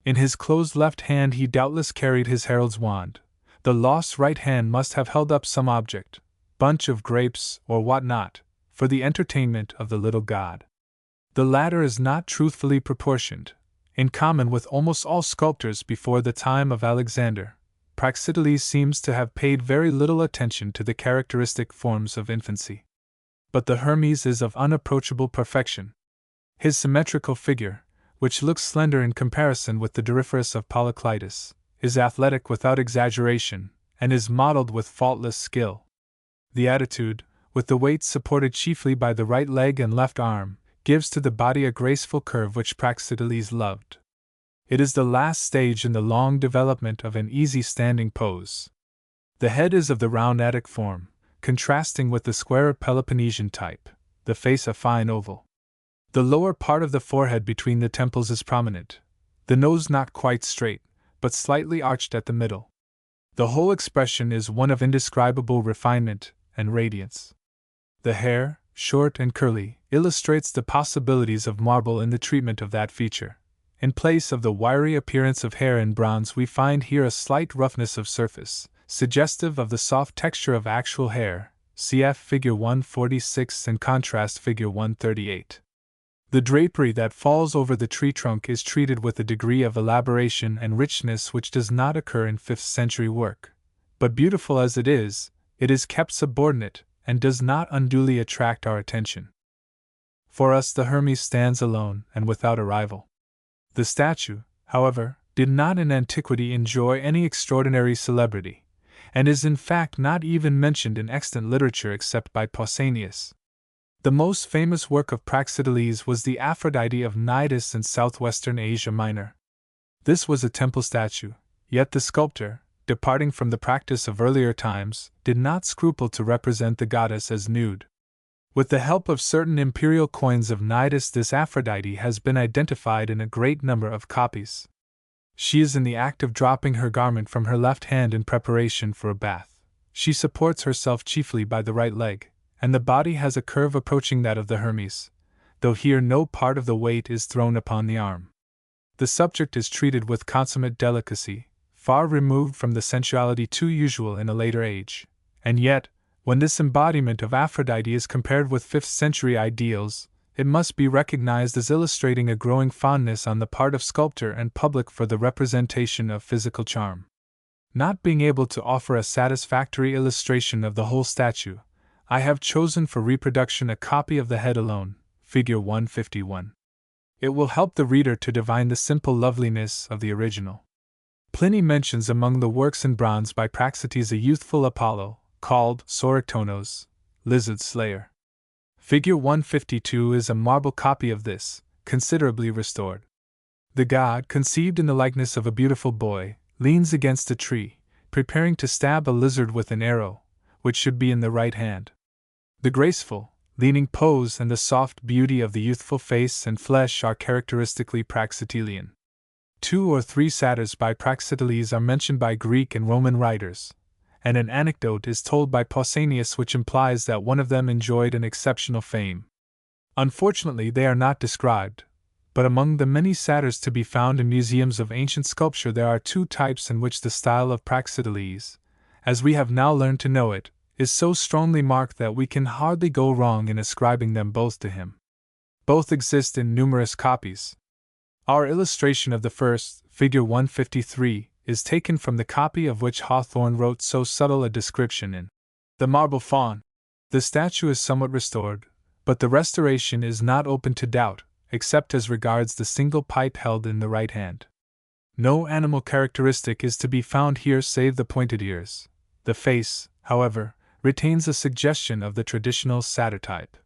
In his closed left hand he doubtless carried his herald's wand. The lost right hand must have held up some object, bunch of grapes or what not, for the entertainment of the little god. The latter is not truthfully proportioned. In common with almost all sculptors before the time of Alexander, Praxiteles seems to have paid very little attention to the characteristic forms of infancy. But the Hermes is of unapproachable perfection. His symmetrical figure, which looks slender in comparison with the Doryphorus of Polyclitus, is athletic without exaggeration, and is modeled with faultless skill. The attitude, with the weight supported chiefly by the right leg and left arm, gives to the body a graceful curve which Praxiteles loved. It is the last stage in the long development of an easy standing pose. The head is of the round Attic form, contrasting with the square Peloponnesian type, the face a fine oval. The lower part of the forehead between the temples is prominent, the nose not quite straight, but slightly arched at the middle. The whole expression is one of indescribable refinement and radiance. The hair, short and curly, illustrates the possibilities of marble in the treatment of that feature. In place of the wiry appearance of hair in bronze, we find here a slight roughness of surface, suggestive of the soft texture of actual hair, cf. Figure 146 and contrast Figure 138. The drapery that falls over the tree trunk is treated with a degree of elaboration and richness which does not occur in 5th century work, but beautiful as it is kept subordinate and does not unduly attract our attention. For us the Hermes stands alone and without a rival. The statue, however, did not in antiquity enjoy any extraordinary celebrity, and is in fact not even mentioned in extant literature except by Pausanias. The most famous work of Praxiteles was the Aphrodite of Cnidus in southwestern Asia Minor. This was a temple statue, yet the sculptor, departing from the practice of earlier times, did not scruple to represent the goddess as nude. With the help of certain imperial coins of Cnidus, this Aphrodite has been identified in a great number of copies. She is in the act of dropping her garment from her left hand in preparation for a bath. She supports herself chiefly by the right leg, and the body has a curve approaching that of the Hermes, though here no part of the weight is thrown upon the arm. The subject is treated with consummate delicacy, far removed from the sensuality too usual in a later age, and yet, when this embodiment of Aphrodite is compared with 5th century ideals, it must be recognized as illustrating a growing fondness on the part of sculptor and public for the representation of physical charm. Not being able to offer a satisfactory illustration of the whole statue, I have chosen for reproduction a copy of the head alone, Figure 151. It will help the reader to divine the simple loveliness of the original. Pliny mentions among the works in bronze by Praxiteles a youthful Apollo, called Soractonos, lizard slayer. Figure 152 is a marble copy of this, considerably restored. The god, conceived in the likeness of a beautiful boy, leans against a tree, preparing to stab a lizard with an arrow, which should be in the right hand. The graceful, leaning pose and the soft beauty of the youthful face and flesh are characteristically Praxitelean. 2 or 3 satyrs by Praxiteles are mentioned by Greek and Roman writers, and an anecdote is told by Pausanias which implies that one of them enjoyed an exceptional fame. Unfortunately, they are not described, but among the many satyrs to be found in museums of ancient sculpture there are 2 types in which the style of Praxiteles, as we have now learned to know it, is so strongly marked that we can hardly go wrong in ascribing them both to him. Both exist in numerous copies. Our illustration of the first, Figure 153, is taken from the copy of which Hawthorne wrote so subtle a description in The Marble Faun. The statue is somewhat restored, but the restoration is not open to doubt, except as regards the single pipe held in the right hand. No animal characteristic is to be found here save the pointed ears. The face, however, retains a suggestion of the traditional satyr type.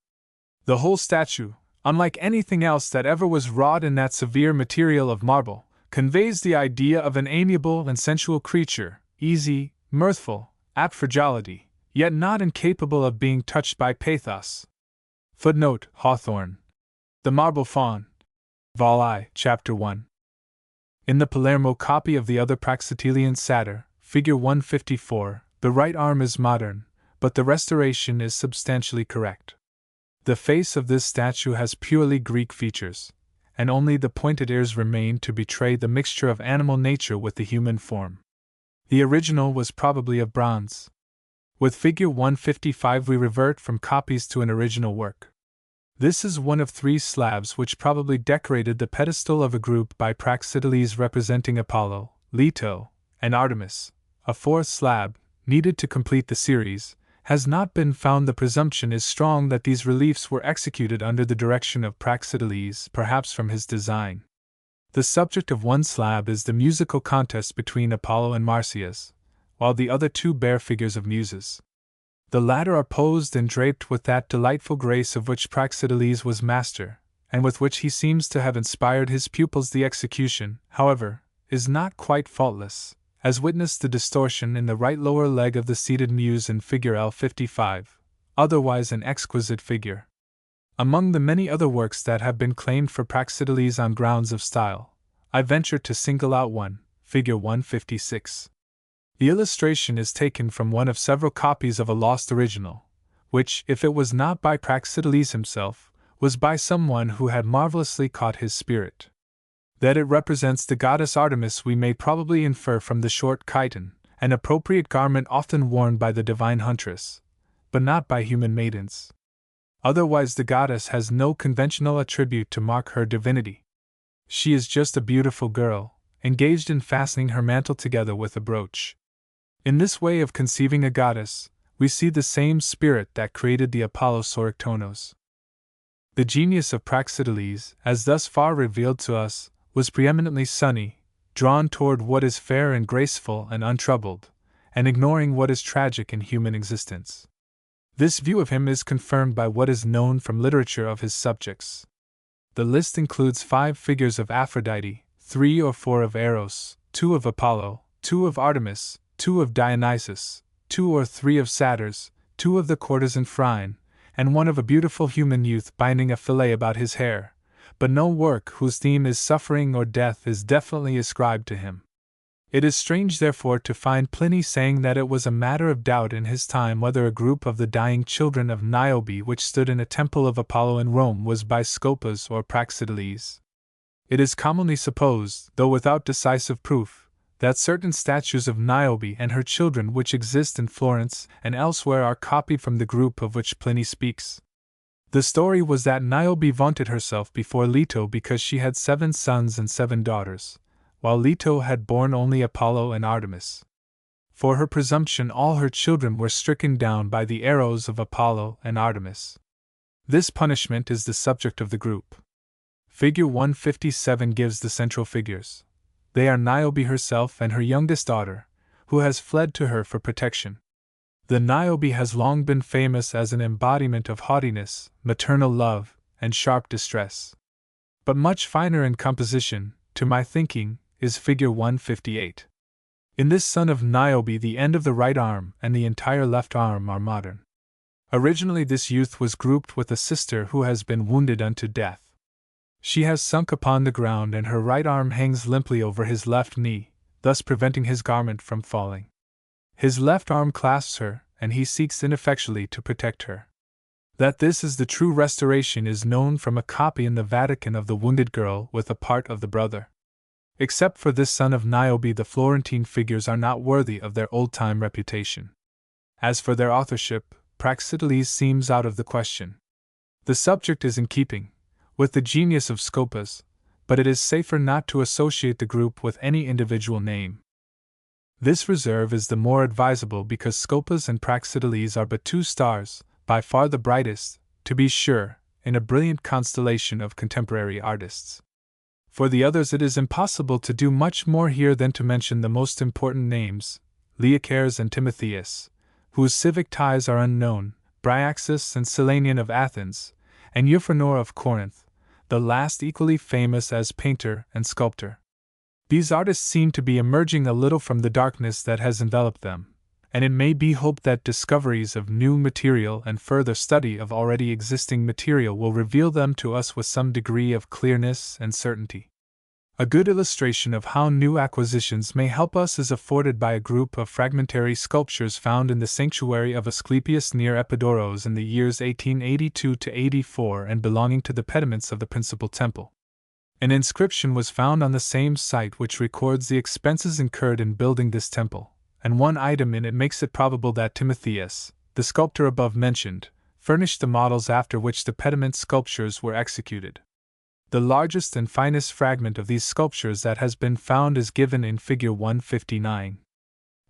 The whole statue, unlike anything else that ever was wrought in that severe material of marble, conveys the idea of an amiable and sensual creature, easy, mirthful, apt for jollity, yet not incapable of being touched by pathos. Footnote: Hawthorne. The Marble Faun. Vol I, Chapter 1. In the Palermo copy of the other Praxitelean satyr, Figure 154, the right arm is modern, but the restoration is substantially correct. The face of this statue has purely Greek features, and only the pointed ears remain to betray the mixture of animal nature with the human form. The original was probably of bronze. With figure 155 we revert from copies to an original work. This is one of 3 slabs which probably decorated the pedestal of a group by Praxiteles representing Apollo, Leto, and Artemis. A 4th slab, needed to complete the series, has not been found. The presumption is strong that these reliefs were executed under the direction of Praxiteles, perhaps from his design. The subject of one slab is the musical contest between Apollo and Marsyas, while the other 2 bear figures of muses. The latter are posed and draped with that delightful grace of which Praxiteles was master, and with which he seems to have inspired his pupils. The execution, however, is not quite faultless, as witness the distortion in the right lower leg of the seated muse in figure L55, otherwise an exquisite figure. Among the many other works that have been claimed for Praxiteles on grounds of style, I venture to single out one, figure 156. The illustration is taken from one of several copies of a lost original, which, if it was not by Praxiteles himself, was by someone who had marvelously caught his spirit. That it represents the goddess Artemis we may probably infer from the short chiton, an appropriate garment often worn by the divine huntress, but not by human maidens. Otherwise the goddess has no conventional attribute to mark her divinity. She is just a beautiful girl, engaged in fastening her mantle together with a brooch. In this way of conceiving a goddess, we see the same spirit that created the Apollo Sorictonos. The genius of Praxiteles, as thus far revealed to us, was preeminently sunny, drawn toward what is fair and graceful and untroubled, and ignoring what is tragic in human existence. This view of him is confirmed by what is known from literature of his subjects. The list includes 5 figures of Aphrodite, 3 or 4 of Eros, 2 of Apollo, 2 of Artemis, 2 of Dionysus, 2 or 3 of Satyrs, 2 of the courtesan Phryne, and 1 of a beautiful human youth binding a fillet about his hair, but no work whose theme is suffering or death is definitely ascribed to him. It is strange, therefore, to find Pliny saying that it was a matter of doubt in his time whether a group of the dying children of Niobe which stood in a temple of Apollo in Rome was by Scopas or Praxiteles. It is commonly supposed, though without decisive proof, that certain statues of Niobe and her children which exist in Florence and elsewhere are copied from the group of which Pliny speaks. The story was that Niobe vaunted herself before Leto because she had 7 sons and 7 daughters, while Leto had borne only Apollo and Artemis. For her presumption all her children were stricken down by the arrows of Apollo and Artemis. This punishment is the subject of the group. Figure 157 gives the central figures. They are Niobe herself and her youngest daughter, who has fled to her for protection. The Niobe has long been famous as an embodiment of haughtiness, maternal love, and sharp distress. But much finer in composition, to my thinking, is figure 158. In this son of Niobe the end of the right arm and the entire left arm are modern. Originally this youth was grouped with a sister who has been wounded unto death. She has sunk upon the ground and her right arm hangs limply over his left knee, thus preventing his garment from falling. His left arm clasps her, and he seeks ineffectually to protect her. That this is the true restoration is known from a copy in the Vatican of the wounded girl with a part of the brother. Except for this son of Niobe, the Florentine figures are not worthy of their old-time reputation. As for their authorship, Praxiteles seems out of the question. The subject is in keeping with the genius of Scopas, but it is safer not to associate the group with any individual name. This reserve is the more advisable because Scopas and Praxiteles are but 2 stars, by far the brightest, to be sure, in a brilliant constellation of contemporary artists. For the others it is impossible to do much more here than to mention the most important names, Leocares and Timotheus, whose civic ties are unknown, Bryaxis and Silanion of Athens, and Euphranor of Corinth, the last equally famous as painter and sculptor. These artists seem to be emerging a little from the darkness that has enveloped them, and it may be hoped that discoveries of new material and further study of already existing material will reveal them to us with some degree of clearness and certainty. A good illustration of how new acquisitions may help us is afforded by a group of fragmentary sculptures found in the sanctuary of Asclepius near Epidaurus in the years 1882 to 84 and belonging to the pediments of the principal temple. An inscription was found on the same site which records the expenses incurred in building this temple, and one item in it makes it probable that Timotheus, the sculptor above mentioned, furnished the models after which the pediment sculptures were executed. The largest and finest fragment of these sculptures that has been found is given in Figure 159.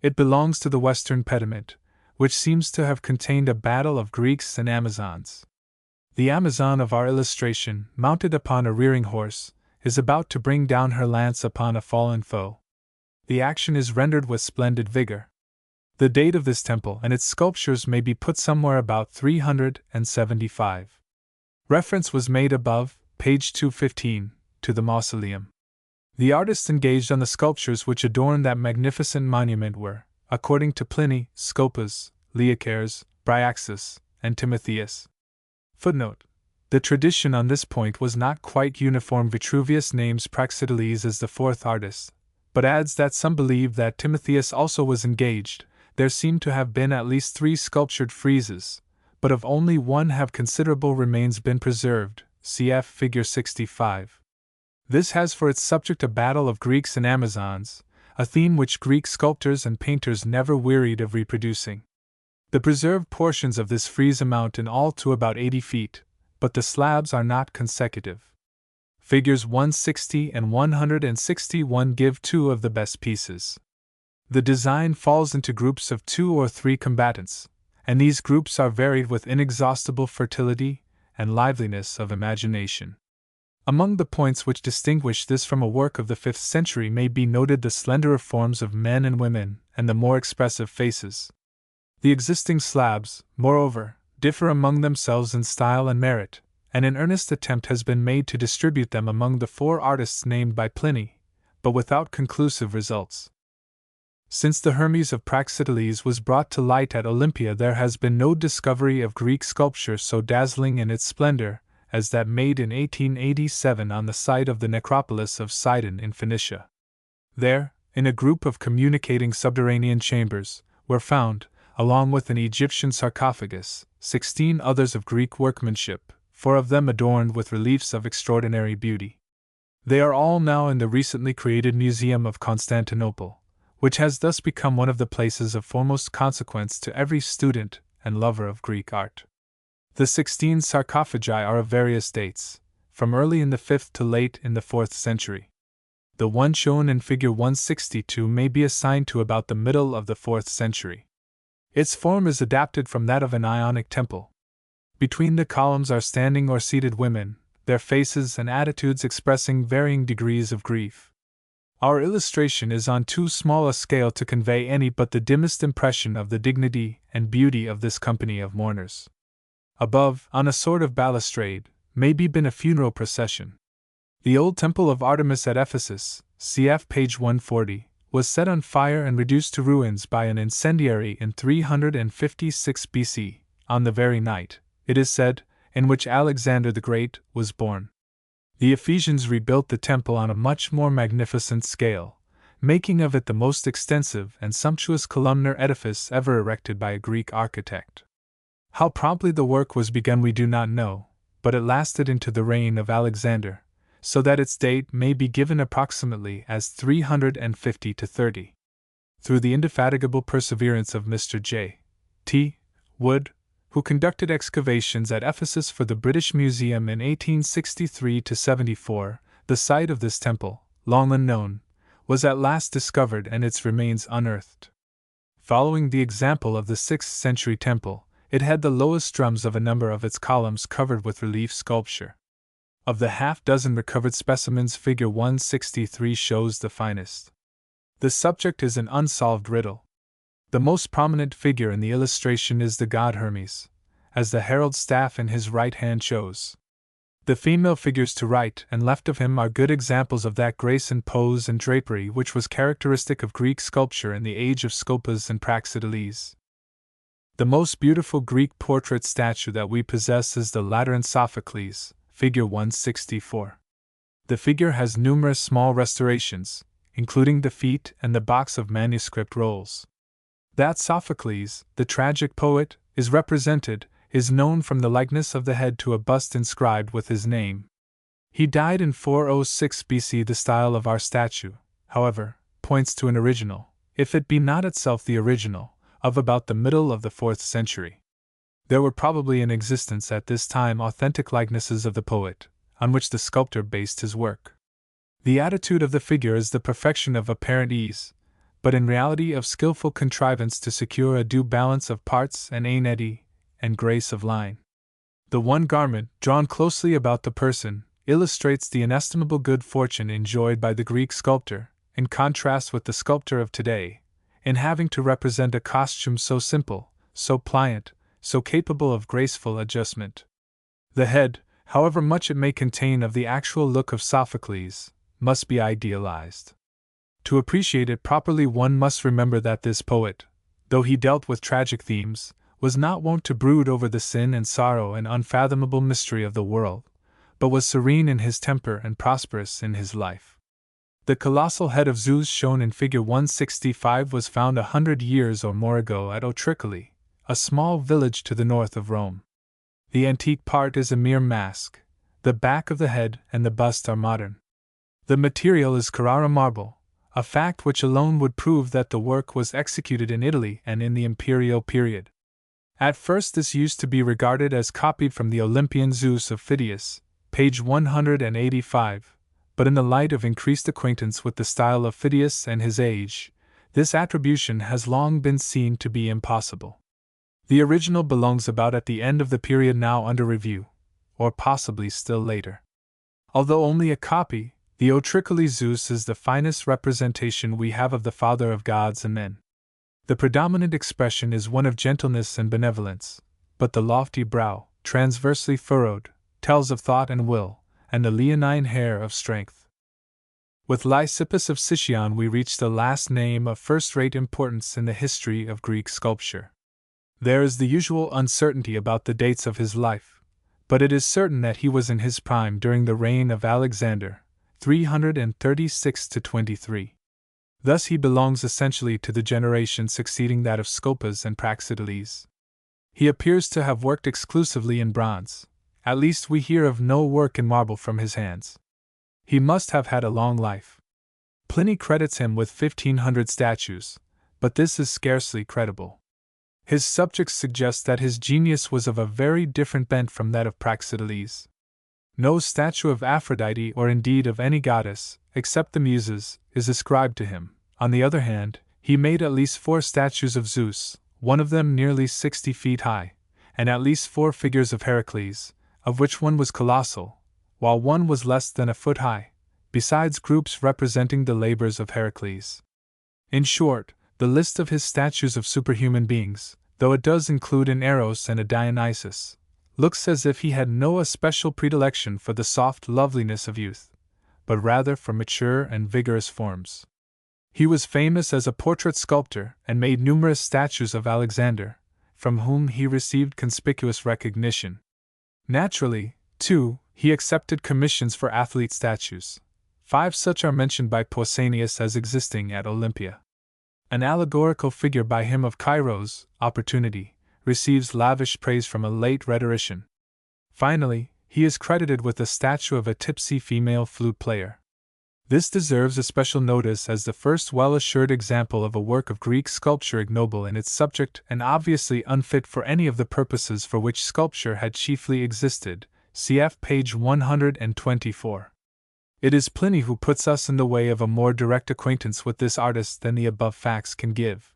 It belongs to the western pediment, which seems to have contained a battle of Greeks and Amazons. The Amazon of our illustration, mounted upon a rearing horse, is about to bring down her lance upon a fallen foe. The action is rendered with splendid vigor. The date of this temple and its sculptures may be put somewhere about 375. Reference was made above, page 215, to the mausoleum. The artists engaged on the sculptures which adorn that magnificent monument were, according to Pliny, Scopas, Leocares, Bryaxis, and Timotheus. Footnote: the tradition on this point was not quite uniform. Vitruvius names Praxiteles as the fourth artist, but adds that some believe that Timotheus also was engaged. There seem to have been at least 3 sculptured friezes, but of only one have considerable remains been preserved, cf. Figure 65. This has for its subject a battle of Greeks and Amazons, a theme which Greek sculptors and painters never wearied of reproducing. The preserved portions of this frieze amount in all to about 80 feet, but the slabs are not consecutive. Figures 160 and 161 give 2 of the best pieces. The design falls into groups of 2 or 3 combatants, and these groups are varied with inexhaustible fertility and liveliness of imagination. Among the points which distinguish this from a work of the 5th century may be noted the slenderer forms of men and women and the more expressive faces. The existing slabs, moreover, differ among themselves in style and merit, and an earnest attempt has been made to distribute them among the 4 artists named by Pliny, but without conclusive results. Since the Hermes of Praxiteles was brought to light at Olympia, there has been no discovery of Greek sculpture so dazzling in its splendor as that made in 1887 on the site of the necropolis of Sidon in Phoenicia. There, in a group of communicating subterranean chambers, were found, along with an Egyptian sarcophagus, 16 others of Greek workmanship, 4 of them adorned with reliefs of extraordinary beauty. They are all now in the recently created Museum of Constantinople, which has thus become one of the places of foremost consequence to every student and lover of Greek art. The 16 sarcophagi are of various dates, from early in the 5th to late in the 4th century. The one shown in Figure 162 may be assigned to about the middle of the 4th century. Its form is adapted from that of an Ionic temple. Between the columns are standing or seated women, their faces and attitudes expressing varying degrees of grief. Our illustration is on too small a scale to convey any but the dimmest impression of the dignity and beauty of this company of mourners. Above, on a sort of balustrade, may be been a funeral procession. The old temple of Artemis at Ephesus, cf. page 140, was set on fire and reduced to ruins by an incendiary in 356 BC, on the very night, it is said, in which Alexander the Great was born. The Ephesians rebuilt the temple on a much more magnificent scale, making of it the most extensive and sumptuous columnar edifice ever erected by a Greek architect. How promptly the work was begun we do not know, but it lasted into the reign of Alexander, so that its date may be given approximately as 350 to 30. Through the indefatigable perseverance of Mr. J. T. Wood, who conducted excavations at Ephesus for the British Museum in 1863–74, the site of this temple, long unknown, was at last discovered and its remains unearthed. Following the example of the 6th century temple, it had the lowest drums of a number of its columns covered with relief sculpture. Of the half-dozen recovered specimens, Figure 163 shows the finest. The subject is an unsolved riddle. The most prominent figure in the illustration is the god Hermes, as the herald's staff in his right hand shows. The female figures to right and left of him are good examples of that grace in pose and drapery which was characteristic of Greek sculpture in the age of Scopas and Praxiteles. The most beautiful Greek portrait statue that we possess is the Lateran Sophocles, Figure 164. The figure has numerous small restorations, including the feet and the box of manuscript rolls. That Sophocles, the tragic poet, is represented, is known from the likeness of the head to a bust inscribed with his name. He died in 406 BC. The style of our statue, however, points to an original, if it be not itself the original, of about the middle of the 4th century. There were probably in existence at this time authentic likenesses of the poet, on which the sculptor based his work. The attitude of the figure is the perfection of apparent ease, but in reality of skillful contrivance to secure a due balance of parts and aenedy, and grace of line. The one garment, drawn closely about the person, illustrates the inestimable good fortune enjoyed by the Greek sculptor, in contrast with the sculptor of today, in having to represent a costume so simple, so pliant, so capable of graceful adjustment. The head, however much it may contain of the actual look of Sophocles, must be idealized. To appreciate it properly, one must remember that this poet, though he dealt with tragic themes, was not wont to brood over the sin and sorrow and unfathomable mystery of the world, but was serene in his temper and prosperous in his life. The colossal head of Zeus shown in Figure 165 was found 100 years or more ago at Otricoli, a small village to the north of Rome. The antique part is a mere mask, the back of the head and the bust are modern. The material is Carrara marble, a fact which alone would prove that the work was executed in Italy and in the imperial period. At first this used to be regarded as copied from the Olympian Zeus of Phidias, page 185, but in the light of increased acquaintance with the style of Phidias and his age, this attribution has long been seen to be impossible. The original belongs about at the end of the period now under review, or possibly still later. Although only a copy, the Otricoli Zeus is the finest representation we have of the Father of gods and men. The predominant expression is one of gentleness and benevolence, but the lofty brow, transversely furrowed, tells of thought and will, and the leonine hair of strength. With Lysippus of Sicyon we reach the last name of first-rate importance in the history of Greek sculpture. There is the usual uncertainty about the dates of his life, but it is certain that he was in his prime during the reign of Alexander, 336–23. Thus he belongs essentially to the generation succeeding that of Scopas and Praxiteles. He appears to have worked exclusively in bronze, at least we hear of no work in marble from his hands. He must have had a long life. Pliny credits him with 1,500 statues, but this is scarcely credible. His subjects suggest that his genius was of a very different bent from that of Praxiteles. No statue of Aphrodite or indeed of any goddess, except the Muses, is ascribed to him. On the other hand, he made at least 4 statues of Zeus, one of them nearly 60 feet high, and at least 4 figures of Heracles, of which one was colossal, while one was less than a foot high, besides groups representing the labors of Heracles. In short, the list of his statues of superhuman beings, though it does include an Eros and a Dionysus, looks as if he had no especial predilection for the soft loveliness of youth, but rather for mature and vigorous forms. He was famous as a portrait sculptor and made numerous statues of Alexander, from whom he received conspicuous recognition. Naturally, too, he accepted commissions for athlete statues. 5 such are mentioned by Pausanias as existing at Olympia. An allegorical figure by him of Kairos, Opportunity, receives lavish praise from a late rhetorician. Finally, he is credited with a statue of a tipsy female flute player. This deserves especial notice as the first well-assured example of a work of Greek sculpture ignoble in its subject and obviously unfit for any of the purposes for which sculpture had chiefly existed, cf. page 124. It is Pliny who puts us in the way of a more direct acquaintance with this artist than the above facts can give.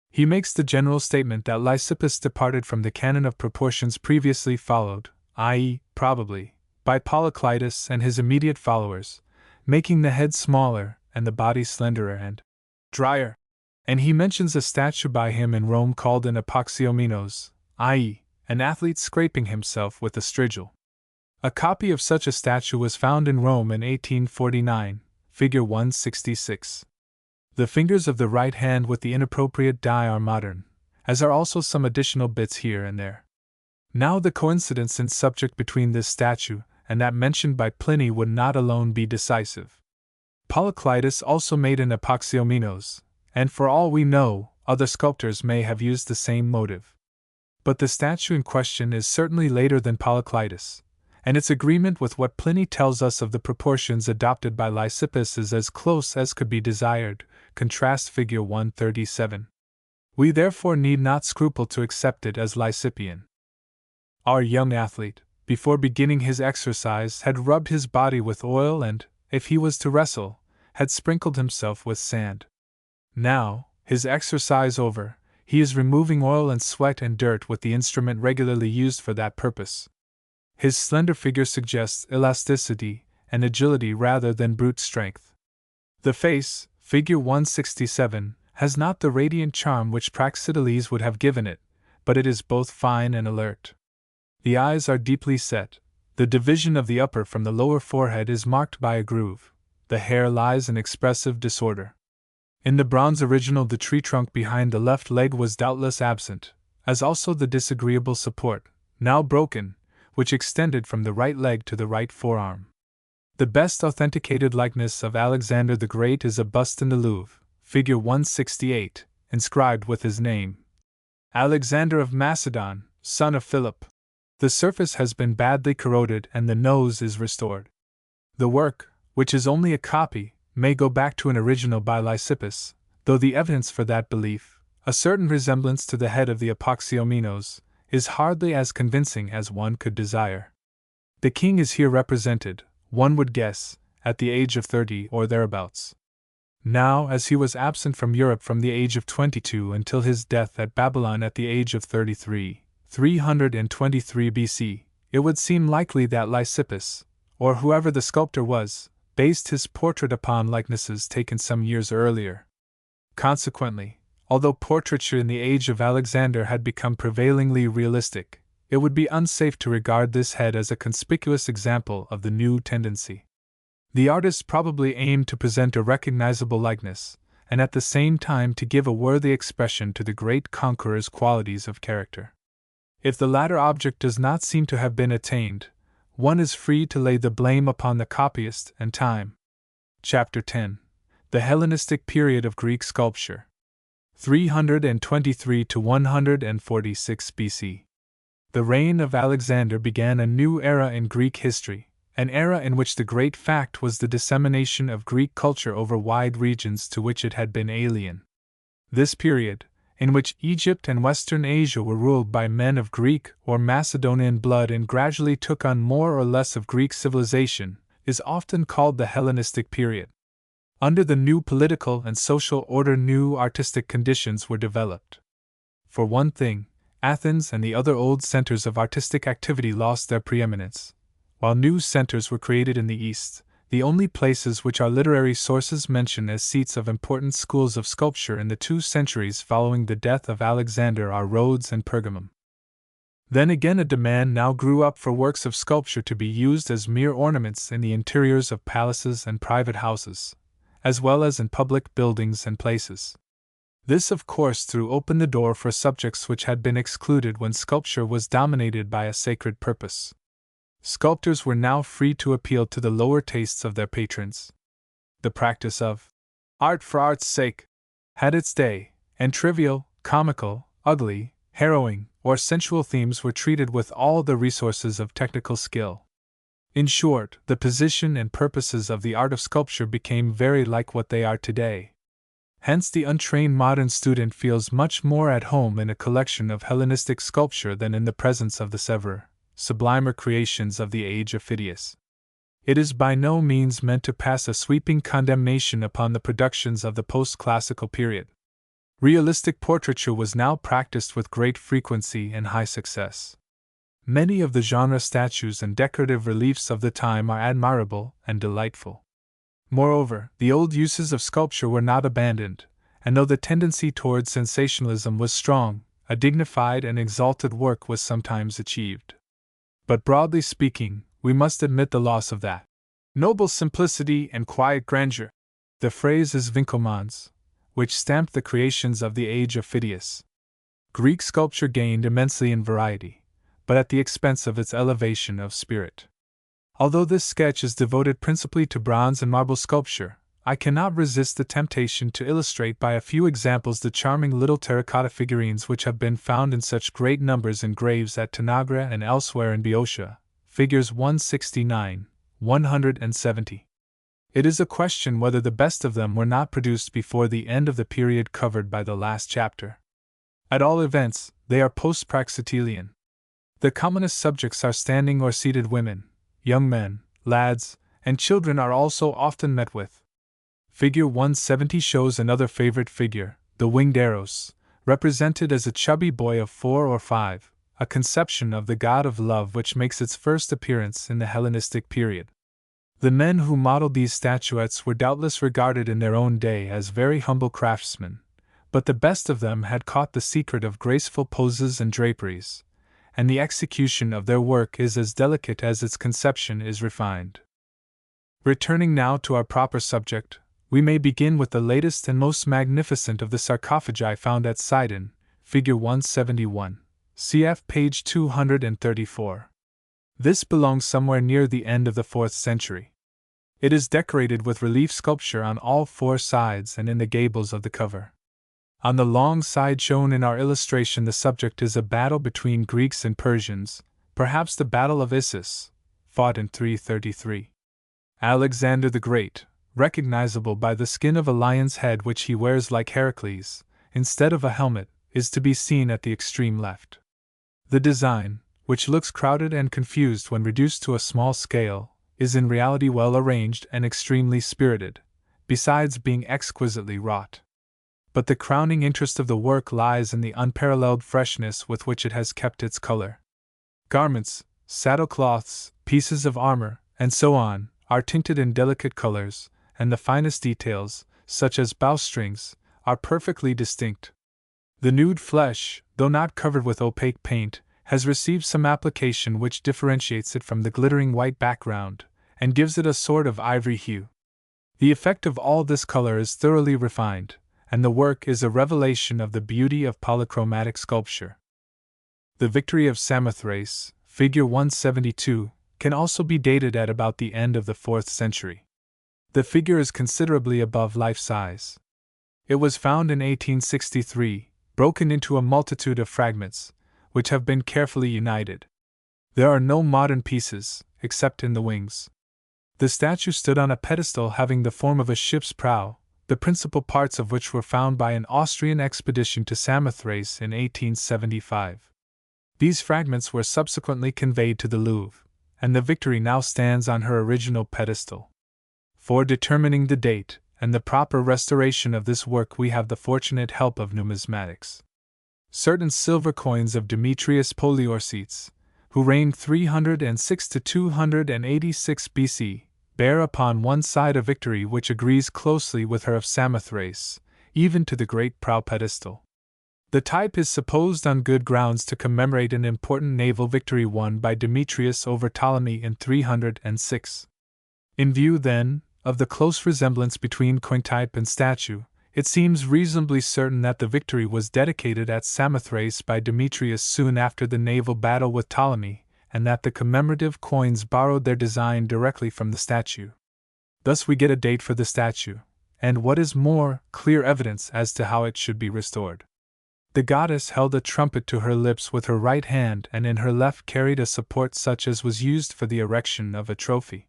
He makes the general statement that Lysippus departed from the canon of proportions previously followed, i.e., probably, by Polyclitus and his immediate followers, making the head smaller and the body slenderer and drier. And he mentions a statue by him in Rome called an apoxiomenos, i.e., an athlete scraping himself with a strigil. A copy of such a statue was found in Rome in 1849, figure 166. The fingers of the right hand with the inappropriate die are modern, as are also some additional bits here and there. Now the coincidence in subject between this statue and that mentioned by Pliny would not alone be decisive. Polyclitus also made an Apoxyomenos, and for all we know, other sculptors may have used the same motive. But the statue in question is certainly later than Polyclitus, and its agreement with what Pliny tells us of the proportions adopted by Lysippus is as close as could be desired. Contrast Figure 137. We therefore need not scruple to accept it as Lycippian. Our young athlete, before beginning his exercise, had rubbed his body with oil and, if he was to wrestle, had sprinkled himself with sand. Now, his exercise over, he is removing oil and sweat and dirt with the instrument regularly used for that purpose. His slender figure suggests elasticity and agility rather than brute strength. The face, Figure 167, has not the radiant charm which Praxiteles would have given it, but it is both fine and alert. The eyes are deeply set, the division of the upper from the lower forehead is marked by a groove, the hair lies in expressive disorder. In the bronze original the tree trunk behind the left leg was doubtless absent, as also the disagreeable support, now broken, which extended from the right leg to the right forearm. The best authenticated likeness of Alexander the Great is a bust in the Louvre, Figure 168, inscribed with his name. Alexander of Macedon, son of Philip. The surface has been badly corroded and the nose is restored. The work, which is only a copy, may go back to an original by Lysippus, though the evidence for that belief, a certain resemblance to the head of the Apoxyomenos, is hardly as convincing as one could desire. The king is here represented, one would guess, at the age of 30 or thereabouts. Now, as he was absent from Europe from the age of 22 until his death at Babylon at the age of 33, 323 BC, it would seem likely that Lysippus, or whoever the sculptor was, based his portrait upon likenesses taken some years earlier. Consequently, although portraiture in the age of Alexander had become prevailingly realistic, it would be unsafe to regard this head as a conspicuous example of the new tendency. The artist probably aimed to present a recognizable likeness, and at the same time to give a worthy expression to the great conqueror's qualities of character. If the latter object does not seem to have been attained, one is free to lay the blame upon the copyist and time. Chapter 10. The Hellenistic Period of Greek Sculpture. 323 to 146 BC. The reign of Alexander began a new era in Greek history, an era in which the great fact was the dissemination of Greek culture over wide regions to which it had been alien. This period, in which Egypt and Western Asia were ruled by men of Greek or Macedonian blood and gradually took on more or less of Greek civilization, is often called the Hellenistic period. Under the new political and social order, new artistic conditions were developed. For one thing, Athens and the other old centers of artistic activity lost their preeminence, while new centers were created in the East. The only places which our literary sources mention as seats of important schools of sculpture in the 2 centuries following the death of Alexander are Rhodes and Pergamum. Then again, a demand now grew up for works of sculpture to be used as mere ornaments in the interiors of palaces and private houses, as well as in public buildings and places. This, of course, threw open the door for subjects which had been excluded when sculpture was dominated by a sacred purpose. Sculptors were now free to appeal to the lower tastes of their patrons. The practice of art for art's sake had its day, and trivial, comical, ugly, harrowing, or sensual themes were treated with all the resources of technical skill. In short, the position and purposes of the art of sculpture became very like what they are today. Hence, the untrained modern student feels much more at home in a collection of Hellenistic sculpture than in the presence of the severer, sublimer creations of the age of Phidias. It is by no means meant to pass a sweeping condemnation upon the productions of the post-classical period. Realistic portraiture was now practiced with great frequency and high success. Many of the genre statues and decorative reliefs of the time are admirable and delightful. Moreover, the old uses of sculpture were not abandoned, and though the tendency towards sensationalism was strong, a dignified and exalted work was sometimes achieved. But broadly speaking, we must admit the loss of that noble simplicity and quiet grandeur, the phrase is Winckelmann's, which stamped the creations of the age of Phidias. Greek sculpture gained immensely in variety, but at the expense of its elevation of spirit. Although this sketch is devoted principally to bronze and marble sculpture, I cannot resist the temptation to illustrate by a few examples the charming little terracotta figurines which have been found in such great numbers in graves at Tanagra and elsewhere in Boeotia, figures 169, 170. It is a question whether the best of them were not produced before the end of the period covered by the last chapter. At all events, they are post-Praxitelian. The commonest subjects are standing or seated women, young men, lads, and children are also often met with. Figure 170 shows another favorite figure, the winged Eros, represented as a chubby boy of 4 or 5, a conception of the god of love which makes its first appearance in the Hellenistic period. The men who modeled these statuettes were doubtless regarded in their own day as very humble craftsmen, but the best of them had caught the secret of graceful poses and draperies, and the execution of their work is as delicate as its conception is refined. Returning now to our proper subject, we may begin with the latest and most magnificent of the sarcophagi found at Sidon, figure 171, cf. page 234. This belongs somewhere near the end of the 4th century. It is decorated with relief sculpture on all 4 sides and in the gables of the cover. On the long side shown in our illustration, the subject is a battle between Greeks and Persians, perhaps the Battle of Issus, fought in 333. Alexander the Great, recognizable by the skin of a lion's head which he wears like Heracles, instead of a helmet, is to be seen at the extreme left. The design, which looks crowded and confused when reduced to a small scale, is in reality well arranged and extremely spirited, besides being exquisitely wrought. But the crowning interest of the work lies in the unparalleled freshness with which it has kept its color. Garments, saddlecloths, pieces of armor, and so on, are tinted in delicate colors, and the finest details, such as bowstrings, are perfectly distinct. The nude flesh, though not covered with opaque paint, has received some application which differentiates it from the glittering white background, and gives it a sort of ivory hue. The effect of all this color is thoroughly refined, and the work is a revelation of the beauty of polychromatic sculpture. The victory of Samothrace, figure 172, can also be dated at about the end of the 4th century. The figure is considerably above life size. It was found in 1863, broken into a multitude of fragments, which have been carefully united. There are no modern pieces, except in the wings. The statue stood on a pedestal having the form of a ship's prow, the principal parts of which were found by an Austrian expedition to Samothrace in 1875. These fragments were subsequently conveyed to the Louvre, and the Victory now stands on her original pedestal. For determining the date and the proper restoration of this work we have the fortunate help of numismatics. Certain silver coins of Demetrius Poliorcetes, who reigned 306 to 286 BC, bear upon one side a Victory which agrees closely with her of Samothrace, even to the great prow pedestal. The type is supposed on good grounds to commemorate an important naval victory won by Demetrius over Ptolemy in 306. In view, then, of the close resemblance between coin type and statue, it seems reasonably certain that the Victory was dedicated at Samothrace by Demetrius soon after the naval battle with Ptolemy, and that the commemorative coins borrowed their design directly from the statue. Thus we get a date for the statue, and what is more, clear evidence as to how it should be restored. The goddess held a trumpet to her lips with her right hand and in her left carried a support such as was used for the erection of a trophy.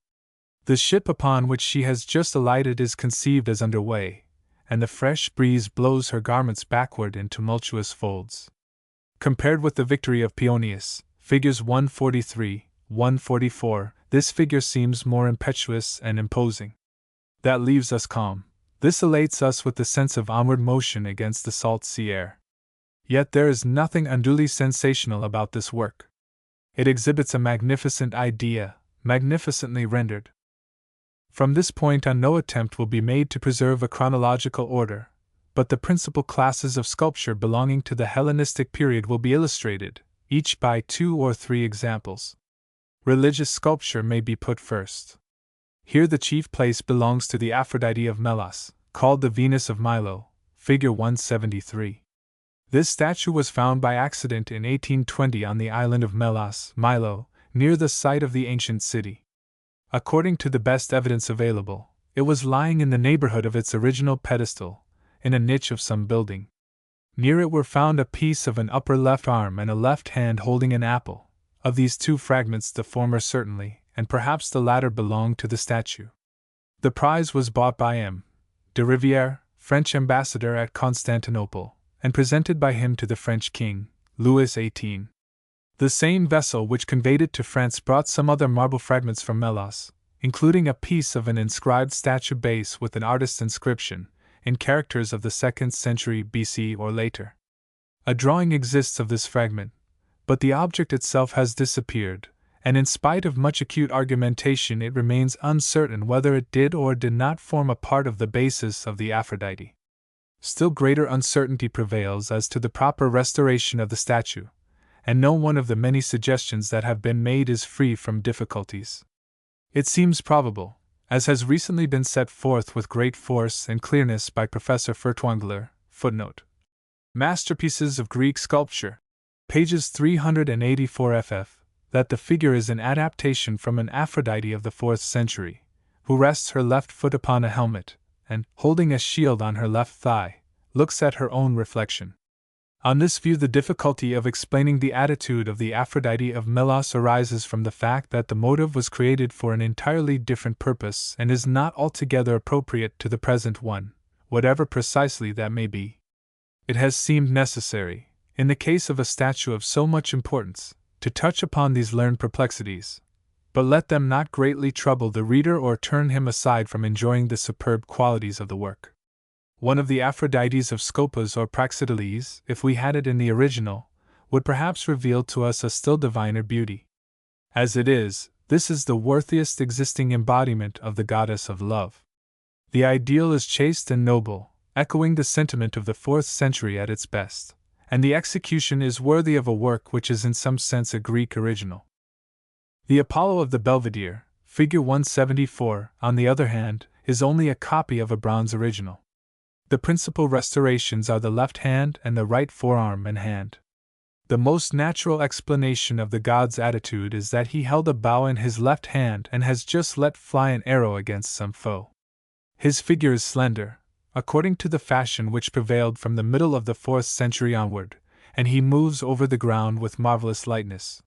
The ship upon which she has just alighted is conceived as under way, and the fresh breeze blows her garments backward in tumultuous folds. Compared with the Victory of Paeonius, figures 143, 144, this figure seems more impetuous and imposing. That leaves us calm. This elates us with the sense of onward motion against the salt sea air. Yet there is nothing unduly sensational about this work. It exhibits a magnificent idea, magnificently rendered. From this point on, no attempt will be made to preserve a chronological order, but the principal classes of sculpture belonging to the Hellenistic period will be illustrated, each by 2 or 3 examples. Religious sculpture may be put first. Here the chief place belongs to the Aphrodite of Melos, called the Venus of Milo, figure 173. This statue was found by accident in 1820 on the island of Melos, Milo, near the site of the ancient city. According to the best evidence available, it was lying in the neighborhood of its original pedestal, in a niche of some building. Near it were found a piece of an upper left arm and a left hand holding an apple. Of these two fragments, the former certainly, and perhaps the latter, belonged to the statue. The prize was bought by M. de Rivière, French ambassador at Constantinople, and presented by him to the French king, Louis XVIII. The same vessel which conveyed it to France brought some other marble fragments from Melos, including a piece of an inscribed statue base with an artist's inscription, in characters of the 2nd century BC or later. A drawing exists of this fragment, but the object itself has disappeared, and in spite of much acute argumentation it remains uncertain whether it did or did not form a part of the basis of the Aphrodite. Still greater uncertainty prevails as to the proper restoration of the statue, and no one of the many suggestions that have been made is free from difficulties. It seems probable, as has recently been set forth with great force and clearness by Professor Furtwängler, footnote. Masterpieces of Greek Sculpture, pages 384 ff., that the figure is an adaptation from an Aphrodite of the 4th century, who rests her left foot upon a helmet, and, holding a shield on her left thigh, looks at her own reflection. On this view, the difficulty of explaining the attitude of the Aphrodite of Melos arises from the fact that the motive was created for an entirely different purpose and is not altogether appropriate to the present one, whatever precisely that may be. It has seemed necessary, in the case of a statue of so much importance, to touch upon these learned perplexities, but let them not greatly trouble the reader or turn him aside from enjoying the superb qualities of the work. One of the Aphrodites of Scopas or Praxiteles, if we had it in the original, would perhaps reveal to us a still diviner beauty. As it is, this is the worthiest existing embodiment of the goddess of love. The ideal is chaste and noble, echoing the sentiment of the 4th century at its best, and the execution is worthy of a work which is in some sense a Greek original. The Apollo of the Belvedere, figure 174, on the other hand, is only a copy of a bronze original. The principal restorations are the left hand and the right forearm and hand. The most natural explanation of the god's attitude is that he held a bow in his left hand and has just let fly an arrow against some foe. His figure is slender, according to the fashion which prevailed from the middle of the 4th century onward, and he moves over the ground with marvelous lightness.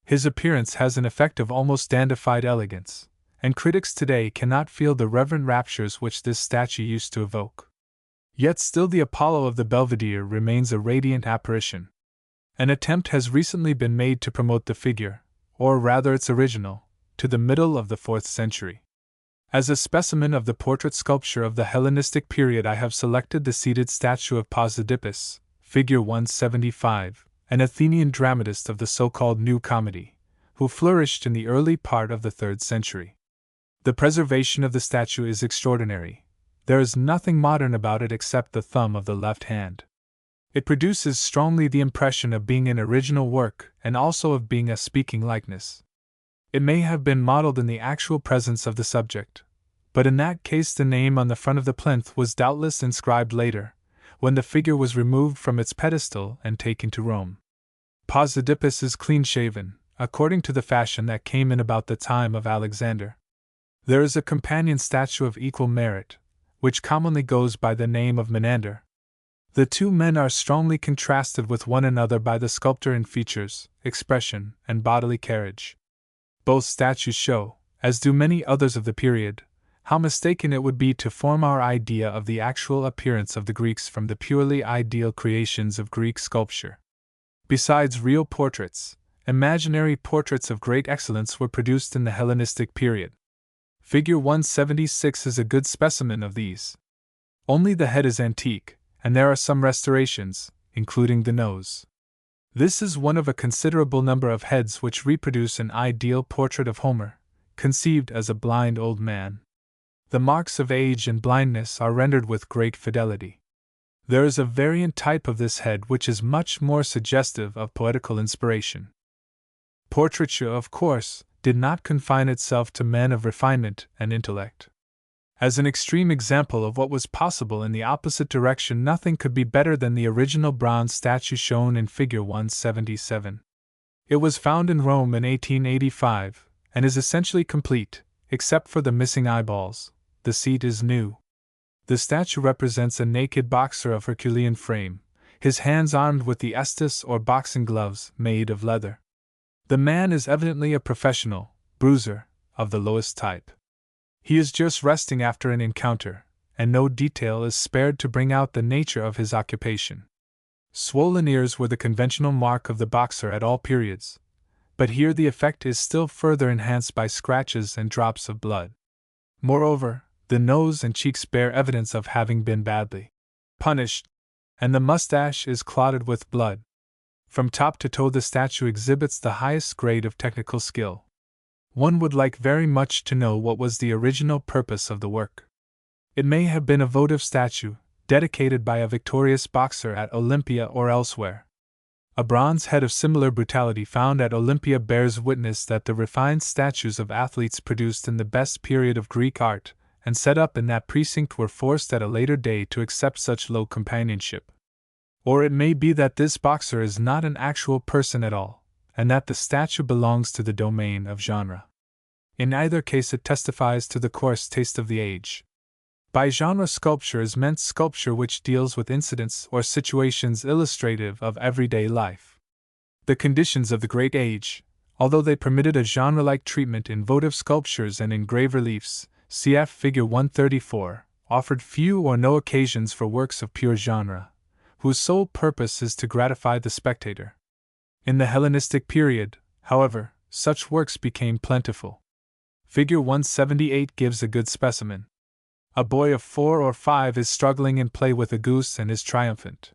His appearance has an effect of almost dandified elegance, and critics today cannot feel the reverent raptures which this statue used to evoke. Yet still the Apollo of the Belvedere remains a radiant apparition. An attempt has recently been made to promote the figure, or rather its original, to the middle of the 4th century. As a specimen of the portrait sculpture of the Hellenistic period, I have selected the seated statue of Posidippus, figure 175, an Athenian dramatist of the so-called New Comedy, who flourished in the early part of the 3rd century. The preservation of the statue is extraordinary. There is nothing modern about it except the thumb of the left hand. It produces strongly the impression of being an original work and also of being a speaking likeness. It may have been modeled in the actual presence of the subject, but in that case the name on the front of the plinth was doubtless inscribed later, when the figure was removed from its pedestal and taken to Rome. Posidippus is clean-shaven, according to the fashion that came in about the time of Alexander. There is a companion statue of equal merit, which commonly goes by the name of Menander. The two men are strongly contrasted with one another by the sculptor in features, expression, and bodily carriage. Both statues show, as do many others of the period, how mistaken it would be to form our idea of the actual appearance of the Greeks from the purely ideal creations of Greek sculpture. Besides real portraits, imaginary portraits of great excellence were produced in the Hellenistic period. Figure 176 is a good specimen of these. Only the head is antique, and there are some restorations, including the nose. This is one of a considerable number of heads which reproduce an ideal portrait of Homer, conceived as a blind old man. The marks of age and blindness are rendered with great fidelity. There is a variant type of this head which is much more suggestive of poetical inspiration. Portraiture, of course, did not confine itself to men of refinement and intellect. As an extreme example of what was possible in the opposite direction, nothing could be better than the original bronze statue shown in figure 177. It was found in Rome in 1885, and is essentially complete, except for the missing eyeballs, the seat is new. The statue represents a naked boxer of Herculean frame, his hands armed with the estus or boxing gloves made of leather. The man is evidently a professional, bruiser, of the lowest type. He is just resting after an encounter, and no detail is spared to bring out the nature of his occupation. Swollen ears were the conventional mark of the boxer at all periods, but here the effect is still further enhanced by scratches and drops of blood. Moreover, the nose and cheeks bear evidence of having been badly punished, and the mustache is clotted with blood. From top to toe the statue exhibits the highest grade of technical skill. One would like very much to know what was the original purpose of the work. It may have been a votive statue, dedicated by a victorious boxer at Olympia or elsewhere. A bronze head of similar brutality found at Olympia bears witness that the refined statues of athletes produced in the best period of Greek art and set up in that precinct were forced at a later day to accept such low companionship. Or it may be that this boxer is not an actual person at all, and that the statue belongs to the domain of genre. In either case it testifies to the coarse taste of the age. By genre sculpture is meant sculpture which deals with incidents or situations illustrative of everyday life. The conditions of the Great Age, although they permitted a genre-like treatment in votive sculptures and in grave reliefs, cf. Figure 134, offered few or no occasions for works of pure genre, whose sole purpose is to gratify the spectator. In the Hellenistic period, however, such works became plentiful. Figure 178 gives a good specimen. A boy of 4 or 5 is struggling in play with a goose and is triumphant.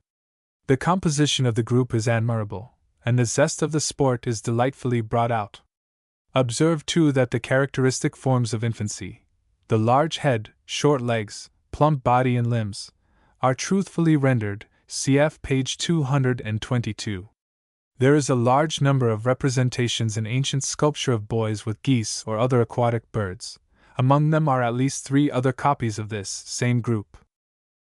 The composition of the group is admirable, and the zest of the sport is delightfully brought out. Observe too that the characteristic forms of infancy, the large head, short legs, plump body and limbs, are truthfully rendered, cf. page 222. There is a large number of representations in ancient sculpture of boys with geese or other aquatic birds. Among them are at least 3 other copies of this same group.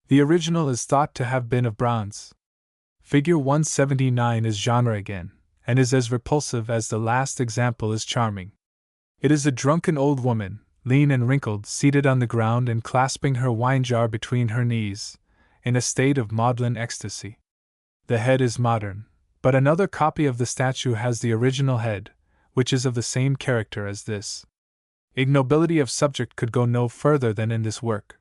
The original is thought to have been of bronze. Figure 179 is genre again, and is as repulsive as the last example is charming. It is a drunken old woman, lean and wrinkled, seated on the ground and clasping her wine jar between her knees, in a state of maudlin ecstasy. The head is modern, but another copy of the statue has the original head, which is of the same character as this. Ignobility of subject could go no further than in this work.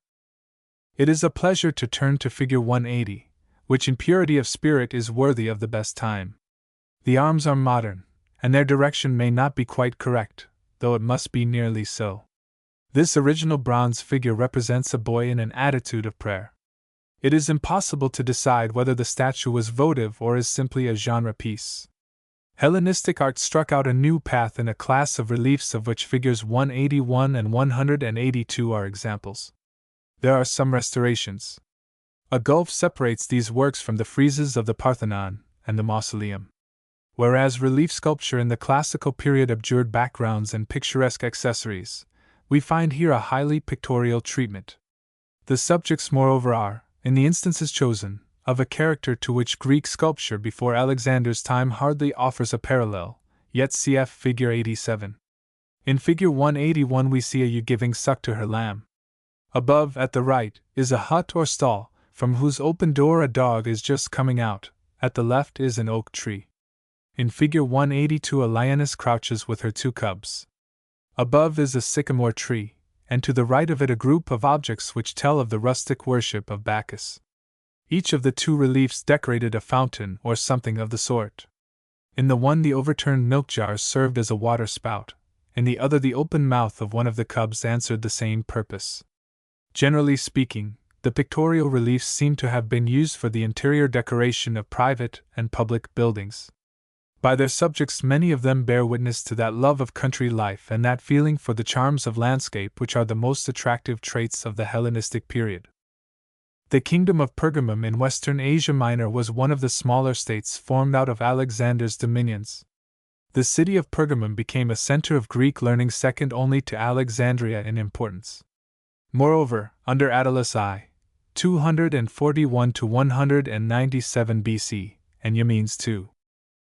It is a pleasure to turn to Figure 180, which in purity of spirit is worthy of the best time. The arms are modern, and their direction may not be quite correct, though it must be nearly so. This original bronze figure represents a boy in an attitude of prayer. It is impossible to decide whether the statue was votive or is simply a genre piece. Hellenistic art struck out a new path in a class of reliefs of which figures 181 and 182 are examples. There are some restorations. A gulf separates these works from the friezes of the Parthenon and the Mausoleum. Whereas relief sculpture in the classical period abjured backgrounds and picturesque accessories, we find here a highly pictorial treatment. The subjects, moreover, are, in the instances chosen, of a character to which Greek sculpture before Alexander's time hardly offers a parallel, yet cf. Figure 87. In Figure 181 we see a ewe giving suck to her lamb. Above, at the right, is a hut or stall, from whose open door a dog is just coming out. At the left is an oak tree. In Figure 182 a lioness crouches with her 2 cubs. Above is a sycamore tree, and to the right of it a group of objects which tell of the rustic worship of Bacchus. Each of the 2 reliefs decorated a fountain or something of the sort. In the one the overturned milk jar served as a water spout, in the other the open mouth of one of the cubs answered the same purpose. Generally speaking, the pictorial reliefs seem to have been used for the interior decoration of private and public buildings. By their subjects many of them bear witness to that love of country life and that feeling for the charms of landscape which are the most attractive traits of the Hellenistic period. The kingdom of Pergamum in Western Asia Minor was one of the smaller states formed out of Alexander's dominions. The city of Pergamum became a center of Greek learning second only to Alexandria in importance. Moreover, under Attalus I, 241 to 197 BC, and Eumenes II,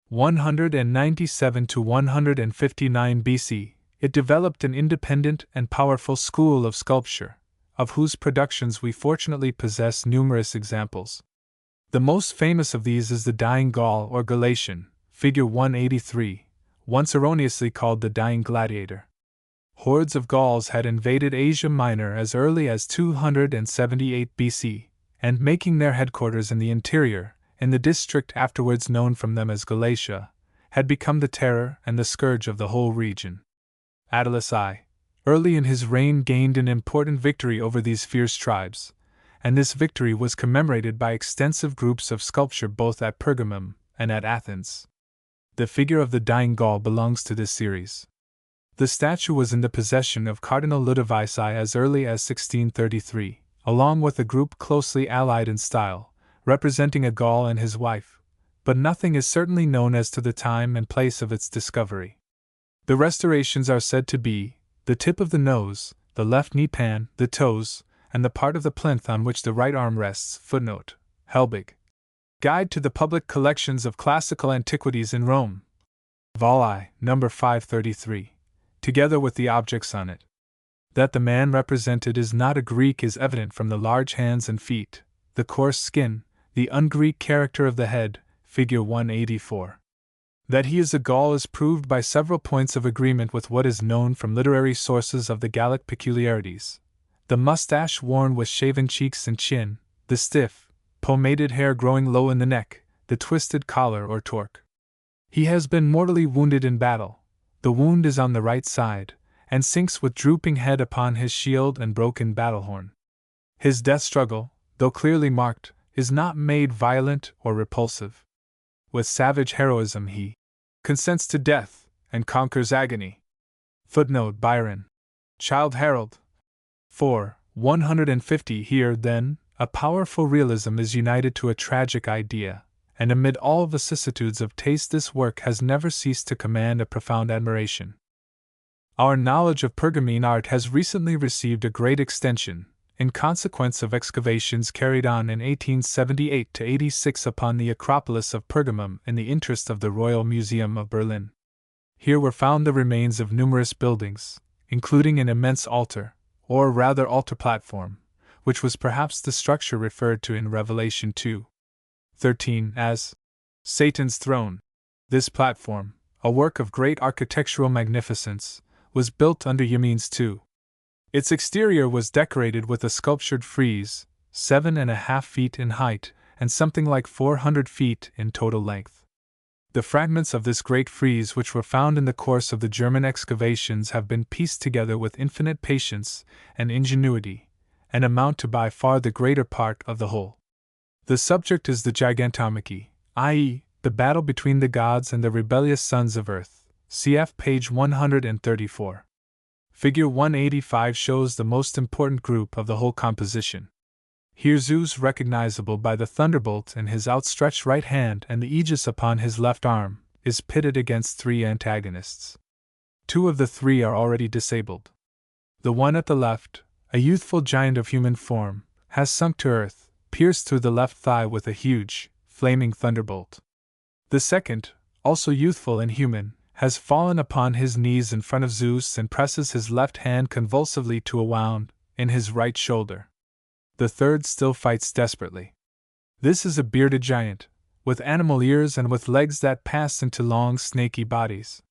197 to 159 BC, it developed an independent and powerful school of sculpture, of whose productions we fortunately possess numerous examples. The most famous of these is the Dying Gaul or Galatian, figure 183, once erroneously called the Dying Gladiator. Hordes of Gauls had invaded Asia Minor as early as 278 BC, and making their headquarters in the interior, in the district afterwards known from them as Galatia, had become the terror and the scourge of the whole region. Attalus I, early in his reign, gained an important victory over these fierce tribes, and this victory was commemorated by extensive groups of sculpture both at Pergamum and at Athens. The figure of the Dying Gaul belongs to this series. The statue was in the possession of Cardinal Ludovisi as early as 1633, along with a group closely allied in style, representing a Gaul and his wife, but nothing is certainly known as to the time and place of its discovery. The restorations are said to be the tip of the nose, the left knee pan, the toes, and the part of the plinth on which the right arm rests. Footnote: Helbig. Guide to the Public Collections of Classical Antiquities in Rome. Vol I, No. 533, together with the objects on it. That the man represented is not a Greek is evident from the large hands and feet, the coarse skin, the un-Greek character of the head, figure 184. That he is a Gaul is proved by several points of agreement with what is known from literary sources of the Gallic peculiarities: the mustache worn with shaven cheeks and chin, the stiff, pomaded hair growing low in the neck, the twisted collar or torque. He has been mortally wounded in battle. The wound is on the right side, and sinks with drooping head upon his shield and broken battle-horn. His death struggle, though clearly marked, is not made violent or repulsive. With savage heroism he consents to death, and conquers agony. Footnote: Byron. Childe Harold. 4. 150. Here, then, a powerful realism is united to a tragic idea, and amid all vicissitudes of taste this work has never ceased to command a profound admiration. Our knowledge of Pergamene art has recently received a great extension, in consequence of excavations carried on in 1878–86 upon the Acropolis of Pergamum in the interest of the Royal Museum of Berlin. Here were found the remains of numerous buildings, including an immense altar, or rather altar platform, which was perhaps the structure referred to in Revelation 2:13 as Satan's throne. This platform, a work of great architectural magnificence, was built under Yamin's II. Its exterior was decorated with a sculptured frieze, 7.5 feet in height and something like 400 feet in total length. The fragments of this great frieze which were found in the course of the German excavations have been pieced together with infinite patience and ingenuity, and amount to by far the greater part of the whole. The subject is the Gigantomachy, i.e., the battle between the gods and the rebellious sons of earth, cf. page 134. Figure 185 shows the most important group of the whole composition. Here Zeus, recognizable by the thunderbolt in his outstretched right hand and the aegis upon his left arm, is pitted against three antagonists. Two of the three are already disabled. The one at the left, a youthful giant of human form, has sunk to earth, pierced through the left thigh with a huge, flaming thunderbolt. The second, also youthful and human, has fallen upon his knees in front of Zeus and presses his left hand convulsively to a wound in his right shoulder. The third still fights desperately. This is a bearded giant, with animal ears and with legs that pass into long snaky bodies.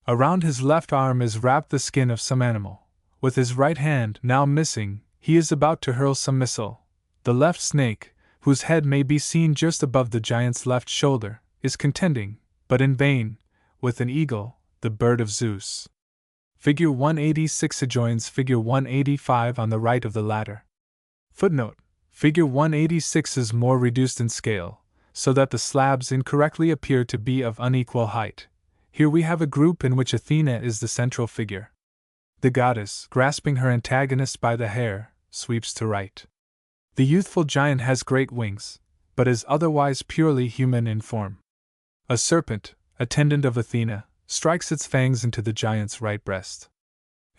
Around his left arm is wrapped the skin of some animal. With his right hand now missing, he is about to hurl some missile. The left snake, whose head may be seen just above the giant's left shoulder, is contending, but in vain, with an eagle, the bird of Zeus. Figure 186 adjoins Figure 185 on the right of the latter. Footnote: Figure 186 is more reduced in scale, so that the slabs incorrectly appear to be of unequal height. Here we have a group in which Athena is the central figure. The goddess, grasping her antagonist by the hair, sweeps to right. The youthful giant has great wings, but is otherwise purely human in form. A serpent, attendant of Athena, strikes its fangs into the giant's right breast.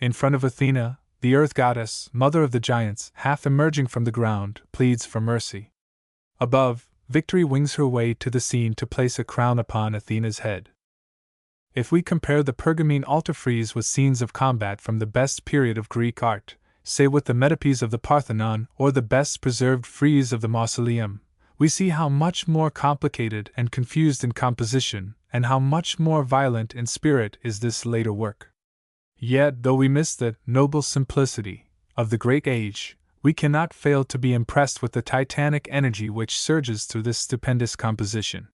In front of Athena, the earth goddess, mother of the giants, half emerging from the ground, pleads for mercy. Above, Victory wings her way to the scene to place a crown upon Athena's head. If we compare the Pergamene altar frieze with scenes of combat from the best period of Greek art, say with the metopes of the Parthenon or the best preserved frieze of the Mausoleum, we see how much more complicated and confused in composition, and how much more violent in spirit is this later work. Yet, though we miss the noble simplicity of the great age, we cannot fail to be impressed with the titanic energy which surges through this stupendous composition.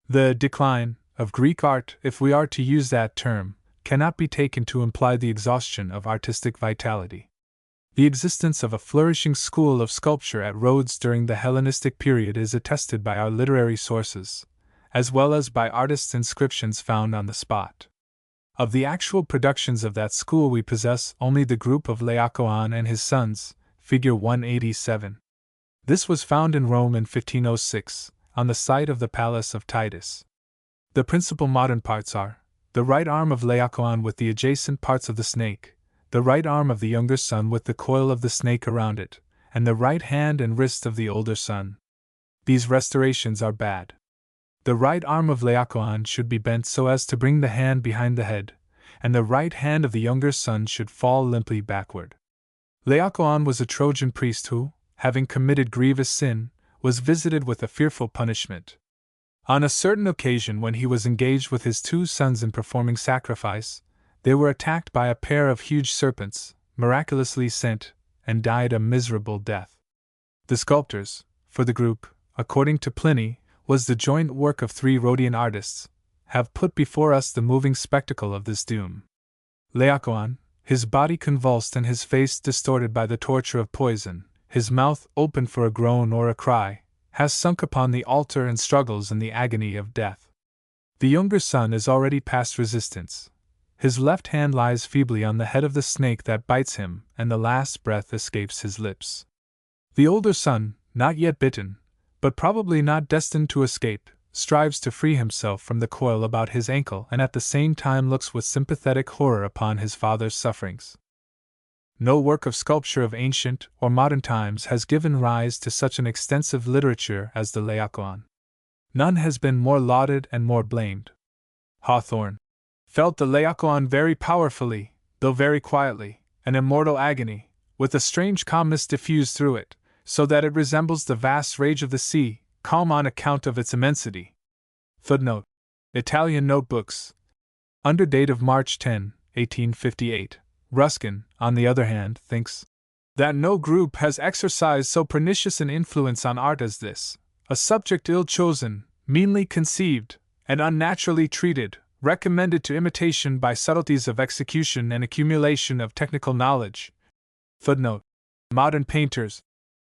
The decline of Greek art, if we are to use that term, cannot be taken to imply the exhaustion of artistic vitality. The existence of a flourishing school of sculpture at Rhodes during the Hellenistic period is attested by our literary sources, as well as by artists' inscriptions found on the spot. Of the actual productions of that school we possess only the group of Laocoon and his sons, figure 187. This was found in Rome in 1506, on the site of the Palace of Titus. The principal modern parts are the right arm of Laocoon with the adjacent parts of the snake, the right arm of the younger son with the coil of the snake around it, and the right hand and wrist of the older son. These restorations are bad. The right arm of Laocoon should be bent so as to bring the hand behind the head, and the right hand of the younger son should fall limply backward. Laocoon was a Trojan priest who, having committed grievous sin, was visited with a fearful punishment. On a certain occasion when he was engaged with his 2 sons in performing sacrifice, they were attacked by a pair of huge serpents, miraculously sent, and died a miserable death. The sculptors, for the group, according to Pliny, was the joint work of 3 Rhodian artists, have put before us the moving spectacle of this doom. Laocoon, his body convulsed and his face distorted by the torture of poison, his mouth open for a groan or a cry, has sunk upon the altar and struggles in the agony of death. The younger son is already past resistance. His left hand lies feebly on the head of the snake that bites him, and the last breath escapes his lips. The older son, not yet bitten, but probably not destined to escape, strives to free himself from the coil about his ankle and at the same time looks with sympathetic horror upon his father's sufferings. No work of sculpture of ancient or modern times has given rise to such an extensive literature as the Laocoon. None has been more lauded and more blamed. Hawthorne felt the Laocoon very powerfully, though very quietly, an immortal agony, with a strange calmness diffused through it, so that it resembles the vast rage of the sea, calm on account of its immensity. Footnote: Italian Notebooks. Under date of March 10, 1858, Ruskin, on the other hand, thinks that no group has exercised so pernicious an influence on art as this, a subject ill chosen, meanly conceived, and unnaturally treated, recommended to imitation by subtleties of execution and accumulation of technical knowledge. Footnote: Modern Painters.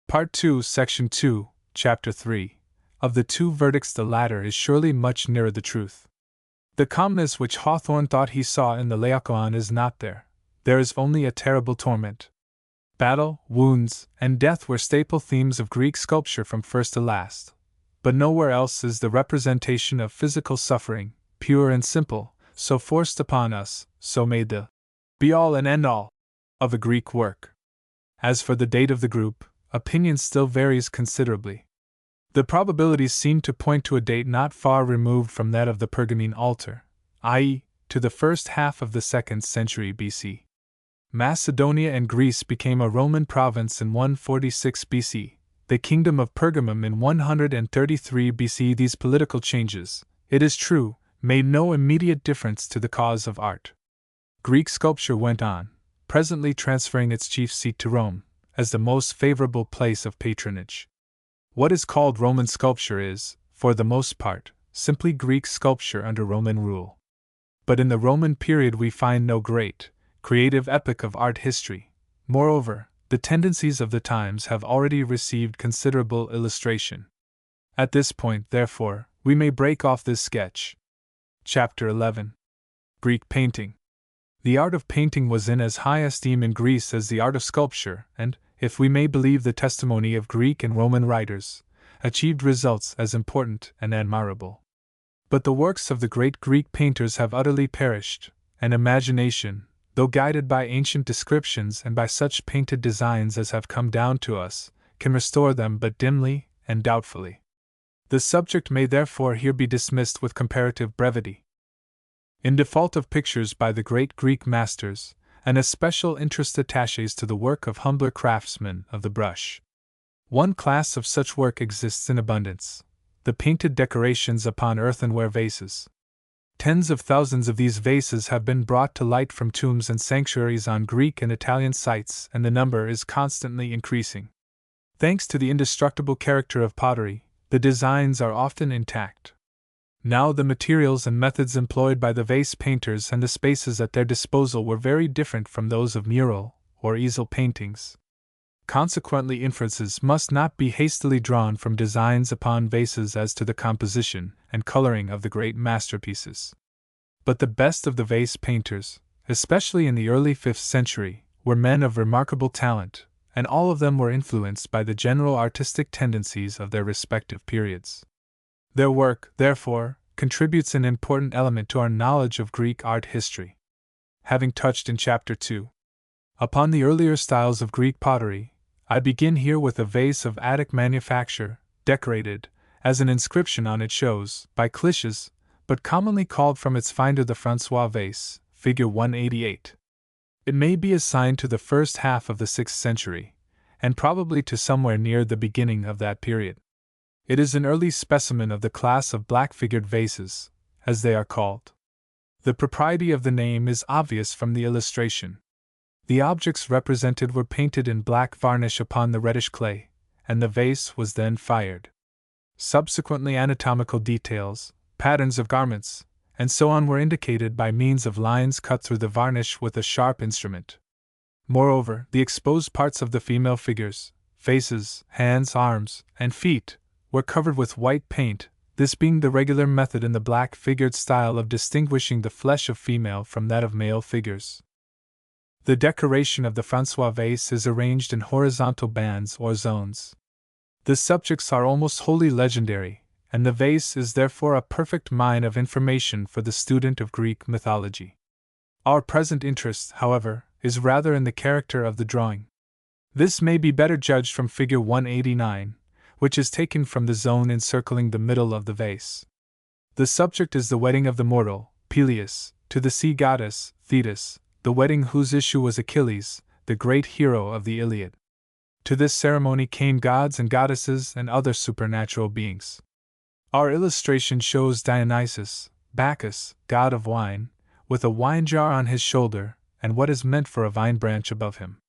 Part 2, Section 2, Chapter 3. Of the 2 verdicts, the latter is surely much nearer the truth. The calmness which Hawthorne thought he saw in the Laocoon is not there. There is only a terrible torment. Battle, wounds, and death were staple themes of Greek sculpture from first to last, but nowhere else is the representation of physical suffering, pure and simple, so forced upon us, so made the be-all and end-all of a Greek work. As for the date of the group, opinion still varies considerably. The probabilities seem to point to a date not far removed from that of the Pergamene altar, i.e., to the first half of the 2nd century BC. Macedonia and Greece became a Roman province in 146 BC, the kingdom of Pergamum in 133 BC. These political changes, it is true, made no immediate difference to the cause of art. Greek sculpture went on, presently transferring its chief seat to Rome, as the most favorable place of patronage. What is called Roman sculpture is, for the most part, simply Greek sculpture under Roman rule. But in the Roman period we find no great, creative epoch of art history. Moreover, the tendencies of the times have already received considerable illustration. At this point, therefore, we may break off this sketch. Chapter 11. Greek Painting. The art of painting was in as high esteem in Greece as the art of sculpture, and, if we may believe the testimony of Greek and Roman writers, achieved results as important and admirable. But the works of the great Greek painters have utterly perished, and imagination, though guided by ancient descriptions and by such painted designs as have come down to us, can restore them but dimly and doubtfully. The subject may therefore here be dismissed with comparative brevity. In default of pictures by the great Greek masters, and a special interest attaches to the work of humbler craftsmen of the brush. One class of such work exists in abundance: the painted decorations upon earthenware vases. Tens of thousands of these vases have been brought to light from tombs and sanctuaries on Greek and Italian sites, and the number is constantly increasing. Thanks to the indestructible character of pottery, the designs are often intact. Now, the materials and methods employed by the vase painters and the spaces at their disposal were very different from those of mural or easel paintings. Consequently, inferences must not be hastily drawn from designs upon vases as to the composition and coloring of the great masterpieces. But the best of the vase painters, especially in the early 5th century, were men of remarkable talent, and all of them were influenced by the general artistic tendencies of their respective periods. Their work, therefore, contributes an important element to our knowledge of Greek art history. Having touched in Chapter 2 upon the earlier styles of Greek pottery, I begin here with a vase of Attic manufacture, decorated, as an inscription on it shows, by Cliches, but commonly called from its finder the François vase, figure 188. It may be assigned to the first half of the 6th century, and probably to somewhere near the beginning of that period. It is an early specimen of the class of black-figured vases, as they are called. The propriety of the name is obvious from the illustration. The objects represented were painted in black varnish upon the reddish clay, and the vase was then fired. Subsequently, anatomical details, patterns of garments, and so on were indicated by means of lines cut through the varnish with a sharp instrument. Moreover, the exposed parts of the female figures, faces, hands, arms, and feet, were covered with white paint, this being the regular method in the black-figured style of distinguishing the flesh of female from that of male figures. The decoration of the François vase is arranged in horizontal bands or zones. The subjects are almost wholly legendary, and the vase is therefore a perfect mine of information for the student of Greek mythology. Our present interest, however, is rather in the character of the drawing. This may be better judged from figure 189, which is taken from the zone encircling the middle of the vase. The subject is the wedding of the mortal, Peleus, to the sea goddess, Thetis, the wedding whose issue was Achilles, the great hero of the Iliad. To this ceremony came gods and goddesses and other supernatural beings. Our illustration shows Dionysus, Bacchus, god of wine, with a wine jar on his shoulder and what is meant for a vine branch above him.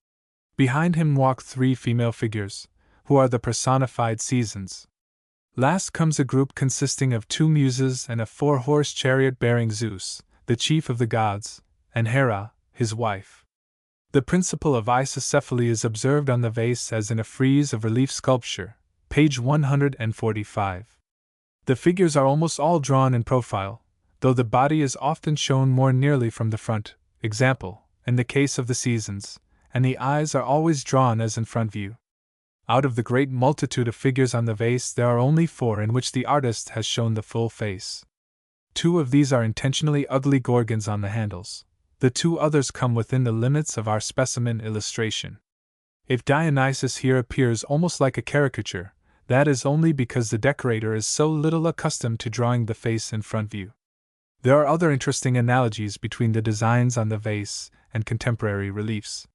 Behind him walk 3 female figures, who are the personified seasons. Last comes a group consisting of 2 muses and a 4-horse chariot bearing Zeus, the chief of the gods, and Hera, his wife. The principle of isocephaly is observed on the vase as in a frieze of relief sculpture, page 145. The figures are almost all drawn in profile, though the body is often shown more nearly from the front, example, in the case of the seasons, and the eyes are always drawn as in front view. Out of the great multitude of figures on the vase, there are only 4 in which the artist has shown the full face. 2 of these are intentionally ugly gorgons on the handles. The 2 others come within the limits of our specimen illustration. If Dionysus here appears almost like a caricature, that is only because the decorator is so little accustomed to drawing the face in front view. There are other interesting analogies between the designs on the vase and contemporary reliefs.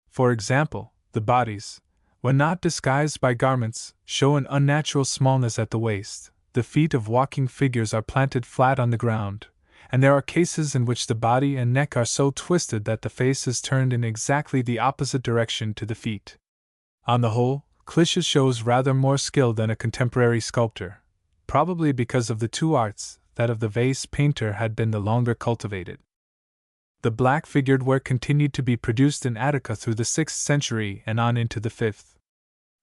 For example, the bodies, when not disguised by garments, show an unnatural smallness at the waist. The feet of walking figures are planted flat on the ground, and there are cases in which the body and neck are so twisted that the face is turned in exactly the opposite direction to the feet. On the whole, Cliches shows rather more skill than a contemporary sculptor, probably because of the 2 arts, that of the vase painter had been the longer cultivated. The black-figured work continued to be produced in Attica through the 6th century and on into the 5th.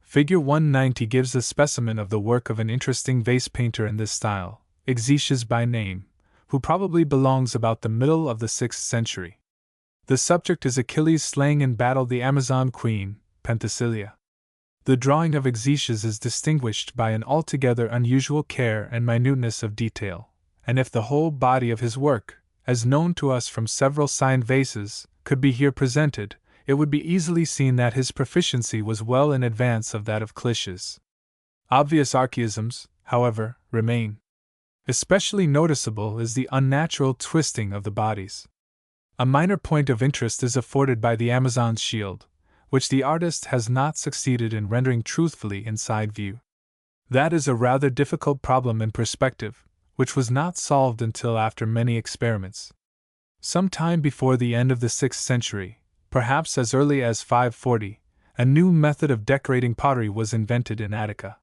Figure 190 gives a specimen of the work of an interesting vase painter in this style, Exesius by name, who probably belongs about the middle of the 6th century. The subject is Achilles slaying in battle the Amazon queen, Penthesilea. The drawing of Exesius is distinguished by an altogether unusual care and minuteness of detail, and if the whole body of his work, as known to us from several signed vases, could be here presented, it would be easily seen that his proficiency was well in advance of that of Cliches. Obvious archaisms, however, remain. Especially noticeable is the unnatural twisting of the bodies. A minor point of interest is afforded by the Amazon's shield, which the artist has not succeeded in rendering truthfully in side view. That is a rather difficult problem in perspective, which was not solved until after many experiments. Some time before the end of the 6th century, perhaps as early as 540, a new method of decorating pottery was invented in Attica.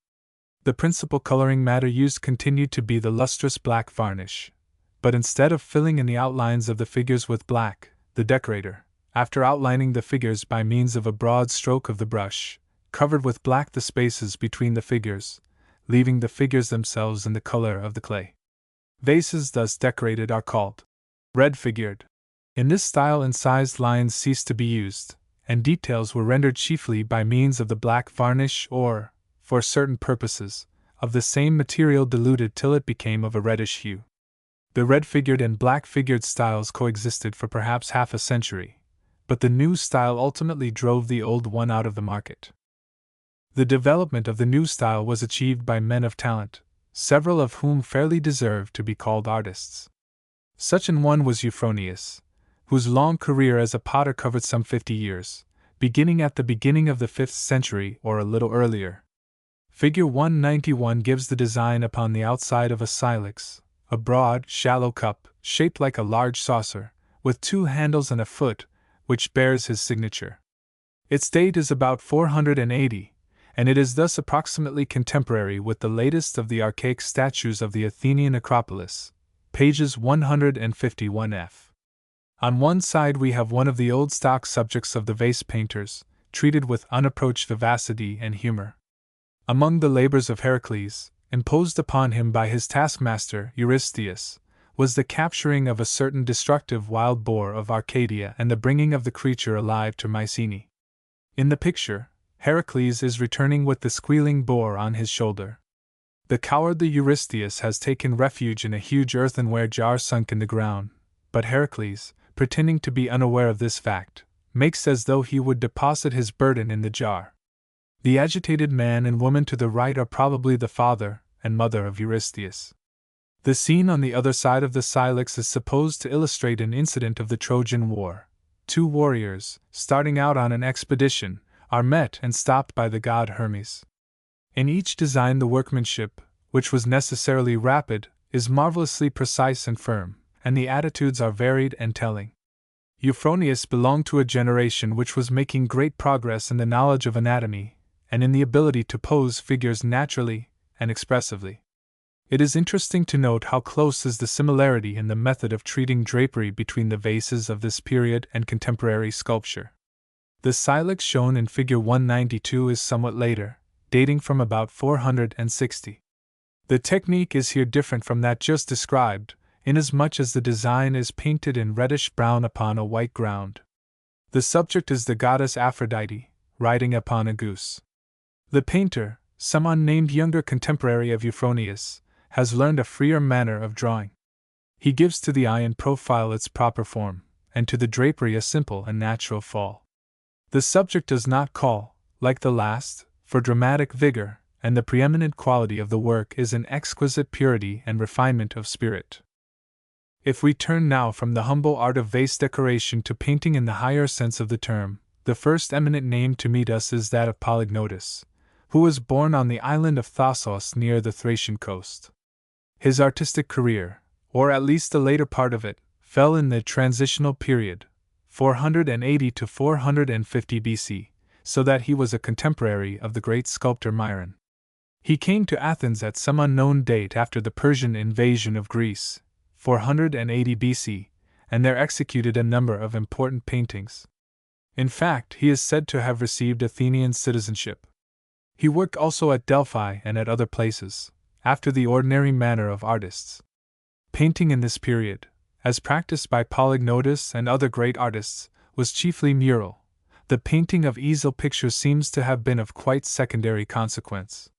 The principal coloring matter used continued to be the lustrous black varnish, but instead of filling in the outlines of the figures with black, the decorator, after outlining the figures by means of a broad stroke of the brush, covered with black the spaces between the figures, leaving the figures themselves in the color of the clay. Vases thus decorated are called red-figured. In this style incised lines ceased to be used, and details were rendered chiefly by means of the black varnish or, for certain purposes, of the same material diluted till it became of a reddish hue. The red-figured and black-figured styles coexisted for perhaps half a century, but the new style ultimately drove the old one out of the market. The development of the new style was achieved by men of talent, several of whom fairly deserve to be called artists. Such an one was Euphronius, whose long career as a potter covered some 50 years, beginning at the beginning of the 5th century or a little earlier. Figure 191 gives the design upon the outside of a silex, a broad, shallow cup, shaped like a large saucer, with 2 handles and a foot, which bears his signature. Its date is about 480, and it is thus approximately contemporary with the latest of the archaic statues of the Athenian Acropolis, pages 151f. On one side we have one of the old stock subjects of the vase painters, treated with unapproached vivacity and humor. Among the labors of Heracles, imposed upon him by his taskmaster Eurystheus, was the capturing of a certain destructive wild boar of Arcadia and the bringing of the creature alive to Mycenae. In the picture, Heracles is returning with the squealing boar on his shoulder. The cowardly Eurystheus has taken refuge in a huge earthenware jar sunk in the ground, but Heracles, pretending to be unaware of this fact, makes as though he would deposit his burden in the jar. The agitated man and woman to the right are probably the father and mother of Eurystheus. The scene on the other side of the silex is supposed to illustrate an incident of the Trojan War. 2 warriors, starting out on an expedition, are met and stopped by the god Hermes. In each design the workmanship, which was necessarily rapid, is marvelously precise and firm, and the attitudes are varied and telling. Euphronius belonged to a generation which was making great progress in the knowledge of anatomy, and in the ability to pose figures naturally and expressively. It is interesting to note how close is the similarity in the method of treating drapery between the vases of this period and contemporary sculpture. The silex shown in figure 192 is somewhat later, dating from about 460. The technique is here different from that just described, inasmuch as the design is painted in reddish-brown upon a white ground. The subject is the goddess Aphrodite, riding upon a goose. The painter, some unnamed younger contemporary of Euphronius, has learned a freer manner of drawing. He gives to the eye in profile its proper form, and to the drapery a simple and natural fall. The subject does not call, like the last, for dramatic vigor, and the preeminent quality of the work is an exquisite purity and refinement of spirit. If we turn now from the humble art of vase decoration to painting in the higher sense of the term, the first eminent name to meet us is that of Polygnotus, who was born on the island of Thasos near the Thracian coast. His artistic career, or at least the later part of it, fell in the transitional period, 480 to 450 BC, so that he was a contemporary of the great sculptor Myron. He came to Athens at some unknown date after the Persian invasion of Greece, 480 BC, and there executed a number of important paintings. In fact, he is said to have received Athenian citizenship. He worked also at Delphi and at other places, after the ordinary manner of artists. Painting in this period, as practiced by Polygnotus and other great artists, was chiefly mural. The painting of easel pictures seems to have been of quite secondary consequence.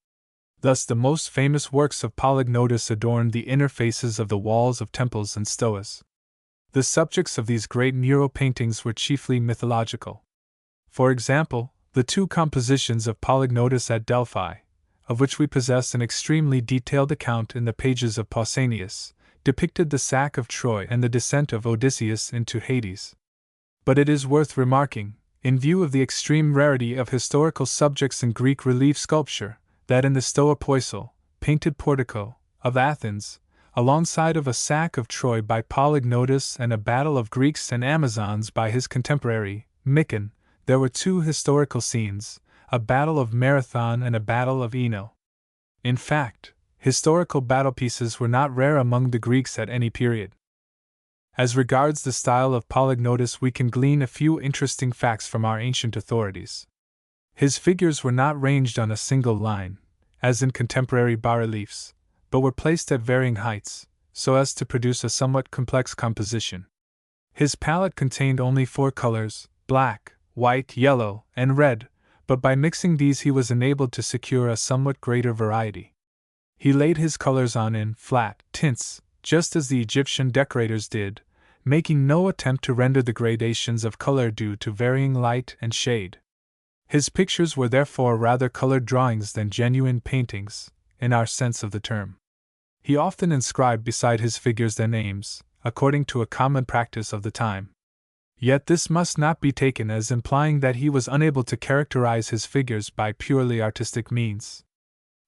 Thus the most famous works of Polygnotus adorned the inner faces of the walls of temples and stoas. The subjects of these great mural paintings were chiefly mythological. For example, the 2 compositions of Polygnotus at Delphi, of which we possess an extremely detailed account in the pages of Pausanias, depicted the sack of Troy and the descent of Odysseus into Hades. But it is worth remarking, in view of the extreme rarity of historical subjects in Greek relief sculpture, that in the Stoa Poisal, painted portico, of Athens, alongside of a sack of Troy by Polygnotus and a battle of Greeks and Amazons by his contemporary, Micon, there were two historical scenes, a battle of Marathon and a battle of Eno. In fact, historical battlepieces were not rare among the Greeks at any period. As regards the style of Polygnotus, we can glean a few interesting facts from our ancient authorities. His figures were not ranged on a single line, as in contemporary bas-reliefs, but were placed at varying heights, so as to produce a somewhat complex composition. His palette contained only 4 colors, black, white, yellow, and red, but by mixing these he was enabled to secure a somewhat greater variety. He laid his colors on in flat tints, just as the Egyptian decorators did, making no attempt to render the gradations of color due to varying light and shade. His pictures were therefore rather colored drawings than genuine paintings, in our sense of the term. He often inscribed beside his figures their names, according to a common practice of the time. Yet this must not be taken as implying that he was unable to characterize his figures by purely artistic means.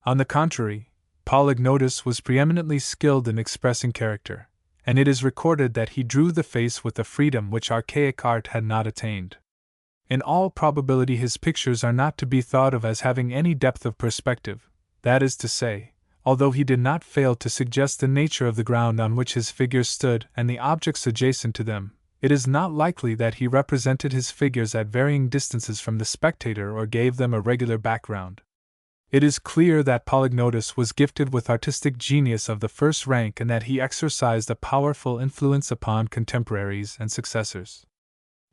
On the contrary, Polygnotus was preeminently skilled in expressing character, and it is recorded that he drew the face with a freedom which archaic art had not attained. In all probability his pictures are not to be thought of as having any depth of perspective, that is to say, although he did not fail to suggest the nature of the ground on which his figures stood and the objects adjacent to them, it is not likely that he represented his figures at varying distances from the spectator or gave them a regular background. It is clear that Polygnotus was gifted with artistic genius of the first rank and that he exercised a powerful influence upon contemporaries and successors.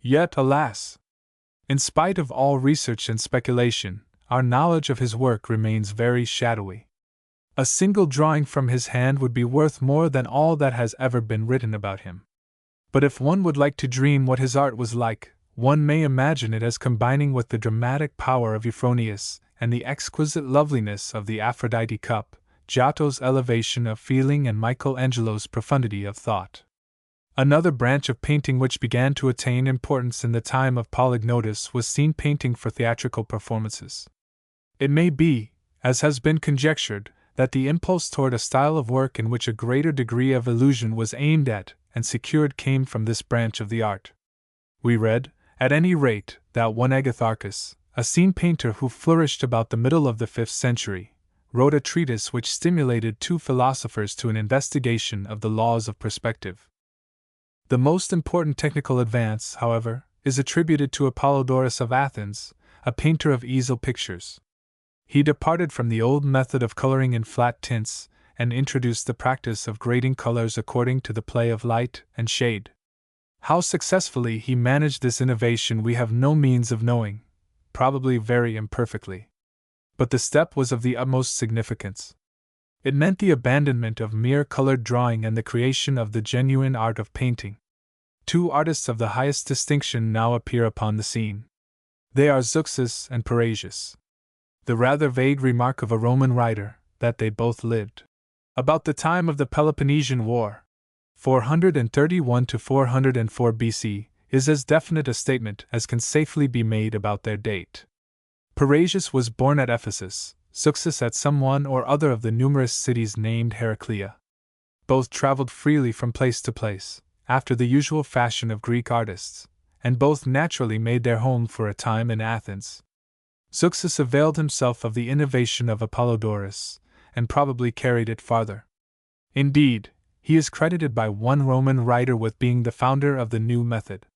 Yet, alas! In spite of all research and speculation, our knowledge of his work remains very shadowy. A single drawing from his hand would be worth more than all that has ever been written about him. But if one would like to dream what his art was like, one may imagine it as combining with the dramatic power of Euphronius and the exquisite loveliness of the Aphrodite cup, Giotto's elevation of feeling and Michelangelo's profundity of thought. Another branch of painting which began to attain importance in the time of Polygnotus was scene painting for theatrical performances. It may be, as has been conjectured, that the impulse toward a style of work in which a greater degree of illusion was aimed at and secured came from this branch of the art. We read, at any rate, that one Agatharchus, a scene painter who flourished about the middle of the 5th century, wrote a treatise which stimulated 2 philosophers to an investigation of the laws of perspective. The most important technical advance, however, is attributed to Apollodorus of Athens, a painter of easel pictures. He departed from the old method of coloring in flat tints and introduced the practice of grading colors according to the play of light and shade. How successfully he managed this innovation we have no means of knowing, probably very imperfectly. But the step was of the utmost significance. It meant the abandonment of mere colored drawing and the creation of the genuine art of painting. 2 artists of the highest distinction now appear upon the scene. They are Zeuxis and Parrhasius. The rather vague remark of a Roman writer, that they both lived about the time of the Peloponnesian War, 431 to 404 BC, is as definite a statement as can safely be made about their date. Parrhasius was born at Ephesus, Zeuxis at some one or other of the numerous cities named Heraclea. Both traveled freely from place to place, after the usual fashion of Greek artists, and both naturally made their home for a time in Athens. Zeuxis availed himself of the innovation of Apollodorus, and probably carried it farther. Indeed, he is credited by one Roman writer with being the founder of the new method.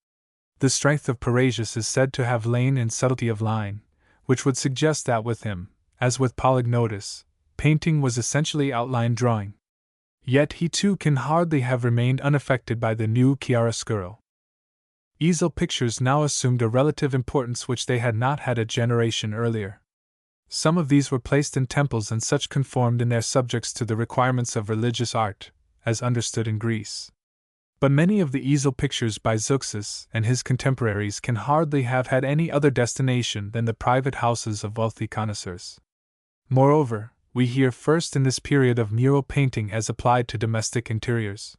The strength of Parrhasius is said to have lain in subtlety of line, which would suggest that with him, as with Polygnotus, painting was essentially outline drawing. Yet he too can hardly have remained unaffected by the new chiaroscuro. Easel pictures now assumed a relative importance which they had not had a generation earlier. Some of these were placed in temples and such conformed in their subjects to the requirements of religious art, as understood in Greece. But many of the easel pictures by Zeuxis and his contemporaries can hardly have had any other destination than the private houses of wealthy connoisseurs. Moreover, we hear first in this period of mural painting as applied to domestic interiors.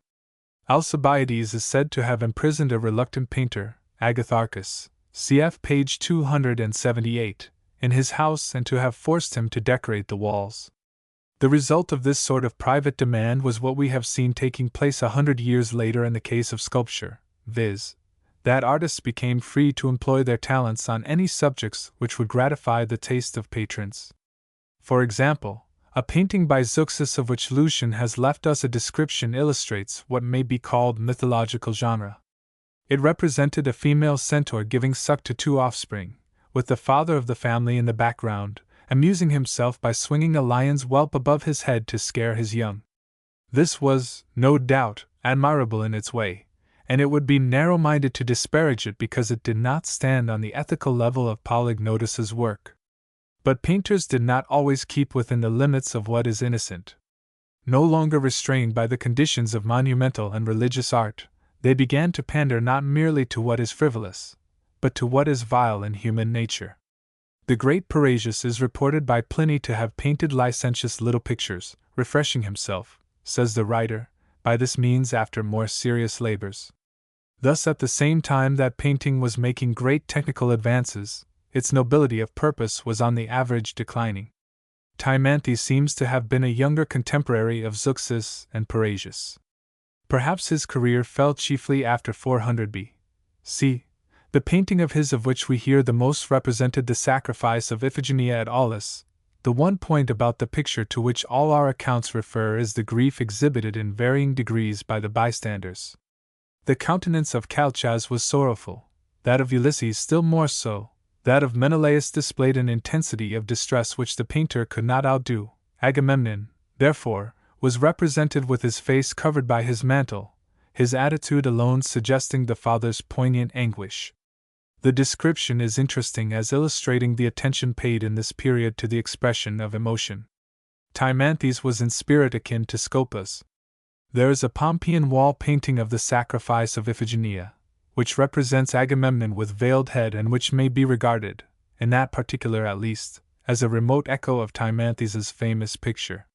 Alcibiades is said to have imprisoned a reluctant painter, Agatharchus, cf. page 278, in his house and to have forced him to decorate the walls. The result of this sort of private demand was what we have seen taking place 100 years later in the case of sculpture, viz., that artists became free to employ their talents on any subjects which would gratify the taste of patrons. For example, a painting by Zeuxis of which Lucian has left us a description illustrates what may be called mythological genre. It represented a female centaur giving suck to 2 offspring, with the father of the family in the background, amusing himself by swinging a lion's whelp above his head to scare his young. This was, no doubt, admirable in its way, and it would be narrow-minded to disparage it because it did not stand on the ethical level of Polygnotus's work. But painters did not always keep within the limits of what is innocent. No longer restrained by the conditions of monumental and religious art, they began to pander not merely to what is frivolous, but to what is vile in human nature. The great Parrhasius is reported by Pliny to have painted licentious little pictures, refreshing himself, says the writer, by this means after more serious labors. Thus, at the same time that painting was making great technical advances, its nobility of purpose was on the average declining. Timanthes seems to have been a younger contemporary of Zeuxis and Parrhasius. Perhaps his career fell chiefly after 400 B.C. The painting of his of which we hear the most represented the sacrifice of Iphigenia at Aulis. The one point about the picture to which all our accounts refer is the grief exhibited in varying degrees by the bystanders. The countenance of Calchas was sorrowful, that of Ulysses still more so, that of Menelaus displayed an intensity of distress which the painter could not outdo. Agamemnon, therefore, was represented with his face covered by his mantle, his attitude alone suggesting the father's poignant anguish. The description is interesting as illustrating the attention paid in this period to the expression of emotion. Timanthes was in spirit akin to Scopas. There is a Pompeian wall painting of the sacrifice of Iphigenia, which represents Agamemnon with veiled head and which may be regarded, in that particular at least, as a remote echo of Timanthes's famous picture.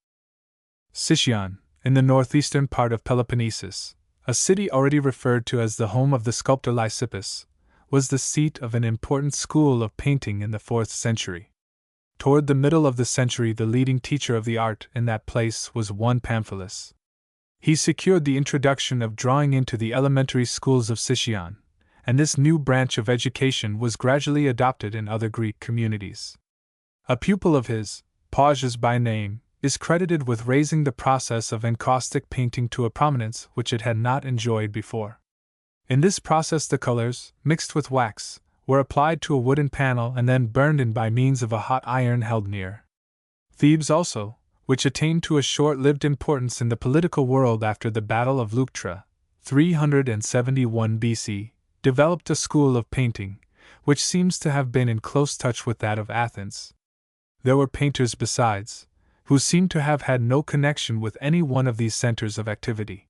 Sicyon, in the northeastern part of Peloponnesus, a city already referred to as the home of the sculptor Lysippus, was the seat of an important school of painting in the 4th century. Toward the middle of the century, the leading teacher of the art in that place was one Pamphilus. He secured the introduction of drawing into the elementary schools of Sicyon, and this new branch of education was gradually adopted in other Greek communities. A pupil of his, Pausias by name, is credited with raising the process of encaustic painting to a prominence which it had not enjoyed before. In this process the colors, mixed with wax, were applied to a wooden panel and then burned in by means of a hot iron held near. Thebes also, which attained to a short-lived importance in the political world after the Battle of Leuctra, 371 BC, developed a school of painting, which seems to have been in close touch with that of Athens. There were painters besides, who seem to have had no connection with any one of these centers of activity.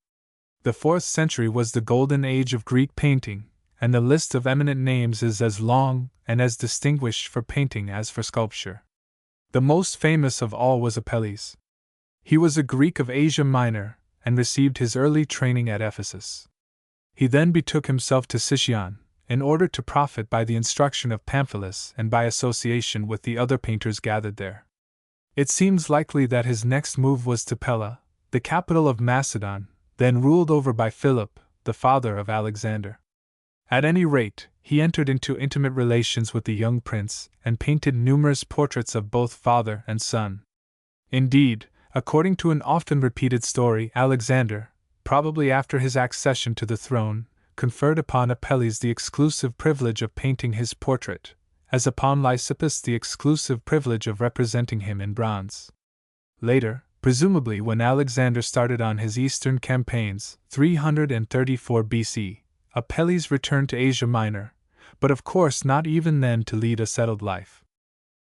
The 4th century was the golden age of Greek painting, and the list of eminent names is as long and as distinguished for painting as for sculpture. The most famous of all was Apelles. He was a Greek of Asia Minor, and received his early training at Ephesus. He then betook himself to Sicyon, in order to profit by the instruction of Pamphilus and by association with the other painters gathered there. It seems likely that his next move was to Pella, the capital of Macedon, then ruled over by Philip, the father of Alexander. At any rate, he entered into intimate relations with the young prince and painted numerous portraits of both father and son. Indeed, according to an often repeated story, Alexander, probably after his accession to the throne, conferred upon Apelles the exclusive privilege of painting his portrait, as upon Lysippus the exclusive privilege of representing him in bronze. Later, presumably when Alexander started on his eastern campaigns, 334 BC, Apelles returned to Asia Minor, but of course not even then to lead a settled life.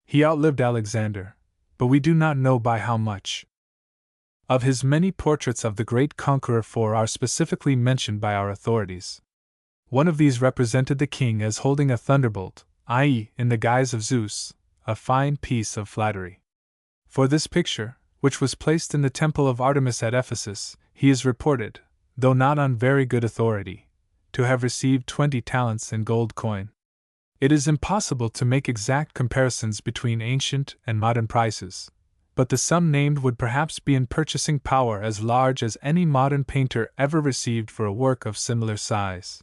He outlived Alexander, but we do not know by how much. Of his many portraits of the great conqueror, 4 are specifically mentioned by our authorities. One of these represented the king as holding a thunderbolt, i.e., in the guise of Zeus, a fine piece of flattery. For this picture, which was placed in the temple of Artemis at Ephesus, he is reported, though not on very good authority, to have received 20 talents in gold coin. It is impossible to make exact comparisons between ancient and modern prices, but the sum named would perhaps be in purchasing power as large as any modern painter ever received for a work of similar size.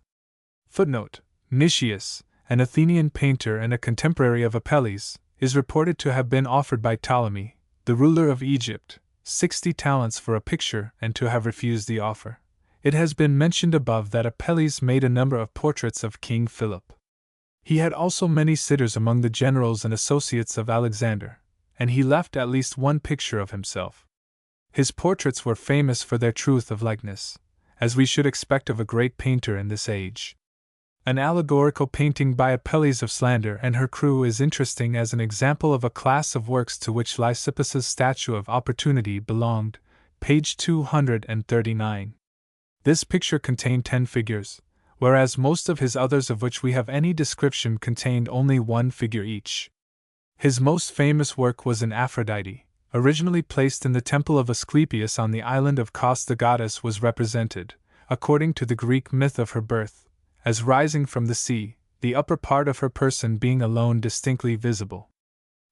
Footnote: Nicias, an Athenian painter and a contemporary of Apelles, is reported to have been offered by Ptolemy, the ruler of Egypt, 60 talents for a picture and to have refused the offer. It has been mentioned above that Apelles made a number of portraits of King Philip. He had also many sitters among the generals and associates of Alexander, and he left at least one picture of himself. His portraits were famous for their truth of likeness, as we should expect of a great painter in this age. An allegorical painting by Apelles of Slander and her crew is interesting as an example of a class of works to which Lysippus's statue of Opportunity belonged, page 239. This picture contained 10 figures, whereas most of his others of which we have any description contained only one figure each. His most famous work was an Aphrodite, originally placed in the temple of Asclepius on the island of Kos. The goddess was represented, according to the Greek myth of her birth, as rising from the sea, the upper part of her person being alone distinctly visible.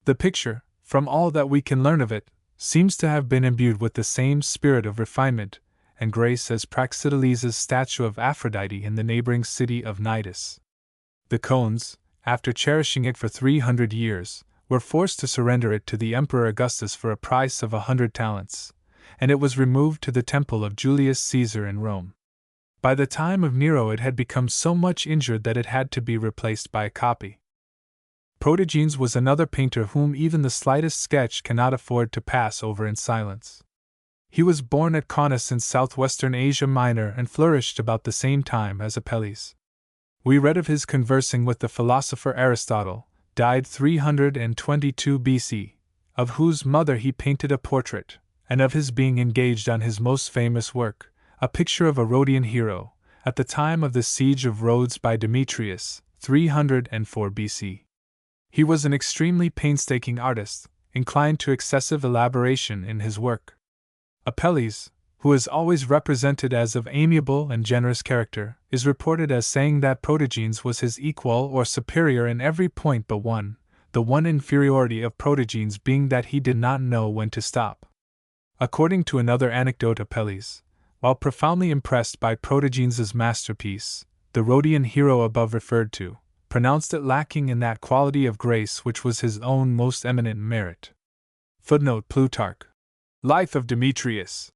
The picture, from all that we can learn of it, seems to have been imbued with the same spirit of refinement and grace as Praxiteles' statue of Aphrodite in the neighboring city of Cnidus. The Cones, after cherishing it for 300 years, were forced to surrender it to the Emperor Augustus for a price of 100 talents, and it was removed to the temple of Julius Caesar in Rome. By the time of Nero it had become so much injured that it had to be replaced by a copy. Protogenes was another painter whom even the slightest sketch cannot afford to pass over in silence. He was born at Kaunas in southwestern Asia Minor and flourished about the same time as Apelles. We read of his conversing with the philosopher Aristotle, died 322 BC, of whose mother he painted a portrait, and of his being engaged on his most famous work, a picture of a Rhodian hero, at the time of the siege of Rhodes by Demetrius, 304 BC. He was an extremely painstaking artist, inclined to excessive elaboration in his work. Apelles, who is always represented as of amiable and generous character, is reported as saying that Protogenes was his equal or superior in every point but one, the one inferiority of Protogenes being that he did not know when to stop. According to another anecdote, Apelles, while profoundly impressed by Protogenes' masterpiece, the Rhodian hero above referred to, pronounced it lacking in that quality of grace which was his own most eminent merit. Footnote: Plutarch. Life of Demetrius.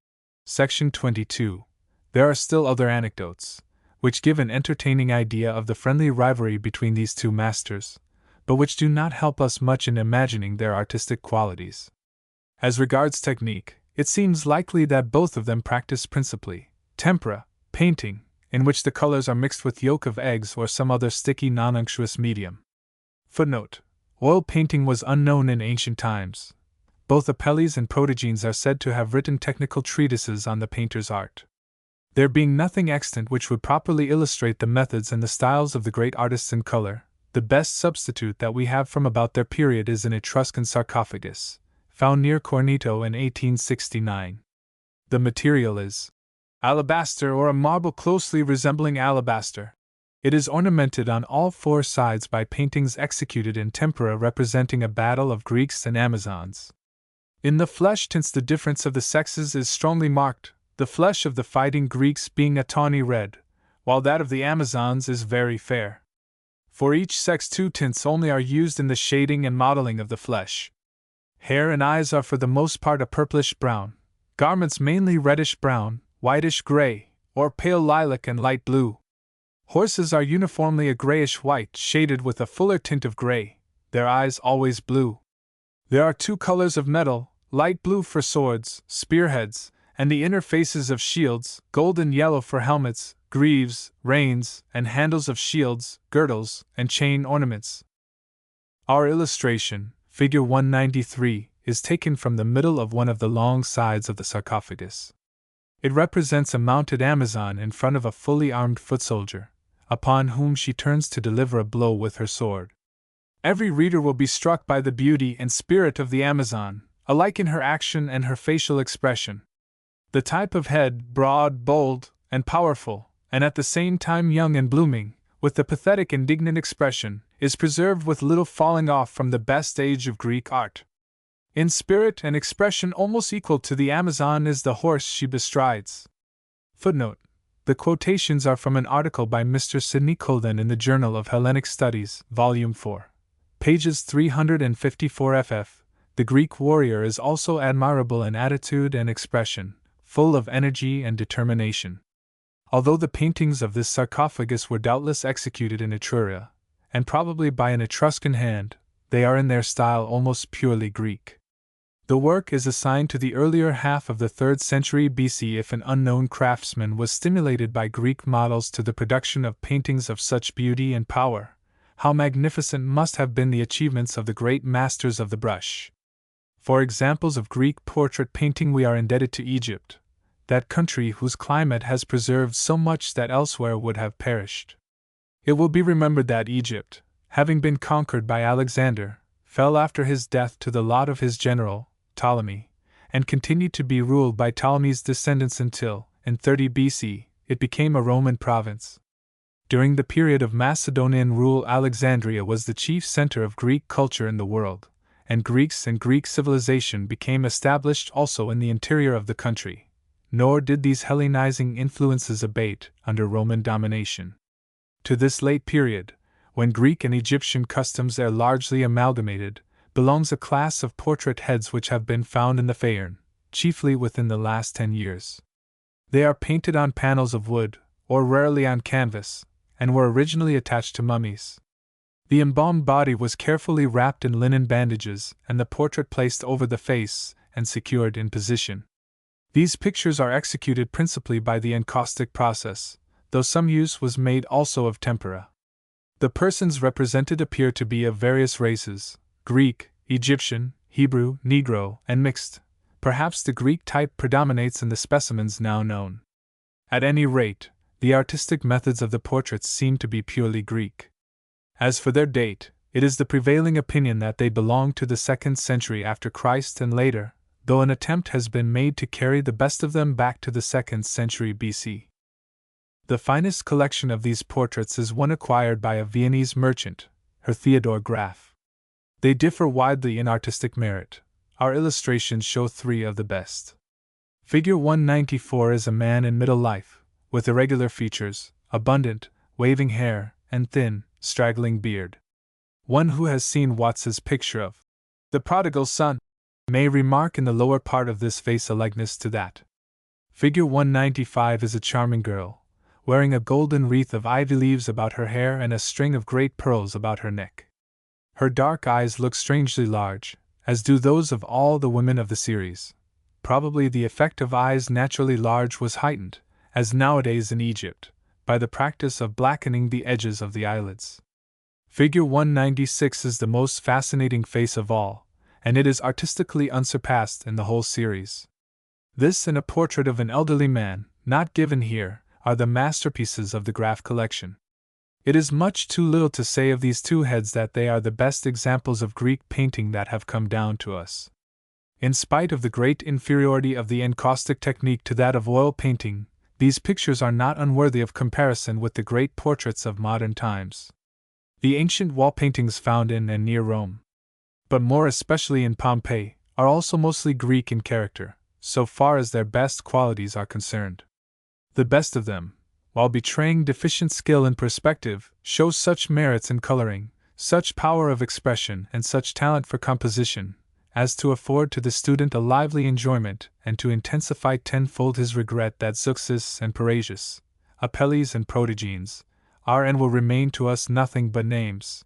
Section 22. There are still other anecdotes, which give an entertaining idea of the friendly rivalry between these two masters, but which do not help us much in imagining their artistic qualities. As regards technique, it seems likely that both of them practiced principally tempera, painting, in which the colors are mixed with yolk of eggs or some other sticky non-unctuous medium. Footnote: Oil painting was unknown in ancient times. Both Apelles and Protogenes are said to have written technical treatises on the painter's art. There being nothing extant which would properly illustrate the methods and the styles of the great artists in color, the best substitute that we have from about their period is an Etruscan sarcophagus, found near Corneto in 1869. The material is alabaster or a marble closely resembling alabaster. It is ornamented on all four sides by paintings executed in tempera representing a battle of Greeks and Amazons. In the flesh tints the difference of the sexes is strongly marked, the flesh of the fighting Greeks being a tawny red, while that of the Amazons is very fair. For each sex 2 tints only are used in the shading and modeling of the flesh. Hair and eyes are for the most part a purplish brown, garments mainly reddish brown, whitish gray, or pale lilac and light blue. Horses are uniformly a grayish white shaded with a fuller tint of gray, their eyes always blue. There are 2 colors of metal, light blue for swords, spearheads, and the inner faces of shields, gold and yellow for helmets, greaves, reins, and handles of shields, girdles, and chain ornaments. Our illustration, figure 193, is taken from the middle of one of the long sides of the sarcophagus. It represents a mounted Amazon in front of a fully armed foot soldier, upon whom she turns to deliver a blow with her sword. Every reader will be struck by the beauty and spirit of the Amazon, alike in her action and her facial expression. The type of head, broad, bold, and powerful, and at the same time young and blooming, with the pathetic indignant expression, is preserved with little falling off from the best age of Greek art. In spirit and expression almost equal to the Amazon is the horse she bestrides. Footnote: the quotations are from an article by Mr. Sidney Colden in the Journal of Hellenic Studies, Volume 4. Pages 354 ff. The Greek warrior is also admirable in attitude and expression, full of energy and determination. Although the paintings of this sarcophagus were doubtless executed in Etruria, and probably by an Etruscan hand, they are in their style almost purely Greek. The work is assigned to the earlier half of the 3rd century BC if an unknown craftsman was stimulated by Greek models to the production of paintings of such beauty and power. How magnificent must have been the achievements of the great masters of the brush! For examples of Greek portrait painting we are indebted to Egypt, that country whose climate has preserved so much that elsewhere would have perished. It will be remembered that Egypt, having been conquered by Alexander, fell after his death to the lot of his general, Ptolemy, and continued to be ruled by Ptolemy's descendants until, in 30 BC, it became a Roman province. During the period of Macedonian rule, Alexandria was the chief center of Greek culture in the world, and Greeks and Greek civilization became established also in the interior of the country, nor did these Hellenizing influences abate under Roman domination. To this late period, when Greek and Egyptian customs are largely amalgamated, belongs a class of portrait heads which have been found in the Fayern, chiefly within the last 10 years. They are painted on panels of wood, or rarely on canvas, and were originally attached to mummies. The embalmed body was carefully wrapped in linen bandages, and the portrait placed over the face and secured in position. These pictures are executed principally by the encaustic process, though some use was made also of tempera. The persons represented appear to be of various races: Greek, Egyptian, Hebrew, Negro, and mixed. Perhaps the Greek type predominates in the specimens now known. At any rate, the artistic methods of the portraits seem to be purely Greek. As for their date, it is the prevailing opinion that they belong to the 2nd century after Christ and later, though an attempt has been made to carry the best of them back to the 2nd century BC. The finest collection of these portraits is one acquired by a Viennese merchant, Herr Theodor Graf. They differ widely in artistic merit. Our illustrations show 3 of the best. Figure 194 is a man in middle life, with irregular features, abundant, waving hair, and thin, straggling beard. One who has seen Watts's picture of the prodigal son may remark in the lower part of this face a likeness to that. Figure 195 is a charming girl, wearing a golden wreath of ivy leaves about her hair and a string of great pearls about her neck. Her dark eyes look strangely large, as do those of all the women of the series. Probably the effect of eyes naturally large was heightened, as nowadays in Egypt, by the practice of blackening the edges of the eyelids. Figure 196 is the most fascinating face of all, and it is artistically unsurpassed in the whole series. This and a portrait of an elderly man, not given here, are the masterpieces of the Graf collection. It is much too little to say of these 2 heads that they are the best examples of Greek painting that have come down to us. In spite of the great inferiority of the encaustic technique to that of oil painting, these pictures are not unworthy of comparison with the great portraits of modern times. The ancient wall paintings found in and near Rome, but more especially in Pompeii, are also mostly Greek in character, so far as their best qualities are concerned. The best of them, while betraying deficient skill in perspective, shows such merits in coloring, such power of expression, and such talent for composition, as to afford to the student a lively enjoyment, and to intensify tenfold his regret that Zeuxis and Parrhasius, Apelles and Protogenes, are and will remain to us nothing but names.